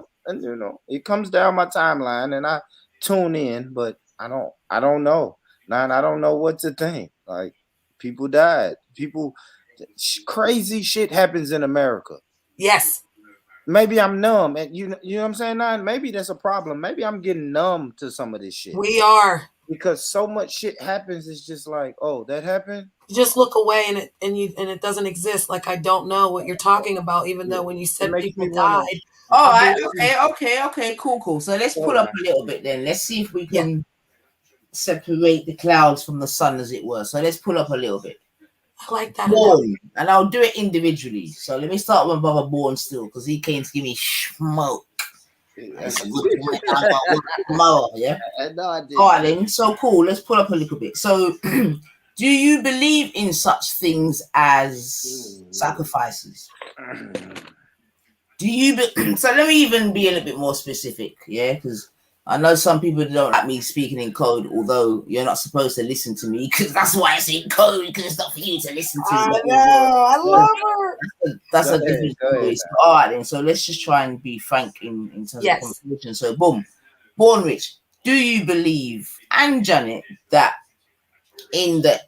it comes down my timeline, and I tune in, but I don't know. Nine, I don't know what to think. Like, people died. Crazy shit happens in America. Yes. Maybe I'm numb, and you know what I'm saying, Nine? Maybe that's a problem. Maybe I'm getting numb to some of this shit. We are. Because so much shit happens, it's just like, oh, that happened. You just look away and it doesn't exist. Like I don't know what you're talking about, even though when you said people died. All right, okay, cool. So let's pull up a little bit then. Let's see if we can separate the clouds from the sun, as it were. So let's pull up a little bit. I like that. Born, and I'll do it individually. So let me start with Brother Born still, because he came to give me smoke. That's a good point. Yeah. No, I did. All right, then. So cool. Let's pull up a little bit. So, do you believe in such things as sacrifices? Do you? So let me even be a little bit more specific. Yeah, because I know some people don't like me speaking in code, although you're not supposed to listen to me, because that's why it's in code, because it's not for you to listen to. I know, I love her. That's a different story. So, all right, then. So let's just try and be frank in terms of conversation. So, boom. Born Rich, do you believe, and Janet, that in the,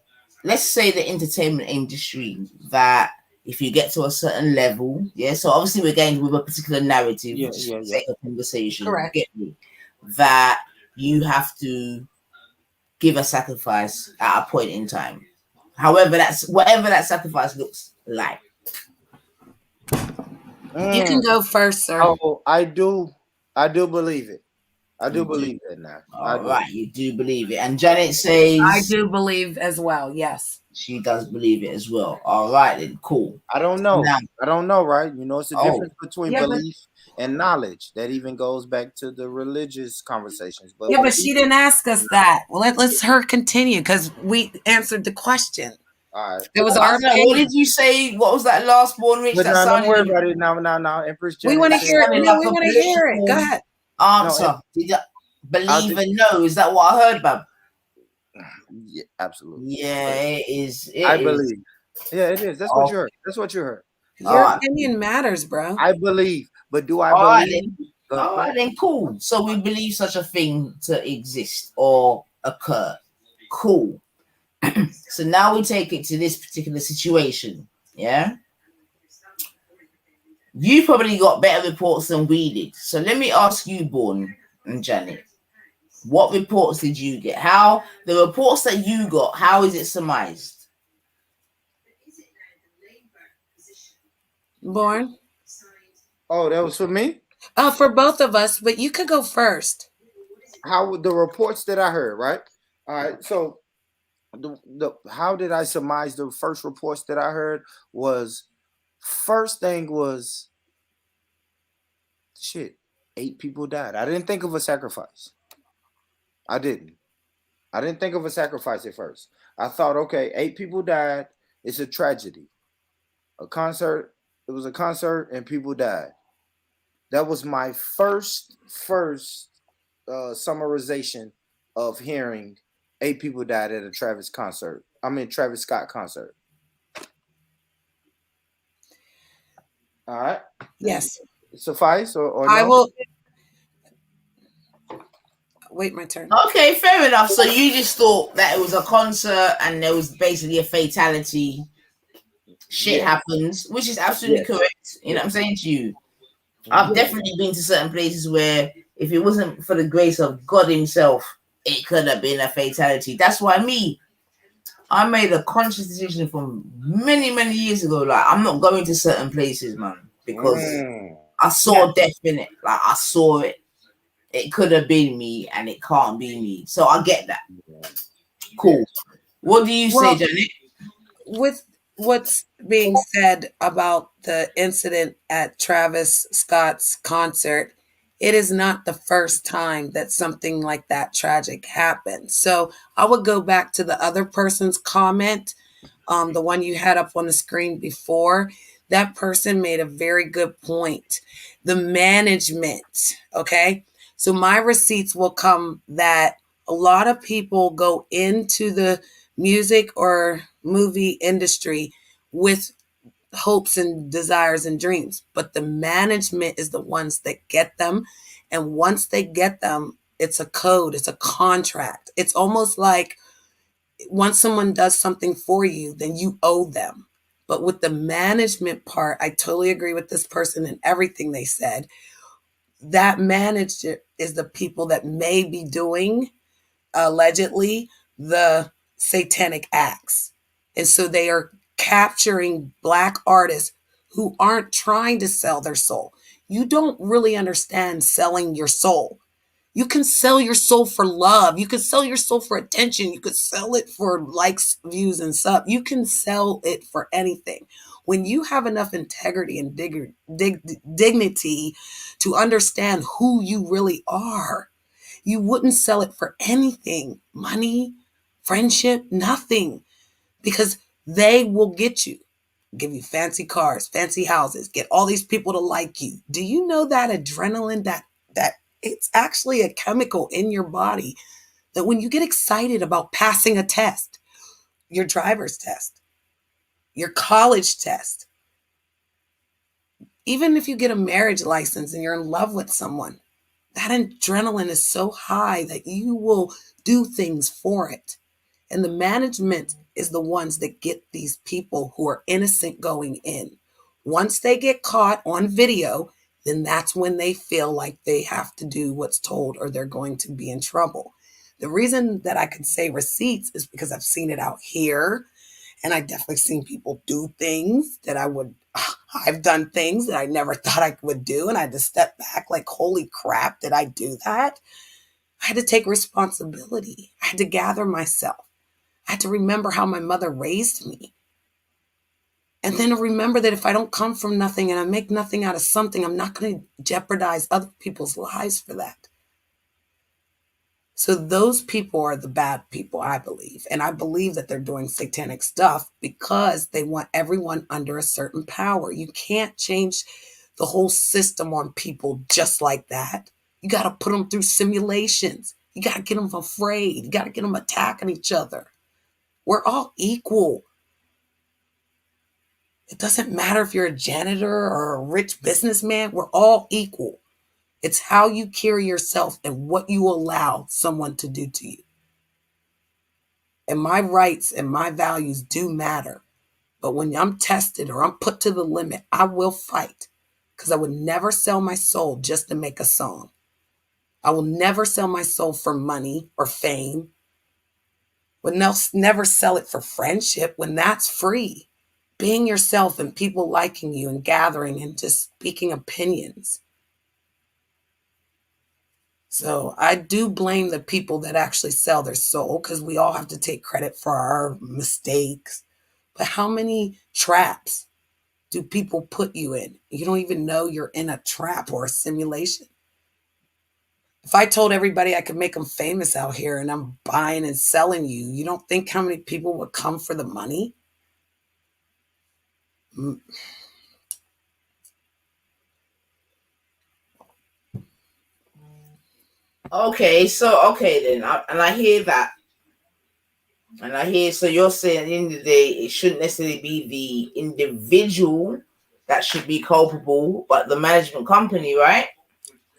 let's say the entertainment industry, that if you get to a certain level, so obviously we're going with a particular narrative, conversation, correct, get me, that you have to give a sacrifice at a point in time, whatever that sacrifice looks like. You can go first, sir. Oh, I do believe it. I do believe it now. All right, you do believe it. And Janet says, I do believe as well. Yes, she does believe it as well. All right, then, cool. I don't know. Right? It's a difference between belief and knowledge. That even goes back to the religious conversations. But but she didn't ask us that. Well, let's her continue because we answered the question. All right. It was our opinion. What did you say? What was that last Born Rich? But don't worry about it now. Empress Janet. We want to hear it. No, we want to hear it. Go ahead. Answer. Did you believe and know? Is that what I heard, Bob? Yeah, absolutely. Yeah, it is. I believe. Yeah, it is. That's what you heard. That's what you heard. Your opinion matters, bro. I believe, but do I believe? All right, then, cool. So we believe such a thing to exist or occur. Cool. So now we take it to this particular situation. Yeah. You probably got better reports than we did. So let me ask you, Born and Janet, what reports did you get? How the reports that you got, how is it surmised? Born. Oh, that was for me? For both of us, but you could go first. How the reports that I heard, right? All right. So the how did I surmise the first reports that I heard was first thing was shit, 8 people died. I didn't think of a sacrifice. I didn't. I didn't think of a sacrifice at first. I thought, okay, 8 people died. It's a tragedy. A concert. It was a concert and people died. That was my first summarization of hearing 8 people died at a Travis Scott concert. All right. Yes. Suffice or I no? will. Wait my turn. Okay, fair enough. So you just thought that it was a concert and there was basically a fatality. Shit happens, which is absolutely correct. You know what I'm saying to you? I've definitely been to certain places where if it wasn't for the grace of God himself, it could have been a fatality. That's why I made a conscious decision from many, many years ago. Like, I'm not going to certain places, man, because I saw death in it. Like, I saw it. It could have been me and it can't be me. So I get that. Cool. What do you say, Janet? With what's being said about the incident at Travis Scott's concert, it is not the first time that something like that tragic happened. So I would go back to the other person's comment, the one you had up on the screen before. That person made a very good point. The management, okay? So my receipts will come that a lot of people go into the music or movie industry with hopes and desires and dreams, but the management is the ones that get them. And once they get them, it's a code, it's a contract. It's almost like once someone does something for you, then you owe them. But with the management part, I totally agree with this person and everything they said. That manager is the people that may be doing, allegedly, the satanic acts. And so they are capturing Black artists who aren't trying to sell their soul. You don't really understand selling your soul. You can sell your soul for love. You can sell your soul for attention. You could sell it for likes, views, and sub. You can sell it for anything. When you have enough integrity and dignity to understand who you really are, you wouldn't sell it for anything. Money, friendship, nothing. Because they will get you. Give you fancy cars, fancy houses, get all these people to like you. Do you know that adrenaline, that it's actually a chemical in your body that when you get excited about passing a test, your driver's test, your college test, even if you get a marriage license and you're in love with someone, that adrenaline is so high that you will do things for it. And the management is the ones that get these people who are innocent going in. Once they get caught on video, then that's when they feel like they have to do what's told or they're going to be in trouble. The reason that I could say receipts is because I've seen it out here, and I definitely seen people do things that I've done things that I never thought I would do, and I had to step back like, holy crap, did I do that? I had to take responsibility. I had to gather myself. I had to remember how my mother raised me. And then to remember that if I don't come from nothing and I make nothing out of something, I'm not going to jeopardize other people's lives for that. So those people are the bad people, I believe. And I believe that they're doing satanic stuff because they want everyone under a certain power. You can't change the whole system on people just like that. You got to put them through simulations. You got to get them afraid. You got to get them attacking each other. We're all equal. It doesn't matter if you're a janitor or a rich businessman. We're all equal. It's how you carry yourself and what you allow someone to do to you. And my rights and my values do matter. But when I'm tested or I'm put to the limit, I will fight. Because I would never sell my soul just to make a song. I will never sell my soul for money or fame. Would never sell it for friendship when that's free. being yourself and people liking you and gathering and just speaking opinions. So I do blame the people that actually sell their soul, because we all have to take credit for our mistakes. But how many traps do people put you in? You don't even know you're in a trap or a simulation. If I told everybody I could make them famous out here and I'm buying and selling you, you don't think how many people would come for the money? Okay, so then, and I hear that. And I hear, so you're saying at the end of the day, it shouldn't necessarily be the individual that should be culpable, but the management company, right?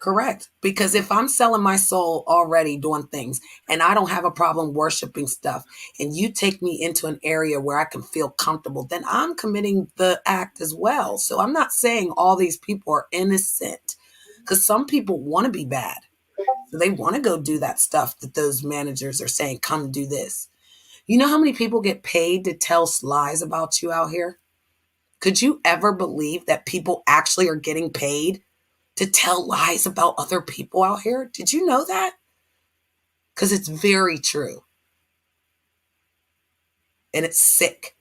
Correct. Because if I'm selling my soul already doing things and I don't have a problem worshiping stuff, and you take me into an area where I can feel comfortable, then I'm committing the act as well. So I'm not saying all these people are innocent, because some people want to be bad. So they want to go do that stuff that those managers are saying, come do this. You know how many people get paid to tell lies about you out here? Could you ever believe that people actually are getting paid to tell lies about other people out here? Did you know that? Because it's very true. And it's sick.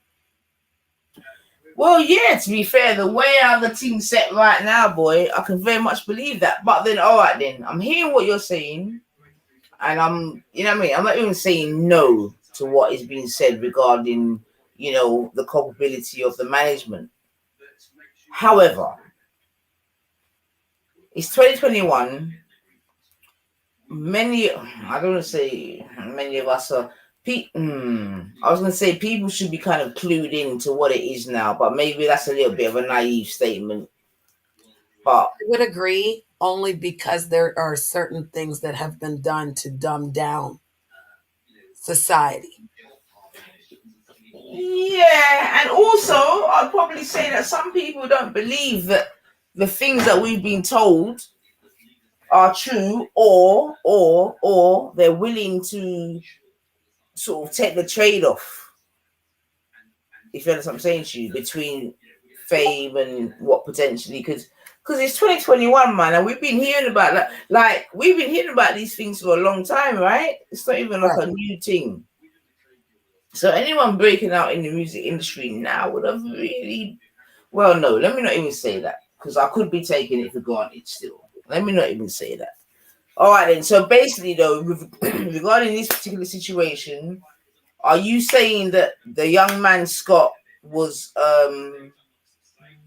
Well, yeah, to be fair, the way how the team's set right now, boy, I can very much believe that. But then, all right, then, I'm hearing what you're saying, and I'm, you know what I mean? I'm not even saying no to what is being said regarding, you know, the culpability of the management. However, it's 2021. I don't want to say many of us are, I was going to say people should be kind of clued into what it is now, but maybe that's a little bit of a naive statement. But I would agree, only because there are certain things that have been done to dumb down society. yeah, and also I'd probably say that some people don't believe that the things that we've been told are true, or they're willing to sort of take the trade-off, if you understand what I'm saying to you, between fame and what potentially, because it's 2021, man, and we've been hearing about that. Like, we've been hearing about these things for a long time, right? It's not even like a new thing. So anyone breaking out in the music industry now would have really, well, no, let me not even say that, because I could be taking it for granted still. Let me not even say that. All right, then. So basically, though, regarding this particular situation, are you saying that the young man Scott was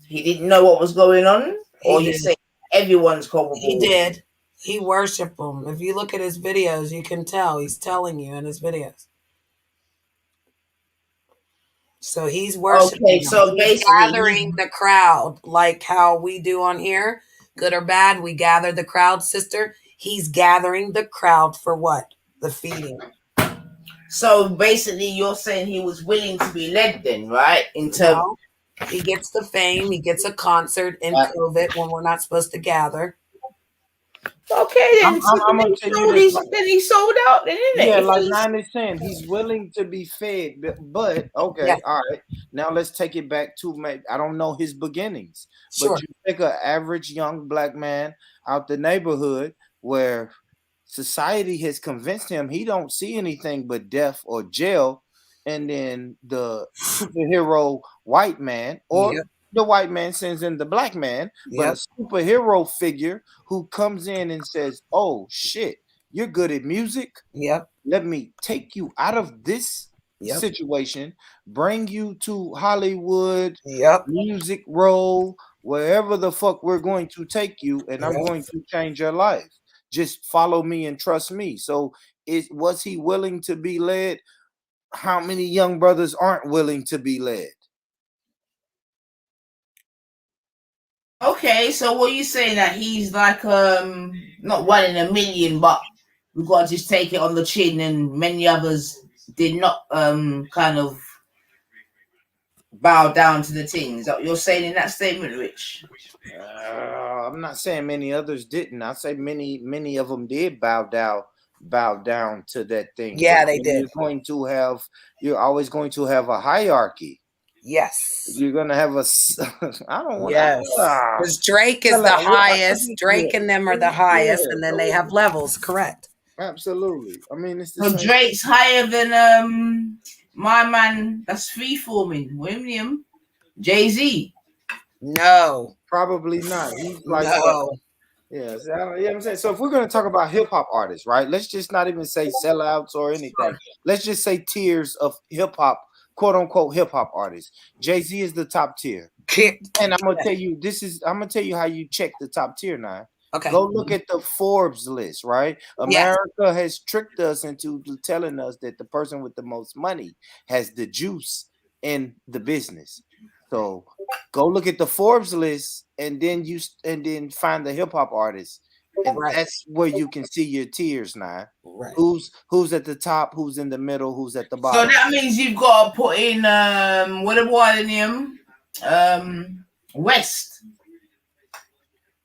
he didn't know what was going on, or you saying everyone's culpable? He did. He worshiped them. If you look at his videos, you can tell he's telling you in his videos. So he's worshiping. Okay, so he's basically gathering the crowd, like how we do on here, good or bad. We gather the crowd, sister. He's gathering the crowd for what? The feeding. So basically, you're saying he was willing to be led, then, right? No, he gets the fame. He gets a concert in COVID when we're not supposed to gather. Okay, then. I'm gonna tell you this. Then he sold out, then, isn't it? Yeah, If like he's- 9 is saying, he's willing to be fed, but okay, all right. Now let's take it back to I don't know his beginnings, but you take an average young black man out the neighborhood where society has convinced him he don't see anything but death or jail, and then the superhero white man or the white man sends in the black man, but a superhero figure who comes in and says, "Oh shit, you're good at music. Yep. Let me take you out of this situation, bring you to Hollywood, music role, wherever the fuck we're going to take you, and I'm going to change your life. Just follow me and trust me." So was he willing to be led? How many young brothers aren't willing to be led? Okay, so what you saying, that he's like not one in a million, but we've got to just take it on the chin, and many others did not kind of bow down to the thing. Is that what you're saying in that statement, Rich? I'm not saying many others didn't. I say many of them did bow down to that thing. Yeah, but they did. You're always going to have a hierarchy. Yes. You're gonna have a. I don't want. Yes. Because Drake is the highest. Drake and them are the highest, and then they have levels. Correct. Absolutely. I mean, it's the So same. Drake's higher than my man that's freeforming, William, Jay-Z. No, probably not. He's like, no. yeah, so, you know what I'm saying. So if we're gonna talk about hip hop artists, right? Let's just not even say sellouts or anything. Let's just say tiers of hip hop, quote unquote hip hop artists. Jay-Z is the top tier. And I'm gonna tell you, I'm gonna tell you how you check the top tier now. Okay. Go look at the Forbes list, right? America has tricked us into telling us that the person with the most money has the juice in the business. So go look at the Forbes list and then find the hip hop artists. And that's where you can see your tiers now. Right. Who's at the top, who's in the middle, who's at the bottom. So that means you've got to put in what a one in him. West.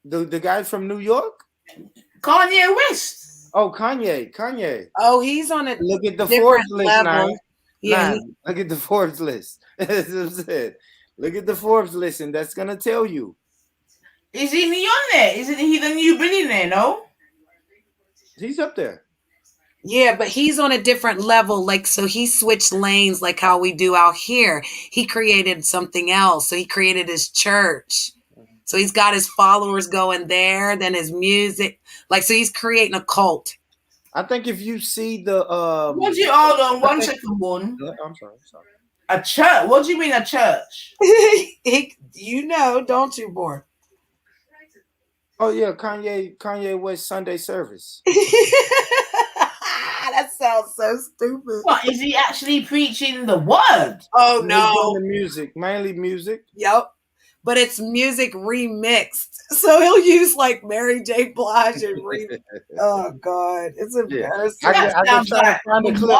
The guy from New York? Kanye West. Oh, Kanye. Oh, he's on a look at the different Forbes list level. now. Yeah, Look at the Forbes list. That's what I said. Look at the Forbes list, and that's gonna tell you. Isn't he on there? Isn't he the new billionaire? No, he's up there. Yeah, but he's on a different level. Like, so he switched lanes like how we do out here. He created something else. So he created his church. So he's got his followers going there, then his music. Like, so he's creating a cult. I think if you see the what do you hold on one second, one? I'm sorry. A church? What do you mean a church? You know, don't you, boy? Oh yeah, Kanye West Sunday service. That sounds so stupid. What is he actually preaching the word? Oh no, the music, mainly music. Yep, but it's music remixed, so he'll use like Mary J. Blige and oh god, it's embarrassing. I can try to find a clip.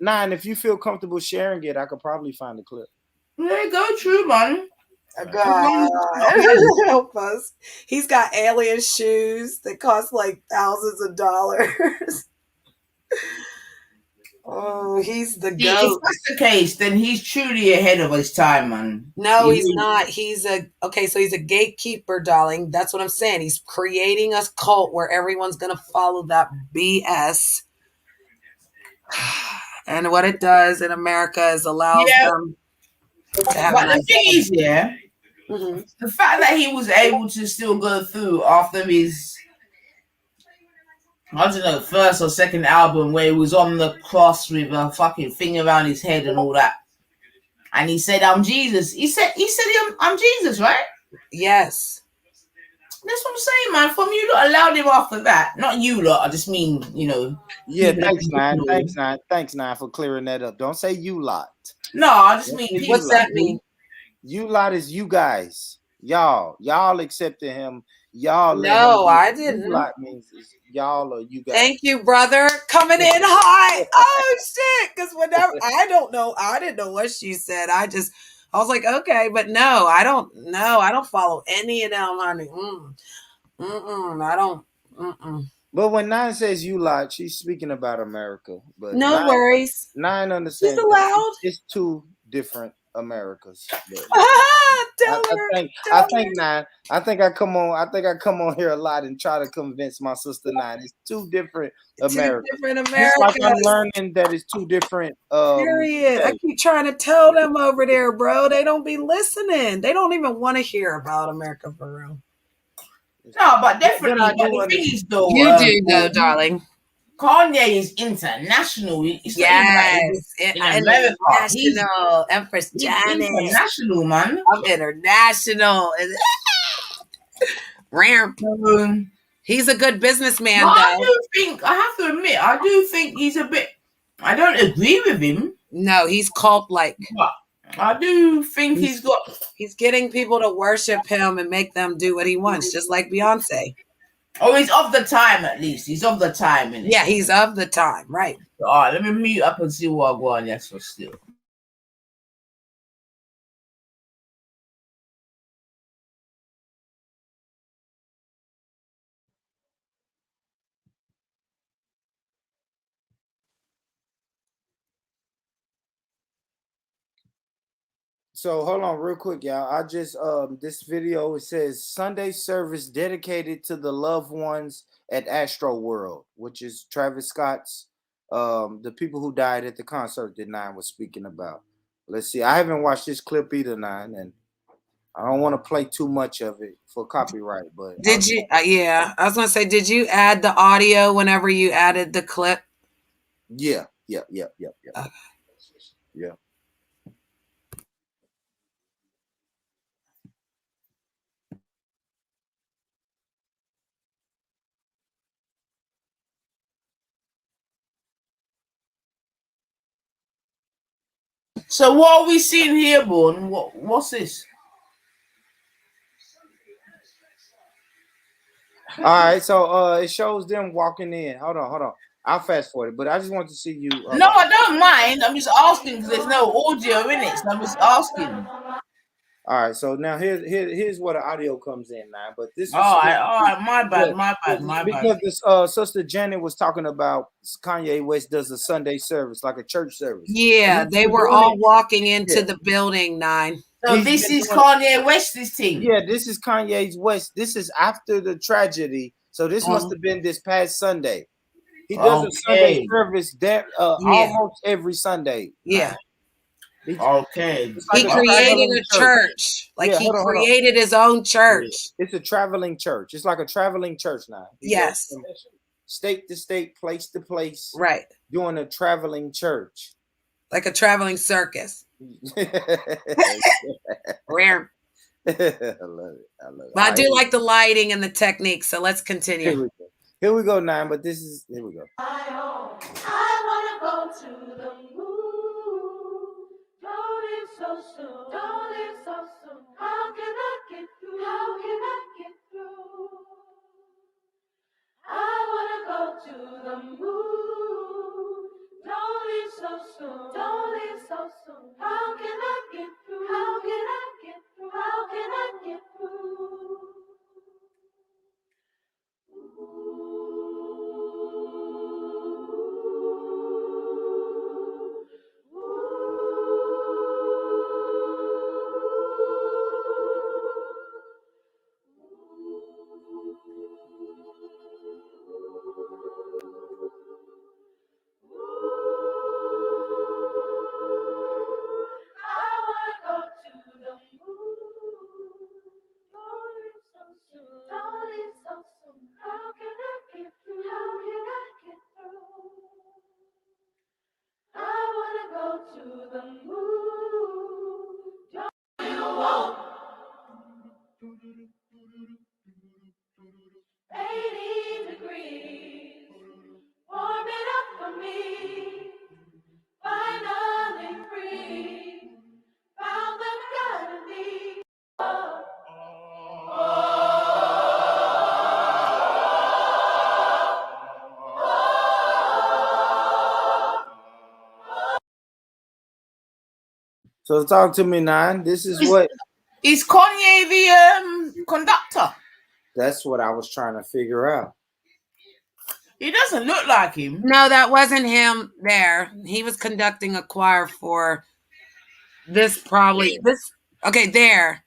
Nine, if you feel comfortable sharing it, I could probably find a clip. Yeah, go true, man. God help us. He's got alien shoes that cost like thousands of dollars. Oh, he's the goat. If that's the case, then he's truly ahead of his time, man. No, he's not. He's he's a gatekeeper, darling. That's what I'm saying. He's creating a cult where everyone's gonna follow that BS. And what it does in America is allows them to have. But the thing is, the fact that he was able to still go through after his, I don't know, first or second album where he was on the cross with a fucking thing around his head and all that, and he said, "I'm Jesus." He said, "I'm Jesus," right? Yes. That's what I'm saying, man. From you lot allowed him after that. Not you lot. I just mean, Yeah, thanks, Nine, for clearing that up. Don't say you lot. No, I just mean people. What's that mean? You lot is you guys. Y'all accepted him. Y'all. No, I didn't. You lot means y'all or you guys. Thank you, brother. Coming in hot. Oh shit! Because whenever I didn't know what she said. I was like, okay, but no, I don't follow any of them, honey. I don't. But when Nine says you lot, she's speaking about America. But no worries. Nine understands. She's allowed. It's two different Americas. I think I come on here a lot and try to convince my sister Nine. It's two different Americas. Just like I'm learning that it's two different. Period. I keep trying to tell them over there, bro. They don't be listening. They don't even want to hear about America for real. No, but definitely. But the thing is, though, you do though, darling. Kanye is international. It's in America. International. Empress Janet. International, man. I'm international. He's a good businessman, though. I have to admit, I do think he's a bit. I don't agree with him. No, he's cult-like. But I do think he's getting people to worship him and make them do what he wants, just like Beyonce. Oh, he's of the time, at least. He's of the time. Yeah, he's of the time, right. All right, let me mute up and see what I go on. Yes, for still. So hold on real quick, y'all. I just this video, it says Sunday service dedicated to the loved ones at Astro World, which is Travis Scott's the people who died at the concert that Nine was speaking about. Let's see. I haven't watched this clip either, Nine, and I don't want to play too much of it for copyright, but Did you yeah, I was gonna say, did you add the audio whenever you added the clip? Yeah. Okay. Yeah. So what are we seeing here, Born? What's this? All right, so it shows them walking in. Hold on. I'll fast forward it, but I just want to see you. No, I don't mind. I'm just asking because there's no audio in it, so I'm just asking. All right, so now here's where the audio comes in now. But this was All right, my bad. because this sister Janet was talking about Kanye West does a Sunday service, like a church service. Yeah, they were all walking into the building, Nine. So this is Kanye West's team. Yeah, this is Kanye's West. This is after the tragedy. So this must have been this past Sunday. He does a Sunday service that almost every Sunday. Yeah. Okay. He created a church. Like he created his own church. It's a traveling church. It's like a traveling church now. Yes. State to state, place to place. Right. Doing a traveling church. Like a traveling circus. Rare. I love it. But I do like the lighting and the technique, so let's continue. Here we go, Nine, but here we go. I wanna go to the moon. Don't live so soon. Don't live so soon. How can I get through? How can I get through? I wanna go to the moon. Don't live so soon. Don't live so soon. How can I get through? How can I get through? How can I get through? So talk to me, Nine. This is what is Kanye the conductor? That's what I was trying to figure out. He doesn't look like him. No, that wasn't him there. He was conducting a choir for this okay, there.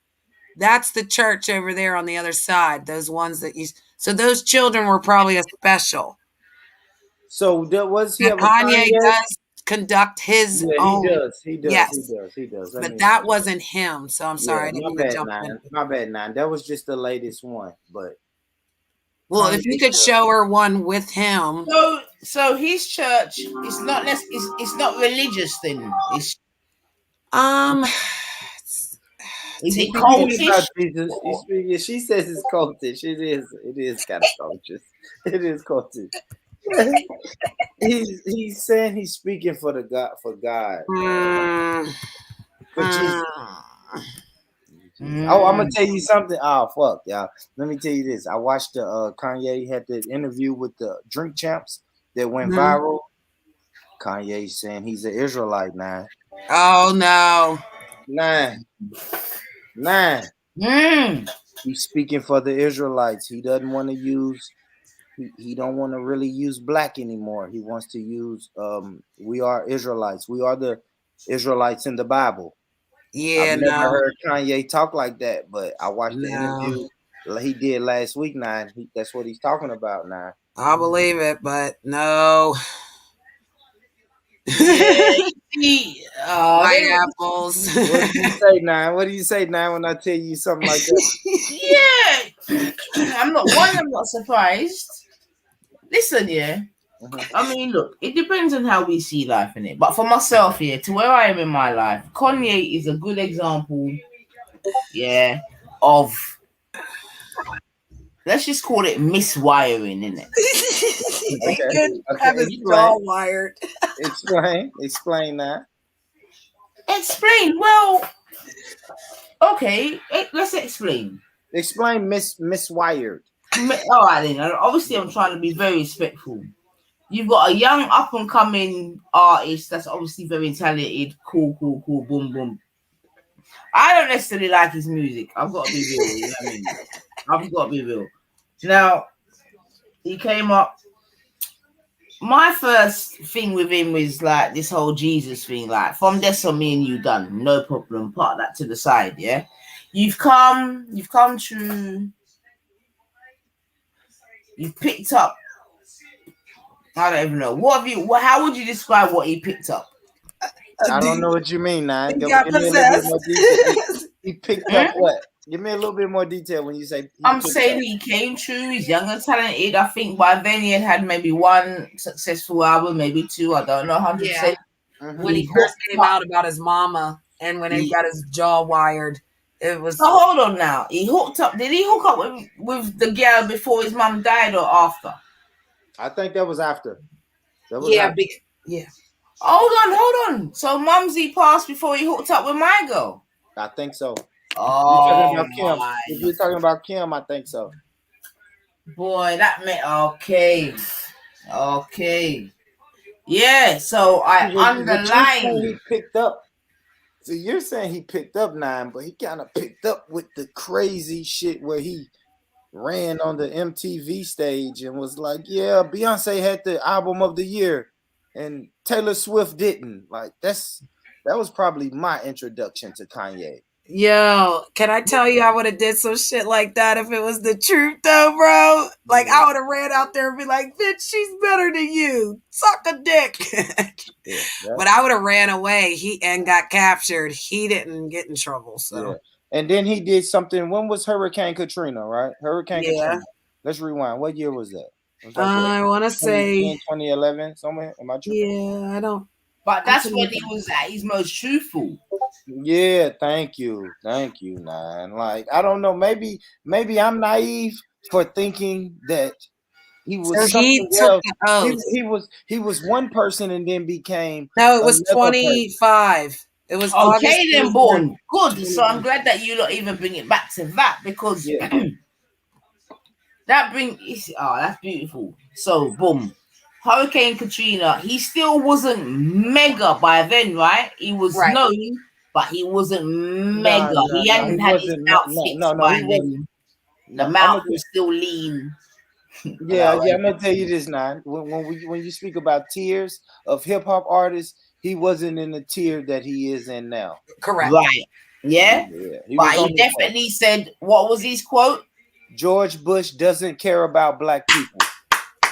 That's the church over there on the other side. Those ones that so those children were probably a special. So was he Kanye does conduct his own. He does. But that wasn't him. So I'm sorry. I didn't mean to jump in. My bad, Nine. That was just the latest one. But well, if you could show her one with him. So his church is not it's not religious then. It's is it cultish? She says it's cultish. It is kind of cultish. It is cultish. he's saying he's speaking for God. For Jesus. Oh, I'm gonna tell you something. Oh, fuck, y'all. Let me tell you this. I watched the Kanye had the interview with the Drink Champs that went viral. Kanye saying he's an Israelite now. Oh no. Nine. He's speaking for the Israelites. He doesn't want to use. He don't want to really use black anymore. He wants to use. We are Israelites. We are the Israelites in the Bible. Yeah, I've never no. heard Kanye talk like that, but I watched the interview he did last week. That's what he's talking about now. I believe it, but no. Yeah, see, Pineapples. What do you say now? What do you say now when I tell you something like that? Yeah, I'm not surprised. Listen, yeah. I mean, look, it depends on how we see life in it. But for myself, yeah, to where I am in my life, Kanye is a good example, yeah, of, let's just call it miswiring, innit? He did have his jaw wired. Explain that. Explain. Well, okay, let's explain. Explain miswired. All right, then. Obviously, I'm trying to be very respectful. You've got a young up and coming artist that's obviously very talented, cool, boom, boom. I don't necessarily like his music. I've got to be real. You know what I mean? I've got to be real. Now, he came up. My first thing with him was like this whole Jesus thing. Like, from this on me and you done. No problem. Part that to the side, yeah? You've come through. You've picked up. I don't even know. How would you describe what he picked up? I don't know what you mean, now. He Give got me a little bit more detail. possessed. He picked up what? Give me a little bit more detail when you say. I'm saying he came through. He's young and talented. I think by then he had maybe one successful album, maybe two. I don't know 100%. Yeah. When he first came out about his mama, and when he got his jaw wired, it was. So hold on now. He hooked up. Did he hook up with the girl before his mom died or after? I think that was after. Yeah. Hold on. So Mumsy passed before he hooked up with my girl. I think so. Oh, if you're talking about Kim, I think so. Boy, that meant okay. Yeah, so I underlined. He picked up. So you're saying he picked up 9, but he kind of picked up with the crazy shit where he ran on the MTV stage and was like, "Yeah, Beyonce had the album of the year, and Taylor Swift didn't." Like that was probably my introduction to Kanye. Yo, can I tell you, I would have did some shit like that if it was the truth, though, bro. Like, I would have ran out there and be like, "Bitch, she's better than you. Suck a dick." But I would have ran away. And got captured. He didn't get in trouble. So. Yeah. And then he did something. When was Hurricane Katrina? Right, Katrina. Let's rewind. What year was that? I want to say 2011. Somewhere. Am I tripping? Yeah, I don't. But that's when he was at his most truthful. Yeah, thank you, man. Like, I don't know, maybe I'm naive for thinking that he was something else. He was one person and then became. No, it was 25. It was okay then, born. Good. So I'm glad that you don't even bring it back to that, because that's beautiful. So boom. Hurricane Katrina, he still wasn't mega by then, right? He was known, but he wasn't mega. He hadn't had his mouth fixed by then. The mouth was still lean. Yeah, I'm gonna tell you this now. When you speak about tiers of hip hop artists, he wasn't in the tier that he is in now. Correct. Right. Yeah. But he definitely said, what was his quote? George Bush doesn't care about black people.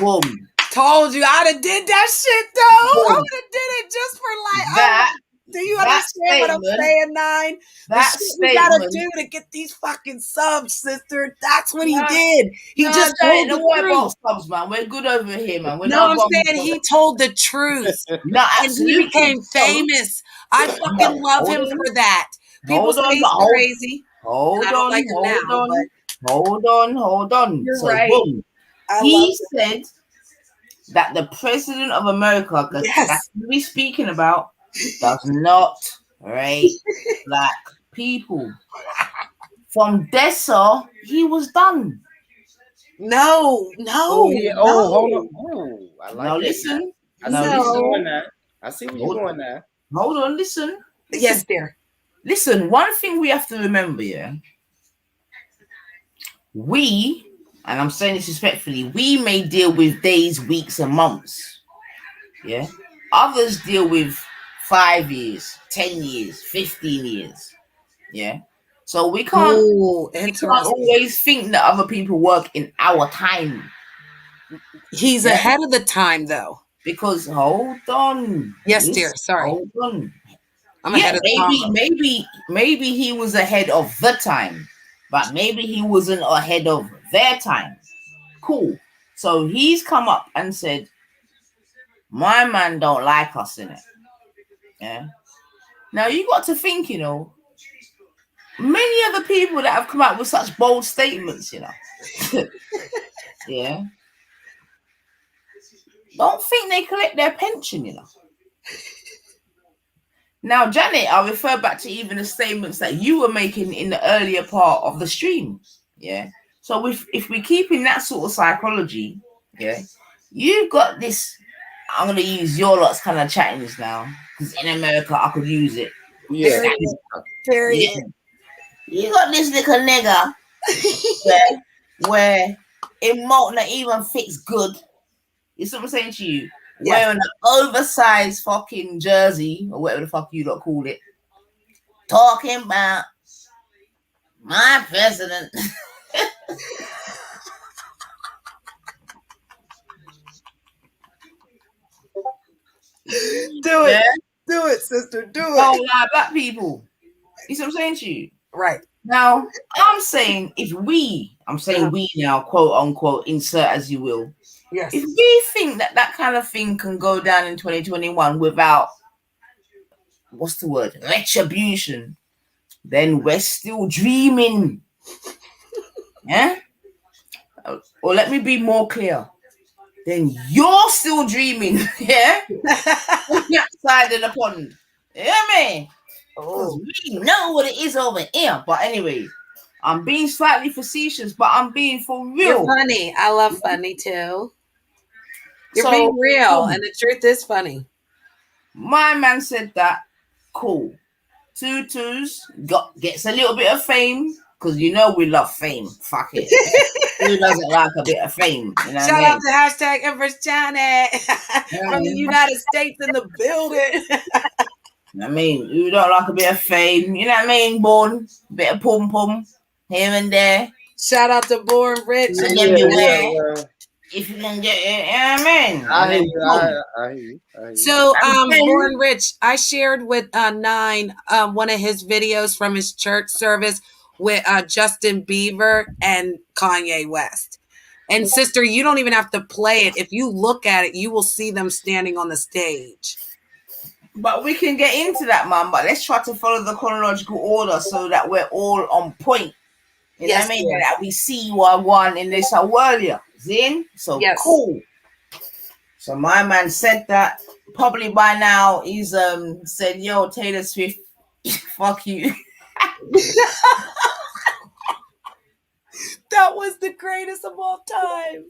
Boom. Told you I'd have did that shit though. I would have did it just for like that. Do you understand what I'm saying, 9? That we gotta do to get these fucking subs, sister. That's what he did. He just told the truth. Subs, man. We're good over here, man. I'm saying he told the truth. No, and he became famous. I fucking love him for that. People say he's crazy. Hold on. You're right. Boom. He said that the president of America, because that's what we're speaking about, does not rate black people. From Dessa, he was done. No. Hold on. I like now listen. I see where you're going now. I see where you're going now. Hold on, listen. Yes, dear. Listen, one thing we have to remember, we, and I'm saying this respectfully, we may deal with days, weeks, and months. Yeah. Others deal with 5 years, 10 years, 15 years. Yeah. So we can't always think that other people work in our time. He's ahead of the time, though. Because hold on. Yes, dear. Sorry. Hold on. I'm ahead of the maybe he was ahead of the time, but maybe he wasn't ahead of their time. Cool. So he's come up and said, my man don't like us in it. Yeah. Now you got to think, you know, many other people that have come out with such bold statements, you know. Yeah. Don't think they collect their pension, you know. Now, Janet, I'll refer back to even the statements that you were making in the earlier part of the stream. Yeah. So if we keep in that sort of psychology, yeah, you've got this. I'm gonna use your lot's kind of chattings now, because in America I could use it. Yeah. Period. Yeah. You got this little nigga where it might not even fits good. You see what I'm saying to you? Yes. Wearing an oversized fucking jersey or whatever the fuck you lot call it. Talking about my president. Do it. Do it, sister. Do it. Don't lie, black people. You see what I'm saying to you? Right. Now, I'm saying I'm saying we now, quote unquote, insert as you will. Yes. If we think that kind of thing can go down in 2021 without, what's the word, retribution, then we're still dreaming. Yeah? Or let me be more clear. Then you're still dreaming. Yeah? On that side of the pond. You know what I mean? Because we know what it is over here. But anyway, I'm being slightly facetious, but I'm being for real. You're funny. I love funny too. You're being real, and the truth is funny. My man said that. Cool. Tutus gets a little bit of fame, because you know we love fame. Fuck it. Who doesn't like a bit of fame? You know Shout out to hashtag Empress Janet from the United States in the building. I mean, who don't like a bit of fame? You know what I mean? Born, bit of pum pum here and there. Shout out to Born Rich. And then you wear. If you can get it, you know what I mean? I hear you. So, Born Rich, I shared with Nine one of his videos from his church service with Justin Bieber and Kanye West. And sister, you don't even have to play it. If you look at it, you will see them standing on the stage. But we can get into that, man. But let's try to follow the chronological order so that we're all on point. You know what I mean? That we see what one in this earlier. Zin? So cool. So my man said that. Probably by now he's said, yo, Taylor Swift, fuck you. That was the greatest of all time.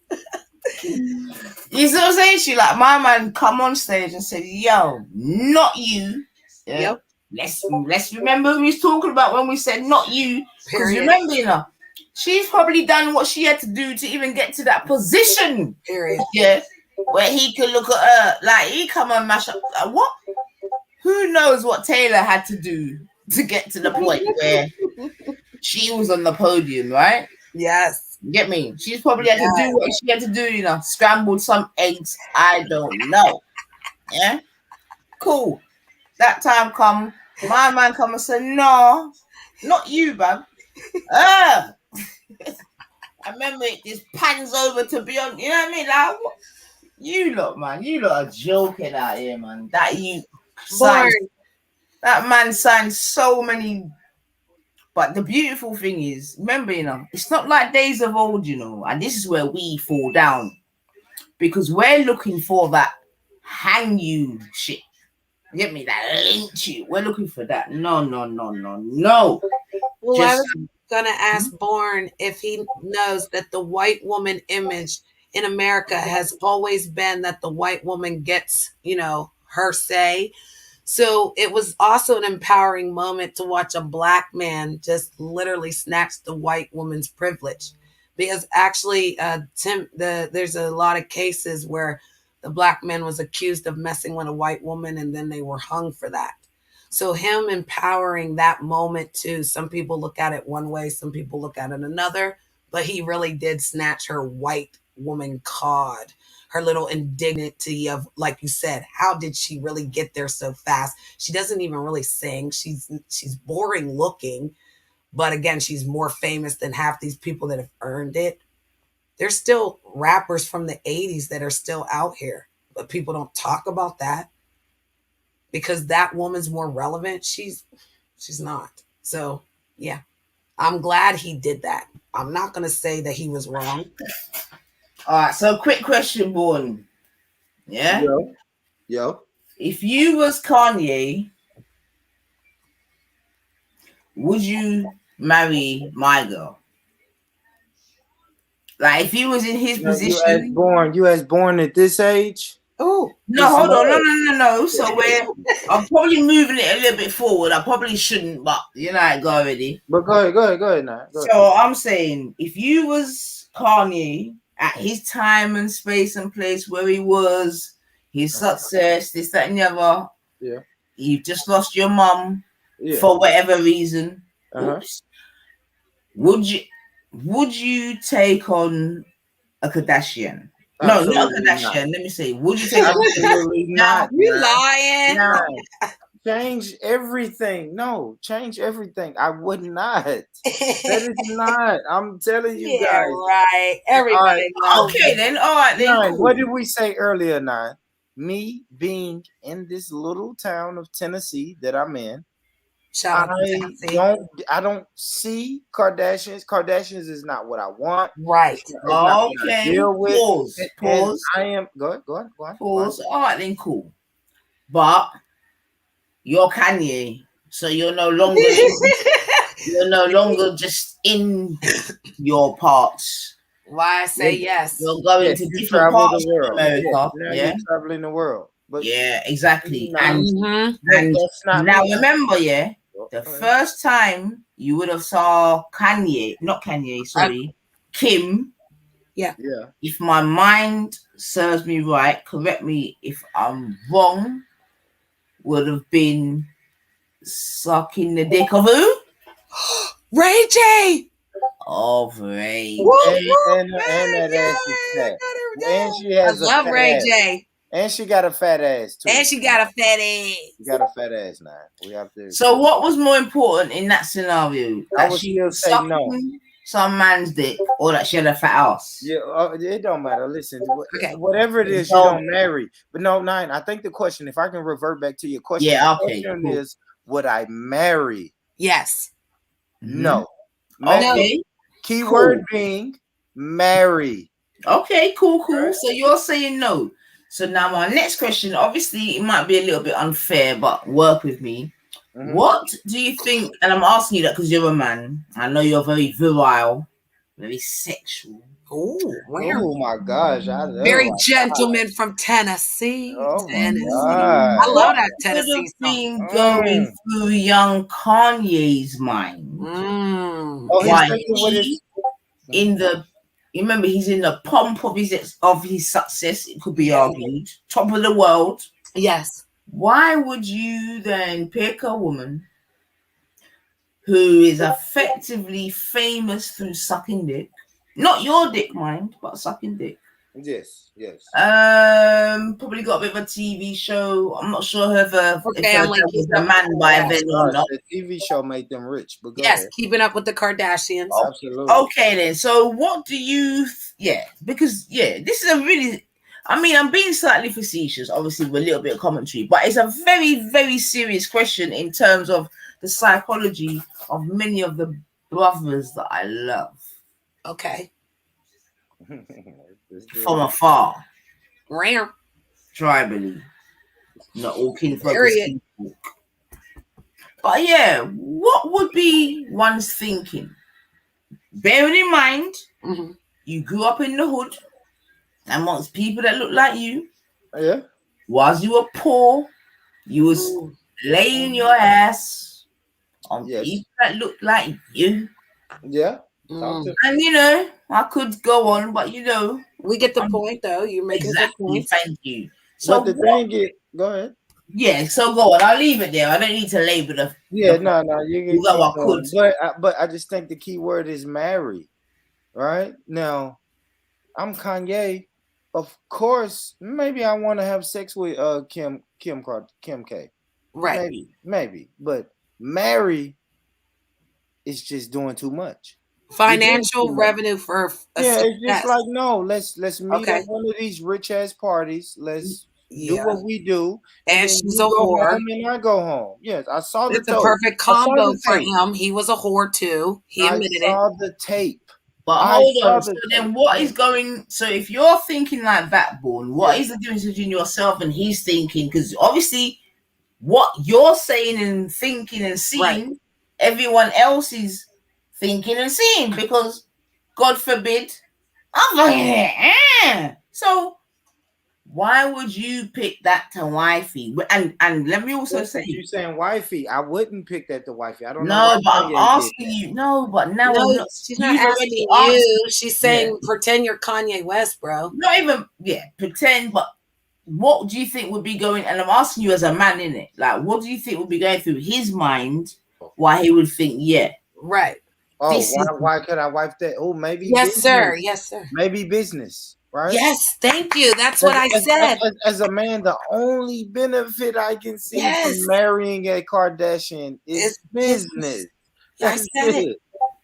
You see what I'm saying? She like, my man come on stage and said, yo, not you. Yeah? Let's remember who he's talking about when we said not you. Because remember, you know, she's probably done what she had to do to even get to that position. Period. Yeah. Where he could look at her like he come and mash up. Like, what? Who knows what Taylor had to do to get to the point where she was on the podium, right? Yes. Get me? She's probably had to do what she had to do, you know, scrambled some eggs. I don't know. Yeah? Cool. That time come, my man come and say, no, not you, man. I remember it just pans over to beyond, you know what I mean? Like, what? You lot, man, you lot are joking out here, man. That man signed so many. But the beautiful thing is, remember, you know, it's not like days of old, you know, and this is where we fall down. Because we're looking for that hang you shit. Get me? That lynch you. We're looking for that. No. Well, I was going to ask Born if he knows that the white woman image in America has always been that the white woman gets, you know, her say. So it was also an empowering moment to watch a black man just literally snatch the white woman's privilege. Because actually, there's a lot of cases where the black man was accused of messing with a white woman, and then they were hung for that. So him empowering that moment too, some people look at it one way, some people look at it another, but he really did snatch her white woman card, her little indignity of, like you said, how did she really get there so fast? She doesn't even really sing. She's boring looking, but again, she's more famous than half these people that have earned it. There's still rappers from the 80s that are still out here, but people don't talk about that because that woman's more relevant. She's not. So yeah, I'm glad he did that. I'm not going to say that he was wrong. All right, so quick question, Born. Yeah? Yo. If you was Kanye, would you marry my girl? Like, if he was in his position. You as born at this age? Oh. No, hold on. No. So I'm probably moving it a little bit forward. I probably shouldn't, but you know how it go already. But go ahead now. So I'm saying, if you was Kanye at his time and space and place where he was, his success, this, that, and the other. Yeah. You just lost your mom for whatever reason. Oops. Would you take on a Kardashian? Absolutely no, not a Kardashian. not. Let me say, would you take Absolutely not? You lying? No. Change everything. No, change everything. I would not. That is not. I'm telling you guys. Right. Everybody. Okay, then. All right, then. Nine, Cool. what did we say earlier, Nine? Me being in this little town of Tennessee that I'm in, I don't see Kardashians. Kardashians is not what I want. Right. It's not what I deal with. Pause. I am go on. Pause. All right, then cool. But you're Kanye, so you're no longer just in your parts. Why I say yes? You're going to different parts of America. You're traveling the world. But exactly. And now remember, the first time you would have saw Kim. Yeah. If my mind serves me right, correct me if I'm wrong, would have been sucking the dick of who? Ray J. Of Ray. And that ass is fat. And she has I love Ray J. And she got a fat ass too. And she got a fat ass. She got a fat ass now. We have to. So what was more important in that scenario? I That would she still was say no. sucking some man's dick, or that she had a fat ass? Yeah, it don't matter. Listen, whatever it is, you don't marry. But no, Nine. I think the question, if I can revert back to your question, the question is, would I marry? Yes. No. Okay. Keyword being marry. Okay, cool. So you're saying no. So now my next question, obviously it might be a little bit unfair, but work with me. Mm-hmm. What do you think, and I'm asking you that because you're a man, I know you're very virile, very sexual. Oh my gosh. Very gentleman from Tennessee. Tennessee. I love that Tennessee song. Been going through young Kanye's mind. Remember, he's in the pomp of his success. It could be argued, top of the world. Yes. Why would you then pick a woman who is effectively famous through sucking dick? Not your dick, mind, but sucking dick. Yes. Probably got a bit of a TV show. I'm not sure if her was a man by then or not. The TV show made them rich. But go yes, ahead. Keeping Up with the Kardashians. Absolutely. Okay then. So what do you? Because this is a really. I mean, I'm being slightly facetious, obviously with a little bit of commentary, but it's a very, very serious question in terms of the psychology of many of the brothers that I love. Okay. From afar. Rare. Tribally. Not all kinfolk. But what would be one's thinking? Bearing in mind, you grew up in the hood amongst people that look like you. Yeah. Whilst you were poor, you was laying your ass on people that look like you. Yeah. And you know, I could go on, but you know, we get the point though. You're making exactly. a good point. Thank you. So but the thing is, go ahead. Yeah, so go on. I'll leave it there. I don't need to label the. Yeah, no, you can Although I keep could. going. But I just think the key word is marry. Right now, I'm Kanye. Of course, maybe I want to have sex with Kim K. Right. Maybe, but marry is just doing too much. Financial revenue for a yeah, success. it's just like no. Let's meet Okay. at one of these rich ass parties. Let's do Yeah. what we do, And then she's you a go whore. home and I go home. Yes, I saw the It's a tape. perfect I saw combo the for tape. him. He was a whore too. He admitted I saw it. the tape. But I hold saw on. So the then tape. what is going so if you're thinking like that, Born, what is the difference between yourself and he's thinking? Because obviously what you're saying and thinking and seeing, everyone else is thinking and seeing, because God forbid, I'm like, so why would you pick that to wifey? And let me also say, you saying wifey? I wouldn't pick that to wifey. I don't know. no, but I'm Kanye did asking that. you. No, but now No, I'm not. she's not You've asking already you. asked. She's saying pretend you're Kanye West, bro. Not even pretend. But what do you think would be going? And I'm asking you as a man, in it. Like, what do you think would be going through his mind? Why he would think, right. Oh, why could I wife that? Oh, maybe. Yes, business. sir. Yes, sir. Maybe business. Right? Yes, thank you. That's what I said. As a man, the only benefit I can see from marrying a Kardashian is business. That's it.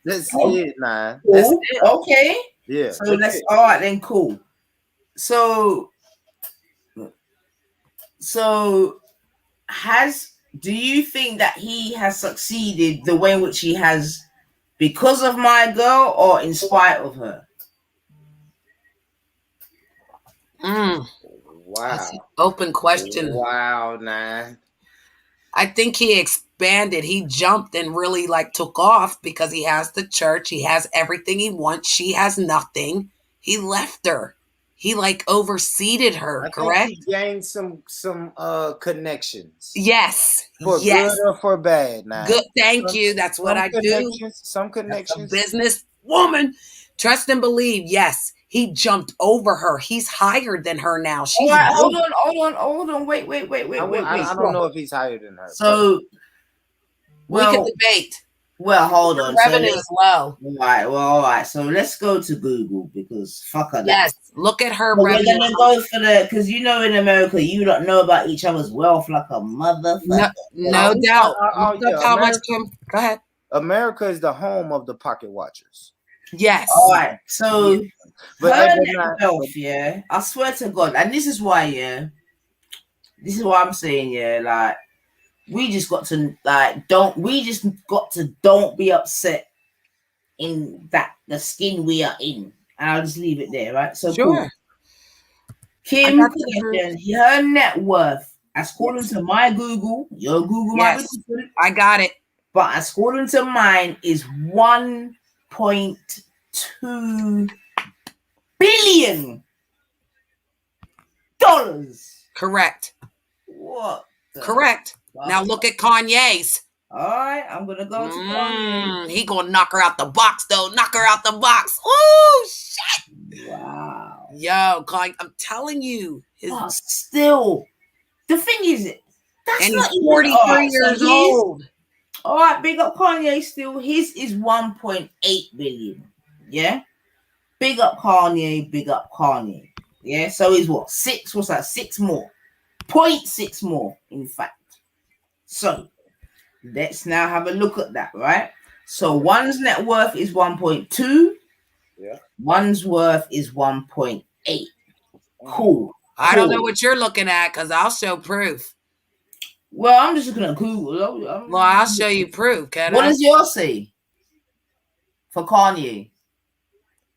That's it, man. Cool. That's it. Okay. Yeah. So let's. All right, then. Cool. So do you think that he has succeeded the way in which he has because of my girl or in spite of her? Wow. Open question. Wow, man. I think he expanded. He jumped and really took off because he has the church. He has everything he wants. She has nothing. He left her. He overseeded her, correct? Think he gained some connections. Yes. For good or for bad, now. Good. Thank you. That's what I do. Some connections. Business woman. Trust and believe. Yes. He jumped over her. He's higher than her now. She's all right, hold on. Wait. I don't know if he's higher than her. So we can debate. Well, hold on. Revenue is low. All right. So let's go to Google because fuck her. Yes, look at her revenue. We're gonna go for because in America you don't know about each other's wealth like a motherfucker. No doubt. How much? Go ahead. America is the home of the pocket watchers. Yes. All right. So but her net wealth, I swear to God, and this is why, this is what I'm saying, like we just got to don't be upset in the skin we are in, and I'll just leave it there, right? So sure. Cool. Kim Kardashian, her net worth, according to my Google, your Google might be different. I got it, but according to mine is 1.2 billion dollars. Correct. What? Correct. Now look at Kanye's. All right, I'm gonna go to Kanye. He gonna knock her out the box, though. Knock her out the box. Oh shit! Wow. Yo, Kanye, I'm telling you. But still, the thing is, that's not he's 43 years old. All right, big up Kanye. Still, his is 1.8 billion. Yeah. Big up Kanye. Big up Kanye. Yeah. So he's what? 6? What's that? 6 more. 0.6 more, in fact. So let's now have a look at that, right? So one's net worth is 1.2. Yeah. One's worth is 1.8. Cool. I don't know what you're looking at because I'll show proof. Well, I'm just looking at Google. Well, I'll show you proof. What does yours say for Kanye?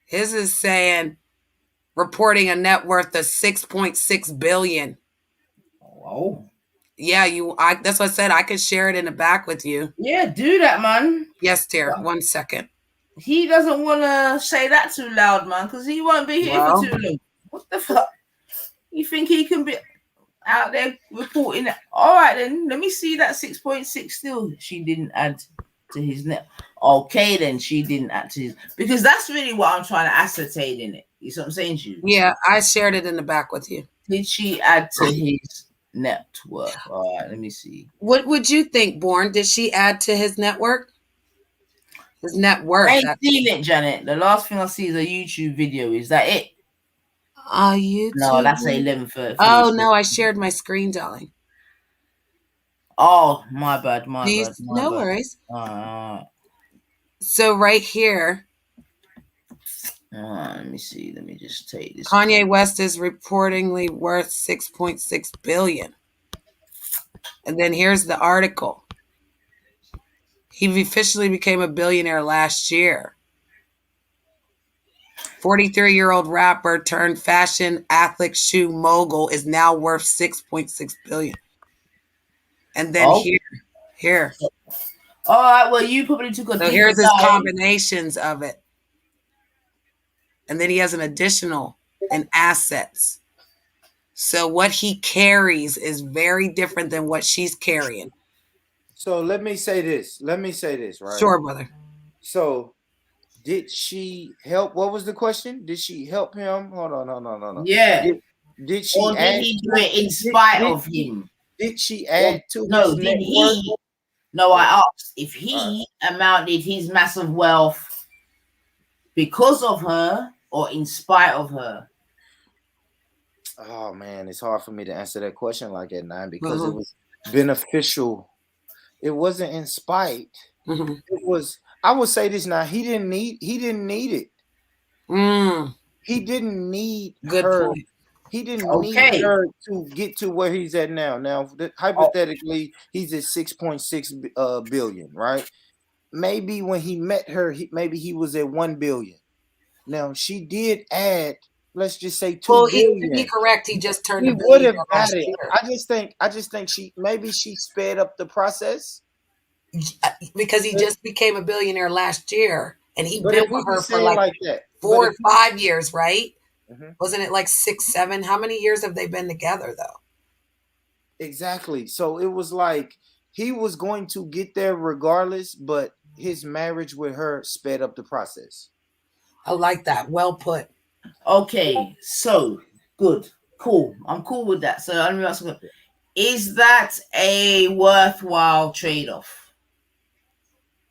His is saying reporting a net worth of 6.6 billion. Oh. Yeah, that's what I said. I could share it in the back with you. Yeah, do that, man. Yes, dear. 1 second. He doesn't want to say that too loud, man, because he won't be here for too long. What the fuck? You think he can be out there reporting that? All right, then. Let me see that 6.6 still. She didn't add. to his net. Okay, then she didn't add to his, because that's really what I'm trying to ascertain in it. You see what I'm saying, Jude? Yeah, I shared it in the back with you. Did she add to his net worth? All right, let me see. What would you think, Born? Did she add to his network? His net worth. I ain't seen it, Janet. The last thing I see is a YouTube video. Is that it? YouTube? No, that's 11:30. Oh no, I shared my screen, darling. Oh, my bad, my Please, bad, my no bad. worries. All right. So right here, Let me see. Let me just take this. Kanye West is reportedly worth $6.6 billion. And then here's the article. He officially became a billionaire last year. 43-year-old rapper turned fashion athlete shoe mogul is now worth $6.6 billion. And then here. All right. Well, you probably took a. So here's his combinations of it. And then he has an additional in assets. So what he carries is very different than what she's carrying. So let me say this, right? Sure, brother. So did she help? What was the question? Did she help him? Hold on, no. Yeah. Did she or add? did he do it in spite of him? Did she add to no, his did net he? worth? No, I asked if he amounted his massive wealth because of her or in spite of her. Oh man, it's hard for me to answer that question like that, Nine, because it was beneficial. It wasn't in spite. It was. I would say this now. He didn't need it. He didn't need her. Point. He didn't need her to get to where he's at now. Now, hypothetically, he's at 6.6 billion, right? Maybe when he met her, maybe he was at 1 billion. Now she did add, let's just say 2 billion. To be correct, he just turned he a billion. Would have got it. I just think she sped up the process because he just became a billionaire last year, and he but been if we with her can for say like, like that, 4 or 5 years, right? Wasn't it like 6, 7? How many years have they been together though? Exactly. So it was like he was going to get there regardless, but his marriage with her sped up the process. I like that. Well put. Okay, so good, cool. I'm cool with that. So let me ask you, is that a worthwhile trade-off?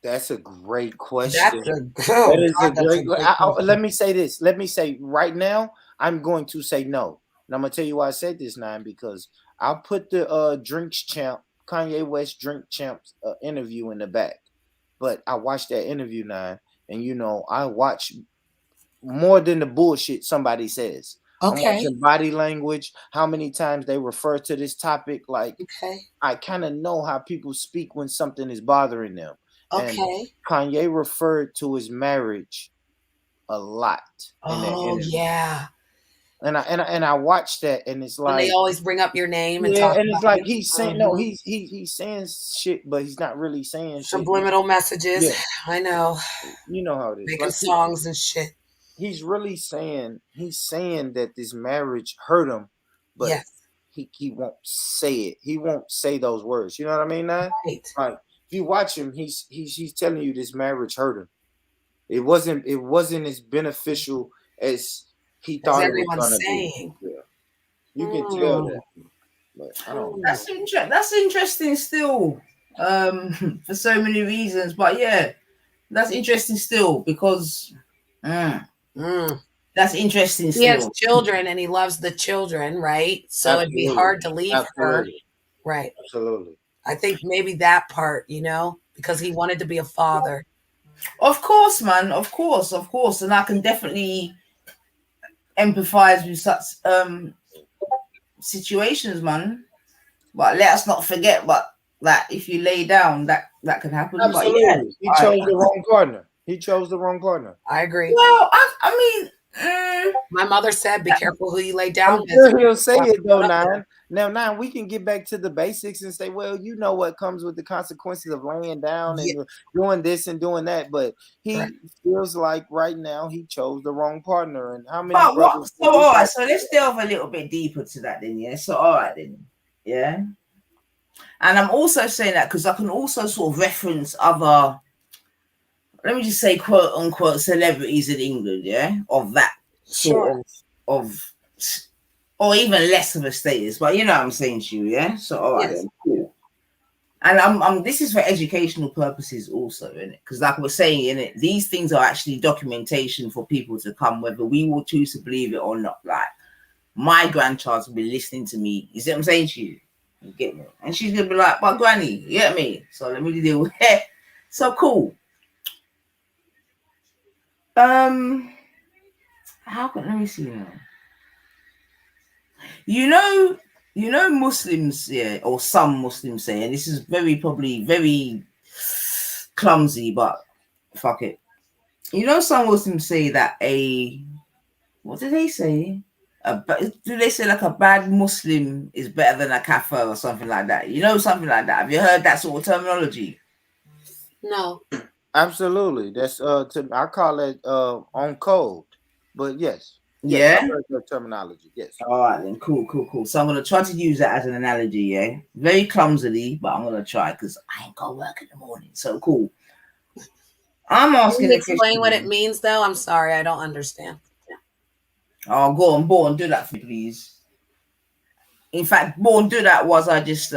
That's a great question. That's a good. Let me say this. Let me say right now, I'm going to say no. And I'm gonna tell you why I said this, Nine, because I'll put the Drinks Champ, Kanye West Drink Champs interview in the back. But I watched that interview, Nine, and I watch more than the bullshit somebody says. Okay. I'm watching body language, how many times they refer to this topic. Like, I kind of know how people speak when something is bothering them. Okay. And Kanye referred to his marriage a lot in that interview. Yeah. And I watched that, and it's like when they always bring up your name and talk. talk. And it's like he's saying no, he's saying shit, but he's not really saying subliminal messages. Yeah. I know. You know how it is. Making songs and shit. He's really saying that this marriage hurt him, but he won't say it. He won't say those words. You know what I mean? Now, right. If you watch him, he's telling you this marriage hurt him. It wasn't as beneficial as he thought it was gonna be. Yeah. You can tell that. But I don't know. That's interesting still. For so many reasons. But yeah, that's interesting still because that's interesting still. He has children and he loves the children, right? So it'd be hard to leave her. Right. Absolutely. I think maybe that part, because he wanted to be a father. Of course, man. Of course. And I can definitely empathize with such situations, man. But let us not forget, that if you lay down, that can happen. Absolutely. But yeah, he chose the wrong partner. I agree. Well, I mean, my mother said, "Be careful who you lay down." I'm sure he'll say it though, Nine. Now we can get back to the basics and say, well, you know what comes with the consequences of laying down and doing this and doing that. But he feels like right now he chose the wrong partner. And how many? So let's delve a little bit deeper to that then. Yeah. So all right then. Yeah. And I'm also saying that because I can also sort of reference other let me just say, quote unquote, celebrities in England, yeah, of that sort of, or even less of a status, but you know what I'm saying to you, yeah. So all right, then, cool. And I'm this is for educational purposes also, innit? Because like we're saying, innit, these things are actually documentation for people to come, whether we will choose to believe it or not. Like my grandchild will be listening to me. You see what I'm saying to you? You get me? And she's gonna be like, "But granny, you get me?" So let me deal with it. So cool. How can let me see now? You know, Muslims, yeah, or some Muslims say, and this is probably very clumsy, but fuck it. You know, some Muslims say that what do they say? Do they say like a bad Muslim is better than a kafir or something like that? You know, something like that. Have you heard that sort of terminology? No. Absolutely. That's I call it on code. But yes. Yes, Yeah. I've heard that terminology. Yes. All right then, cool. So I'm gonna try to use that as an analogy, yeah. Very clumsily, but I'm gonna try because I ain't got work in the morning. So cool. I'm asking Can you the explain what it question. means, though? I'm sorry, I don't understand. Oh, go on, do that for me, please. In fact, Born, do that was I just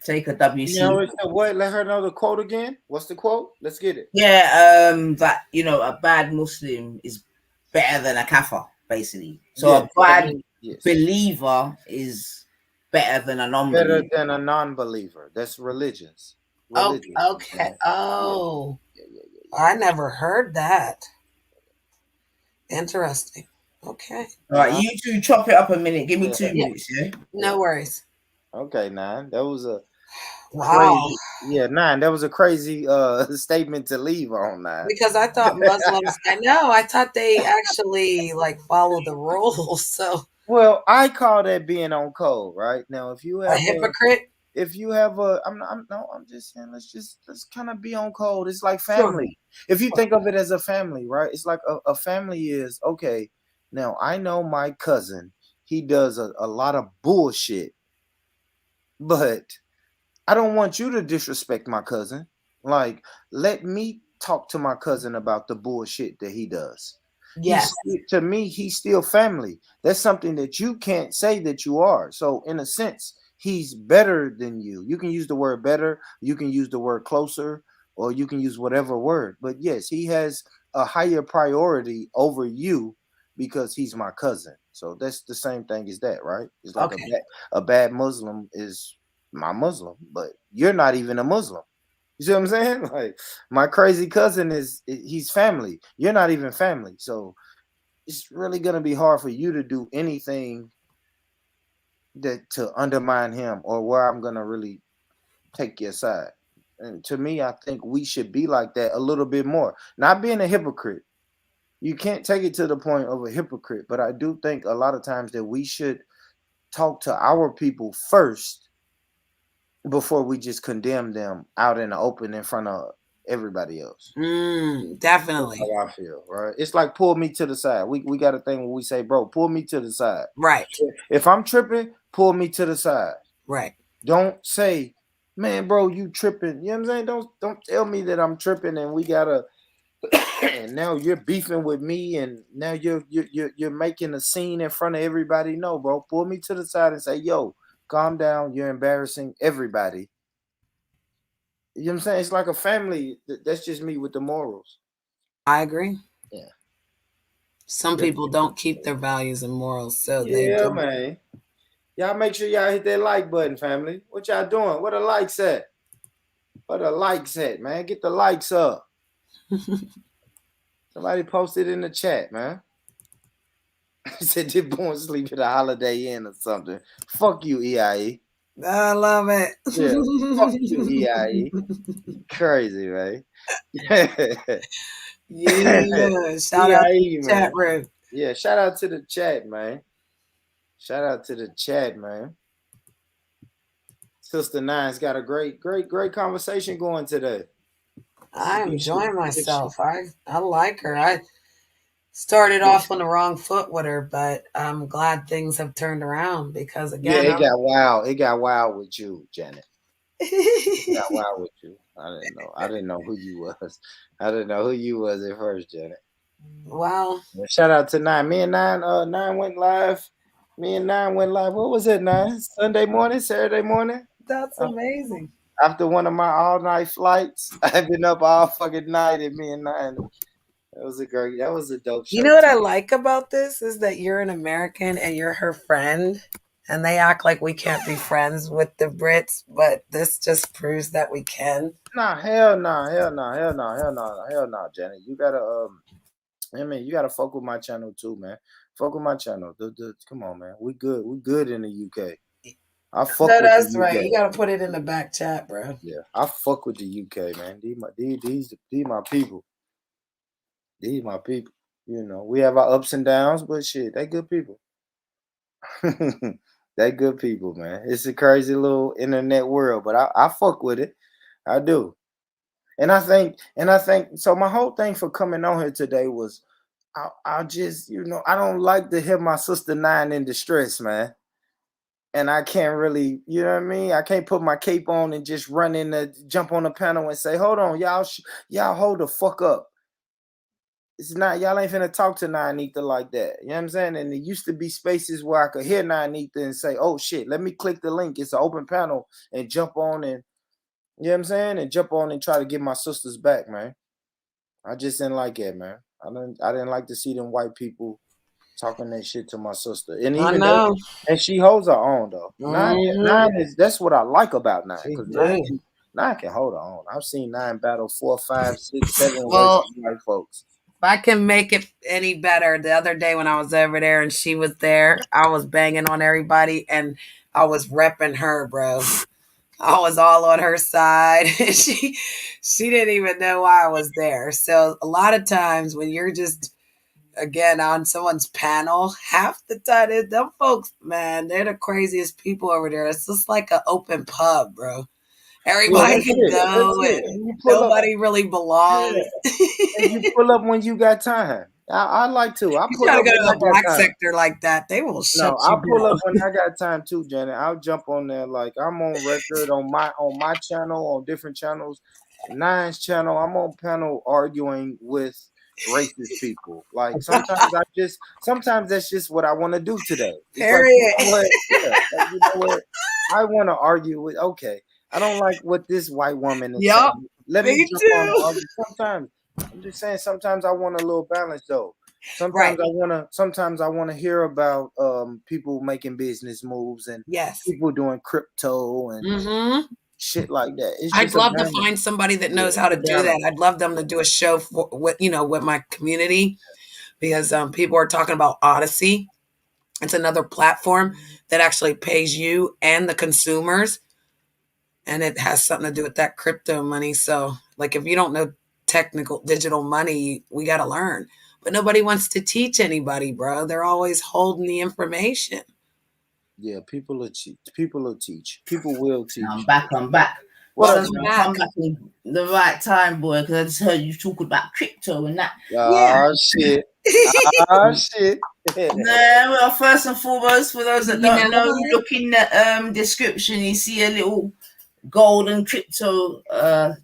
take a WC. You know, it's the what? Let her know the quote again. What's the quote? Let's get it. Yeah, that you know, a bad Muslim is better than a kafir, basically. So Yes, a bad yes. believer is better than a non-believer. Better than a non-believer. That's religious. Oh, okay. Oh, I never heard that. Interesting. Okay. All right, you two chop it up a minute. Give me 2 minutes, yeah? No worries. Okay, Nine. That was a wow. Crazy, yeah, Nine. That was a crazy statement to leave on, Nine. Because I thought Muslims, I thought they actually like follow the rules. So Well, I call that being on code, right? Now, if you have a hypocrite, if you have I'm just saying, let's kind of be on code. It's like family. If you think of it as a family, right? It's like a family is okay. Now, I know my cousin, he does a lot of bullshit, but I don't want you to disrespect my cousin. Like, let me talk to my cousin about the bullshit that he does. Yes. To me, he's still family. That's something that you can't say that you are. So, in a sense, he's better than you. You can use the word better, you can use the word closer, or you can use whatever word. But yes, he has a higher priority over you because he's my cousin. So that's the same thing as that, right? It's like a bad Muslim is my Muslim, but you're not even a Muslim. You see what I'm saying? Like my crazy cousin he's family. You're not even family. So it's really gonna be hard for you to do anything that to undermine him or where I'm gonna really take your side. And to me, I think we should be like that a little bit more. Not being a hypocrite. You can't take it to the point of a hypocrite, but I do think a lot of times that we should talk to our people first before we just condemn them out in the open in front of everybody else. Definitely. That's how I feel, right? It's like pull me to the side. We got a thing when we say, bro, pull me to the side. Right. If I'm tripping, pull me to the side. Right. Don't say, man, bro, you tripping. You know what I'm saying? Don't tell me that I'm tripping and we gotta and now you're beefing with me and now you're making a scene in front of everybody. No, bro, pull me to the side and say, yo, calm down. You're embarrassing everybody. You know what I'm saying? It's like a family. That's just me with the morals. I agree. Yeah. Some people don't keep their values and morals, so they Yeah, don't. man. Y'all make sure y'all hit that like button, family. What y'all doing? What the likes at? What the likes at, man? Get the likes up. Somebody posted in the chat, man. He said they're born sleep at a Holiday Inn or something. Fuck you, EIE. I love it. Yeah, fuck you, EIE. Crazy, man. Yeah, shout out to the chat room. Yeah, shout out to the chat, man. Shout out to the chat, man. Sister Nine's got a great conversation going today. I'm enjoying myself. I like her. I started off on the wrong foot with her, but I'm glad things have turned around because again, it got wild. It got wild with you, Janet. Not wild with you. I didn't know. I didn't know who you was. I didn't know who you was at first, Janet. Wow. Shout out to Nine. Me and Nine went live. Me and Nine went live. What was it, Nine? Sunday morning, Saturday morning? That's amazing. After one of my all-night flights. I've been up all fucking night, and me and Nine. That was a dope show. You know what I like about this is that you're an American and you're her friend, and they act like we can't be friends with the Brits, but this just proves that we can. Nah, hell no, Janet. You gotta you gotta fuck with my channel too, man. Fuck with my channel. Come on, man. We good in the UK. I fuck with that's the right. UK. You gotta put it in the back chat, bro. Yeah, I fuck with the UK, man. These my people. These my people. You know, we have our ups and downs, but shit, they good people. They good people, man. It's a crazy little internet world, but I fuck with it. I do. And I think so. My whole thing for coming on here today was I just, I don't like to hear my sister Nine in distress, man. And I can't really, you know what I mean? I can't put my cape on and just jump on the panel and say, hold on, y'all hold the fuck up. It's not, y'all ain't finna talk to Nine Ether like that. You know what I'm saying? And there used to be spaces where I could hear Nine Ether and say, oh shit, let me click the link. It's an open panel and jump on and, you know what I'm saying? And jump on and try to get my sisters back, man. I just didn't like it, man. I didn't like to see them white people talking that shit to my sister. And even though, and she holds her own though. Nine is, that's what I like about Nine. Because Nine can hold her own. I've seen Nine battle 4, 5, 6, 7 white folks. If I can make it any better, the other day when I was over there and she was there, I was banging on everybody and I was repping her, bro. I was all on her side. she didn't even know why I was there. So a lot of times when you're just again on someone's panel, half the time them folks, man, they're the craziest people over there. It's just like an open pub, bro. Everybody can go and nobody really belongs. And you pull up when you got time. I like to. I pull gotta up go when to I the black got time. sector like that. They will shut No, you I'll pull down. up when I got time too, Janet. I'll jump on there like I'm on record on my channel, on different channels. Nine's channel, I'm on panel arguing with racist people. Like sometimes that's just what I want to do today. It's like, you know what? Yeah, like, you know what? I want to argue with. Okay, I don't like what this white woman is saying. Let me jump on and argue. Sometimes I'm just saying. Sometimes I want a little balance though. Sometimes I wanna hear about people making business moves and people doing crypto and shit like that. It's I'd just love to find somebody that knows how to do that. I'd love them to do a show with my community because people are talking about Odyssey. It's another platform that actually pays you and the consumers, and it has something to do with that crypto money. So, like, if you don't know technical digital money, we got to learn. But nobody wants to teach anybody, bro. They're always holding the information. Yeah, people will teach. People will teach. People will teach. I'm back. What Well, up, come back in the right time, boy, because I just heard you talk about crypto and that. Oh, shit. Oh, shit. Well, first and foremost, for those that don't know, look in the description, you see a little gold and crypto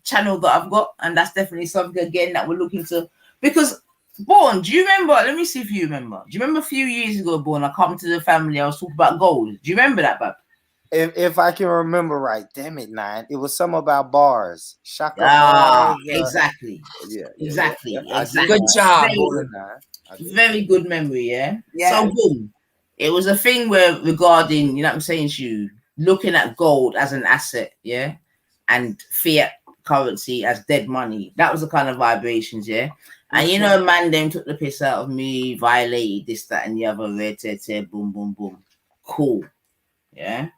channel that I've got, and that's definitely something again that we're looking to. Because Born, do you remember? Let me see if you remember. Do you remember a few years ago, Born? I come to the family. I was talking about gold. Do you remember that, Bab? If I can remember right, damn it, Nine. It was something about bars. Shaka bars. Exactly. Exactly. Good job, very good memory, yeah? So boom. It was a thing where regarding, you know what I'm saying to you, looking at gold as an asset, yeah, and fiat currency as dead money. That was the kind of vibrations, yeah. And you know, man, them took the piss out of me, violated this, that, and the other, boom, boom, boom. Cool, yeah.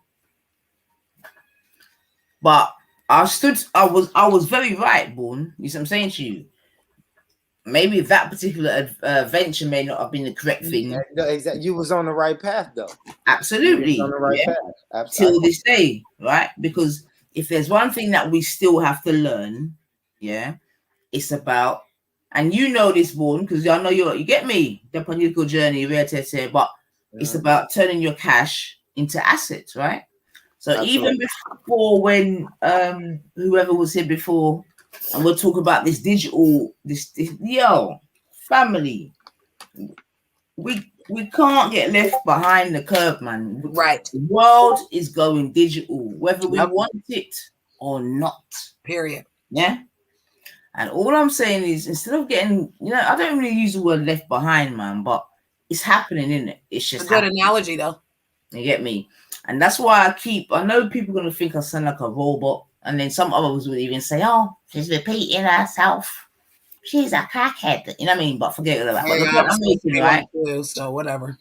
But I was very right, Born. You see what I'm saying to you? Maybe that particular venture may not have been the correct thing. Exactly. You was on the right path, though. Absolutely. On the right path. Absolutely. Till this day, right? Because if there's one thing that we still have to learn, yeah, it's about, and you know this, Born, because I know you get me, the political journey, but it's about turning your cash into assets, right? So even before when whoever was here before, and we'll talk about this digital, this yo family, we can't get left behind the curve, man. Right. The world is going digital, whether we want it or not. Period. Yeah. And all I'm saying is, instead of getting, I don't really use the word left behind, man, but it's happening, isn't it? It's just a good analogy, though. You get me? And that's why I know people are going to think I sound like a robot. And then some others would even say, oh, she's repeating herself. She's a crackhead. You know what I mean? But forget all that. But the point I'm making, right? Too, so whatever.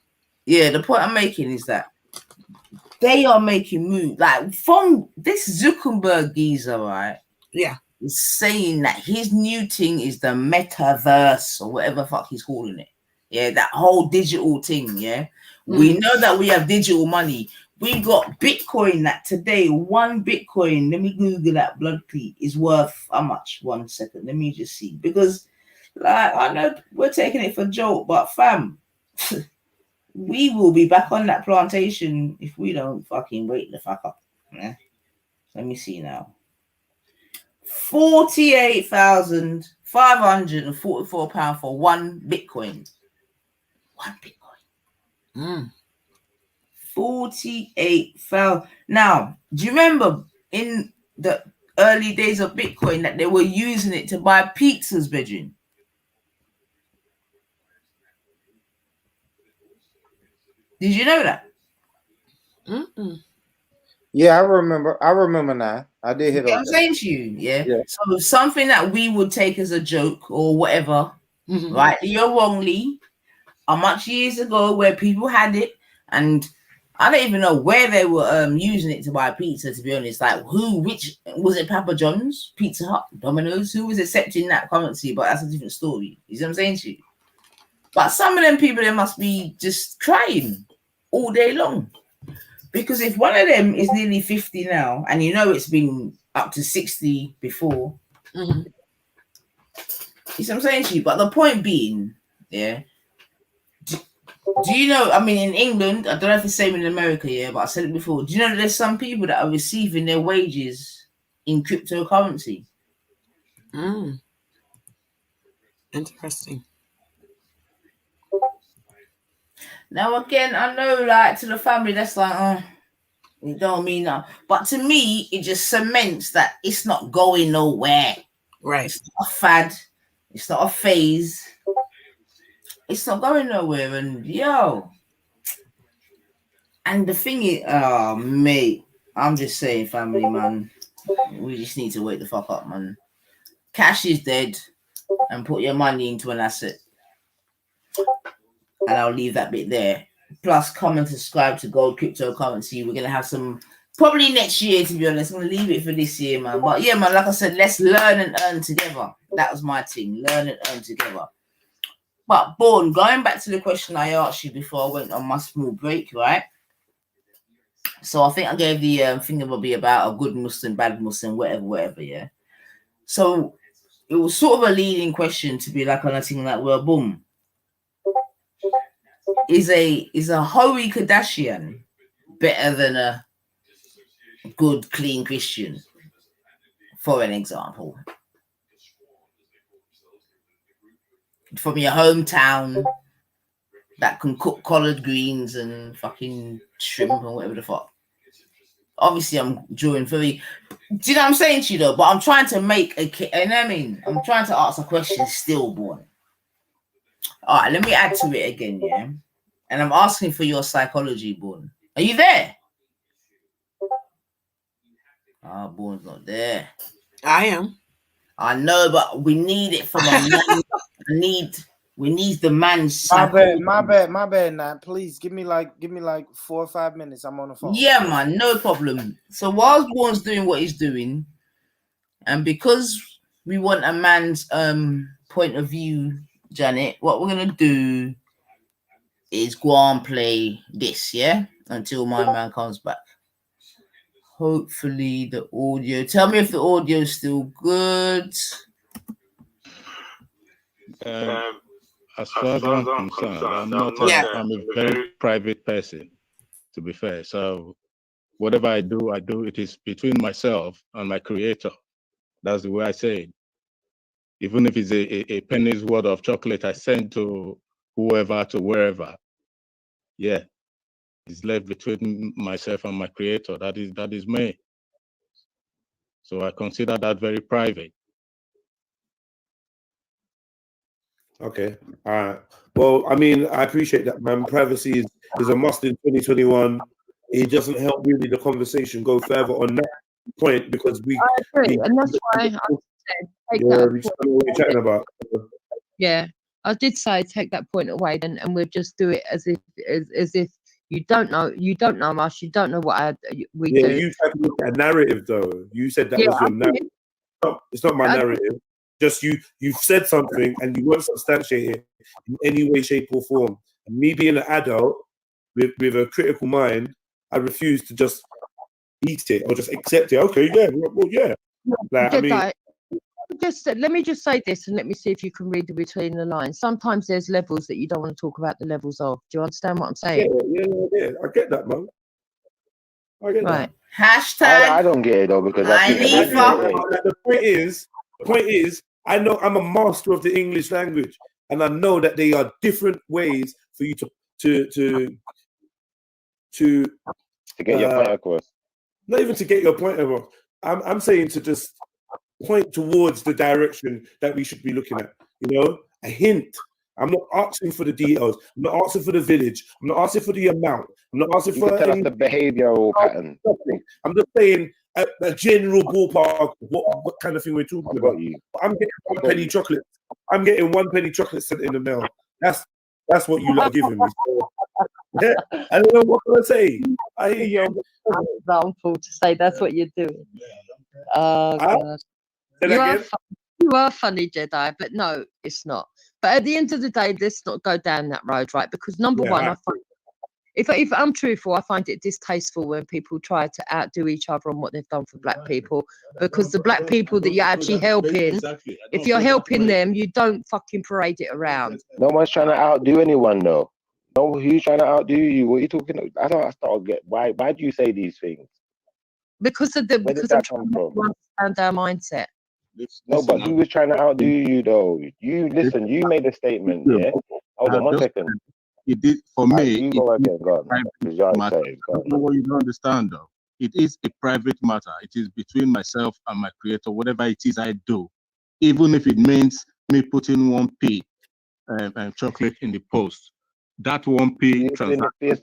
Yeah, the point I'm making is that they are making moves. Like, from this Zuckerberg geezer, right? Yeah. Is saying that his new thing is the metaverse or whatever the fuck he's calling it. Yeah, that whole digital thing, yeah? We know that we have digital money. We got Bitcoin that today, 1 Bitcoin, let me Google that bloodly, is worth how much? 1 second. Let me just see. Because, like, I know we're taking it for a joke, but fam, we will be back on that plantation if we don't fucking wake the fuck up. Yeah? Let me see now. £48,544 for 1 Bitcoin. 1 Bitcoin. 48,000. Now, do you remember in the early days of Bitcoin that they were using it to buy pizzas, Bedrin? Did you know that? Yeah, I remember now. I did hit. I'm saying to you, yeah. So something that we would take as a joke or whatever, rightly or wrongly, how much years ago where people had it, and I don't even know where they were using it to buy pizza, to be honest. Like, which was it? Papa John's, Pizza Hut, Domino's? Who was accepting that currency? But that's a different story. You see what I'm saying to you? But some of them people, they must be just crying all day long. Because if one of them is nearly 50 now, and it's been up to 60 before, you see what I'm saying to you? But the point being, yeah, do you know, I mean, in England, I don't know if it's the same in America, yeah, but I said it before. Do you know that there's some people that are receiving their wages in cryptocurrency? Interesting. Now, again, I know, like, to the family, that's like, it don't mean that. But to me, it just cements that it's not going nowhere. Right. It's not a fad. It's not a phase. It's not going nowhere. And, and the thing is, mate, I'm just saying, family, man, we just need to wake the fuck up, man. Cash is dead, and put your money into an asset. And I'll leave that bit there. Plus, come and subscribe to Gold Cryptocurrency. We're going to have some, probably next year, to be honest. I'm going to leave it for this year, man. But yeah, man, like I said, let's learn and earn together. That was my thing, learn and earn together. But, Born, going back to the question I asked you before I went on my small break, right? So I think I gave the thing will be about a good Muslim, bad Muslim, whatever, yeah? So it was sort of a leading question to be like on a thing like, well, boom. Is a Khloe Kardashian better than a good, clean Christian? For an example. From your hometown that can cook collard greens and fucking shrimp and whatever the fuck. Obviously, I'm drawing very... Do you know what I'm saying to you, though? But I'm trying to make a... You know what I mean? I'm trying to ask a question stillborn. All right, let me add to it again, yeah? And I'm asking for your psychology, Born. Are you there? Born's not there. I am. I know, but we need it from a man. We need the man's psychology. My bad, now. Please give me like 4 or 5 minutes. I'm on the phone. Yeah, man, no problem. So while Born's doing what he's doing, and because we want a man's point of view, Janet, what we're gonna do is go and play this, yeah, until my man comes back. Hopefully the audio. Tell me if the audio is still good. As far as I'm concerned, I'm a very private person, to be fair. So whatever I do, it is between myself and my creator. That's the way I say it. Even if it's a penny's worth of chocolate I send to whoever, to wherever, yeah, it's left between myself and my creator. That is me. So I consider that very private. Okay. All right. Well, I mean, I appreciate that, man. Privacy is a must in 2021. It doesn't help really the conversation go further on that point because I agree, and that's why I said take that just know what you're chatting about. Yeah, I did say take that point away, and we'll just do it as if you don't know us, you don't know what we do. You tried to look at a narrative though. You said that was your narrative. It's not my narrative. Just you've said something and you won't substantiate it in any way, shape, or form. And me being an adult with a critical mind, I refuse to just eat it or just accept it. Okay, yeah, well, yeah. Like, I mean, let me just say this, and let me see if you can read between the lines. Sometimes there's levels that you don't want to talk about the levels of. Do you understand what I'm saying? Yeah. I get that, man. I get that. Hashtag. I don't get it though because I think the point is, I know I'm a master of the English language, and I know that there are different ways for you to get your point across. Not even to get your point across. I'm saying to just point towards the direction that we should be looking at. You know, a hint. I'm not asking for the details. I'm not asking for the village. I'm not asking for the amount. I'm not asking for tell us the behavioural pattern. I'm just saying a general ballpark. What kind of thing we're talking about? I'm getting one penny chocolate. I'm getting 1 penny chocolate sent in the mail. That's what you lot are giving me. So, yeah, I don't know what can I say. I hear you. Example to say that's what you're doing. Oh God. You are funny, Jedi, but no, it's not. But at the end of the day, let's not go down that road, right? Because number one, I find, if I'm truthful, I find it distasteful when people try to outdo each other on what they've done for black people. Because the black people that you're actually helping, if you're helping them, you don't fucking parade it around. No one's trying to outdo anyone, though. No, who's trying to outdo you? What are you talking about? I don't start get why do you say these things? Because I'm trying to understand our mindset. No, but who was trying to outdo you though? You listen. You made a statement, yeah. Hold on 1 second. It did for me. You go again, go on. I don't know what you don't understand though. It is a private matter. It is between myself and my creator. Whatever it is I do, even if it means me putting 1p chocolate in the post, that 1p transaction.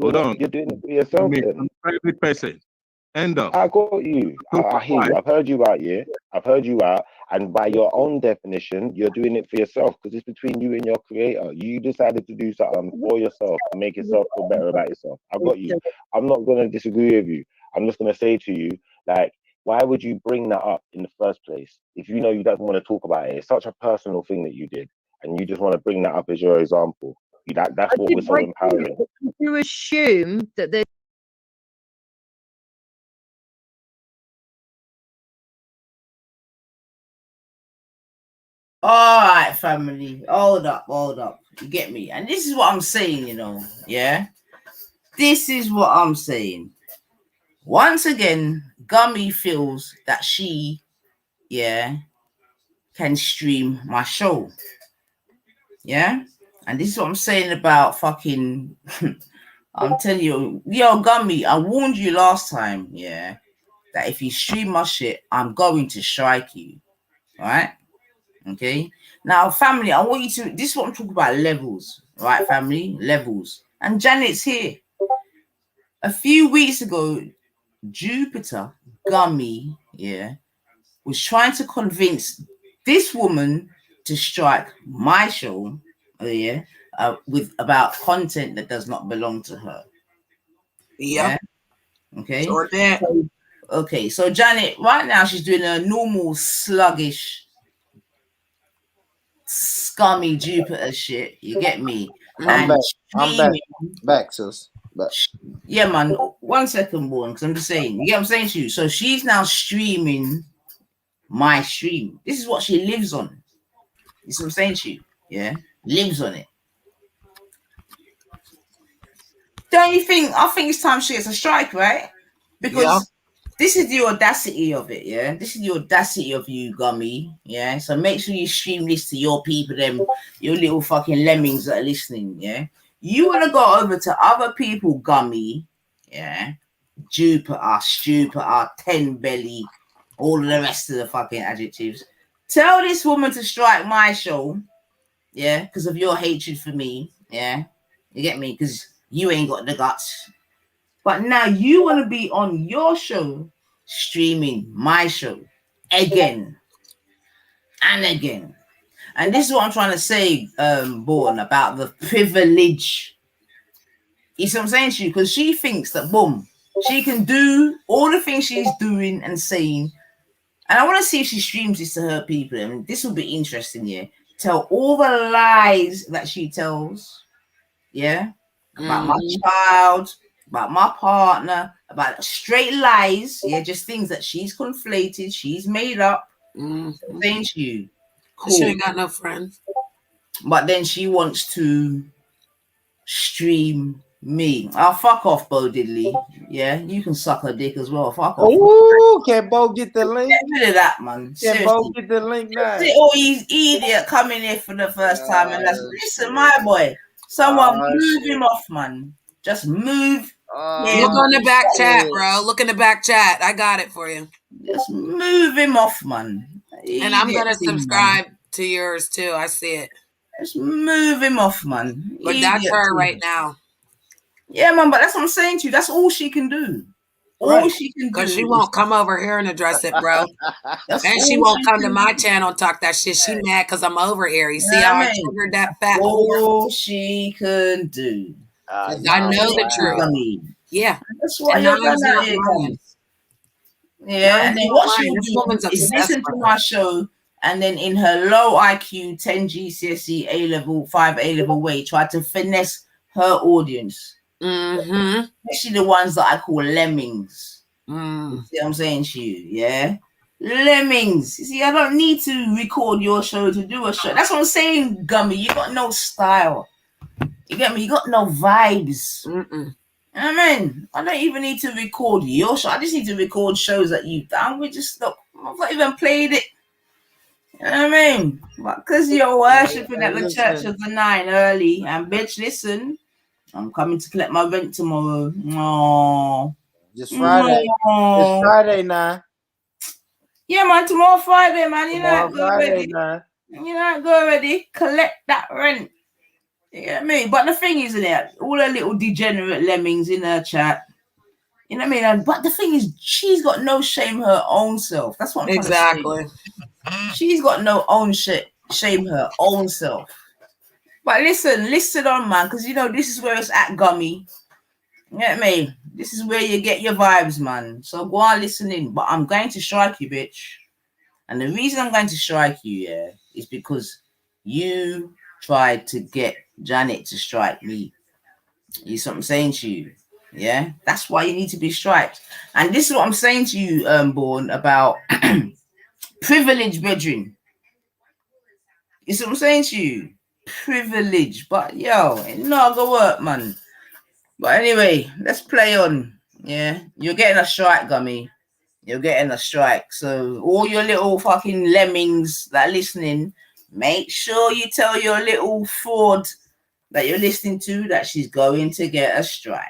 Hold on. You're doing it for yourself. I'm a private person. End up. I got you. I hear you. I've heard you out, yeah. I've heard you out. And by your own definition, you're doing it for yourself because it's between you and your creator. You decided to do something for yourself to make yourself feel better about yourself. I've got you. I'm not going to disagree with you. I'm just going to say to you, like, why would you bring that up in the first place if you know you don't want to talk about it? It's such a personal thing that you did, and you just want to bring that up as your example. That's what was so empowering. You assume that there's all right, family. Hold up. You get me? And this is what I'm saying, you know. Yeah. This is what I'm saying. Once again, Gummy feels that she, can stream my show. Yeah. And this is what I'm saying about fucking. I'm telling you, yo, Gummy, I warned you last time, that if you stream my shit, I'm going to strike you. All right. Okay. Now, family, I want you to. This is what I'm talking about. Levels, right, family? Levels. And Janet's here. A few weeks ago, Jupiter Gummy, was trying to convince this woman to strike my show, with about content that does not belong to her. Yeah. Okay. Sure did. Okay. So Janet, right now, she's doing a normal sluggish, scummy Jupiter shit. You get me? I'm back, sis. Yeah, man. 1 second, born, because I'm just saying. You get what I'm saying to you? So she's now streaming my stream. This is what she lives on. This is what I'm saying to you. Yeah, lives on it. don't you think? I think it's time she gets a strike, right? Because this is the audacity of it, yeah. This is the audacity of you, Gummy, yeah. So make sure you stream this to your people, them, your little fucking lemmings that are listening, yeah. You want to go over to other people, Gummy, yeah. Jupiter, Stupiter, Ten Belly, all of the rest of the fucking adjectives. Tell this woman to strike my show, yeah, because of your hatred for me, yeah. You get me? Because you ain't got the guts. But now you want to be on your show, streaming my show again and again. And this is what I'm trying to say, Born, about the privilege. You see what I'm saying to you? Because she thinks that, boom, she can do all the things she's doing and saying. And I want to see if she streams this to her people. And this will be interesting, yeah. Tell all the lies that she tells, yeah, about my child, about my partner, about straight lies, yeah, just things that she's conflated, she's made up. Saying to you, cool. She ain't got no friends. But then she wants to stream me. Oh, fuck off, Bo Diddley. Yeah, you can suck her dick as well. Fuck off. Ooh, can Bo get the link? Get rid of that, man. Can Bo get the link now? Oh, he's idiot coming here for the first time, and that's listen, my boy. Someone move him off, man. Just move. Look on the back chat, bro. Look in the back chat. I got it for you. Just move him off, man. And I'm gonna subscribe to yours too. I see it. Just move him off, man. But that's her right now. Yeah, man. But that's what I'm saying to you. That's all she can do. All she can do. Because she won't come over here and address it, bro. And she won't come to my channel and talk that shit. She mad because I'm over here. You see how I triggered that fat all she can do. I know the truth. Yeah. That's why you're not here. Yeah, and then what she'll do is listen to my show, and then in her low IQ 10 GCSE A level 5 A level way try to finesse her audience. Especially the ones that I call lemmings. You see what I'm saying to you? Yeah, lemmings. You see, I don't need to record your show to do a show. That's what I'm saying, Gummy. You got no style. You get me? You got no vibes. I mean, I don't even need to record your show. I just need to record shows that you've done. We just look. I've not even played it. You know what I mean? But because you're worshipping at the Church of the Nine early, and bitch, listen, I'm coming to collect my rent tomorrow. No, just Friday. It's Friday now. Yeah, man. Tomorrow Friday, man. You know, go Friday already. now. You know, go already. Collect that rent. You get me? But the thing is, all her little degenerate lemmings in her chat. You know what I mean? But the thing is, she's got no shame her own self. That's what I'm trying to say. She's got no own shame her own self. But listen on, man, because you know this is where it's at, Gummy. You get me? This is where you get your vibes, man. So go on listening. But I'm going to strike you, bitch. And the reason I'm going to strike you, yeah, is because you tried to get Janet to strike me. You see what I'm saying to you? Yeah, that's why you need to be striked. And this is what I'm saying to you, Born, about privilege, brethren. You see what I'm saying to you? Privilege, but yo, it's not gonna work, man. But anyway, let's play on. Yeah, you're getting a strike, Gummy. You're getting a strike. So all your little fucking lemmings that are listening, make sure you tell your little fraud that you're listening to that she's going to get a strike.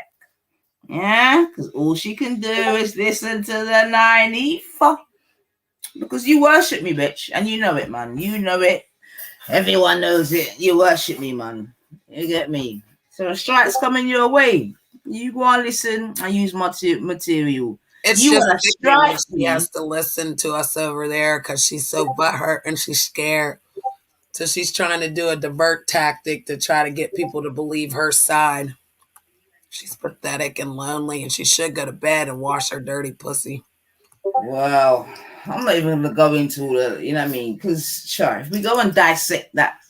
Yeah, because all she can do is listen to the 90. Because you worship me, bitch. And you know it, man. You know it. Everyone knows it. You worship me, man. You get me? So a strike's coming your way. You go and listen and use material. It's you just a strike. She has to listen to us over there because she's so butthurt and she's scared. So she's trying to do a divert tactic to try to get people to believe her side. She's pathetic and lonely, and she should go to bed and wash her dirty pussy. Well, I'm not even gonna go into the, you know what I mean? Because sure, if we go and dissect that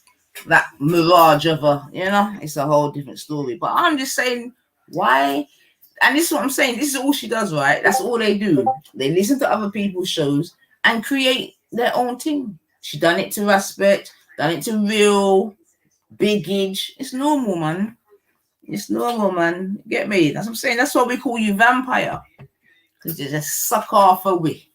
mirage of her, you know, it's a whole different story. But I'm just saying, why? And this is what I'm saying. This is all she does, right? That's all they do. They listen to other people's shows and create their own thing. She done it to Respect, done it to Real, Big Age. It's normal, man. It's normal, man. Get me? That's what I'm saying. That's why we call you vampire. Because you just suck off away.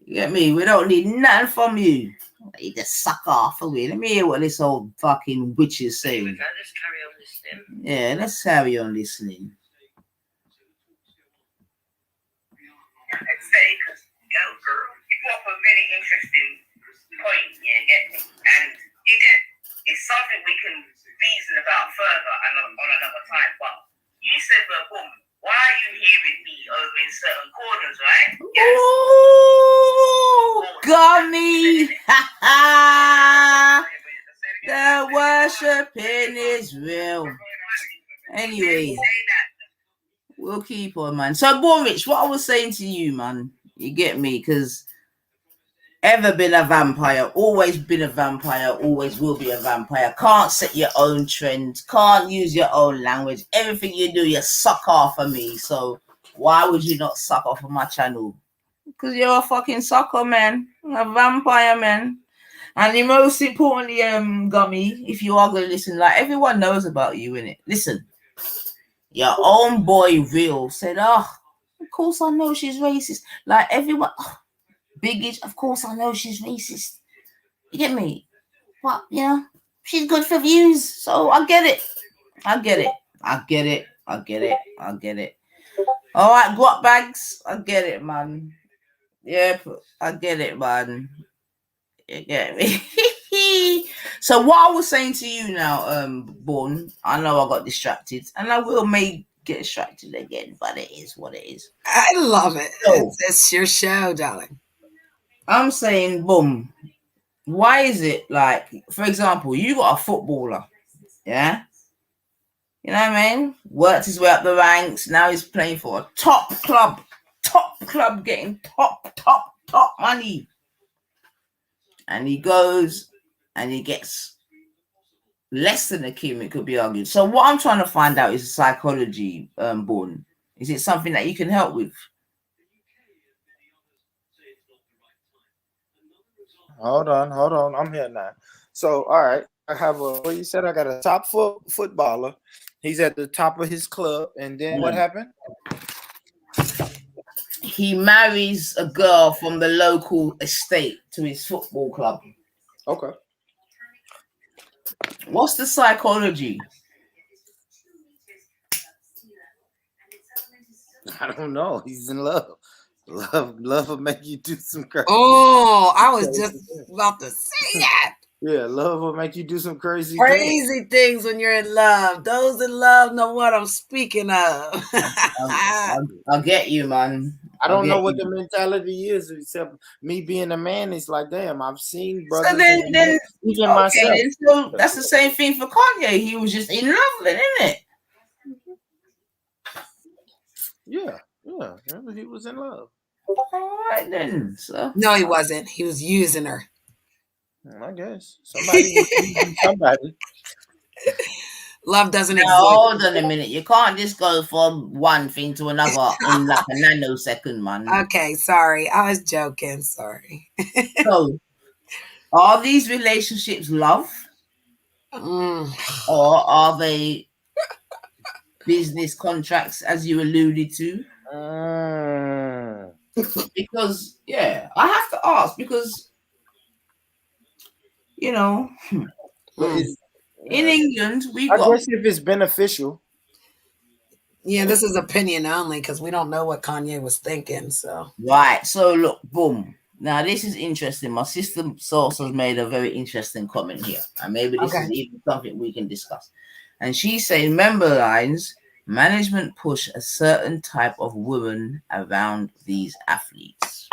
You get me? We don't need nothing from you. You just suck off away. Let me hear what this old fucking witch is saying. Let's carry on listening. Yeah, let's carry on listening. Let's say, because girl, you brought up a really interesting point, yeah, get me? And it's something we can reason about further on another time. But you said, well, boom, why are you hearing me over in certain corners, right? Yes. Ooh, gummy! The worshiping is real. Anyway, we'll keep on, man. So, Borich, what I was saying to you, man, you get me? Because ever been a vampire, always been a vampire, always will be a vampire. Can't set your own trend, can't use your own language. Everything you do, you suck off of me. So why would you not suck off of my channel? Because you're a fucking sucker, man. A vampire, man. And the most importantly, Gummy, if you are going to listen, like everyone knows about you, innit? Listen, your own boy Real said, of course I know she's racist. Like everyone... Biggage, of course I know she's racist. You get me? But, you know, she's good for views. So I get it. I get it. All right, guap bags. I get it, man. Yeah, I get it, man. You get me? So what I was saying to you now, Born, I know I got distracted. And I may get distracted again, but it is what it is. I love it. So, it's your show, darling. I'm saying, boom. Why is it like, for example, you got a footballer, yeah? You know what I mean? Worked his way up the ranks. Now he's playing for a top club, getting top money. And he goes and he gets less than a Kim, it could be argued. So what I'm trying to find out is psychology, Born. Is it something that you can help with? Hold on. I'm here now. So, all right. I have what you said. I got a top footballer. He's at the top of his club. And then what happened? He marries a girl from the local estate to his football club. Okay. What's the psychology? I don't know. He's in love. Love will make you do some crazy. Oh, I was just about to say that. Yeah, love will make you do some crazy things when you're in love. Those in love know what I'm speaking of. I'll get you, man. I don't know what the mentality is, except me being a man. It's like, damn, I've seen brothers. So then even myself. So that's the same thing for Kanye. He was just in love, isn't it? Yeah. He was in love. All right then. So. No, he wasn't. He was using her. I guess somebody was using somebody. Love doesn't exist. Hold on a minute. You can't just go from one thing to another in like a nanosecond, man. Okay, sorry. I was joking. Sorry. So, are these relationships love? Or are they business contracts, as you alluded to? Because, yeah, I have to ask because, you know, in England, I guess if it's beneficial. Yeah, this is opinion only because we don't know what Kanye was thinking. So right. So look, boom. Now this is interesting. My sister source has made a very interesting comment here, and maybe this is even something we can discuss. And she's saying, member lines, management push a certain type of woman around these athletes.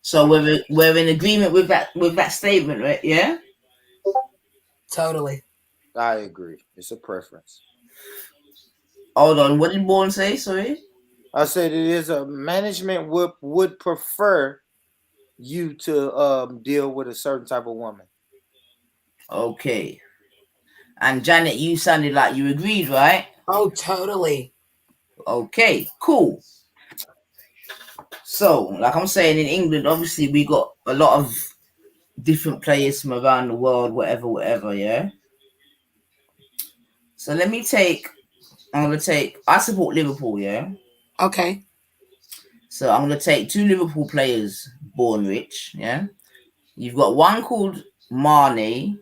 So we're in agreement with that statement, right? Yeah. Totally. I agree. It's a preference. Hold on. What did Bourne say? Sorry. I said it is a management would prefer you to deal with a certain type of woman. Okay. And Janet, you sounded like you agreed, right? Oh, totally. Okay, cool. So, like I'm saying, in England, obviously we got a lot of different players from around the world, whatever, yeah? So let me take. I support Liverpool, yeah. Okay. So I'm gonna take 2 Liverpool players born rich, yeah. You've got one called Marnie,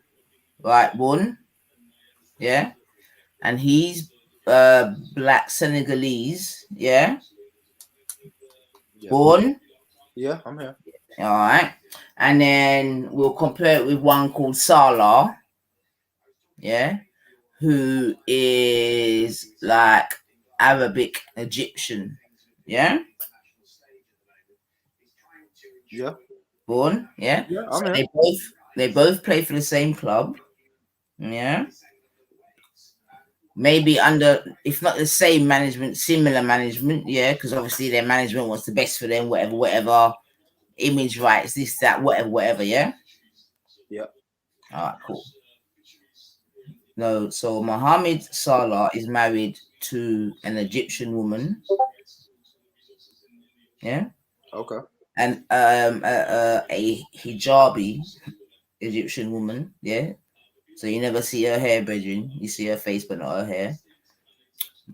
right, born, yeah, and he's black Senegalese, yeah. Born. Yeah, I'm here. All right. And then we'll compare it with one called Salah, yeah, who is like Arabic Egyptian, yeah. Yeah. Born, yeah. Yeah, So I'm here. they both play for the same club, yeah. Maybe under, if not the same management, similar management, yeah, because obviously their management wants the best for them, whatever, image rights, this, that, whatever, yeah. Yeah. All right, cool. No, so Mohammed Salah is married to an Egyptian woman. Yeah. Okay. And a hijabi Egyptian woman. Yeah. So you never see her hair, brethren. You see her face, but not her hair.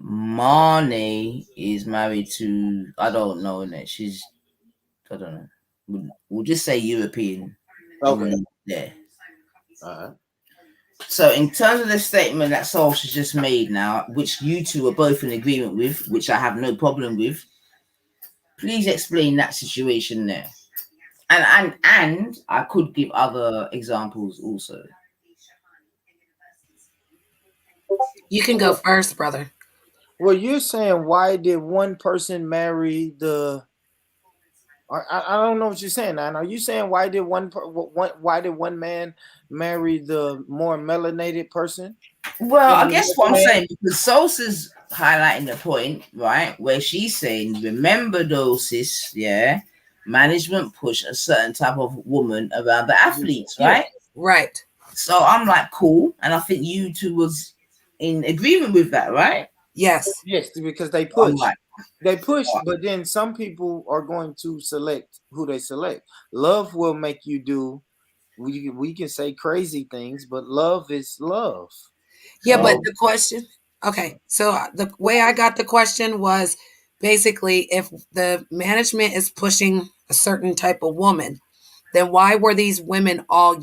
Marnie is married to, I don't know, innit? She's, I don't know. We'll just say European. Okay. Yeah. All right. So in terms of the statement that Solskjaer just made now, which you two are both in agreement with, which I have no problem with, please explain that situation there. And I could give other examples also. You can go first, brother. Well, you're saying why did one person marry the? I don't know what you're saying. Now, are you saying why did one man marry the more melanated person? Well, I guess what I'm saying, because Sosa's highlighting the point, right, where she's saying, remember though, sis, yeah, management push a certain type of woman around the athletes, right? Right. So I'm like, cool, and I think you two was in agreement with that, right? Yes. Yes, because they push. Like, they push, but then some people are going to select who they select. Love will make you do. We can say crazy things, but love is love. Yeah, but the question. Okay, so the way I got the question was basically if the management is pushing a certain type of woman, then why were these women all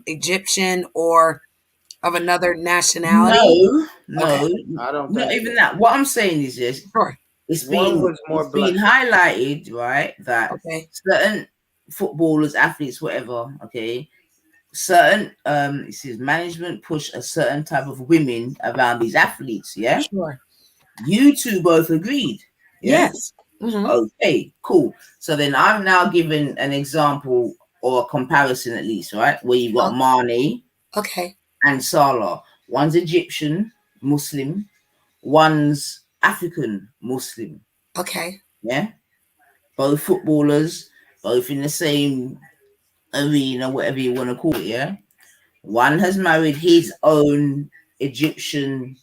Egyptian or of another nationality? No, I don't not think even so. that. What I'm saying is this: Sure. it's One was more it's being black. highlighted, right? That certain footballers, athletes, whatever, okay, certain it says management push a certain type of women around these athletes. Yeah, Sure. You two both agreed. Yeah? Yes. Mhm. Okay, cool. So then I'm now giving an example or a comparison, at least, right? Where you've got Marnie, Okay, and Salah. One's Egyptian Muslim, one's African Muslim. Okay. Yeah, both footballers, both in the same arena, whatever you want to call it. Yeah, one has married his own Egyptian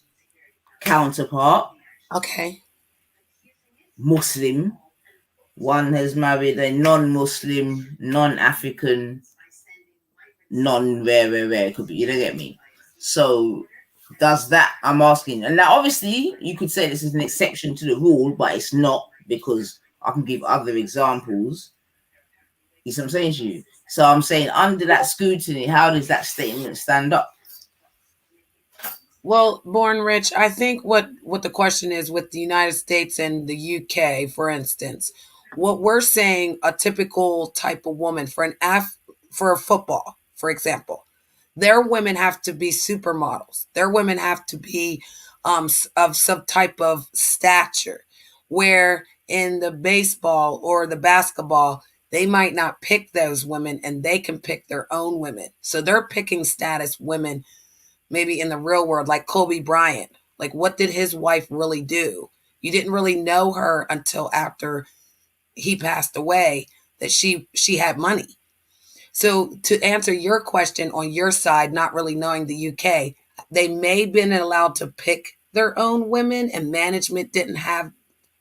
counterpart. Okay. Muslim. One has married a non-Muslim, non-African, non-rare. Could be, you don't get me. So does that, I'm asking, and now obviously you could say this is an exception to the rule, but it's not, because I can give other examples. You see what I'm saying to you? So I'm saying under that scrutiny, how does that statement stand up? Well, Born Rich, I think what the question is with the United States and the UK, for instance, what we're saying a typical type of woman for football, for example, their women have to be supermodels. Their women have to be of some type of stature. Where in the baseball or the basketball, they might not pick those women and they can pick their own women. So they're picking status women maybe in the real world, like Kobe Bryant. Like, what did his wife really do? You didn't really know her until after he passed away that she had money. So to answer your question on your side, not really knowing the UK, they may have been allowed to pick their own women and management didn't have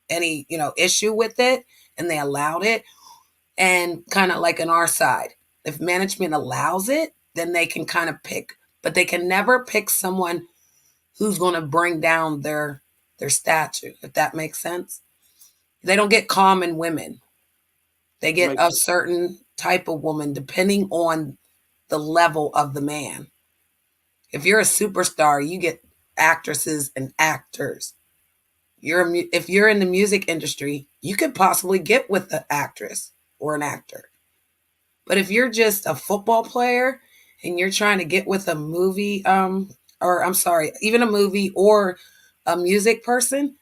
any, issue with it and they allowed it. And kind of like on our side, if management allows it, then they can kind of pick, but they can never pick someone who's going to bring down their statue, if that makes sense. They don't get common women. They get a certain type of woman depending on the level of the man. If you're a superstar, you get actresses and actors. If you're in the music industry, you could possibly get with an actress or an actor. But if you're just a football player and you're trying to get with a movie, even a movie or a music person,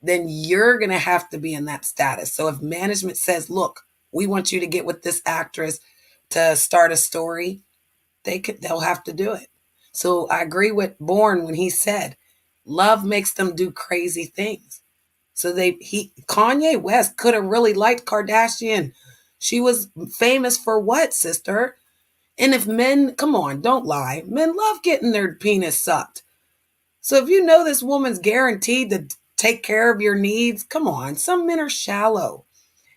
then you're going to have to be in that status. So if management says, look, we want you to get with this actress to start a story, they'll have to do it. So I agree with Bourne when he said, love makes them do crazy things. So Kanye West could have really liked Kardashian. She was famous for what, sister? And if men, come on, don't lie. Men love getting their penis sucked. So if you know this woman's guaranteed to take care of your needs, come on. Some men are shallow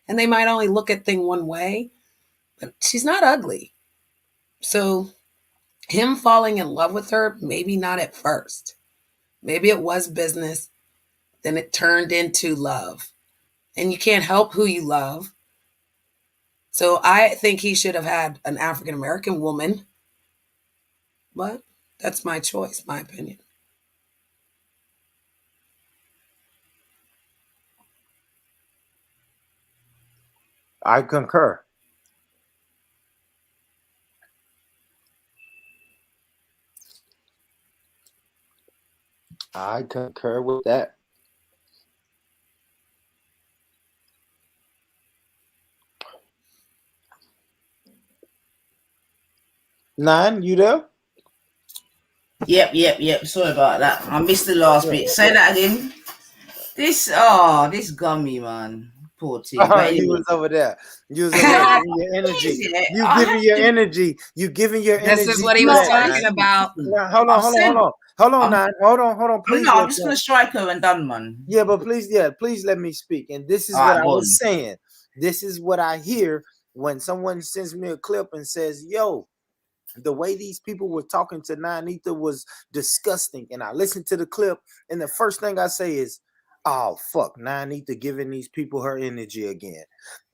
and they might only look at things one way, but she's not ugly. So him falling in love with her, maybe not at first. Maybe it was business. Then it turned into love. And you can't help who you love. So I think he should have had an African-American woman. But that's my choice, my opinion. I concur. I concur with that. Nine, you there? Yep. Sorry about that. I missed the last bit. Say that again. This gummy, man. Poor thing. You was over there. You was over there giving your energy. You giving your energy. You giving your energy. This is what he was talking about. Now, hold on, Nine. Hold on, please. No, I'm just gonna strike her and done, man. Yeah, but please let me speak. And this is what I was saying. This is what I hear when someone sends me a clip and says, yo, the way these people were talking to Nine Ether was disgusting. And I listened to the clip, and the first thing I say is, oh, fuck, Nine Ether giving these people her energy again.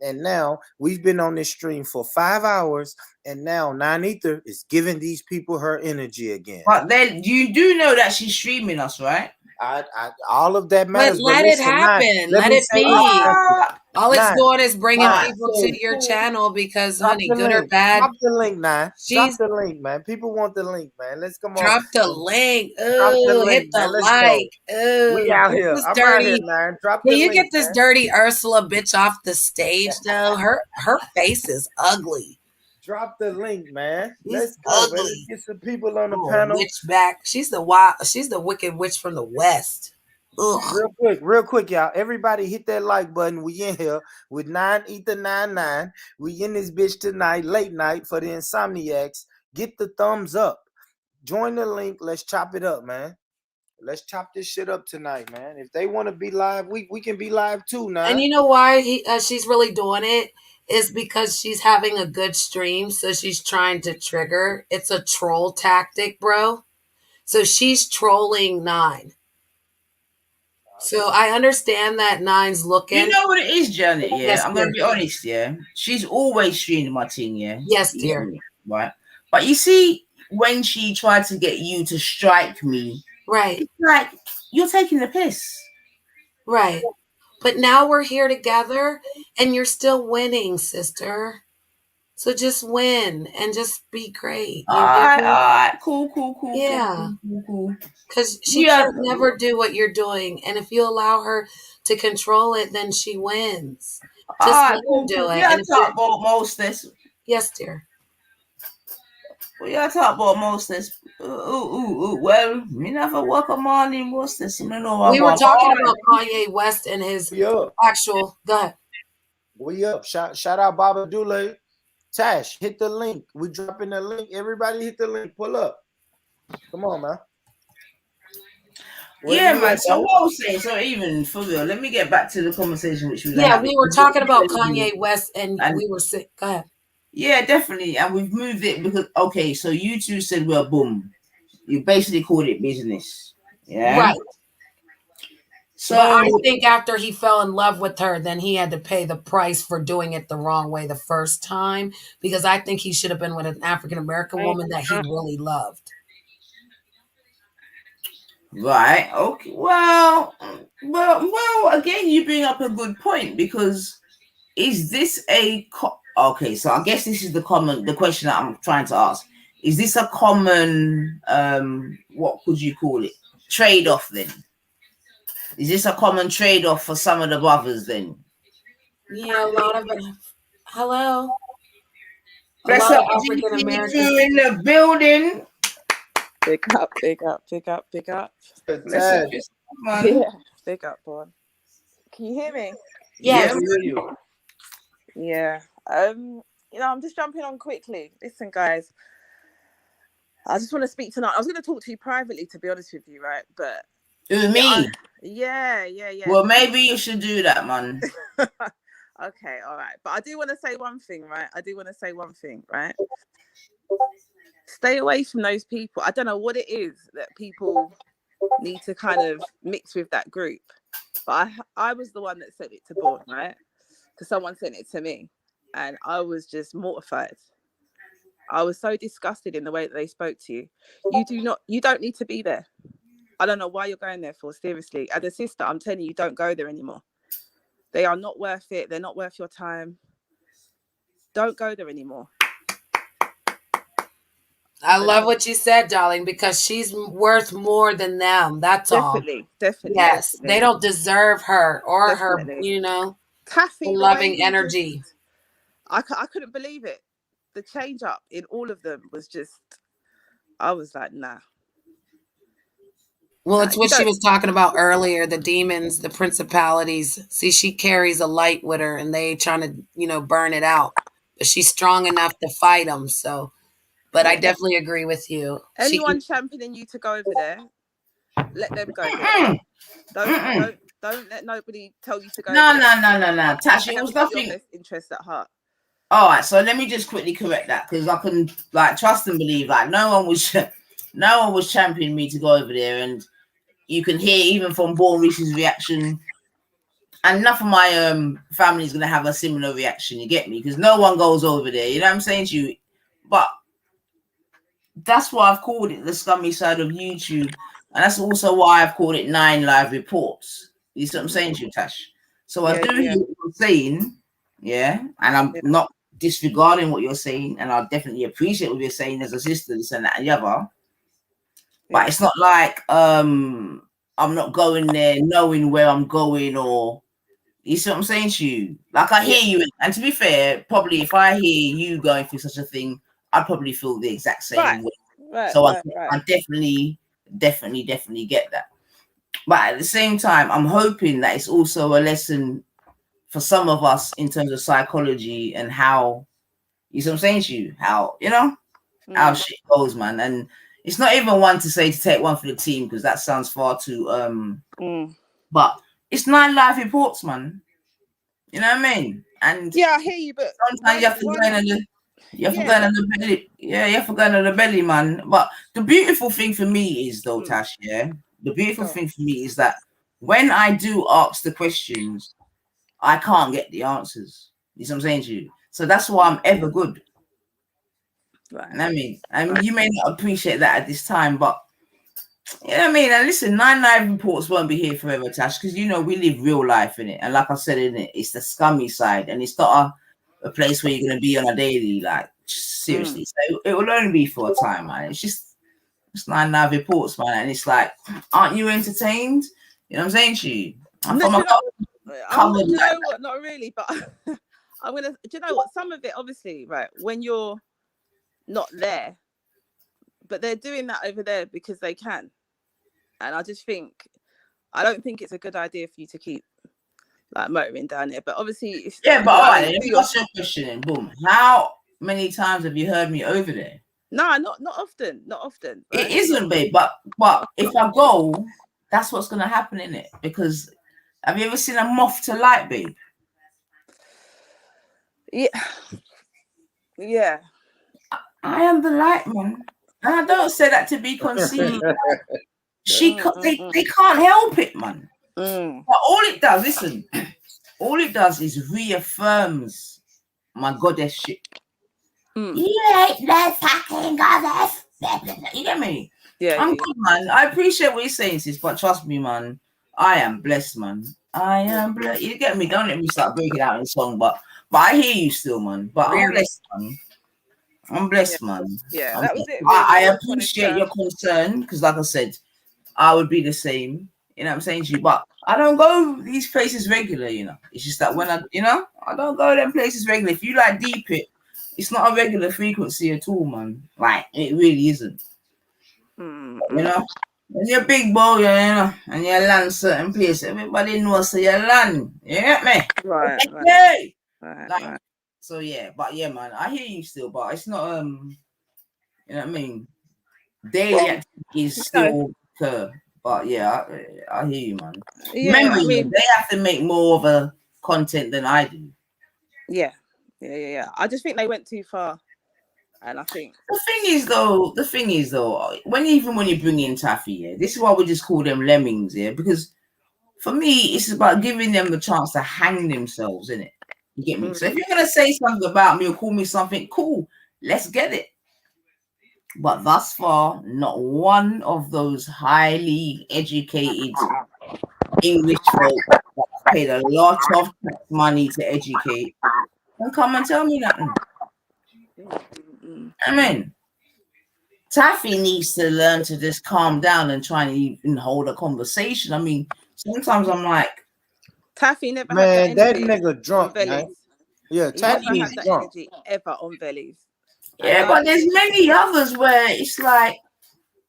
And now we've been on this stream for 5 hours, and now Nine Ether is giving these people her energy again. But then you do know that she's streaming us, right? All of that matters. But let it happen. Let it be. All it's doing is bringing people to your channel because, honey, good or bad. Drop the link, Nine. Drop the link, man. People want the link, man. Let's come on. Drop the link. Ooh, hit the like. Ooh, we out here. I'm out here, Nine. Drop the link. Can you get this dirty Ursula bitch off the stage, though? Her face is ugly. Drop the link, man. Let's go, man. Let's get some people on the panel. Witch back. She's the wicked witch from the West. Ugh. Real quick, y'all. Everybody hit that like button. We in here with 9 Ether 99. We in this bitch tonight, late night for the Insomniacs. Get the thumbs up. Join the link. Let's chop it up, man. Let's chop this shit up tonight, man. If they want to be live, we can be live too now. And you know why she's really doing it? Is because she's having a good stream, so she's trying to trigger. It's a troll tactic, bro. So she's trolling Nine. So I understand that Nine's looking. You know what it is, Janet? Yeah, yes, I'm gonna be honest. Yeah, she's always streaming my thing. Yeah, yes, dear. Right, but you see, when she tried to get you to strike me, right? It's like you're taking the piss, right? But now we're here together and you're still winning, sister. So just win and just be great. All right. Cool. Yeah. Because she can never do what you're doing. And if you allow her to control it, then she wins. Just let her do it. We gotta talk about mostness. Yes, dear. We gotta talk about mostness. Well, me never work a morning mostness. We were talking about Kanye West and his actual. Go ahead. We up. Shout out Baba Dule. Tash, hit the link. We dropping the link. Everybody hit the link. Pull up. Come on, man. Man. So what I was saying, so even for real, let me get back to the conversation which was. Yeah, we were talking about Kanye West and we were sick. Go ahead. Yeah, definitely. And we've moved it because, okay, so you two said, well, boom. You basically called it business. Yeah. Right. So but I think after he fell in love with her, then he had to pay the price for doing it the wrong way the first time, because I think he should have been with an African American woman that he really loved. right, okay. Well, again, you bring up a good point, because is this okay? So I guess this is the question that I'm trying to ask. Is this a common what could you call it, trade-off then? Is this a common trade-off for some of the brothers then? Yeah, a lot of it. Hello. Bless up, GT crew in the building. Big up, big up, big up, big up. Bless up, man. Yeah, big up, Bon. Can you hear me? Yes. Yeah, we hear you. Yeah. You know, I'm just jumping on quickly. Listen, guys. I just want to speak tonight. I was going to talk to you privately, to be honest with you, right? But who, me? Yeah. Well, maybe you should do that, man. Okay, all right. But I do want to say one thing, right? Stay away from those people. I don't know what it is that people need to kind of mix with that group. But I was the one that sent it to Bourne, right? Because someone sent it to me. And I was just mortified. I was so disgusted in the way that they spoke to you. You don't need to be there. I don't know why you're going there for, seriously. As a sister, I'm telling you, don't go there anymore. They are not worth it. They're not worth your time. Don't go there anymore. I love what you said, darling, because she's worth more than them. That's definitely, all. Definitely. Yes, definitely. they don't deserve her or Definitely. her, Kathy, loving energy. I couldn't believe it. The change up in all of them was just, I was like, nah. Well, it's what she was talking about earlier, the demons, the principalities. See, she carries a light with her and they trying to, burn it out. But she's strong enough to fight them. So, but I definitely agree with you. Anyone championing you to go over there, let them go there. Don't let nobody tell you to go. No. Tash, it was nothing. Your best interest at heart. All right, so let me just quickly correct that, because I can trust and believe no one was championing me to go over there, and you can hear even from Born Reese's reaction, and enough of my family is gonna have a similar reaction. You get me? Because no one goes over there. You know what I'm saying to you? But that's why I've called it the scummy side of YouTube, and that's also why I've called it 9 Live Reports. You see what I'm saying to you, Tash? So I do hear what you're saying, and I'm not disregarding what you're saying, and I definitely appreciate what you're saying as a sister, this and that and the other. But it's not like I'm not going there knowing where I'm going, or you see what I'm saying to you? I hear you, and to be fair, probably if I hear you going through such a thing, I'd probably feel the exact same way. Right, so I definitely get that. But at the same time, I'm hoping that it's also a lesson for some of us in terms of psychology and how, you see what I'm saying to you, how, how shit goes, man. And it's not even one to say to take one for the team, because that sounds far too but it's 9 Live Reports, man. You know what I mean? And I hear you, but sometimes you have to go in and you have to go in the belly. Yeah, you have to go in the belly, man. But the beautiful thing for me is, though, Tash, the beautiful thing for me is that when I do ask the questions, I can't get the answers. You see what I'm saying to you? So that's why I'm ever good. Right. And I mean, you may not appreciate that at this time, but you know what I mean? And listen, 9 Live Reports won't be here forever, Tash, because we live real life in it. And like I said, in it, it's the scummy side, and it's not a place where you're gonna be on a daily, seriously. So it will only be for a time, man. It's 9 Live Reports, man, and it's like, aren't you entertained? You know what I'm saying to you? Not really, but I'm gonna. Do you know what? Some of it, obviously, right, when you're not there, but they're doing that over there because they can, and I don't think it's a good idea for you to keep motoring down there. But obviously, but all right, let me ask you a question. And boom, how many times have you heard me over there? No, not often. Right? It isn't, babe. But if I go, that's what's gonna happen, in it. Because have you ever seen a moth to light, babe? Yeah. I am the light, man. And I don't say that to be conceited. They can't help it, man. Mm. But all it does, listen, all it does is reaffirms my goddess shit. You ain't no fucking goddess. You get me? Yeah, I'm good, man. I appreciate what you're saying, sis, but trust me, man, I am blessed, man. I am blessed. You get me? Don't let me start breaking out in song, but I hear you still, man. But I'm blessed, man. I'm blessed, man. Yeah, that was it. I Really. appreciate your concern because, like I said, I would be the same. You know what I'm saying to you? But I don't go these places regular, you know. It's just that when I don't go them places regular. If you like deep it, it's not a regular frequency at all, man. Like, it really isn't. You know? When you're big boy, you know, and you land certain place, everybody knows so you land. You get me? Right. Like, so yeah, but yeah, man, I hear you still, but it's not you know what I mean? Daily activities still occur. But yeah, I hear you, man. Yeah, Remember, they have to make more of a content than I do. Yeah. I just think they went too far, and I think the thing is though, when you bring in Taffy, yeah, this is why we just call them lemmings, yeah, because for me, it's about giving them the chance to hang themselves, innit? You get me? So if you're gonna say something about me or call me something, cool, let's get it. But thus far, not one of those highly educated English folk that paid a lot of money to educate can come and tell me nothing. I mean, Taffy needs to learn to just calm down and try and even hold a conversation. I mean, sometimes I'm like, Taffy never man, had that that energy nigga drunk, on man. Vellies. Yeah, He Taffy never is had that drunk. energy ever on Vellies. Yeah, but there's many others where it's like,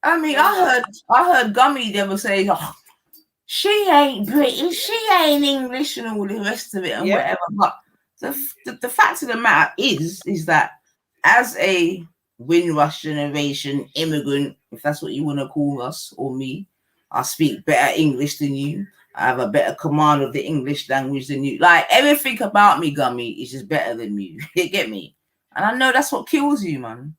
I mean, I heard Gummy never say, oh, she ain't British, she ain't English, and all the rest of it, and whatever. But the fact of the matter is that as a Windrush generation immigrant, if that's what you want to call us or me, I speak better English than you. I have a better command of the English language than you. Like, everything about me, Gummy, is just better than you. You get me? And I know that's what kills you, man.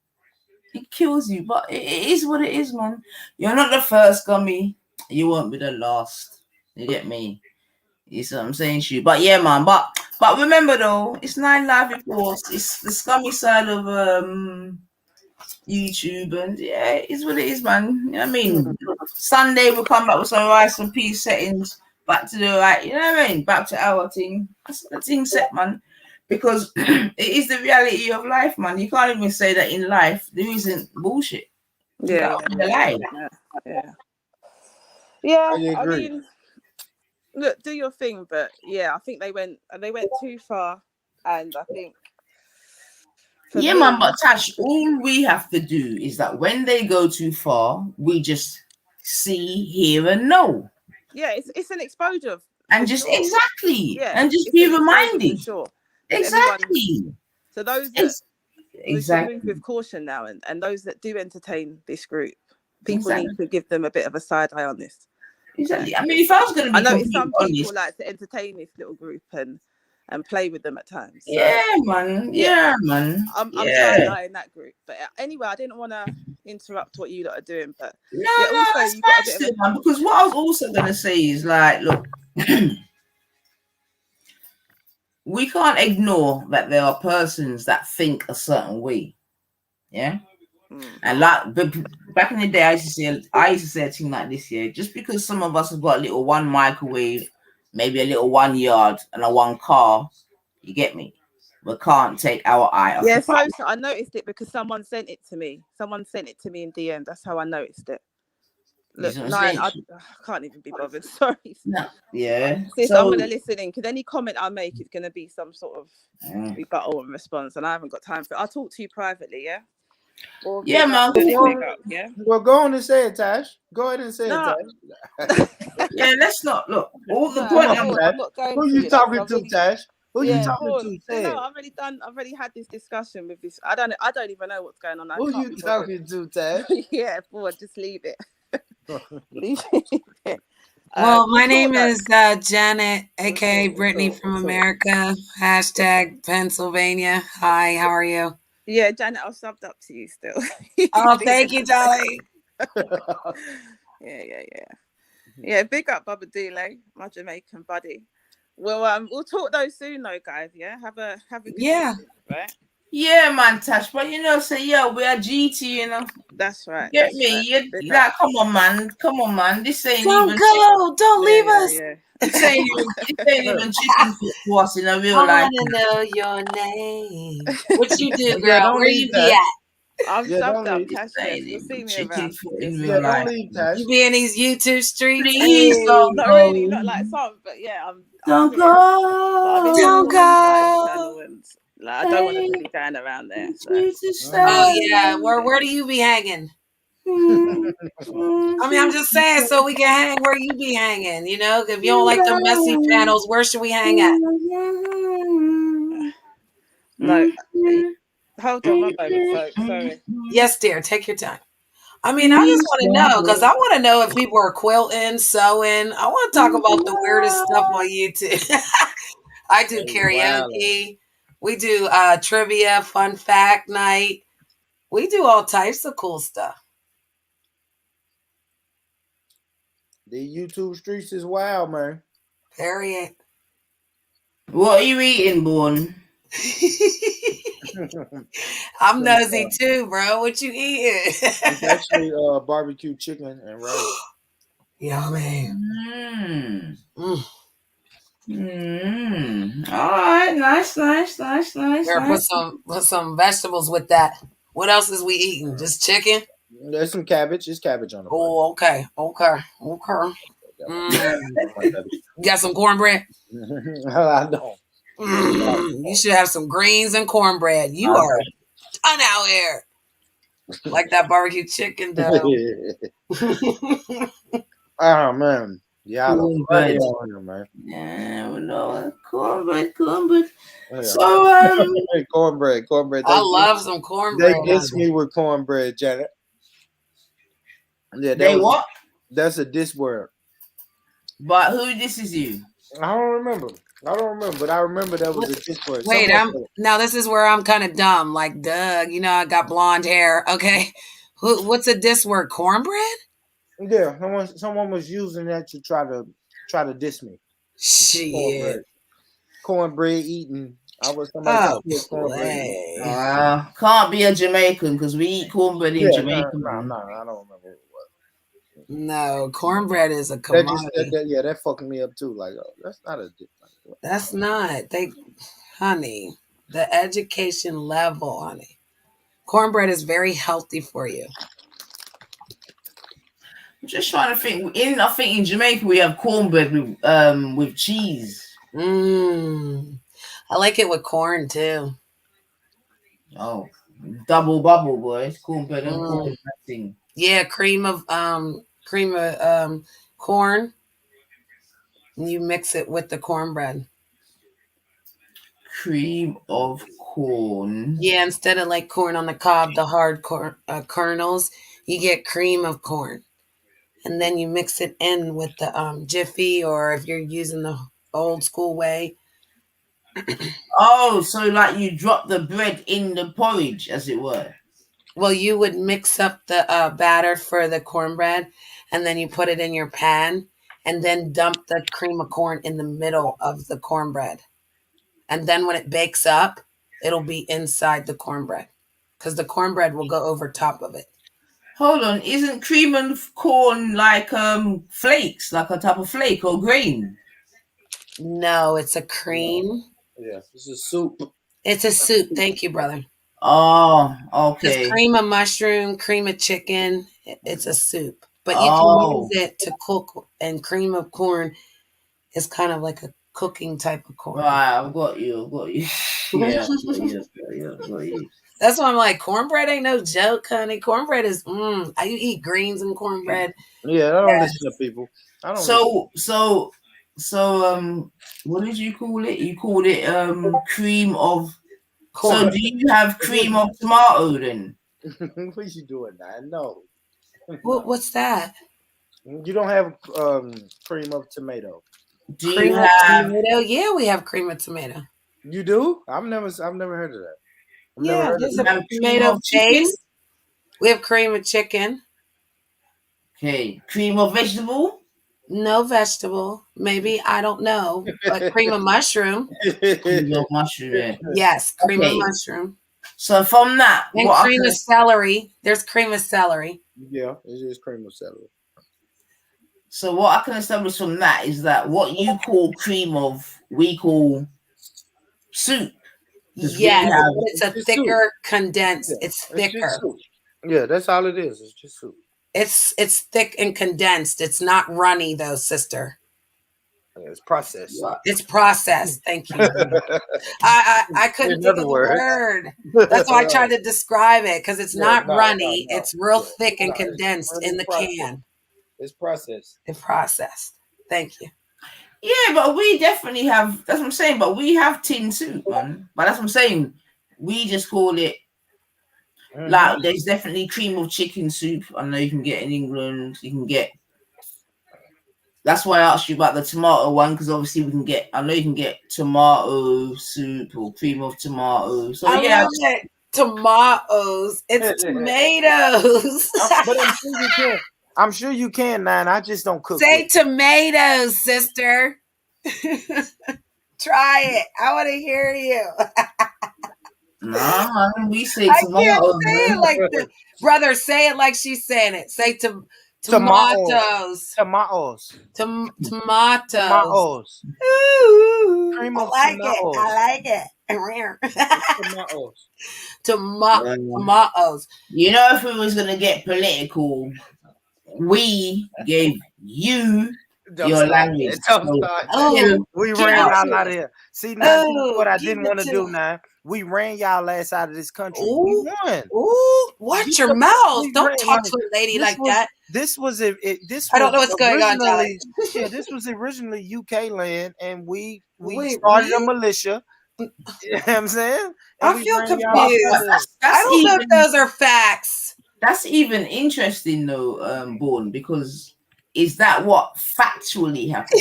It kills you, but it is what it is, man. You're not the first, Gummy. You won't be the last. You get me? You see what I'm saying to you? But yeah, man. But remember though, it's 9 Live Reports. It's the scummy side of YouTube, and yeah, it is what it is, man. You know what I mean? Sunday we'll come back with some rice and peas settings. Back to the right, you know what I mean? Back to our thing. That's the thing set, man. Because it is the reality of life, man. You can't even say that in life there isn't bullshit. Yeah. I mean, look, do your thing, but yeah, I think they went too far, and I think yeah, man. But Tash, all we have to do is that when they go too far, we just see, hear, and know. Yeah, it's an exposure, and just sure. Exactly, and just be reminded. For sure. Exactly. So those that we should exactly move with caution now, and those that do entertain this group, people need to give them a bit of a side eye on this. Exactly. I mean, if I was going to be, I know some people like to entertain this little group and play with them at times. So, yeah, man. I'm side eyeing that group. But anyway, I didn't want to interrupt what you lot are doing, but that's you got a bit of man, because what I was also going to say is like, look, we can't ignore that there are persons that think a certain way. Yeah. And like, but back in the day, I used to say a thing like this. Yeah, just because some of us have got a little 1 microwave, maybe a little 1 yard, and a 1 car, you get me? We can't take our eye off. Yeah, so I noticed it because someone sent it to me. Someone sent it to me in DM. That's how I noticed it. Look, Nine, I can't even be bothered. Sorry. No. Yeah. Sis, I'm gonna listen in because any comment I make is gonna be some sort of rebuttal and response, and I haven't got time for it. I'll talk to you privately, yeah. Or yeah, man. Well, go on and say it, Tash. Go ahead and say it, Tash. Yeah, let's not look. All the point. I'm not going. Who you talking to, Tash? Who you talking to? Say I've already had this discussion with this. I don't even know what's going on. Who you talking to, Tash? Yeah, boy, just leave it. Leave it. Well, my name is Janet, aka Brittany from America. # Pennsylvania. Hi, how are you? Yeah, Janet, I've subbed up to you still. Oh, thank you, darling. Yeah, big up Baba Dule, my Jamaican buddy. Well, we'll talk those soon though, guys. Yeah, have a good evening, right? Yeah, man, Tash. But you know, say yeah, we are GT, you know. That's right. Get That's me? right. You like, come on, man. This ain't Don't even go. Don't leave us. Yeah. This ain't even chicken foot to us in a real I life. want to know your name. What you do, Yeah, girl? don't Where leave you be that. at? I'm Yeah, subbed don't up, leave. Tash. Yes, you'll see me Chicken around. foot You'll in see real me Yeah, don't life. around. leave, Tash. You be in these YouTube streets? Please don't Not go. really, not like some, but yeah, I'm Don't here. But I'm in the Don't Morning Five go. channel, and like I don't want to be going around there. So. Oh yeah. Where do you be hanging? I mean, I'm just saying, so we can hang where you be hanging. You know, if you don't like the messy panels, where should we hang at? No, hold on one moment, folks. Sorry. Yes, dear. Take your time. I mean, I just want to know because I want to know if people are quilting, sewing. I want to talk about the weirdest stuff on YouTube. I do karaoke. We do trivia, fun fact night. We do all types of cool stuff. The YouTube streets is wild, man. Period. What are you eating, Born? I'm nosy too, bro. What you eating? It's actually barbecue chicken and rice. Yummy. All right, nice. Here, put some vegetables with that. What else is we eating? Just chicken? There's some cabbage. There's cabbage on the plate. Oh, okay. You got some cornbread? I don't. You should have some greens and cornbread. You are done out here. Like that barbecue chicken, though. Oh, man. Yeah, cornbread. Man. Yeah, no, cornbread. So, cornbread. I love some cornbread. They diss me with cornbread, Janet. Yeah, they what? That's a diss word. But who disses you? I don't remember, but I remember that was a diss word. Wait, now this is where I'm kind of dumb. Like, Doug, you know, I got blonde hair. Okay, what's a diss word? Cornbread? Yeah, someone was using that to try to diss me. Shit. Cornbread eating. Somebody cornbread. Can't be a Jamaican because we eat cornbread in Jamaica. No, I don't remember what it was. No, cornbread is a commodity. That fucking me up too. Like, that's not a. That's not. Honey, the education level, honey. Cornbread is very healthy for you. I'm just trying to think. I think in Jamaica we have cornbread with cheese. I like it with corn too. Oh, double bubble, boys! Cornbread and corn thing. Yeah, cream of corn. And you mix it with the cornbread. Cream of corn. Yeah, instead of like corn on the cob, the hard kernels, you get cream of corn. And then you mix it in with the Jiffy, or if you're using the old school way. Oh, so like you drop the bread in the porridge, as it were. Well, you would mix up the batter for the cornbread, and then you put it in your pan, and then dump the cream of corn in the middle of the cornbread. And then when it bakes up, it'll be inside the cornbread, because the cornbread will go over top of it. Hold on, isn't cream of corn like flakes, like a type of flake or grain? No, it's a cream. Yeah, it's a soup. It's a soup. Thank you, brother. Oh, okay. It's cream of mushroom, cream of chicken. It's a soup. But you can use it to cook, and cream of corn is kind of like a cooking type of corn. Right, I've got you. Yeah, I've got you. That's why I'm like, cornbread ain't no joke, honey. Cornbread is, you eat greens and cornbread. Yeah, I don't listen to people. So, what did you call it? You called it cream of corn. So do you have cream of tomato then? What are you doing now? No. What's that? You don't have cream of tomato. Do you have tomato? Yeah, we have cream of tomato. You do? I've never heard of that. There's a tomato paste. We have cream of chicken. Okay, cream of vegetable? No vegetable. Maybe, I don't know. But cream of mushroom. Cream of mushroom, yeah. Yes, cream of Okay. mushroom. So from that, And what cream of celery. There's cream of celery. Yeah, it is cream of celery. So what I can establish from that is that what you call cream of, we call soup. Yes, but it's a thicker, condensed. Yeah, It's thicker. soup. Yeah, that's all it is. It's just soup. It's thick and condensed. It's not runny though, sister. It's processed. It's processed. Thank you. I couldn't think of the word. That's why I tried to describe it, because it's not runny. It's real thick and condensed in the can. It's processed. It's processed. Thank you. Yeah, but we definitely have. That's what I'm saying. But we have tin soup, man. But that's what I'm saying. We just call it. Like, there's definitely cream of chicken soup. I know you can get in England. You can get. That's why I asked you about the tomato one, because obviously we can get. I know you can get tomato soup or cream of tomato. So I yeah, love it. Tomatoes. It's tomatoes. But I'm sure you can. I'm sure you can, Nine. I just don't cook. Say tomatoes, sister. Try it. I want to hear you. Nah, we say I tomatoes. can't say it like this. Brother, say it like she's saying it. Say tomatoes. Tomatoes. Tomatoes. Cream I of like tomatoes. it. I like it. Tomatoes. Tomatoes. You know, if we was gonna get political, we gave you your language. We ran y'all out of here. See, now what I didn't want to do now. We ran y'all ass out of this country. We won. Ooh, watch your mouth. Don't talk to a lady like that. This was I don't know what's going on, Charlie. Yeah, this was originally UK land, and we started a militia. You know what I'm saying? And I feel confused. I don't know if those are facts. That's even interesting though, Born, because is that what factually happened?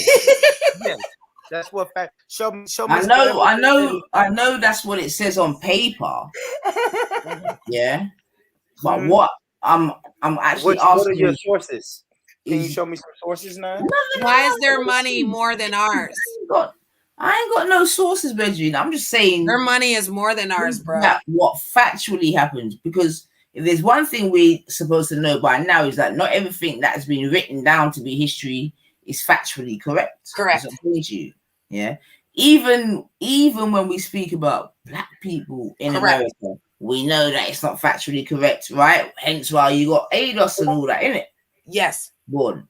Yeah, that's what fact. Show me. I know that's what it says on paper. Yeah, but what I'm actually asking. What are your sources? Can you show me some sources now? Why is their money more than ours? I ain't got no sources, Benjamin. I'm just saying their money is more than ours, bro. What factually happened? Because if there's one thing we're supposed to know by now is that not everything that has been written down to be history is factually correct. Correct. You. Yeah. Even when we speak about black people in America, we know that it's not factually correct, right? Hence why you got ADOS and all that in it. Yes. Born.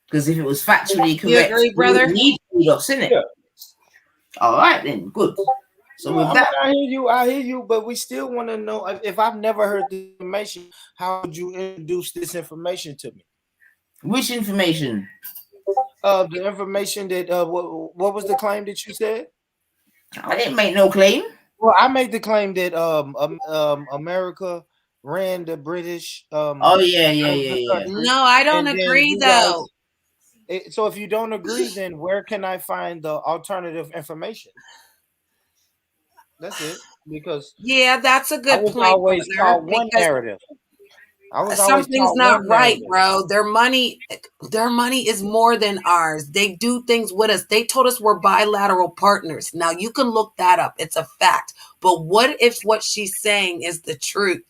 Because if it was factually correct, you agree, brother? We need ADOS in it. Yeah. All right, then. Good. So with that, I hear you, but we still want to know if I've never heard the information, how would you introduce this information to me? Which information? The information that what was the claim that you said? I didn't make no claim. Well, I made the claim that America ran the British. Yeah. No, I don't agree though. So if you don't agree, then where can I find the alternative information? That's it. Because that's a good point. Always called one narrative. Something's not right, bro. Their money is more than ours. They do things with us. They told us we're bilateral partners. Now you can look that up. It's a fact. But what if what she's saying is the truth?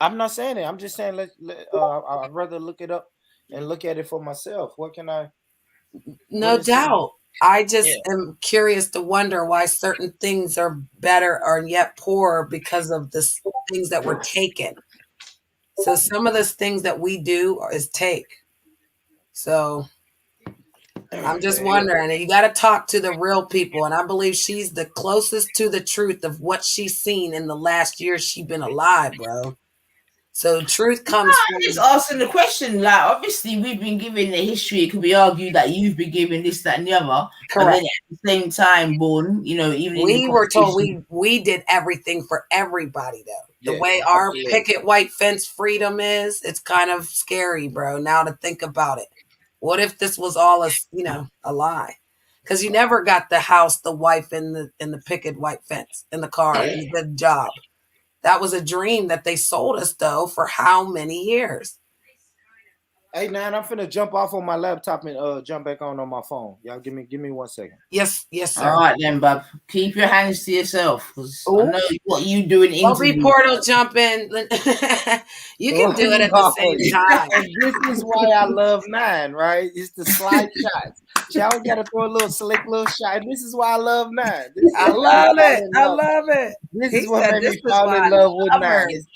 I'm not saying it. I'm just saying I'd rather look it up and look at it for myself. What can I? No doubt. I just am curious to wonder why certain things are better or yet poorer because of the things that were taken. So some of those things that we do is take. So I'm just wondering, and you got to talk to the real people. And I believe she's the closest to the truth of what she's seen in the last year she's been alive, bro. So truth comes from... just asking the question. Like, obviously, we've been given the history. It could be argued that you've been given this, that, and the other. Correct. And then at the same time, Born, even we were told we did everything for everybody, though. The way our picket white fence freedom is, it's kind of scary, bro. Now to think about it, what if this was all a lie? Because you never got the house, the wife, and the picket white fence in the car. And a good job. That was a dream that they sold us, though, for how many years? Hey, man, I'm finna jump off on my laptop and jump back on my phone. Y'all give me 1 second. Yes, sir. All right then, bub. Keep your hands to yourself, because I know what you do in Don't be interviews. portal jumping. You can do it at the same time. And this is why I love 9, right? It's the slide shots. She always got to throw a little slick little shot. And this is why I love 9. This is I what made me love fall it. in I love. love it. This He is what said made me this is fall why in I love with love 9. her. It's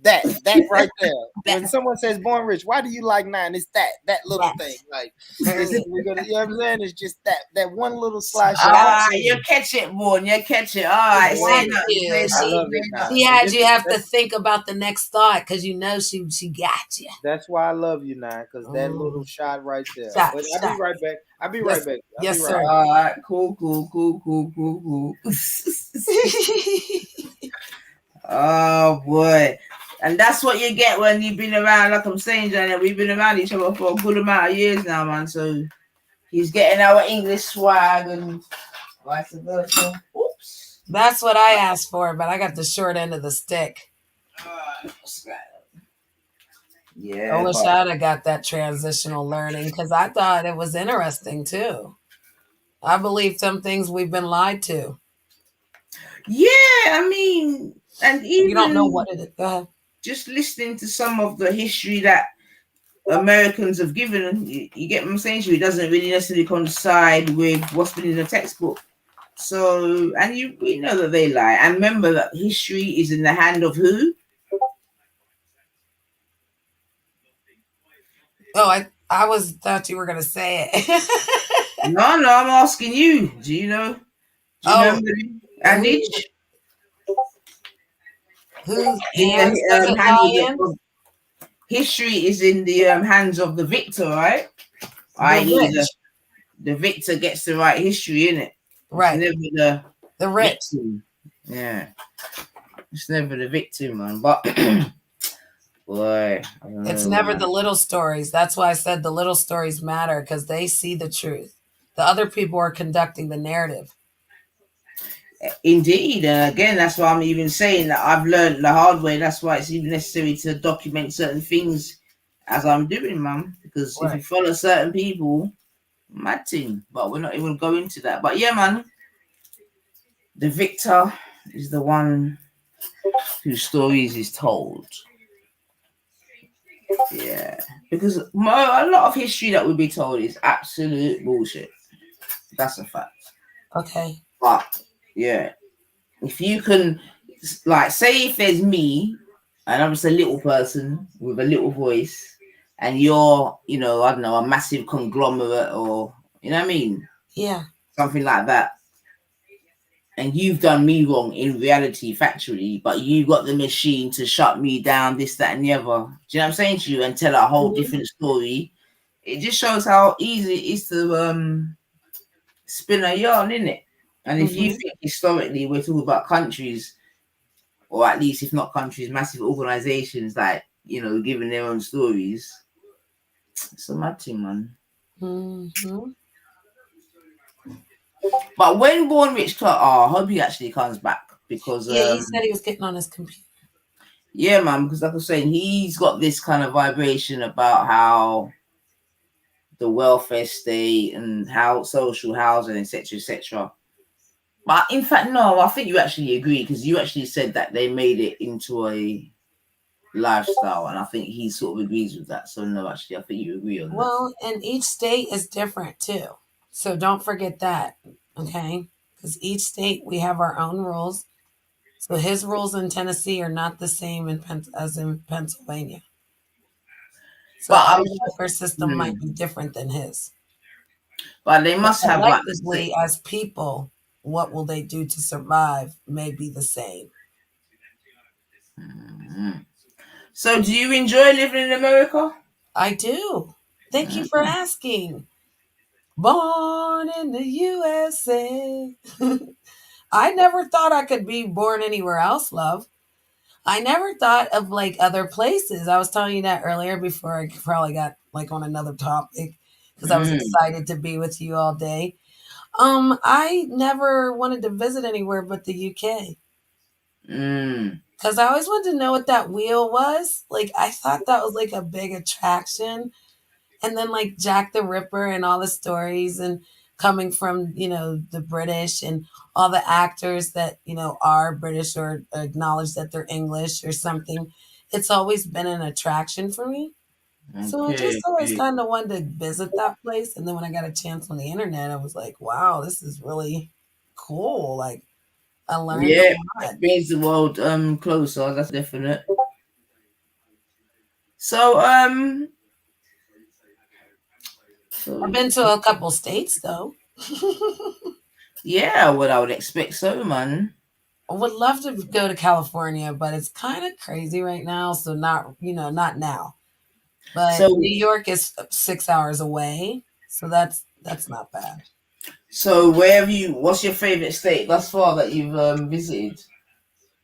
that right there. When someone says Born Rich, why do you like 9? It's that little thing. Like we're gonna, you know what I'm saying? It's just that one little slide shot. Ah, you catch it, Born. You catch it. All right, say nothing. I love it now. She had you have to think about the next thought because you know she got you. That's why I love you now, because that little shot right there. Shot, But I'll be right back. I'll be right back. Yes, sir. All right, cool. Oh boy. And that's what you get when you've been around, like I'm saying, Janet. We've been around each other for a good amount of years now, man. So he's getting our English swag and vice versa. Oops. That's what I asked for, but I got the short end of the stick. Yeah. I wish I'd have got that transitional learning because I thought it was interesting too. I believe some things we've been lied to. Yeah, I mean, and even you don't know what it is. Go ahead. Just listening to some of the history that Americans have given, you get what I'm saying? It doesn't really necessarily coincide with what's been in the textbook. So, and we know that they lie. And remember that history is in the hand of who? Oh, I thought you were gonna say it. No, I'm asking you. Do you know? Do you know adage? Whose In hands the does it hands lie in? history is in the hands of the victor, right? I.e., the victor gets to write history, in it. Right. It's never the rich. Victim. Yeah. It's never the victim, man. But boy, It's never the little stories. That's why I said the little stories matter because they see the truth. The other people are conducting the narrative. Indeed. Again, that's why I'm even saying that I've learned the hard way. That's why it's even necessary to document certain things as I'm doing, man. Because if you follow certain people, mad thing. But we're not even going into that. But yeah, man, the victor is the one whose stories is told. Yeah, because a lot of history that will be told is absolute bullshit. That's a fact. Okay. But yeah, if you can, like, say if there's me and I'm just a little person with a little voice, and you're, I don't know, a massive conglomerate, or you know what I mean? Yeah. Something like that. And you've done me wrong in reality, factually, but you got the machine to shut me down, this, that, and the other. Do you know what I'm saying to you? And tell a whole different story. It just shows how easy it is to spin a yarn, innit? And if you think historically we're talking about countries, or at least if not countries, massive organizations, like, giving their own stories, it's a mad thing, man. But when Born Rich I hope he actually comes back, because he said he was getting on his computer. Yeah, man, because like I was saying, he's got this kind of vibration about how the welfare state and how social housing, etc., etc. But in fact, no, I think you actually agree, because you actually said that they made it into a lifestyle, and I think he sort of agrees with that. So no, actually, I think you agree on that. Well, and each state is different too. So don't forget that, okay? Because each state, we have our own rules. So his rules in Tennessee are not the same as in Pennsylvania. So our welfare system might be different than his. But they must have collectively, as people, what will they do to survive may be the same. So do you enjoy living in America? I do. Thank you for asking. Born in the USA. I never thought I could be born anywhere else, love. I never thought of like other places. I was telling you that earlier before I probably got like on another topic because I was excited to be with you all day. I never wanted to visit anywhere but the UK. Because I always wanted to know what that wheel was. Like, I thought that was like a big attraction. And then like Jack the Ripper and all the stories and coming from, the British and all the actors that, are British or acknowledge that they're English or something. It's always been an attraction for me. So I just always kind of wanted to visit that place. And then when I got a chance on the internet, I was like, wow, this is really cool. Like I learned a lot. It brings the world closer, that's definite. So I've been to a couple states though. Yeah, well, I would expect so, man. I would love to go to California, but it's kind of crazy right now. So not now. But So New York is 6 hours away, so that's not bad. So what's your favorite state thus far that you've visited?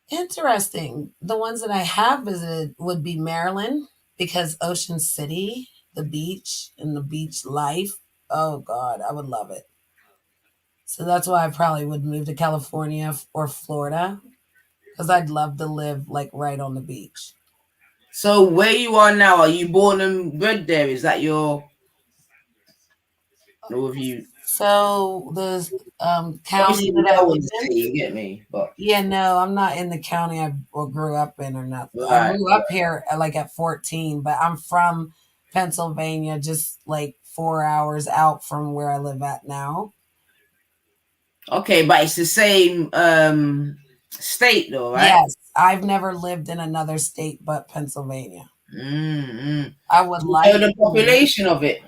Interesting. The ones that I have visited would be Maryland because Ocean City, the beach and the beach life. Oh God, I would love it. So that's why I probably would move to California or Florida because I'd love to live like right on the beach. So where you are now, are you born and bred there? Is that your overview? So the county that I lived in, you get me? But yeah, no, I'm not in the county I grew up in or nothing. I Right, grew up here like at 14, but I'm from Pennsylvania, just like 4 hours out from where I live at now. okay, but it's the same state though, right? Yes, I've never lived in another state but Pennsylvania. I would Do you like know the population of it?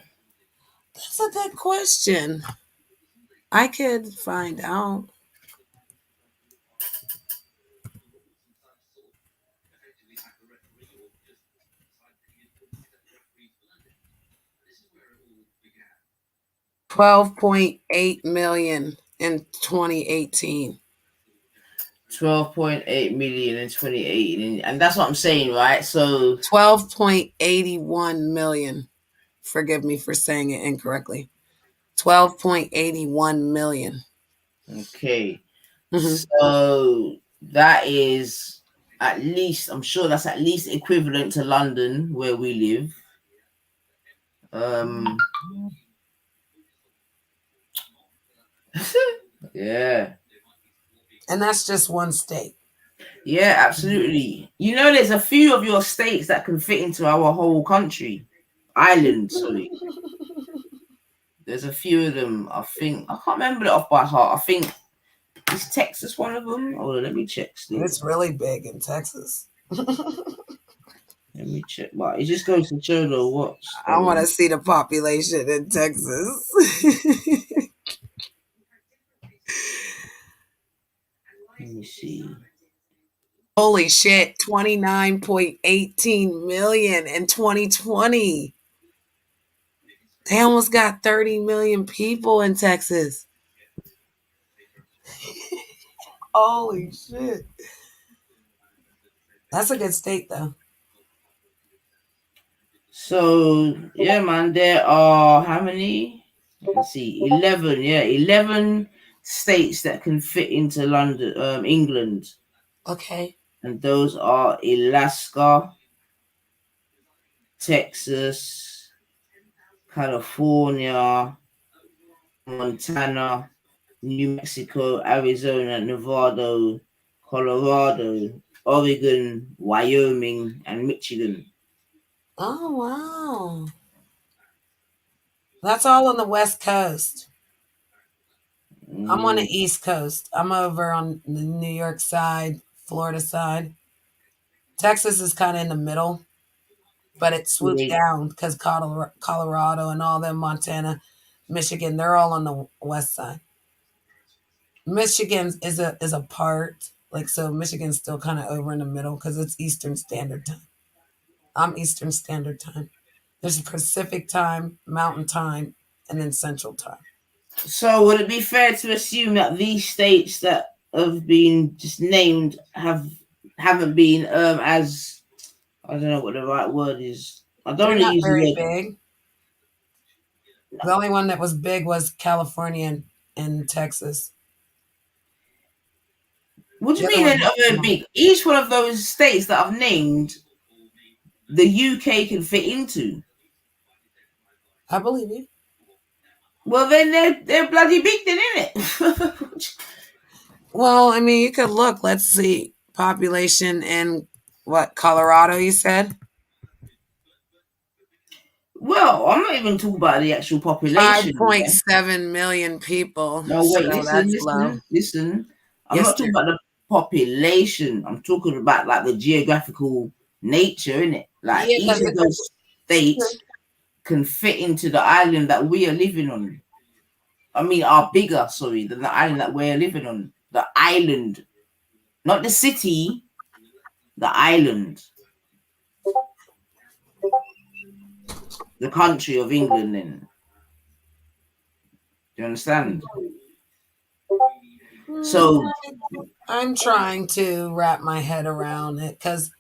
That's a good question. I could find out. $12.8 million in 2018. 12.8 million in 2018, and that's what I'm saying, right? So 12.81 million. Forgive me for saying it incorrectly. 12.81 million. Okay. So that is at least, I'm sure that's at least equivalent to London where we live. Yeah. And that's just one state. Yeah, absolutely. You know, there's a few of your states that can fit into our whole country. Island, sorry. There's a few of them, I think. I can't remember it off by heart. I think, is Texas one of them? Hold on, let me check. It's really big in Texas. Let me check. But it just goes to show though what. I want to see the population in Texas. Let me see. Holy shit, 29.18 million in 2020. They almost got 30 million people in Texas. Holy shit. That's a good state though. So yeah, man, there are how many? Let's see, 11. Yeah, 11 states that can fit into London, England. Okay. And those are Alaska, Texas, California, Montana, New Mexico, Arizona, Nevada, Colorado, Oregon, Wyoming, and Michigan. Oh, wow. That's all on the West Coast. I'm on the East Coast. I'm over on the New York side, Florida side. Texas is kind of in the middle, but it swoops down because Colorado and all them, Montana, Michigan, they're all on the west side. Michigan is a part, like, so Michigan's still kind of over in the middle because it's Eastern Standard Time. I'm Eastern Standard Time. There's Pacific Time, Mountain Time, and then Central Time. So would it be fair to assume that these states that have been just named haven't been as, I don't know what the right word is. I don't want to use very the word big. The only one that was big was California and Texas. What do you mean they're not very big? Each one of those states that I've named, the UK can fit into. I believe you. Well, then they're bloody big, then, isn't it? Well, I mean, you could look. Let's see. Population in what, Colorado, you said? Well, I'm not even talking about the actual population. 5.7 million people. No, wait, So that's low. listen. I'm Yes, not talking about the population. I'm talking about like the geographical nature, innit? Like Yeah, each of those states can fit into the island that we are living on. I mean, are bigger, sorry, than the island that we're living on. The island, not the city, the island. The country of England, then. Do you understand? So I'm trying to wrap my head around it because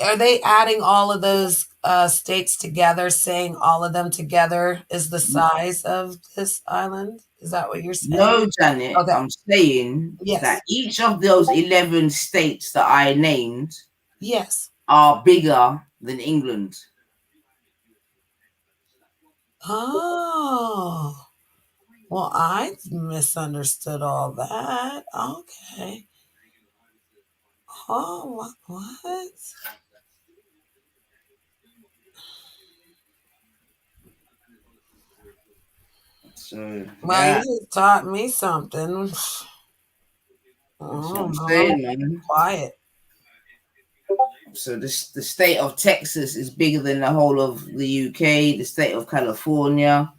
are they adding all of those states together, saying all of them together is the size of this island? Is that what you're saying? no, Janet, Okay. I'm saying Yes. that each of those 11 states that I named Yes. are bigger than England. Oh. Well, I misunderstood all that. Okay. Oh, what? So, Well, yeah. you just taught me something. That's what I'm I'm saying, man. quiet. So the state of Texas is bigger than the whole of the UK, the state of California,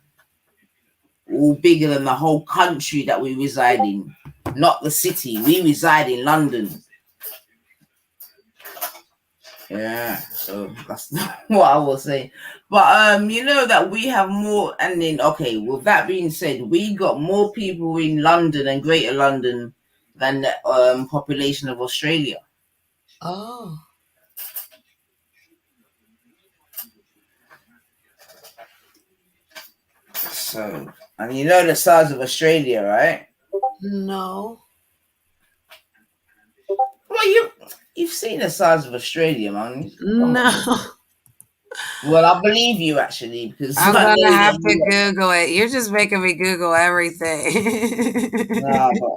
all bigger than the whole country that we reside in, not the city. We reside in London. Yeah, so that's what I was saying. But you know that we have more, and then okay, with that being said, we got more people in London and Greater London than the population of Australia. Oh. So, and you know the size of Australia, right? No. Well, you've seen the size of Australia, man. No. Well, I believe you actually because I'm I know gonna have that to you. Google it. You're just making me Google everything. Nah, but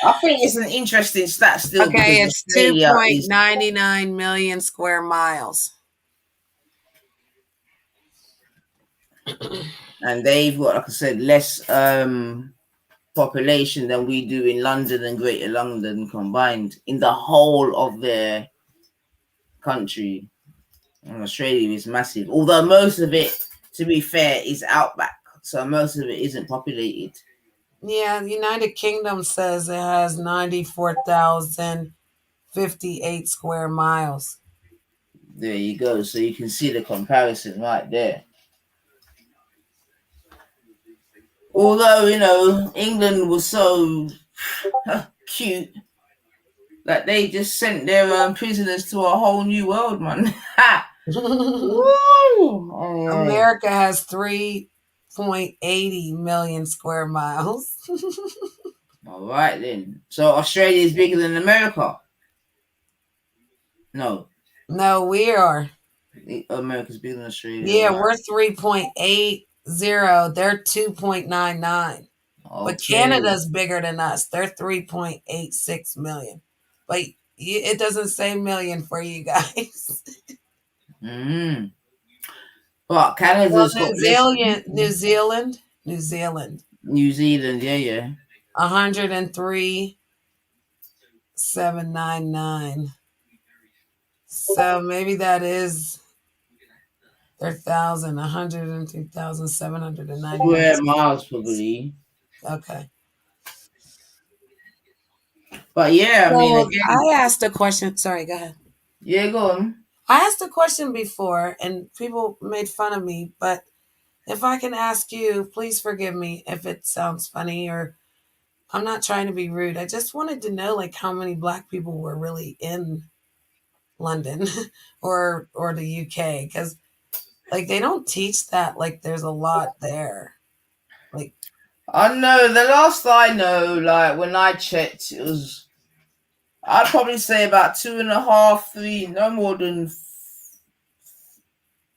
I think it's an interesting stat still Okay, because it's Australia is 2.99 million square miles. and they've got, like I said, less population than we do in London and Greater London combined in the whole of their country. And Australia is massive, although most of it, to be fair, is outback, so most of it isn't populated. Yeah, the United Kingdom says it has 94,058 square miles. There you go. So you can see the comparison right there. Although, you know, England was so cute that they just sent their prisoners to a whole new world, man. Woo! America has 3.80 million square miles. All right, then. So Australia is bigger than America? No. No, we are. America's bigger than Australia. Yeah, right. we're 3.80. They're 2.99. But Okay. Canada's bigger than us. They're 3.86 million. But it doesn't say million for you guys. Mm. But Canada's got New Zealand, New Zealand, yeah. 103,799. So maybe that is their 103,799 Square miles, probably. Okay. But yeah, I mean, again, I asked a question. Sorry, go ahead. Yeah, go on. I asked a question before and people made fun of me, but if I can ask you, please forgive me if it sounds funny or I'm not trying to be rude. I just wanted to know like how many black people were really in London or the UK because like they don't teach that like there's a lot there. Like I know the last I know, like when I checked, it was I'd probably say about 2.5, 3, no more than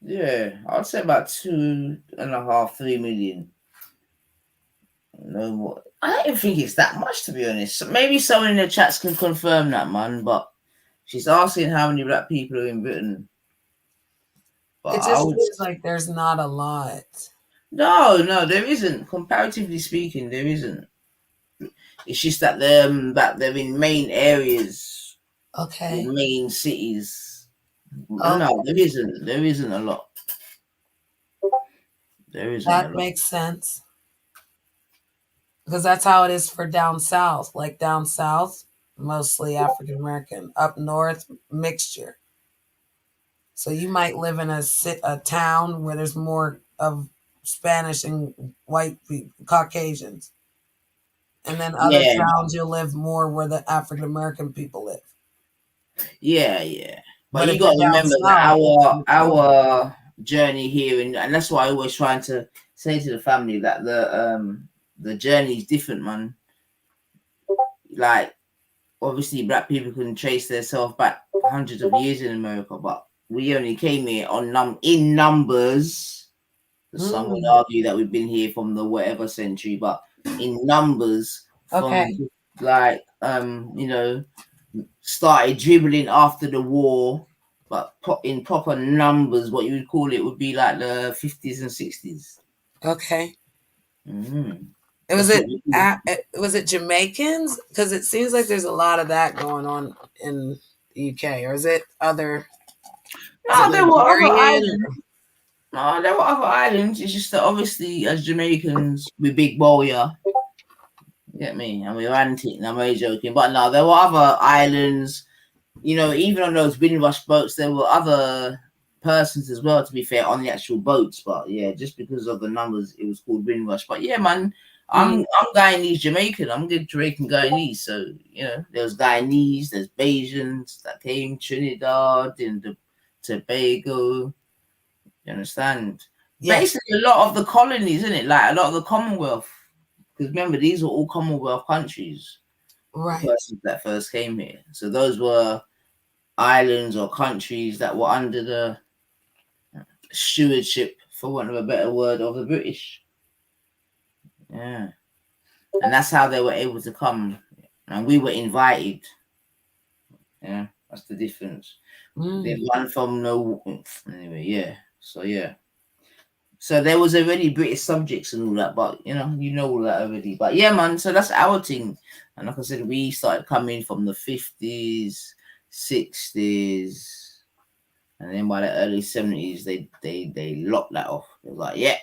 Yeah, I'd say about 2.5, 3 million. No more. I don't think it's that much, to be honest. Maybe someone in the chats can confirm that, man. But she's asking how many black people are in Britain. But it just seems like there's not a lot. No, there isn't. Comparatively speaking, there isn't. It's just that they're in main areas, okay, main cities. Okay. No, there isn't. There isn't a lot. There isn't. That makes sense. Because that's how it is for down south. Like down south, mostly African American. Up north, mixture. So you might live in a town where there's more of Spanish and white people, Caucasians. And then other towns you'll live more where the African American people live. Yeah. But you got to remember that our journey here, and that's why I always trying to say to the family that the journey is different, man. Like, obviously, black people can trace themselves back hundreds of years in America, but we only came here in numbers. Some would argue that we've been here from the whatever century, but in numbers, from started dribbling after the war, but in proper numbers, what you would call it would be like the 50s and 60s. Okay. Mm-hmm. Was it Jamaicans? Because it seems like there's a lot of that going on in the UK, or is it other? No, there were other islands. No, there were other islands. It's just that obviously, as Jamaicans, we're big warrior. You get me? And we're antique. And I'm only joking, but no, there were other islands. You know, even on those windrush boats, there were other persons as well, to be fair, on the actual boats. But yeah, just because of the numbers, it was called windrush. But yeah, man, I'm Guyanese Jamaican. I'm good Jamaican Guyanese. So, you know, there's Guyanese, there's Bajans that came, Trinidad and Tobago. You understand? Yes. Basically, a lot of the colonies, isn't it? Like a lot of the Commonwealth. Because remember, these were all Commonwealth countries. Right. The persons that first came here. So those were islands or countries that were under the stewardship, for want of a better word, of the British. Yeah. And that's how they were able to come. And we were invited. Yeah, that's the difference. They run from no... Anyway, yeah. So, yeah. So there was already British subjects and all that, but, you know all that already. But, yeah, man, so that's our thing. And like I said, we started coming from the 50s, 60s, and then by the early 70s, they locked that off. They was like, yeah,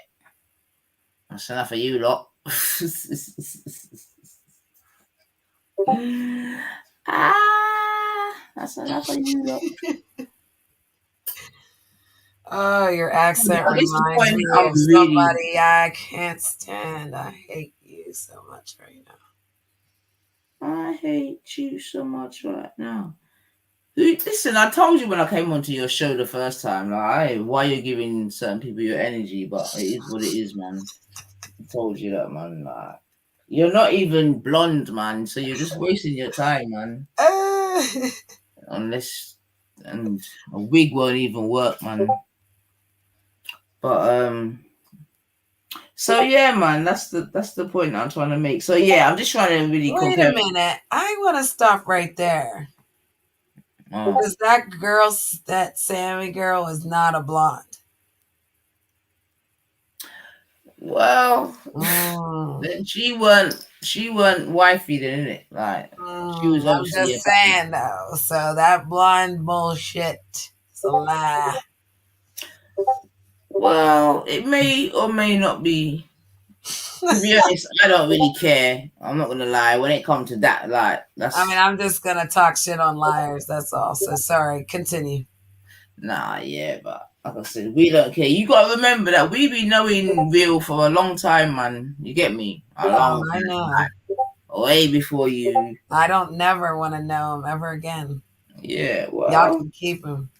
that's enough of you lot. That's enough of you lot. Oh, your accent reminds me of somebody I can't stand. I hate you so much right now. I hate you so much right now. Listen, I told you when I came onto your show the first time, like, why you're giving certain people your energy, but it is what it is, man. I told you that, man. Like, you're not even blonde, man, so you're just wasting your time, man. Unless, and a wig won't even work, man. But so yeah, man, that's the point I'm trying to make. So yeah, I'm just trying to really compare. Wait a minute, I want to stop right there. Because that Sammy girl is not a blonde. Well, then she weren't wifey then, innit? Like she was obviously. I'm just saying though. So that blonde bullshit is a lie. Well, it may or may not be. To be honest, I don't really care. I'm not gonna lie. When it comes to that, like that's. I mean, I'm just gonna talk shit on liars. That's all. So sorry. Continue. Nah, yeah, but like I said, we don't care. You gotta remember that we been knowing Real for a long time, man. You get me? A long time. I know. Like, way before you. I don't never want to know him ever again. Yeah, well, y'all can keep him.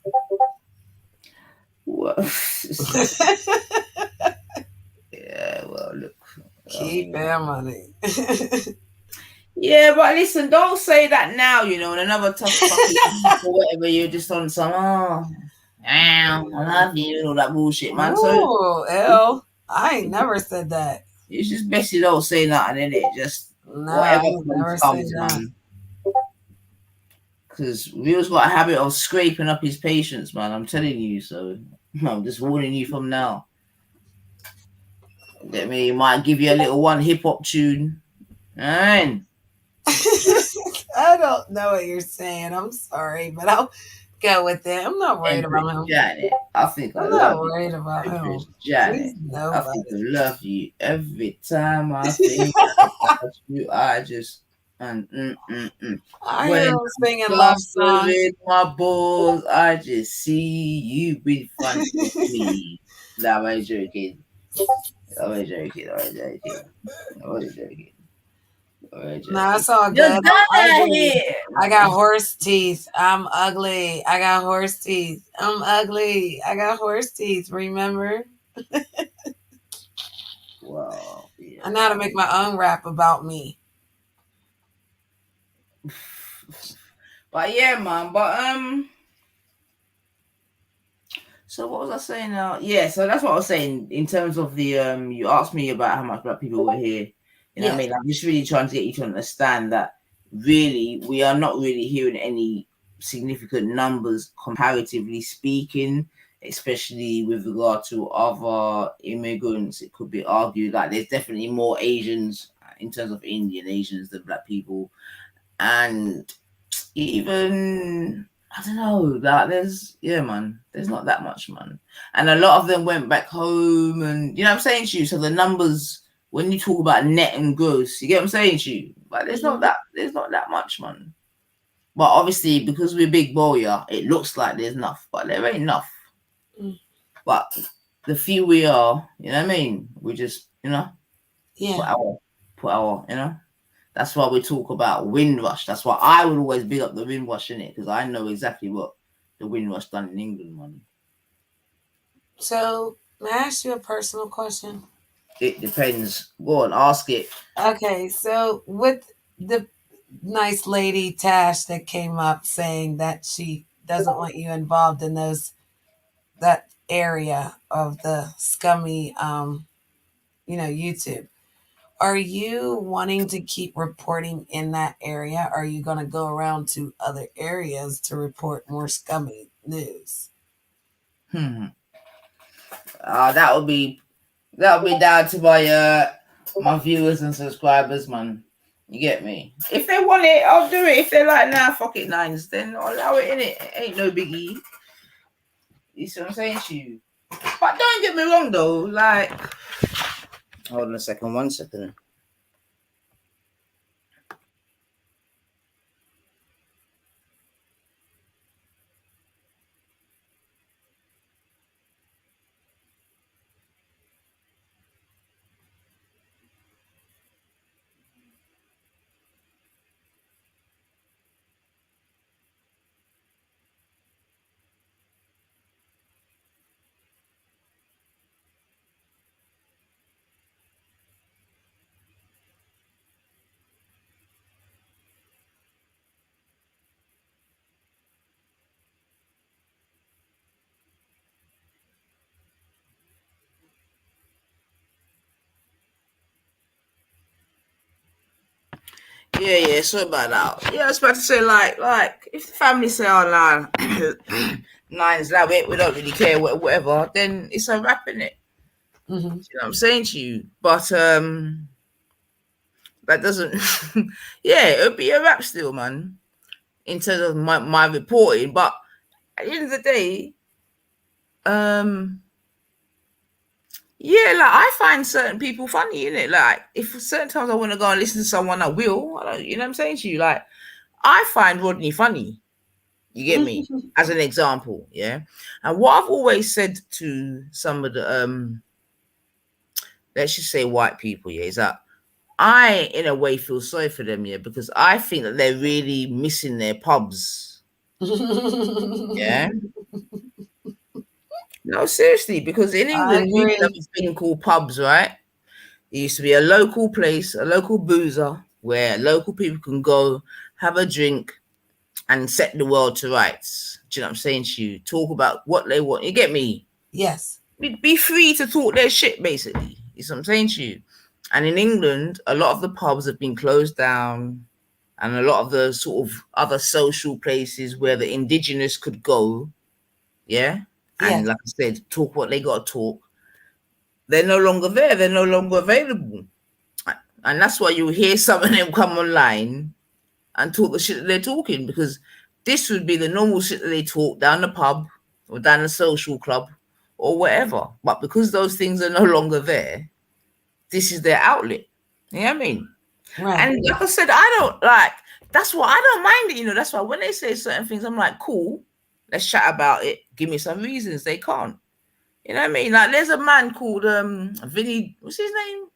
Well, yeah, well, look. Keep him, honey. Yeah, but listen, don't say that now, in another tough fucking or whatever, you're just on some, I love you, and all that bullshit, man. So Oh, hell. I ain't never said that. it's just best you don't say nothing, innit? Just No, I whatever ain't never said comes, that. man. Because Will's got a habit of scraping up his patience, man. I'm telling you. So I'm just warning you from now. Get me? He might give you a little one hip hop tune. And I don't know what you're saying. I'm sorry, but I'll go with it. I'm not worried about him. Janet, I think I I'm love not you. worried about him. Empress Janet, He's I think I nobody. love you every time I think about you. I just I when hear him I'm singing love songs. suffering my balls, I just see you in front of me. No, I'm joking. I'm joking. I'm joking. I'm joking. No, it's all You're good. done I'm ugly. here. I got horse teeth. I'm ugly. I got horse teeth. I'm ugly. I got horse teeth. Remember? Wow. Yeah. I know how to make my own rap about me. But yeah, man. But so what was I saying now? Yeah, so that's what I was saying in terms of the you asked me about how much black people were here. You know what I mean? I'm just really trying to get you to understand that really we are not really hearing any significant numbers comparatively speaking, especially with regard to other immigrants. It could be argued that there's definitely more Asians in terms of Indian Asians than black people. And even I don't know, like there's not that much, man. And a lot of them went back home, and you know what I'm saying to you. So the numbers when you talk about net and gross, you get what I'm saying to you. But there's not that much, man. But obviously because we're big warrior, it looks like there's enough, but there ain't enough. But the few we are, you know what I mean? We just, put our, That's why we talk about Windrush. That's why I would always big up the Windrush in it, because I know exactly what the Windrush done in England, man. So, may I ask you a personal question? It depends. Go on, ask it. Okay, so with the nice lady Tash that came up saying that she doesn't want you involved in that area of the scummy YouTube. Are you wanting to keep reporting in that area? Or are you going to go around to other areas to report more scummy news? That would be down to my viewers and subscribers, man. You get me? If they want it, I'll do it. If they're like, nah, fuck it, nines, then I'll allow it in it. Ain't no biggie. You see what I'm saying to you? But don't get me wrong though, like, hold on a second, 1 second. Yeah, sorry about that. Yeah, I was about to say, like if the family say, oh, nah, nine's that we don't really care, whatever, then it's a wrap, innit? You know what I'm saying to you? But that doesn't, yeah, it would be a wrap still, man, in terms of my reporting. But at the end of the day, yeah, like I find certain people funny, innit? Like if certain times I want to go and listen to someone, I will. You know what I'm saying to you? Like I find Rodney funny. You get me? As an example, yeah. And what I've always said to some of the let's just say white people, yeah, is that I in a way feel sorry for them, yeah, because I think that they're really missing their pubs. Yeah. No, seriously, because in England we used to have this thing called pubs, right? It used to be a local place, a local boozer where local people can go have a drink, and set the world to rights. Do you know what I'm saying to you? Talk about what they want. You get me? Yes. Be free to talk their shit, basically. You know what I'm saying to you? And in England, a lot of the pubs have been closed down, and a lot of the sort of other social places where the indigenous could go, yeah? And like I said, talk what they got to talk. They're no longer there. They're no longer available. And that's why you hear some of them come online and talk the shit that they're talking, because this would be the normal shit that they talk down the pub or down the social club or whatever. But because those things are no longer there, this is their outlet. You know what I mean? Right. And like I said, I don't like, that's why I don't mind it, you know. That's why when they say certain things, I'm like, cool, let's chat about it. Give me some reasons. They can't. You know what I mean? Like, there's a man called Vinny, what's his name?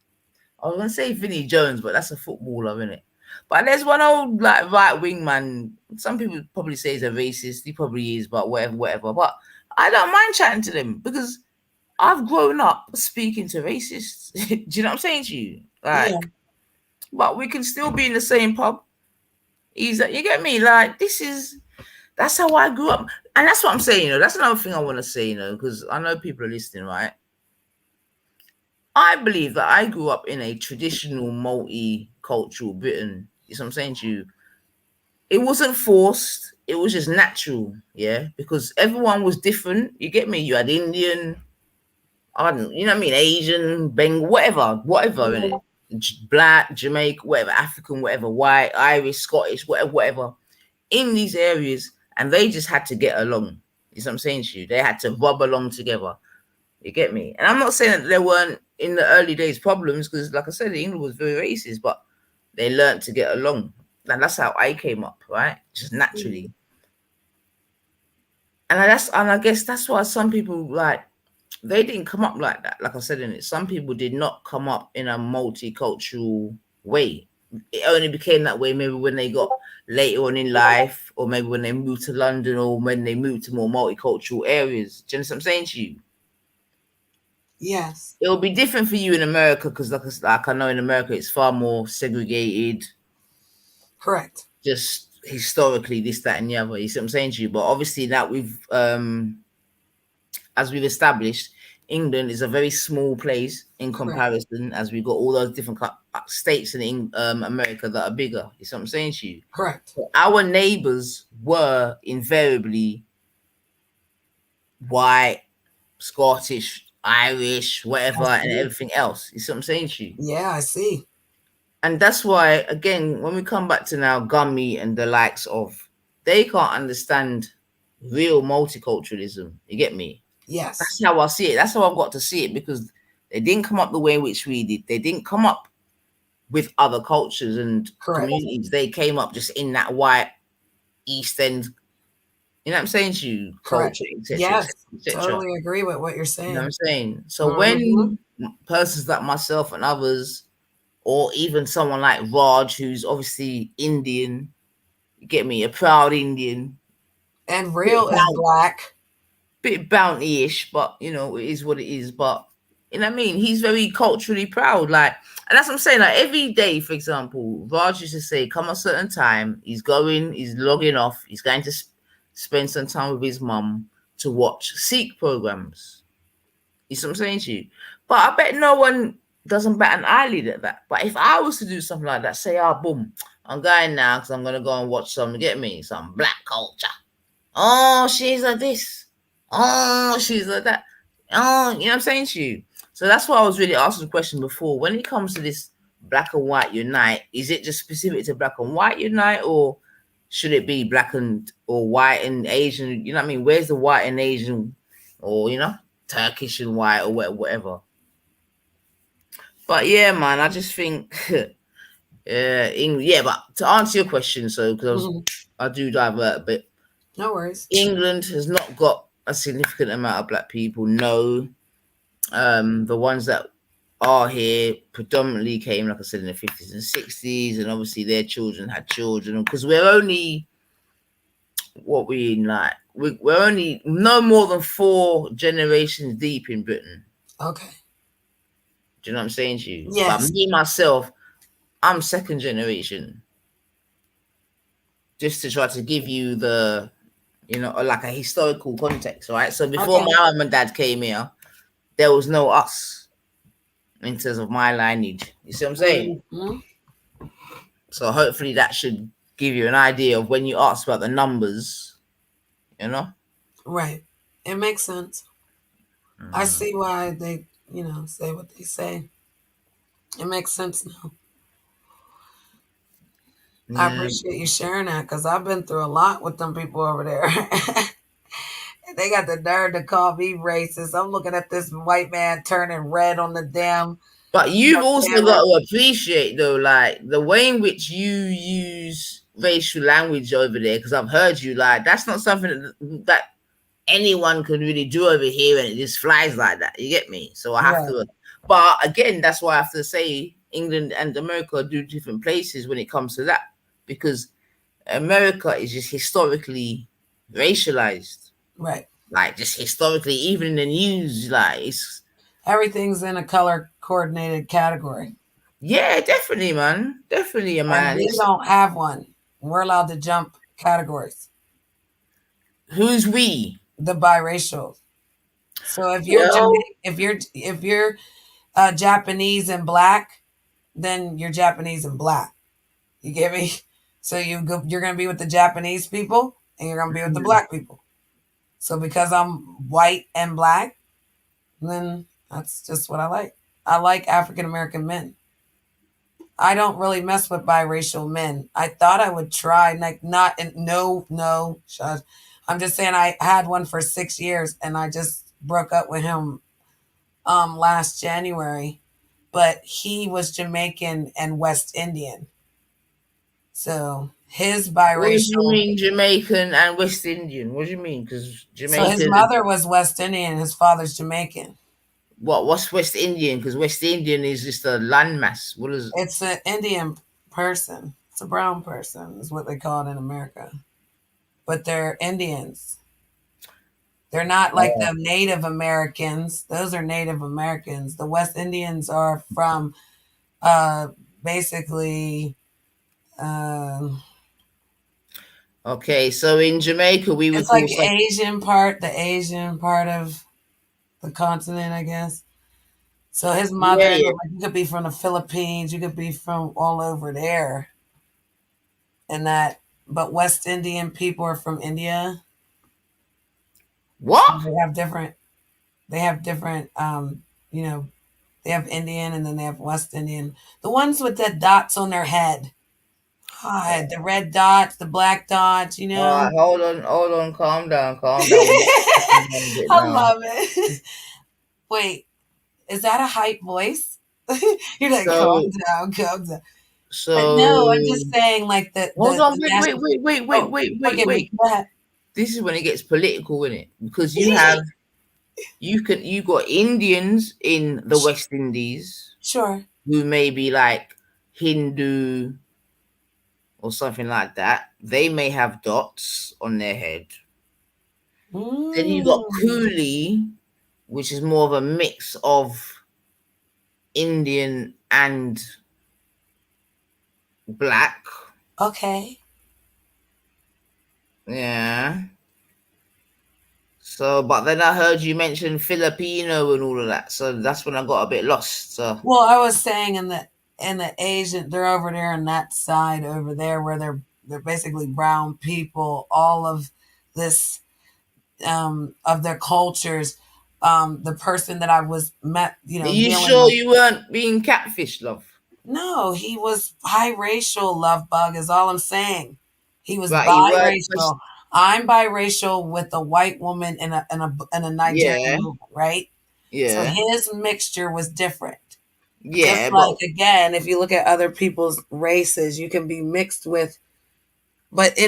I was gonna say Vinny Jones, but that's a footballer, isn't it? But there's one old like right wing man. Some people probably say he's a racist. He probably is, but whatever. But I don't mind chatting to them because I've grown up speaking to racists. Do you know what I'm saying to you? Like, but we can still be in the same pub. You get me? Like, that's how I grew up. And that's what I'm saying, you know. That's another thing I want to say, you know, because I know people are listening, right? I believe that I grew up in a traditional multicultural Britain. You know what I'm saying to you? It wasn't forced. It was just natural, yeah? Because everyone was different. You get me? You had Indian, I don't, you know what I mean? Asian, Bengal, whatever, innit? Black, Jamaican, whatever, African, whatever, white, Irish, Scottish, whatever, in these areas, and they just had to get along. You know what I'm saying to you? They had to rub along together. You get me? And I'm not saying that there weren't in the early days problems, because like I said, England was very racist, but they learned to get along. And that's how I came up, right? Just naturally. And I guess that's why some people, like, they didn't come up like that. Like I said in it, some people did not come up in a multicultural way. It only became that way maybe when they got later on in life, or maybe when they moved to London, or when they moved to more multicultural areas. Do you know what I'm saying to you? Yes. It'll be different for you in America, because like I know in America it's far more segregated. Correct. Just historically, this, that, and the other. You see what I'm saying to you? But obviously that as we've established, England is a very small place in comparison, as we've got all those different states in America that are bigger. You see what I'm saying to you? Correct. So our neighbors were invariably white, Scottish, Irish, whatever, and everything else. You see what I'm saying to you? Yeah, I see. And that's why, again, when we come back to now Gummy and the likes of, they can't understand real multiculturalism. You get me? Yes. That's how I see it. That's how I've got to see it, because they didn't come up the way in which we did. They didn't come up with other cultures and communities. They came up just in that white East End, you know what I'm saying to you, culture, etc. Yes, totally agree with what you're saying. You know what I'm saying? So when persons like myself and others, or even someone like Raj, who's obviously Indian, you get me, a proud Indian, and real as black, bit bounty-ish, but you know, it is what it is. But you know what I mean? He's very culturally proud. Like, and that's what I'm saying. Like, every day, for example, Raj used to say, come a certain time, he's logging off, he's going to spend some time with his mum to watch Sikh programs. You see what I'm saying to you? But I bet no one doesn't bat an eyelid at that. But if I was to do something like that, say, boom, I'm going now because I'm going to go and watch some black culture. Oh, she's like this. Oh, she's like that. Oh, you know what I'm saying to you? So that's why I was really asking the question before. When it comes to this black and white unite, is it just specific to black and white unite, or should it be black and or white and Asian? You know what I mean? Where's the white and Asian, or you know, Turkish and white, or whatever? But yeah, man, I just think, but to answer your question, so because I do divert a bit. No worries. England has not got a significant amount of black people. No, the ones that are here predominantly came, like I said, in the 50s and 60s, and obviously their children had children. Because we're only we're only no more than 4 generations deep in Britain. Okay. Do you know what I'm saying to you? Yes. But me myself, I'm second generation. just to try to give you the, like a historical context, right? So before Okay. my mum and dad came here, there was no us in terms of my lineage. You see what I'm saying? Mm-hmm. So hopefully that should give you an idea of when you ask about the numbers, Right. It makes sense. I see why they, say what they say. It makes sense now. I appreciate you sharing that because I've been through a lot with them people over there. They got the nerve to call me racist. I'm looking at this white man turning red on the damn. But you've also got to appreciate, though, like the way in which you use racial language over there, because I've heard you, like, that's not something that anyone can really do over here, and it just flies like that. You get me? So I have to. But again, that's why I have to say England and America do different places when it comes to that, because America is just historically racialized. Right. Like, just historically, even in the news, like, everything's in a color coordinated category. Yeah, definitely, man. Definitely, man. And we don't have one. We're allowed to jump categories. Who's we? The biracial. So if you're if you're Japanese and black, then you're Japanese and black. You get me? So you're gonna be with the Japanese people, and you're gonna be with the black people. So because I'm white and black, then that's just what I like. I like African American men. I don't really mess with biracial men. I thought I would try, like, no, shush. I'm just saying I had one for 6 years and I just broke up with him last January. But he was Jamaican and West Indian. So his biracial. What do you mean Jamaican and West Indian? What do you mean? Because Jamaican. So his mother was West Indian, his father's Jamaican. What's West Indian? Because West Indian is just a landmass. What is it? It's an Indian person. It's a brown person, is what they call it in America. But they're Indians. They're not like the Native Americans. Those are Native Americans. The West Indians are from basically. Okay, so in Jamaica we would it's like the Asian part of the continent, I guess. So his mother, you could be from the Philippines, you could be from all over there. And that, but West Indian people are from India. What? So they have different, they have Indian and then they have West Indian. The ones with the dots on their head. God, the red dots, the black dots, All right, hold on, calm down. I love it. Wait, is that a hype voice? You're like, calm down. So but no, I'm just saying, like that. Hold on, wait. Go ahead. This is when it gets political, isn't it? Because you got Indians in the West Indies, sure, who may be like Hindu or something like that. They may have dots on their head. Then you got Coolie, which is more of a mix of Indian and black. Okay. Yeah. So, but then I heard you mention Filipino and all of that. So that's when I got a bit lost. So. Well, I was saying in the Asian, they're over there on that side over there where they're basically brown people. All of this of their cultures. The person that I was met, Are you sure you weren't being catfished, love? No, he was biracial, love bug, is all I'm saying. He was biracial. I'm biracial with a white woman and a Nigerian woman, right? Yeah. So his mixture was different. Yeah. Just like, again, if you look at other people's races, you can be mixed with, but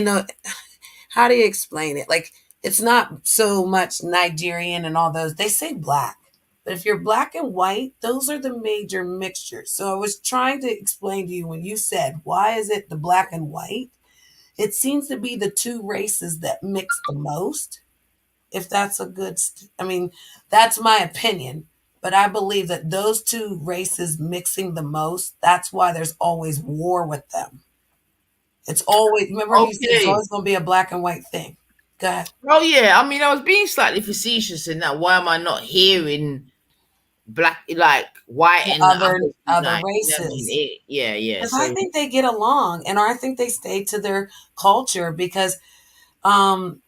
how do you explain it? Like, it's not so much Nigerian and all those. They say black. But if you're black and white, those are the major mixtures. So I was trying to explain to you when you said, why is it the black and white? It seems to be the two races that mix the most. If that's a good, that's my opinion. But I believe that those two races mixing the most, that's why there's always war with them. It's always, remember you said it's Okay. always going to be a black and white thing. Go ahead. Oh yeah, I mean, I was being slightly facetious in that. Why am I not hearing black, like white The and the other others, like, you know what I races. mean? Yeah. Because I So think they get along, and I think they stay to their culture because, um,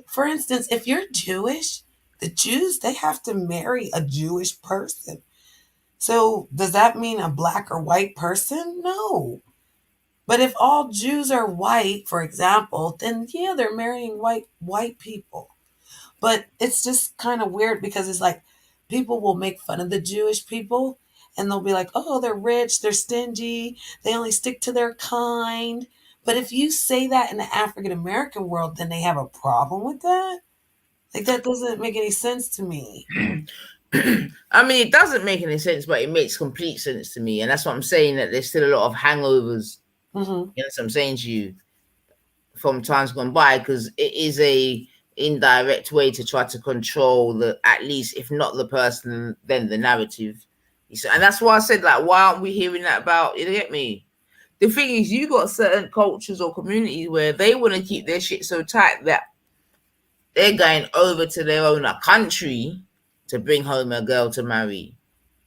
for instance, if you're Jewish, the Jews, they have to marry a Jewish person. So does that mean a black or white person? No. But if all Jews are white, for example, then yeah, they're marrying white people. But it's just kind of weird because it's like people will make fun of the Jewish people and they'll be like, oh, they're rich, they're stingy, they only stick to their kind. But if you say that in the African American world, then they have a problem with that. Like that doesn't make any sense to me. I mean, it doesn't make any sense, but it makes complete sense to me, and that's what I'm saying. That there's still a lot of hangovers. Mm-hmm. You know what I'm saying to you from times gone by, because it is a indirect way to try to control the, at least if not the person, then the narrative. And that's why I said, like, why aren't we hearing that about? You get me? The thing is, you got certain cultures or communities where they want to keep their shit so tight that they're going over to their own country to bring home a girl to marry.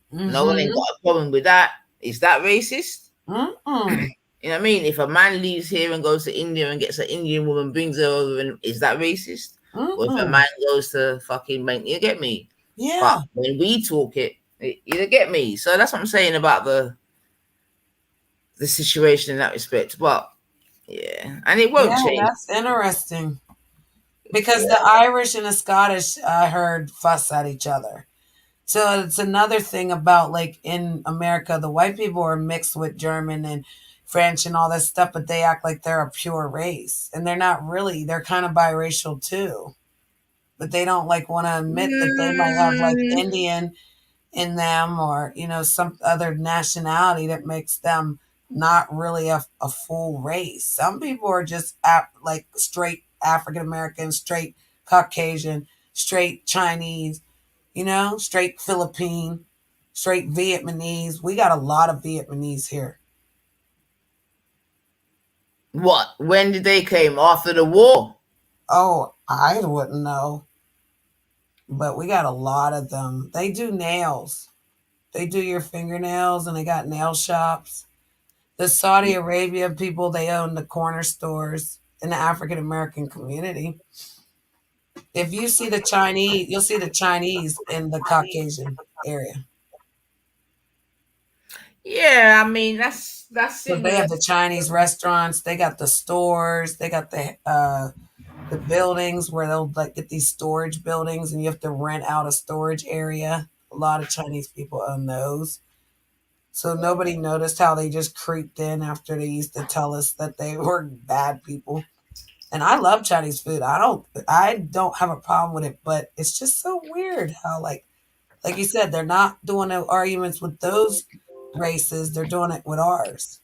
No one ain't got a problem with that. Is that racist? Mm-mm. You know what I mean? If a man leaves here and goes to India and gets an Indian woman, brings her over, and is that racist? Or if a man goes to fucking bank, you get me? Yeah. But when we talk you get me? So that's what I'm saying about the situation in that respect. But yeah, and it won't change. That's interesting. Because the Irish and the Scottish, I heard, fuss at each other. So it's another thing about, like, in America, the white people are mixed with German and French and all this stuff, but they act like they're a pure race. And they're not really. They're kind of biracial too. But they don't, like, want to admit that they might have, like, Indian in them or, some other nationality that makes them not really a full race. Some people are just like straight African American, straight Caucasian, straight Chinese, straight Philippine, straight Vietnamese. We got a lot of Vietnamese here. What? When did they came? After the war? Oh, I wouldn't know. But we got a lot of them. They do nails. They do your fingernails and they got nail shops. The Saudi Arabia people, they own the corner stores in the African American community. If you see the Chinese, you'll see the Chinese in the Caucasian area. Yeah, I mean that's So they have the Chinese restaurants, they got the stores, they got the buildings where they'll like get these storage buildings and you have to rent out a storage area. A lot of Chinese people own those. So nobody noticed how they just creeped in after they used to tell us that they were bad people. And I love Chinese food. I don't have a problem with it, but it's just so weird how like you said, they're not doing no arguments with those races, they're doing it with ours.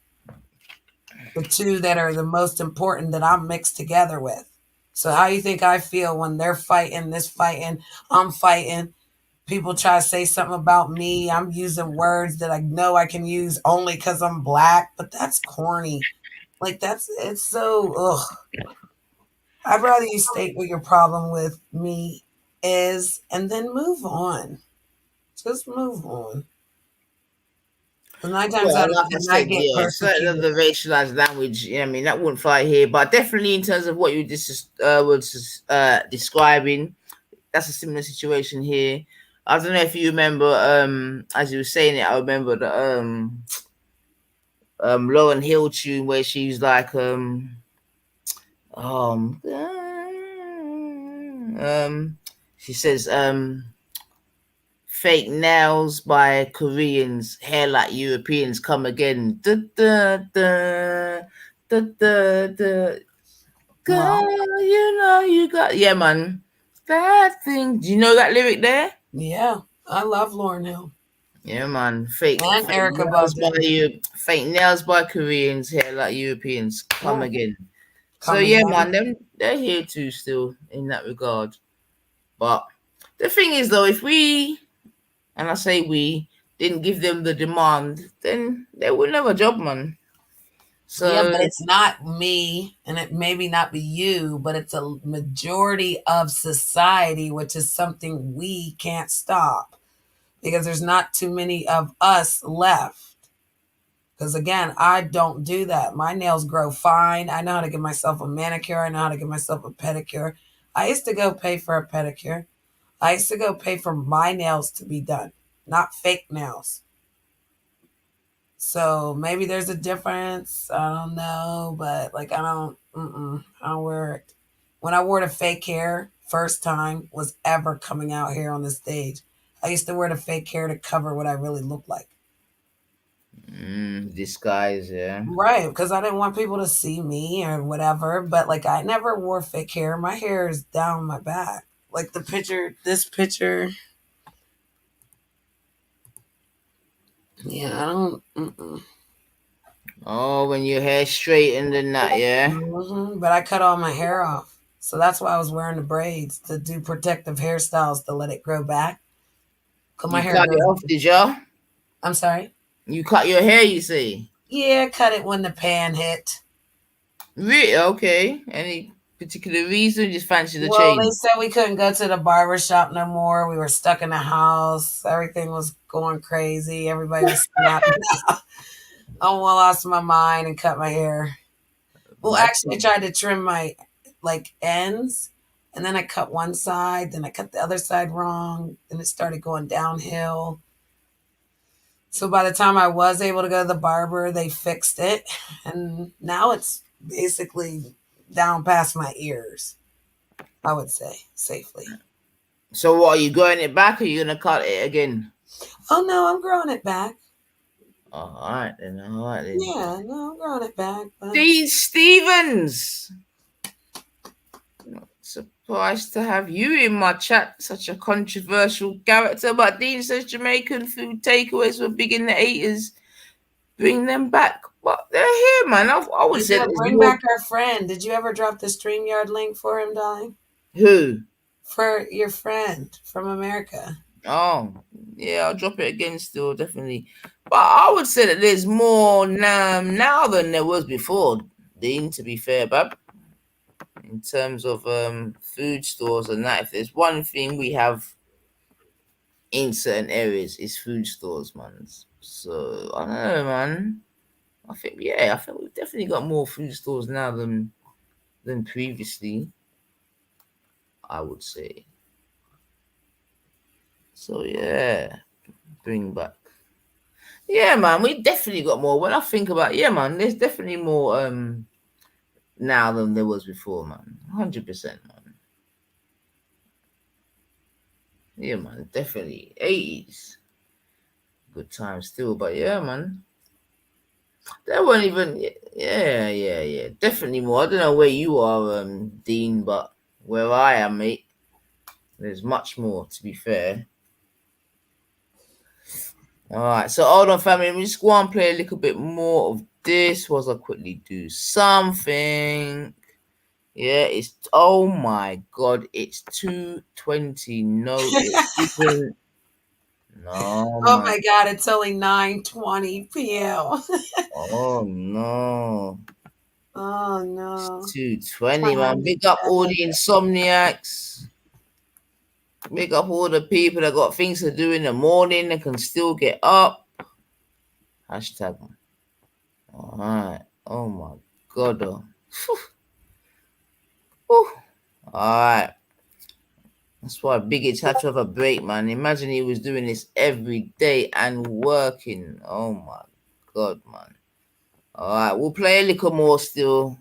The two that are the most important that I'm mixed together with. So how you think I feel when they're fighting, I'm fighting? People try to say something about me. I'm using words that I know I can use only because I'm black, but that's corny. Like it's so ugh. I'd rather you state what your problem with me is and then move on. Just move on. And 9 times out Well, of like I 10, I said, get yeah, certain of persecuted. the racialized language, I mean, that wouldn't fly here. But definitely in terms of what you just was describing, that's a similar situation here. I don't know if you remember, as you were saying it, I remember the Lauren Hill tune where she's like um she says fake nails by Koreans, hair like Europeans, come again. Da, da, da, da, da, da. Girl, you know you got, yeah, man. That thing. Do you know that lyric there? Yeah, I love Lauren Hill. Yeah, man. Fake And Erica nails by Badu. fake nails by Koreans, hair like Europeans, come Yeah. again. So Come yeah, again. man, they're here too still in that regard. But the thing is though, if we, and I say we, didn't give them the demand, then they wouldn't have a job, man. So yeah, but it's not me, and it maybe not be you, but it's a majority of society, which is something we can't stop because there's not too many of us left. Because again, I don't do that. My nails grow fine. I know how to give myself a manicure. I know how to give myself a pedicure. I used to go pay for a pedicure. I used to go pay for my nails to be done, not fake nails. So maybe there's a difference. I don't know, but like I don't wear it. When I wore the fake hair first time was ever coming out here on the stage, I used to wear the fake hair to cover what I really looked like. Disguise, yeah. Right, because I didn't want people to see me or whatever. But like I never wore fake hair. My hair is down my back. Like the picture, this picture. Yeah, I don't. Oh, when your hair straightened and that, yeah. But I cut all my hair off, so that's why I was wearing the braids to do protective hairstyles to let it grow back. Cause my You hair cut it grows. off, did ya? I'm sorry. You cut your hair, you see? Yeah, cut it when the pan hit. Really? Okay. Any particular reason? Just fancy the Well, they change? said we couldn't go to the barber shop no more. We were stuck in the house. Everything was going crazy. Everybody was snapping out. I lost my mind and cut my hair. Well, actually, I tried to trim my like ends, and then I cut one side, then I cut the other side wrong, and it started going downhill. So by the time I was able to go to the barber, they fixed it, and now it's basically down past my ears. I would say safely. So what, are you growing it back or are you gonna cut it again? Oh no, I'm growing it back. Alright then. Yeah, no, I'm growing it back. But... Dean Stevens! Not surprised to have you in my chat. Such a controversial character. But Dean says Jamaican food takeaways were big in the 80s. Bring them back. But they're here, man. I would say bring back our friend. Did you ever drop the StreamYard link for him, darling? Who? For your friend from America. Oh, yeah, I'll drop it again still, definitely. But I would say that there's more now than there was before, Dean, to be fair, Bab. In terms of food stores and that, if there's one thing we have in certain areas, it's food stores, man. So, I don't know, man. I think we've definitely got more food stores now than previously, I would say. So, yeah, bring back. Yeah, man, we definitely got more. When I think about, man, there's definitely more now than there was before, man. 100%, man. Yeah, man, definitely 80s. Good time still, but yeah, man. There weren't even, yeah. Definitely more. I don't know where you are, Dean, but where I am, mate, there's much more, to be fair. All right, so hold on, family. Let me just go and play a little bit more of this whilst I quickly do something. Yeah, it's, oh my God, it's 2:20. No, it isn't. No, oh man. my God, it's only 9:20 p.m. Oh no. Oh no. It's 2:20, man. Big up all the insomniacs. Big up all the people that got things to do in the morning and can still get up. Hashtag. All right. Oh my God. All right. That's why Biggits had to have a break, man. Imagine he was doing this every day and working. Oh my God, man. All right, we'll play a little more still.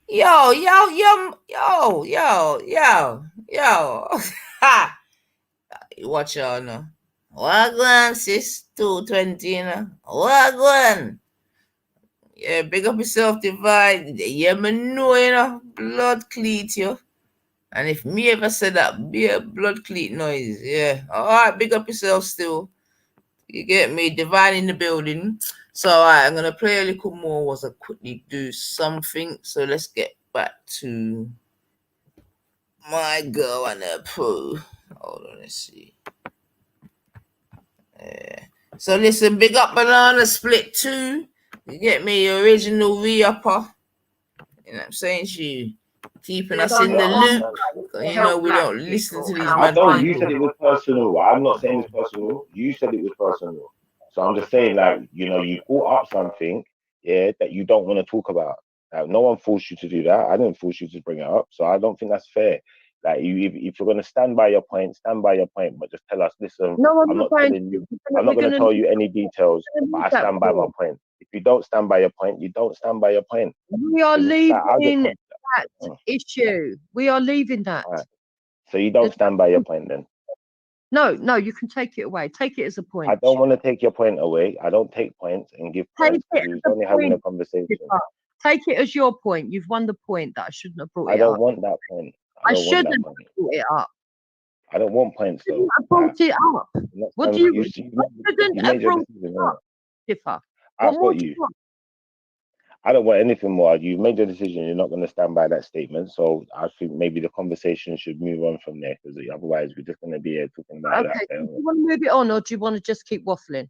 Yo. Ha! Watch out now. Wagwan, sis, 2:20, you know. Wagwan. Yeah, big up yourself, Divide. Yeah, me know, you know. Blood cleat, you. And if me ever said that, be a blood cleat noise. Yeah. All right, big up yourself still. You get me? Divine in the building. So, all right, I'm going to play a little more whilst I quickly do something. So, let's get back to my girl and her poo. Hold on, let's see. Yeah. So, listen, big up Banana Split 2. You get me? Original re-upper. You know what I'm saying? She keeping us in the loop. You know, we don't listen to these I mad don't. You said people. it was personal. I'm not saying it's personal. You said it was personal. So I'm just saying, like, you brought up something, yeah, that you don't want to talk about. Like, no one forced you to do that. I didn't force you to bring it up. So I don't think that's fair. Like, if you're gonna stand by your point, stand by your point. But just tell us, listen, No, I'm I'm not not going. telling you. We're I'm not gonna gonna tell you any details. But leave I that stand by my point. point. If you don't stand by your point, you don't stand by your point. We are Like, I'll get leaving that issue. We are leaving that. All right. So you don't stand by your point then? No, you can take it away. Take it as a point. I don't want to take your point away. I don't take points and give points. Take it We as was a only having a point. conversation. Take it as your point. You've won the point that I shouldn't have brought I it don't up. want that point. I don't want shouldn't that have point. brought it up. I don't want points though. I brought it up. What do you? You I shouldn't have made your brought decision. it up. Differ. I've What more got do you. you want? I don't want anything more. You made your decision. You're not going to stand by that statement. So I think maybe the conversation should move on from there, because otherwise we're just going to be here talking about Okay. that. Do you want to move it on, or do you want to just keep waffling?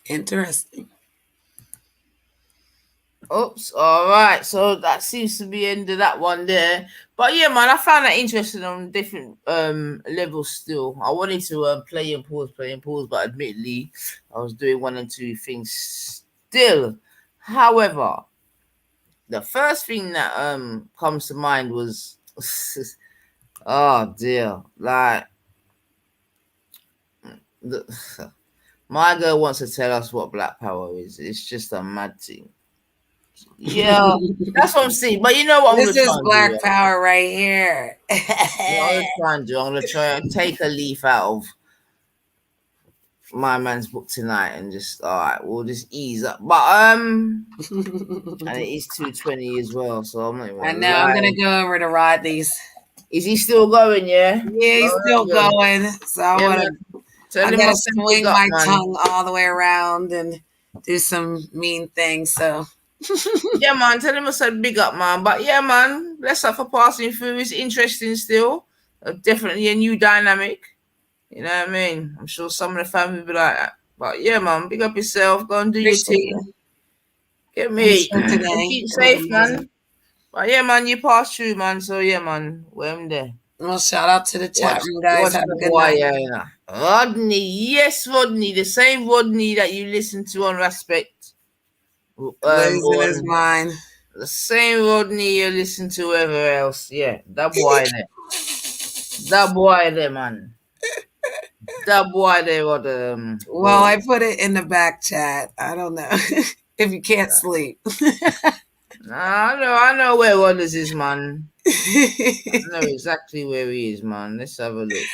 Interesting. Oops. All right. So that seems to be the end of that one there. But yeah, man, I found that interesting on different levels still. I wanted to play and pause, but admittedly, I was doing one and two things still. However, the first thing that comes to mind was oh dear, like my girl wants to tell us what Black Power is. It's just a mad thing. Yeah, that's what I'm saying. But you know what I'm This gonna try is and Black do? Power right here. What I'm gonna try and do? I'm gonna try and take a leaf out of my man's book tonight and just all right, we'll just ease up. But and it is 2:20 as well, so I'm not even I know. I'm gonna go over to Rodney's. Is he still going? Yeah. Yeah, he's still going. So I Yeah, want man. to. Tell I him gotta I said big swing up, my man. tongue all the way around and do some mean things. So Yeah, man. Tell him I said big up, man. But yeah, man. Bless up for passing through. It's interesting still. Definitely a new dynamic. You know what I mean? I'm sure some of the family will be like that. But yeah, man. Big up yourself. Go and do your appreciate thing. it. Get I'm me. sure today Keep it was safe, amazing. man. But yeah, man. You pass through, man. So yeah, man. We're there. Well, shout out to the chat room, guys. Watch Have a the good boy, night. Rodney. Yes, Rodney. The same Rodney that you listen to on Respect. Losing his mind. The same Rodney you listen to whoever else. Yeah, that boy there. That boy there, man. That boy there, what Well, I put it in the back chat. I don't know if you can't sleep. I know where Wallace is, man. I know exactly where he is, man. Let's have a look.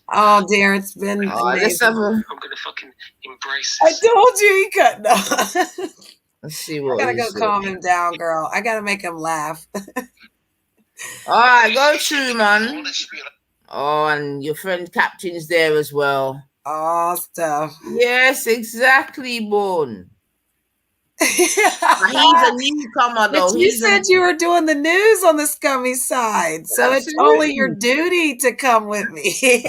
Oh dear, it's been amazing. Let's have a. I'm gonna fucking embrace this. I told you he couldn't. Let's see what. I gotta go calm him down, girl. I gotta make him laugh. All right, go through, man. Oh, and your friend Captain's there as well. Oh, stuff. Yes, exactly, Born. He's a newcomer, though. But you said you were doing the news on the scummy side, so it's only your duty to come with me.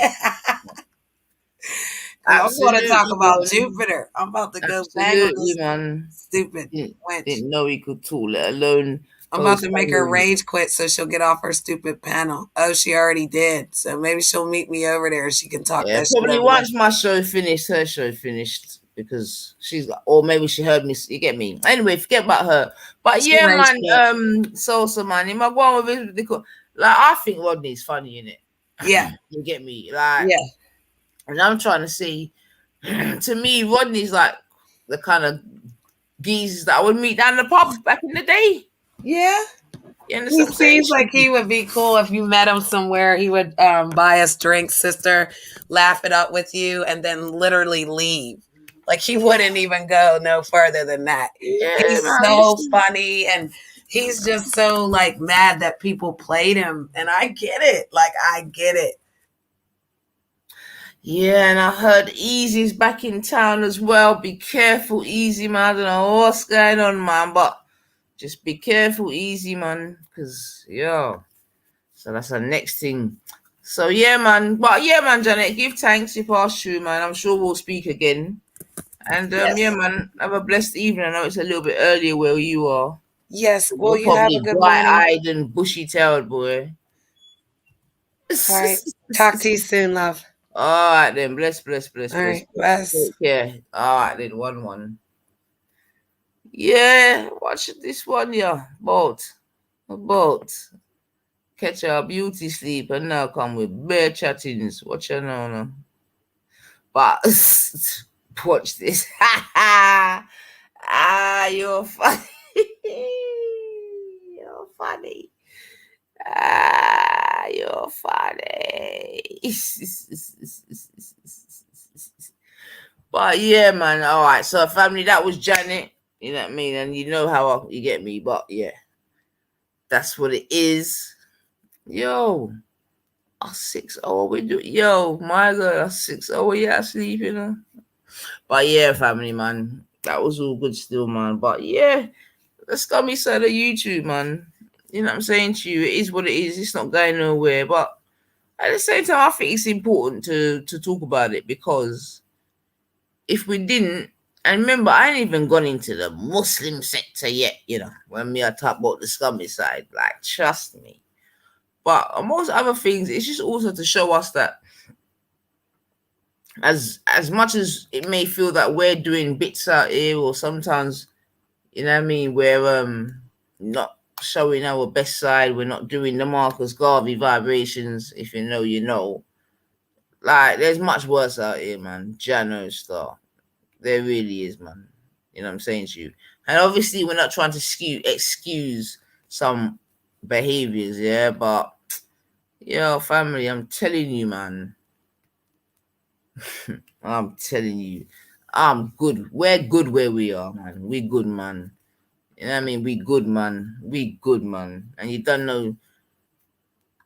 I'm going to talk about Jupiter. I'm about to go bang on this stupid wench. Didn't know he could talk, let alone. I'm about to make her rage quit so she'll get off her stupid panel. Oh, she already did. So maybe she'll meet me over there and she can talk that shit. Probably once my show finished, her show finished, because she's, or maybe she heard me. You get me? Anyway, forget about her. But yeah, man, Salsa, man, in my one with his, like, I think Rodney's funny in it. Yeah, you get me? Like, yeah. And I'm trying to see. To me, Rodney's like the kind of geezers that I would meet down the pub back in the day. Yeah. He seems like he would be cool if you met him somewhere. He would buy us drinks, sister, laugh it up with you, and then literally leave. Like he wouldn't even go no further than that. Yeah, he's so funny, and he's just so like mad that people played him. And I get it. Like I get it. Yeah, and I heard Easy's back in town as well. Be careful, Easy, man. I don't know what's going on, man, but Just be careful, easy, man, because, yo. So that's the next thing. So, yeah, man. But, yeah, man, Janet, give thanks you passed through, man. I'm sure we'll speak again. And, Yes. yeah, man, have a blessed evening. I know it's a little bit earlier where you are. Yes. Well, You're you have probably a good morning. bright-eyed and bushy-tailed, boy. All right. Talk to you soon, love. All right, then. Bless. All right. Bless. Take care. All right, then. 1-1. Yeah, watch this one, yeah. Boat. Catch our beauty sleep and now come with bare chattings. Watch her now. But watch this. You're funny. You're funny. You're funny. But yeah, man. All right. So family, that was Janet. You know what I mean? And you know how you get me. But yeah, that's what it is. Yo. 6:00 we do. Yo, my God, 6:00 yeah, sleep, you know. But yeah, family, man, that was all good still, man. But yeah, the scummy side of YouTube, man. You know what I'm saying to you? It is what it is. It's not going nowhere. But at the same time, I think it's important to talk about it, because if we didn't, and remember, I ain't even gone into the Muslim sector yet, you know, when me I talk about the scummy side. Like, trust me. But most other things, it's just also to show us that as much as it may feel that we're doing bits out here, or sometimes, you know what I mean, we're not showing our best side, we're not doing the Marcus Garvey vibrations. If you know, you know. Like, there's much worse out here, man. Jano Star. There really is, man. You know what I'm saying to you? And obviously we're not trying to excuse some behaviors, yeah, but yo, family, I'm telling you, man. I'm telling you, I'm good. We're good where we are, man. We good, man. You know what I mean? We good, man. We good, man. And you don't know,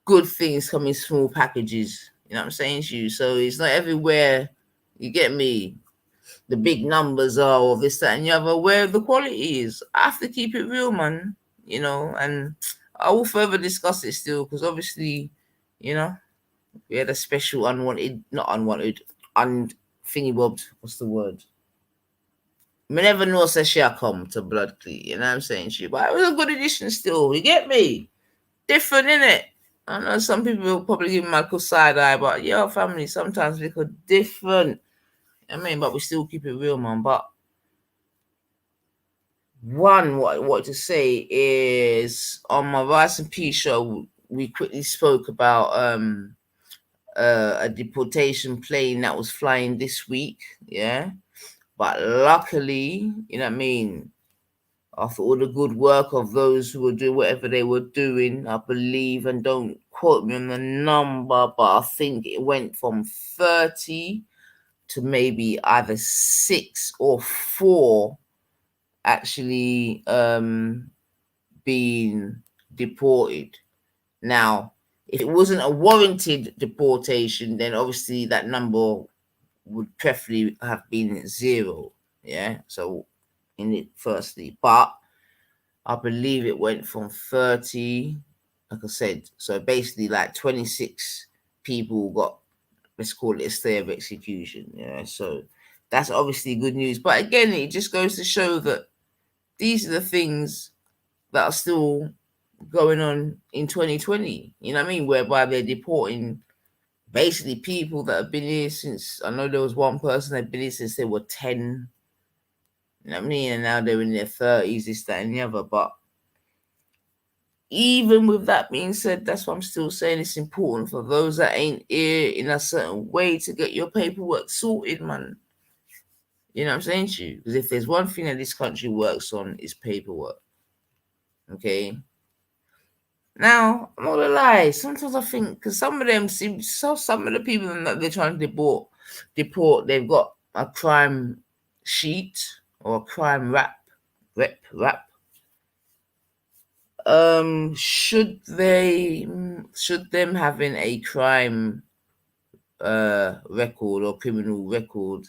good things come in small packages. You know what I'm saying to you? So it's not everywhere. You get me? The big numbers are, or this, that, and the other. Where the quality is, I have to keep it real, man. You know, and I will further discuss it still, because obviously, you know, we had a special not unwanted, thingy bobbed. What's the word? Me never know says she come to Blood Clee, you know what I'm saying? But it was a good edition still. You get me? Different, innit? I know some people will probably give me my cool side eye, but yo, family, sometimes we could different. I mean, but we still keep it real, man. But what to say is, on my Rice and Pea show, we quickly spoke about a deportation plane that was flying this week, yeah. But luckily, you know what I mean, after all the good work of those who were doing whatever they were doing, I believe, and don't quote me on the number, but I think it went from 30 to maybe either 6 or 4 actually being deported. Now, if it wasn't a warranted deportation, then obviously that number would preferably have been 0. Yeah. So in it firstly, but I believe it went from 30, like I said, so basically like 26 people got, let's call it a stay of execution. Yeah. So that's obviously good news. But again, it just goes to show that these are the things that are still going on in 2020. You know what I mean? Whereby they're deporting basically people that have been here since, I know there was one person that had been here since they were 10. You know what I mean? And now they're in their 30s, this, that, and the other. But even with that being said, that's what I'm still saying. It's important for those that ain't here in a certain way to get your paperwork sorted, man. You know what I'm saying to you? Because if there's one thing that this country works on, is paperwork. Okay? Now, I'm not gonna lie. Sometimes I think, because some of them seem some of the people that they're trying to deport, they've got a crime sheet or a crime rap. Should them having a crime record or criminal record,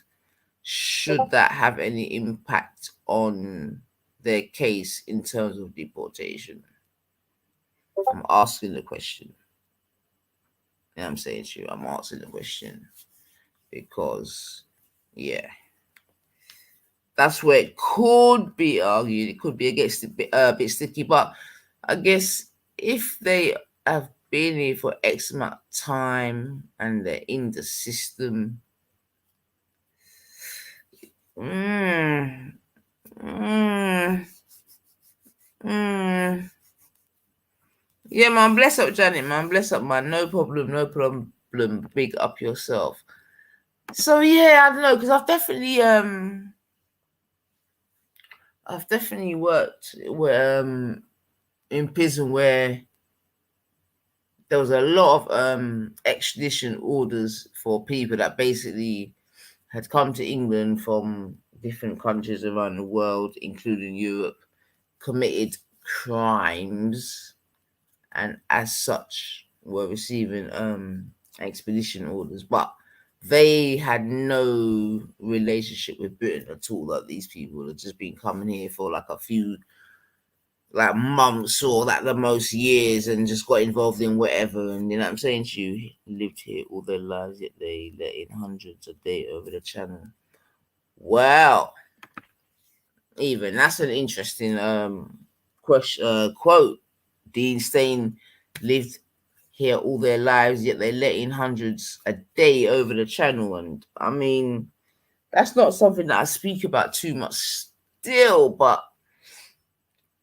should that have any impact on their case in terms of deportation? I'm asking the question. You know what I'm saying to you? I'm asking the question because, yeah, that's where it could be argued. It could be against a bit sticky, but I guess if they have been here for X amount of time and they're in the system, yeah, man, bless up, Janet, man, bless up, man. No problem, no problem. Big up yourself. So yeah, I don't know, because I've definitely worked in prison where there was a lot of extradition orders for people that basically had come to England from different countries around the world, including Europe, committed crimes, and as such were receiving expedition orders, but they had no relationship with Britain at all. Like, these people had just been coming here for like a few months or like the most years and just got involved in whatever, and you know what I'm saying to you, lived here all their lives, yet they let in hundreds a day over the channel. Well, even that's an interesting question, quote. Dean Stain lived here all their lives, yet they let in hundreds a day over the channel. And I mean, that's not something that I speak about too much still, but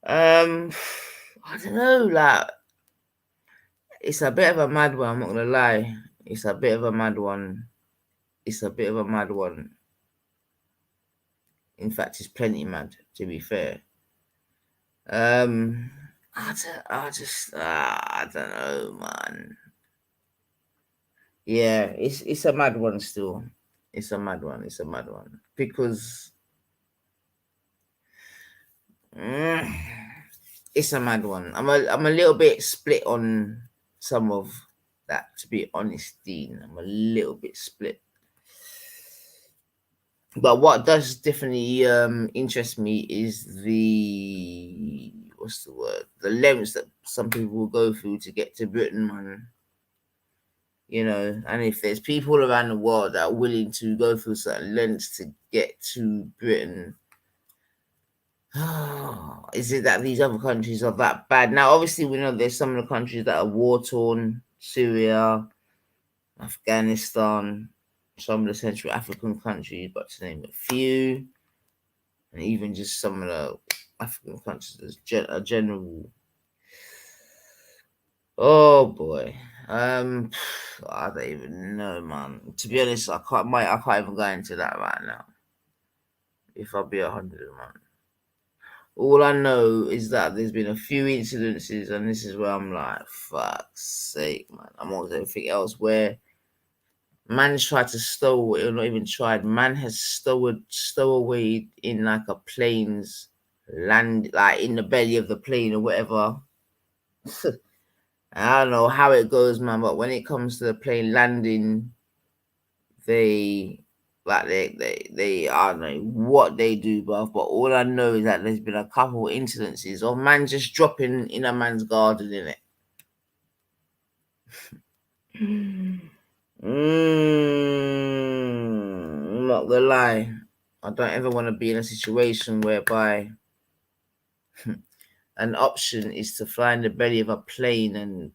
I don't know, like, it's a bit of a mad one, I'm not gonna lie. It's a bit of a mad one. In fact, it's plenty mad, to be fair. I don't know, man. Yeah, it's a mad one still. It's a mad one. Because it's a mad one. I'm a little bit split on some of that, to be honest, Dean. I'm a little bit split. But what does definitely interest me is the lengths that some people will go through to get to Britain, man. You know, and if there's people around the world that are willing to go through certain lengths to get to Britain, is it that these other countries are that bad? Now, obviously, we know there's some of the countries that are war-torn: Syria, Afghanistan, some of the Central African countries, but to name a few, and even just some of the African countries as a general. Oh boy, I don't even know, man. To be honest, I can't even go into that right now. If I'll be 100, man. All I know is that there's been a few incidences, and this is where I'm like, fuck's sake, man. I'm on everything else where man's tried to stow away, or not even tried, man has stowaway in like a plane's land, like in the belly of the plane or whatever. I don't know how it goes, man, but when it comes to the plane landing, they I don't know what they do, bruv, but all I know is that there's been a couple incidences of man just dropping in a man's garden, innit? I'm not gonna lie, I don't ever want to be in a situation whereby an option is to fly in the belly of a plane, and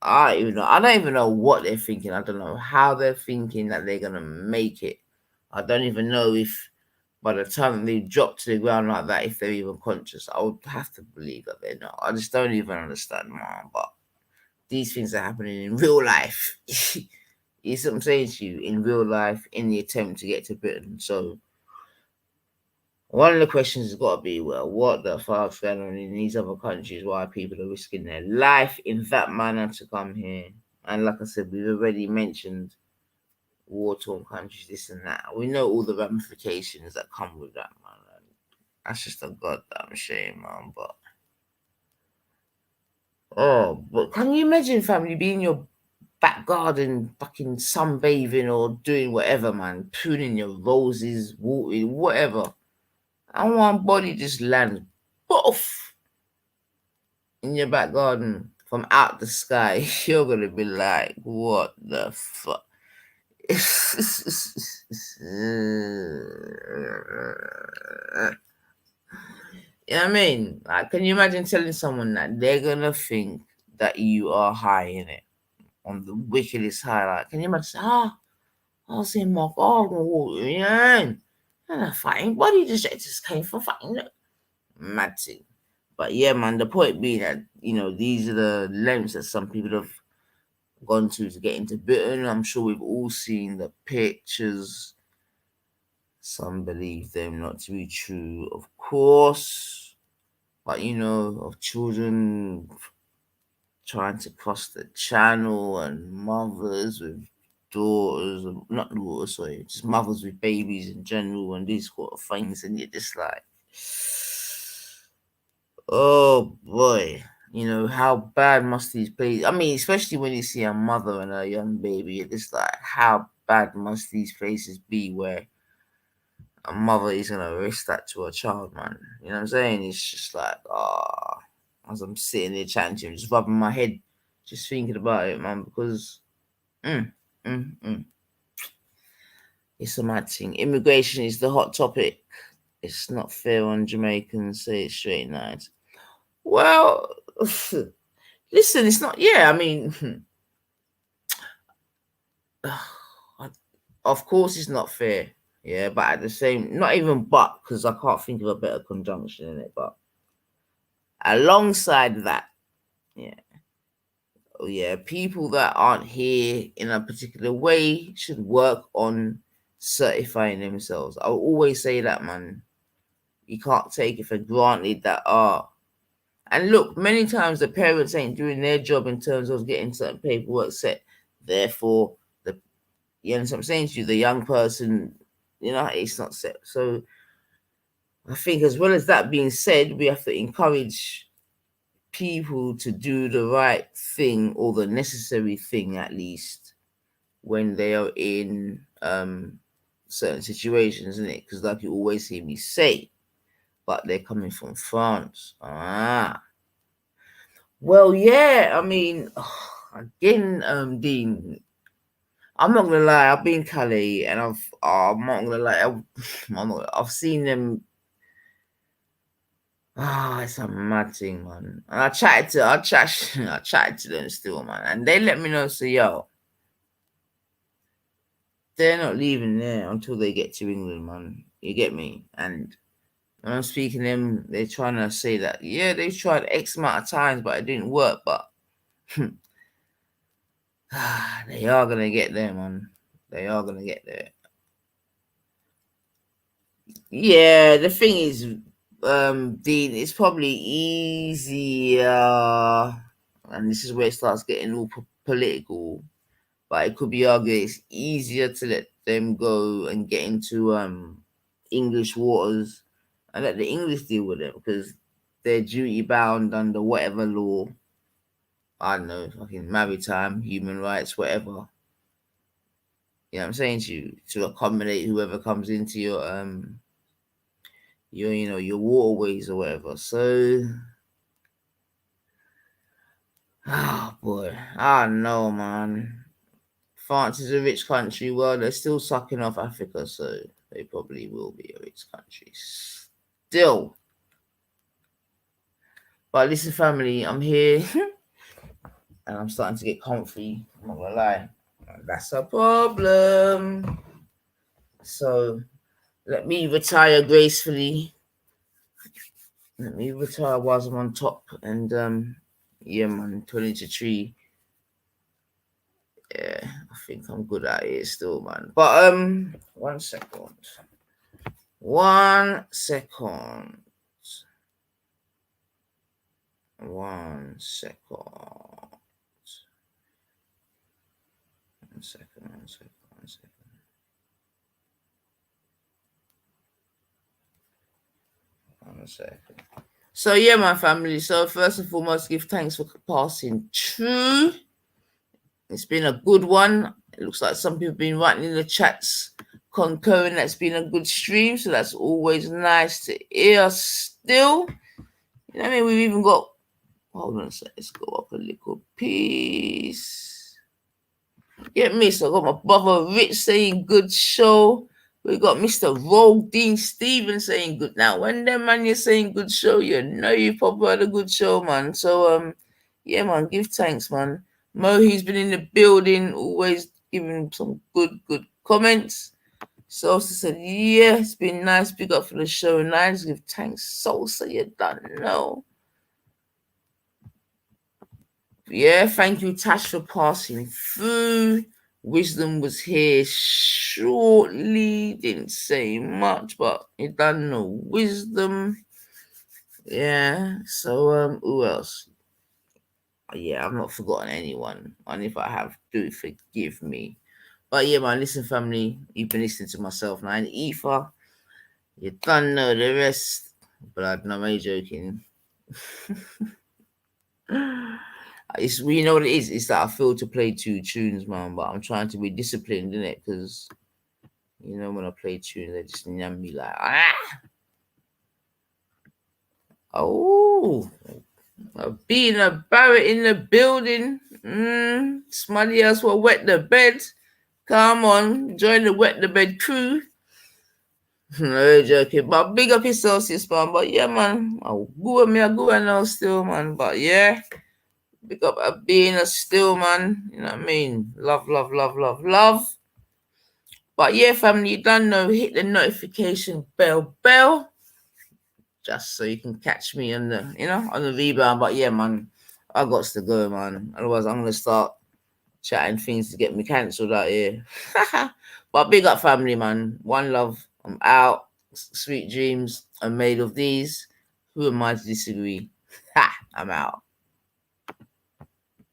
I don't even know what they're thinking. I don't know how they're thinking that they're gonna make it. I don't even know if by the time they drop to the ground like that, if they're even conscious. I would have to believe that they're not. I just don't even understand, man. But these things are happening in real life. You see what I'm saying to you? In real life, in the attempt to get to Britain. So one of the questions has got to be, well, what the fuck's going on in these other countries? Why people are risking their life in that manner to come here? And like I said, we've already mentioned war-torn countries, this and that. We know all the ramifications that come with that, man. And that's just a goddamn shame, man. But can you imagine, family, being in your back garden, fucking sunbathing or doing whatever, man, pruning your roses, watering, whatever, and one body just lands poof in your back garden from out the sky, you're gonna be like, what the fuck? You know what I mean? Like, can you imagine telling someone that they're gonna think that you are high in it on the wickedest high? Like, can you imagine? I was in my garden, yeah, and a fighting body just came from fighting. Mad thing. But yeah, man, the point being that, you know, these are the lengths that some people have gone to get into Britain. I'm sure we've all seen the pictures. Some believe them not to be true, of course. But, you know, of children trying to cross the channel and mothers with daughters, not daughters, sorry, just mothers with babies in general and these sort of things. And you're just like, oh boy, you know, how bad must these places, I mean, especially when you see a mother and a young baby, it's like, how bad must these places be where a mother is going to risk that to a child, man? You know what I'm saying? It's just like, as I'm sitting there chatting to him, just rubbing my head, just thinking about it, man, because it's a mad thing. Immigration is the hot topic. It's not fair on Jamaicans, say it straight night. Well, listen, it's not, yeah, I mean, of course it's not fair, yeah, but at the same, not even but, because I can't think of a better conjunction in it, but alongside that, yeah, people that aren't here in a particular way should work on certifying themselves. I'll always say that, man. You can't take it for granted that, and look, many times the parents ain't doing their job in terms of getting certain paperwork set. Therefore, you know what I'm saying to you, the young person, you know, it's not set. So I think, as well as that being said, we have to encourage people to do the right thing, or the necessary thing at least, when they are in certain situations, isn't it? Because like you always hear me say, but they're coming from France. Well, yeah, I mean, again, Dean, I'm not gonna lie, I've been Calais and I'm not gonna lie, I've seen them. It's a mad thing, man. And I chatted to them still, man, and they let me know, so yo, they're not leaving there until they get to England, man. You get me? And when I'm speaking to them, they're trying to say that, yeah, they've tried X amount of times, but it didn't work. But they are gonna get there, man. They are gonna get there. Yeah, the thing is, Dean, it's probably easier, and this is where it starts getting all political. But it could be argued it's easier to let them go and get into English waters and let the English deal with it, because they're duty bound under whatever law. I don't know, fucking maritime, human rights, whatever. You know what I'm saying to you, to accommodate whoever comes into your your waterways or whatever. So, boy, I don't know, man. France is a rich country. Well, they're still sucking off Africa, so they probably will be a rich country still. But listen, family, I'm here and I'm starting to get comfy. I'm not gonna lie, that's a problem. So let me retire gracefully. Let me retire whilst I'm on top. And yeah, man, 23. Yeah, I think I'm good at it still, man. But 1 second. 1 second. 1 second. 1 second. 1 second. 1 second. 1 second. So yeah, my family. So first and foremost, give thanks for passing through. It's been a good one. It looks like some people have been writing in the chats, concurring that's been a good stream. So that's always nice to hear still. You know what I mean? We've even got, hold on a sec, let's go up a little piece. Get me, so I got my brother Rich saying good show. We got Mr. Rogue Dean Stevens saying good. Now, when them man you're saying good show, you know you probably had a good show, man. So yeah, man, give thanks, man. Mo, he's been in the building, always giving some good comments. Sosa said, yeah, it's been nice. Big up for the show. Nice. Give thanks, Sosa. You don't know. Yeah, thank you, Tash, for passing through. Wisdom was here shortly. Didn't say much, but you don't know Wisdom. Yeah. So who else? Yeah, I've not forgotten anyone. And if I have, do forgive me. But yeah, man, listen, family, you've been listening to myself now in Ether. You don't know the rest. But I'm not joking. You know what it is? It's that I feel to play 2 tunes, man, but I'm trying to be disciplined in it because, you know, when I play tunes, they just yam me like, oh, being a Barrett in the building. Somebody else will wet the bed. Come on, join the wet the bed crew. No joking, but big up yourself, sis, man. But yeah, man, I'll go now still, man. But yeah. Big up at being a still, man. You know what I mean? Love. But yeah, family, you don't know, hit the notification bell. Just so you can catch me on the, on the rebound. But yeah, man, I got to go, man. Otherwise, I'm gonna start chatting things to get me cancelled out here. But big up, family, man. One love. I'm out. Sweet dreams are made of these. Who am I to disagree? I'm out.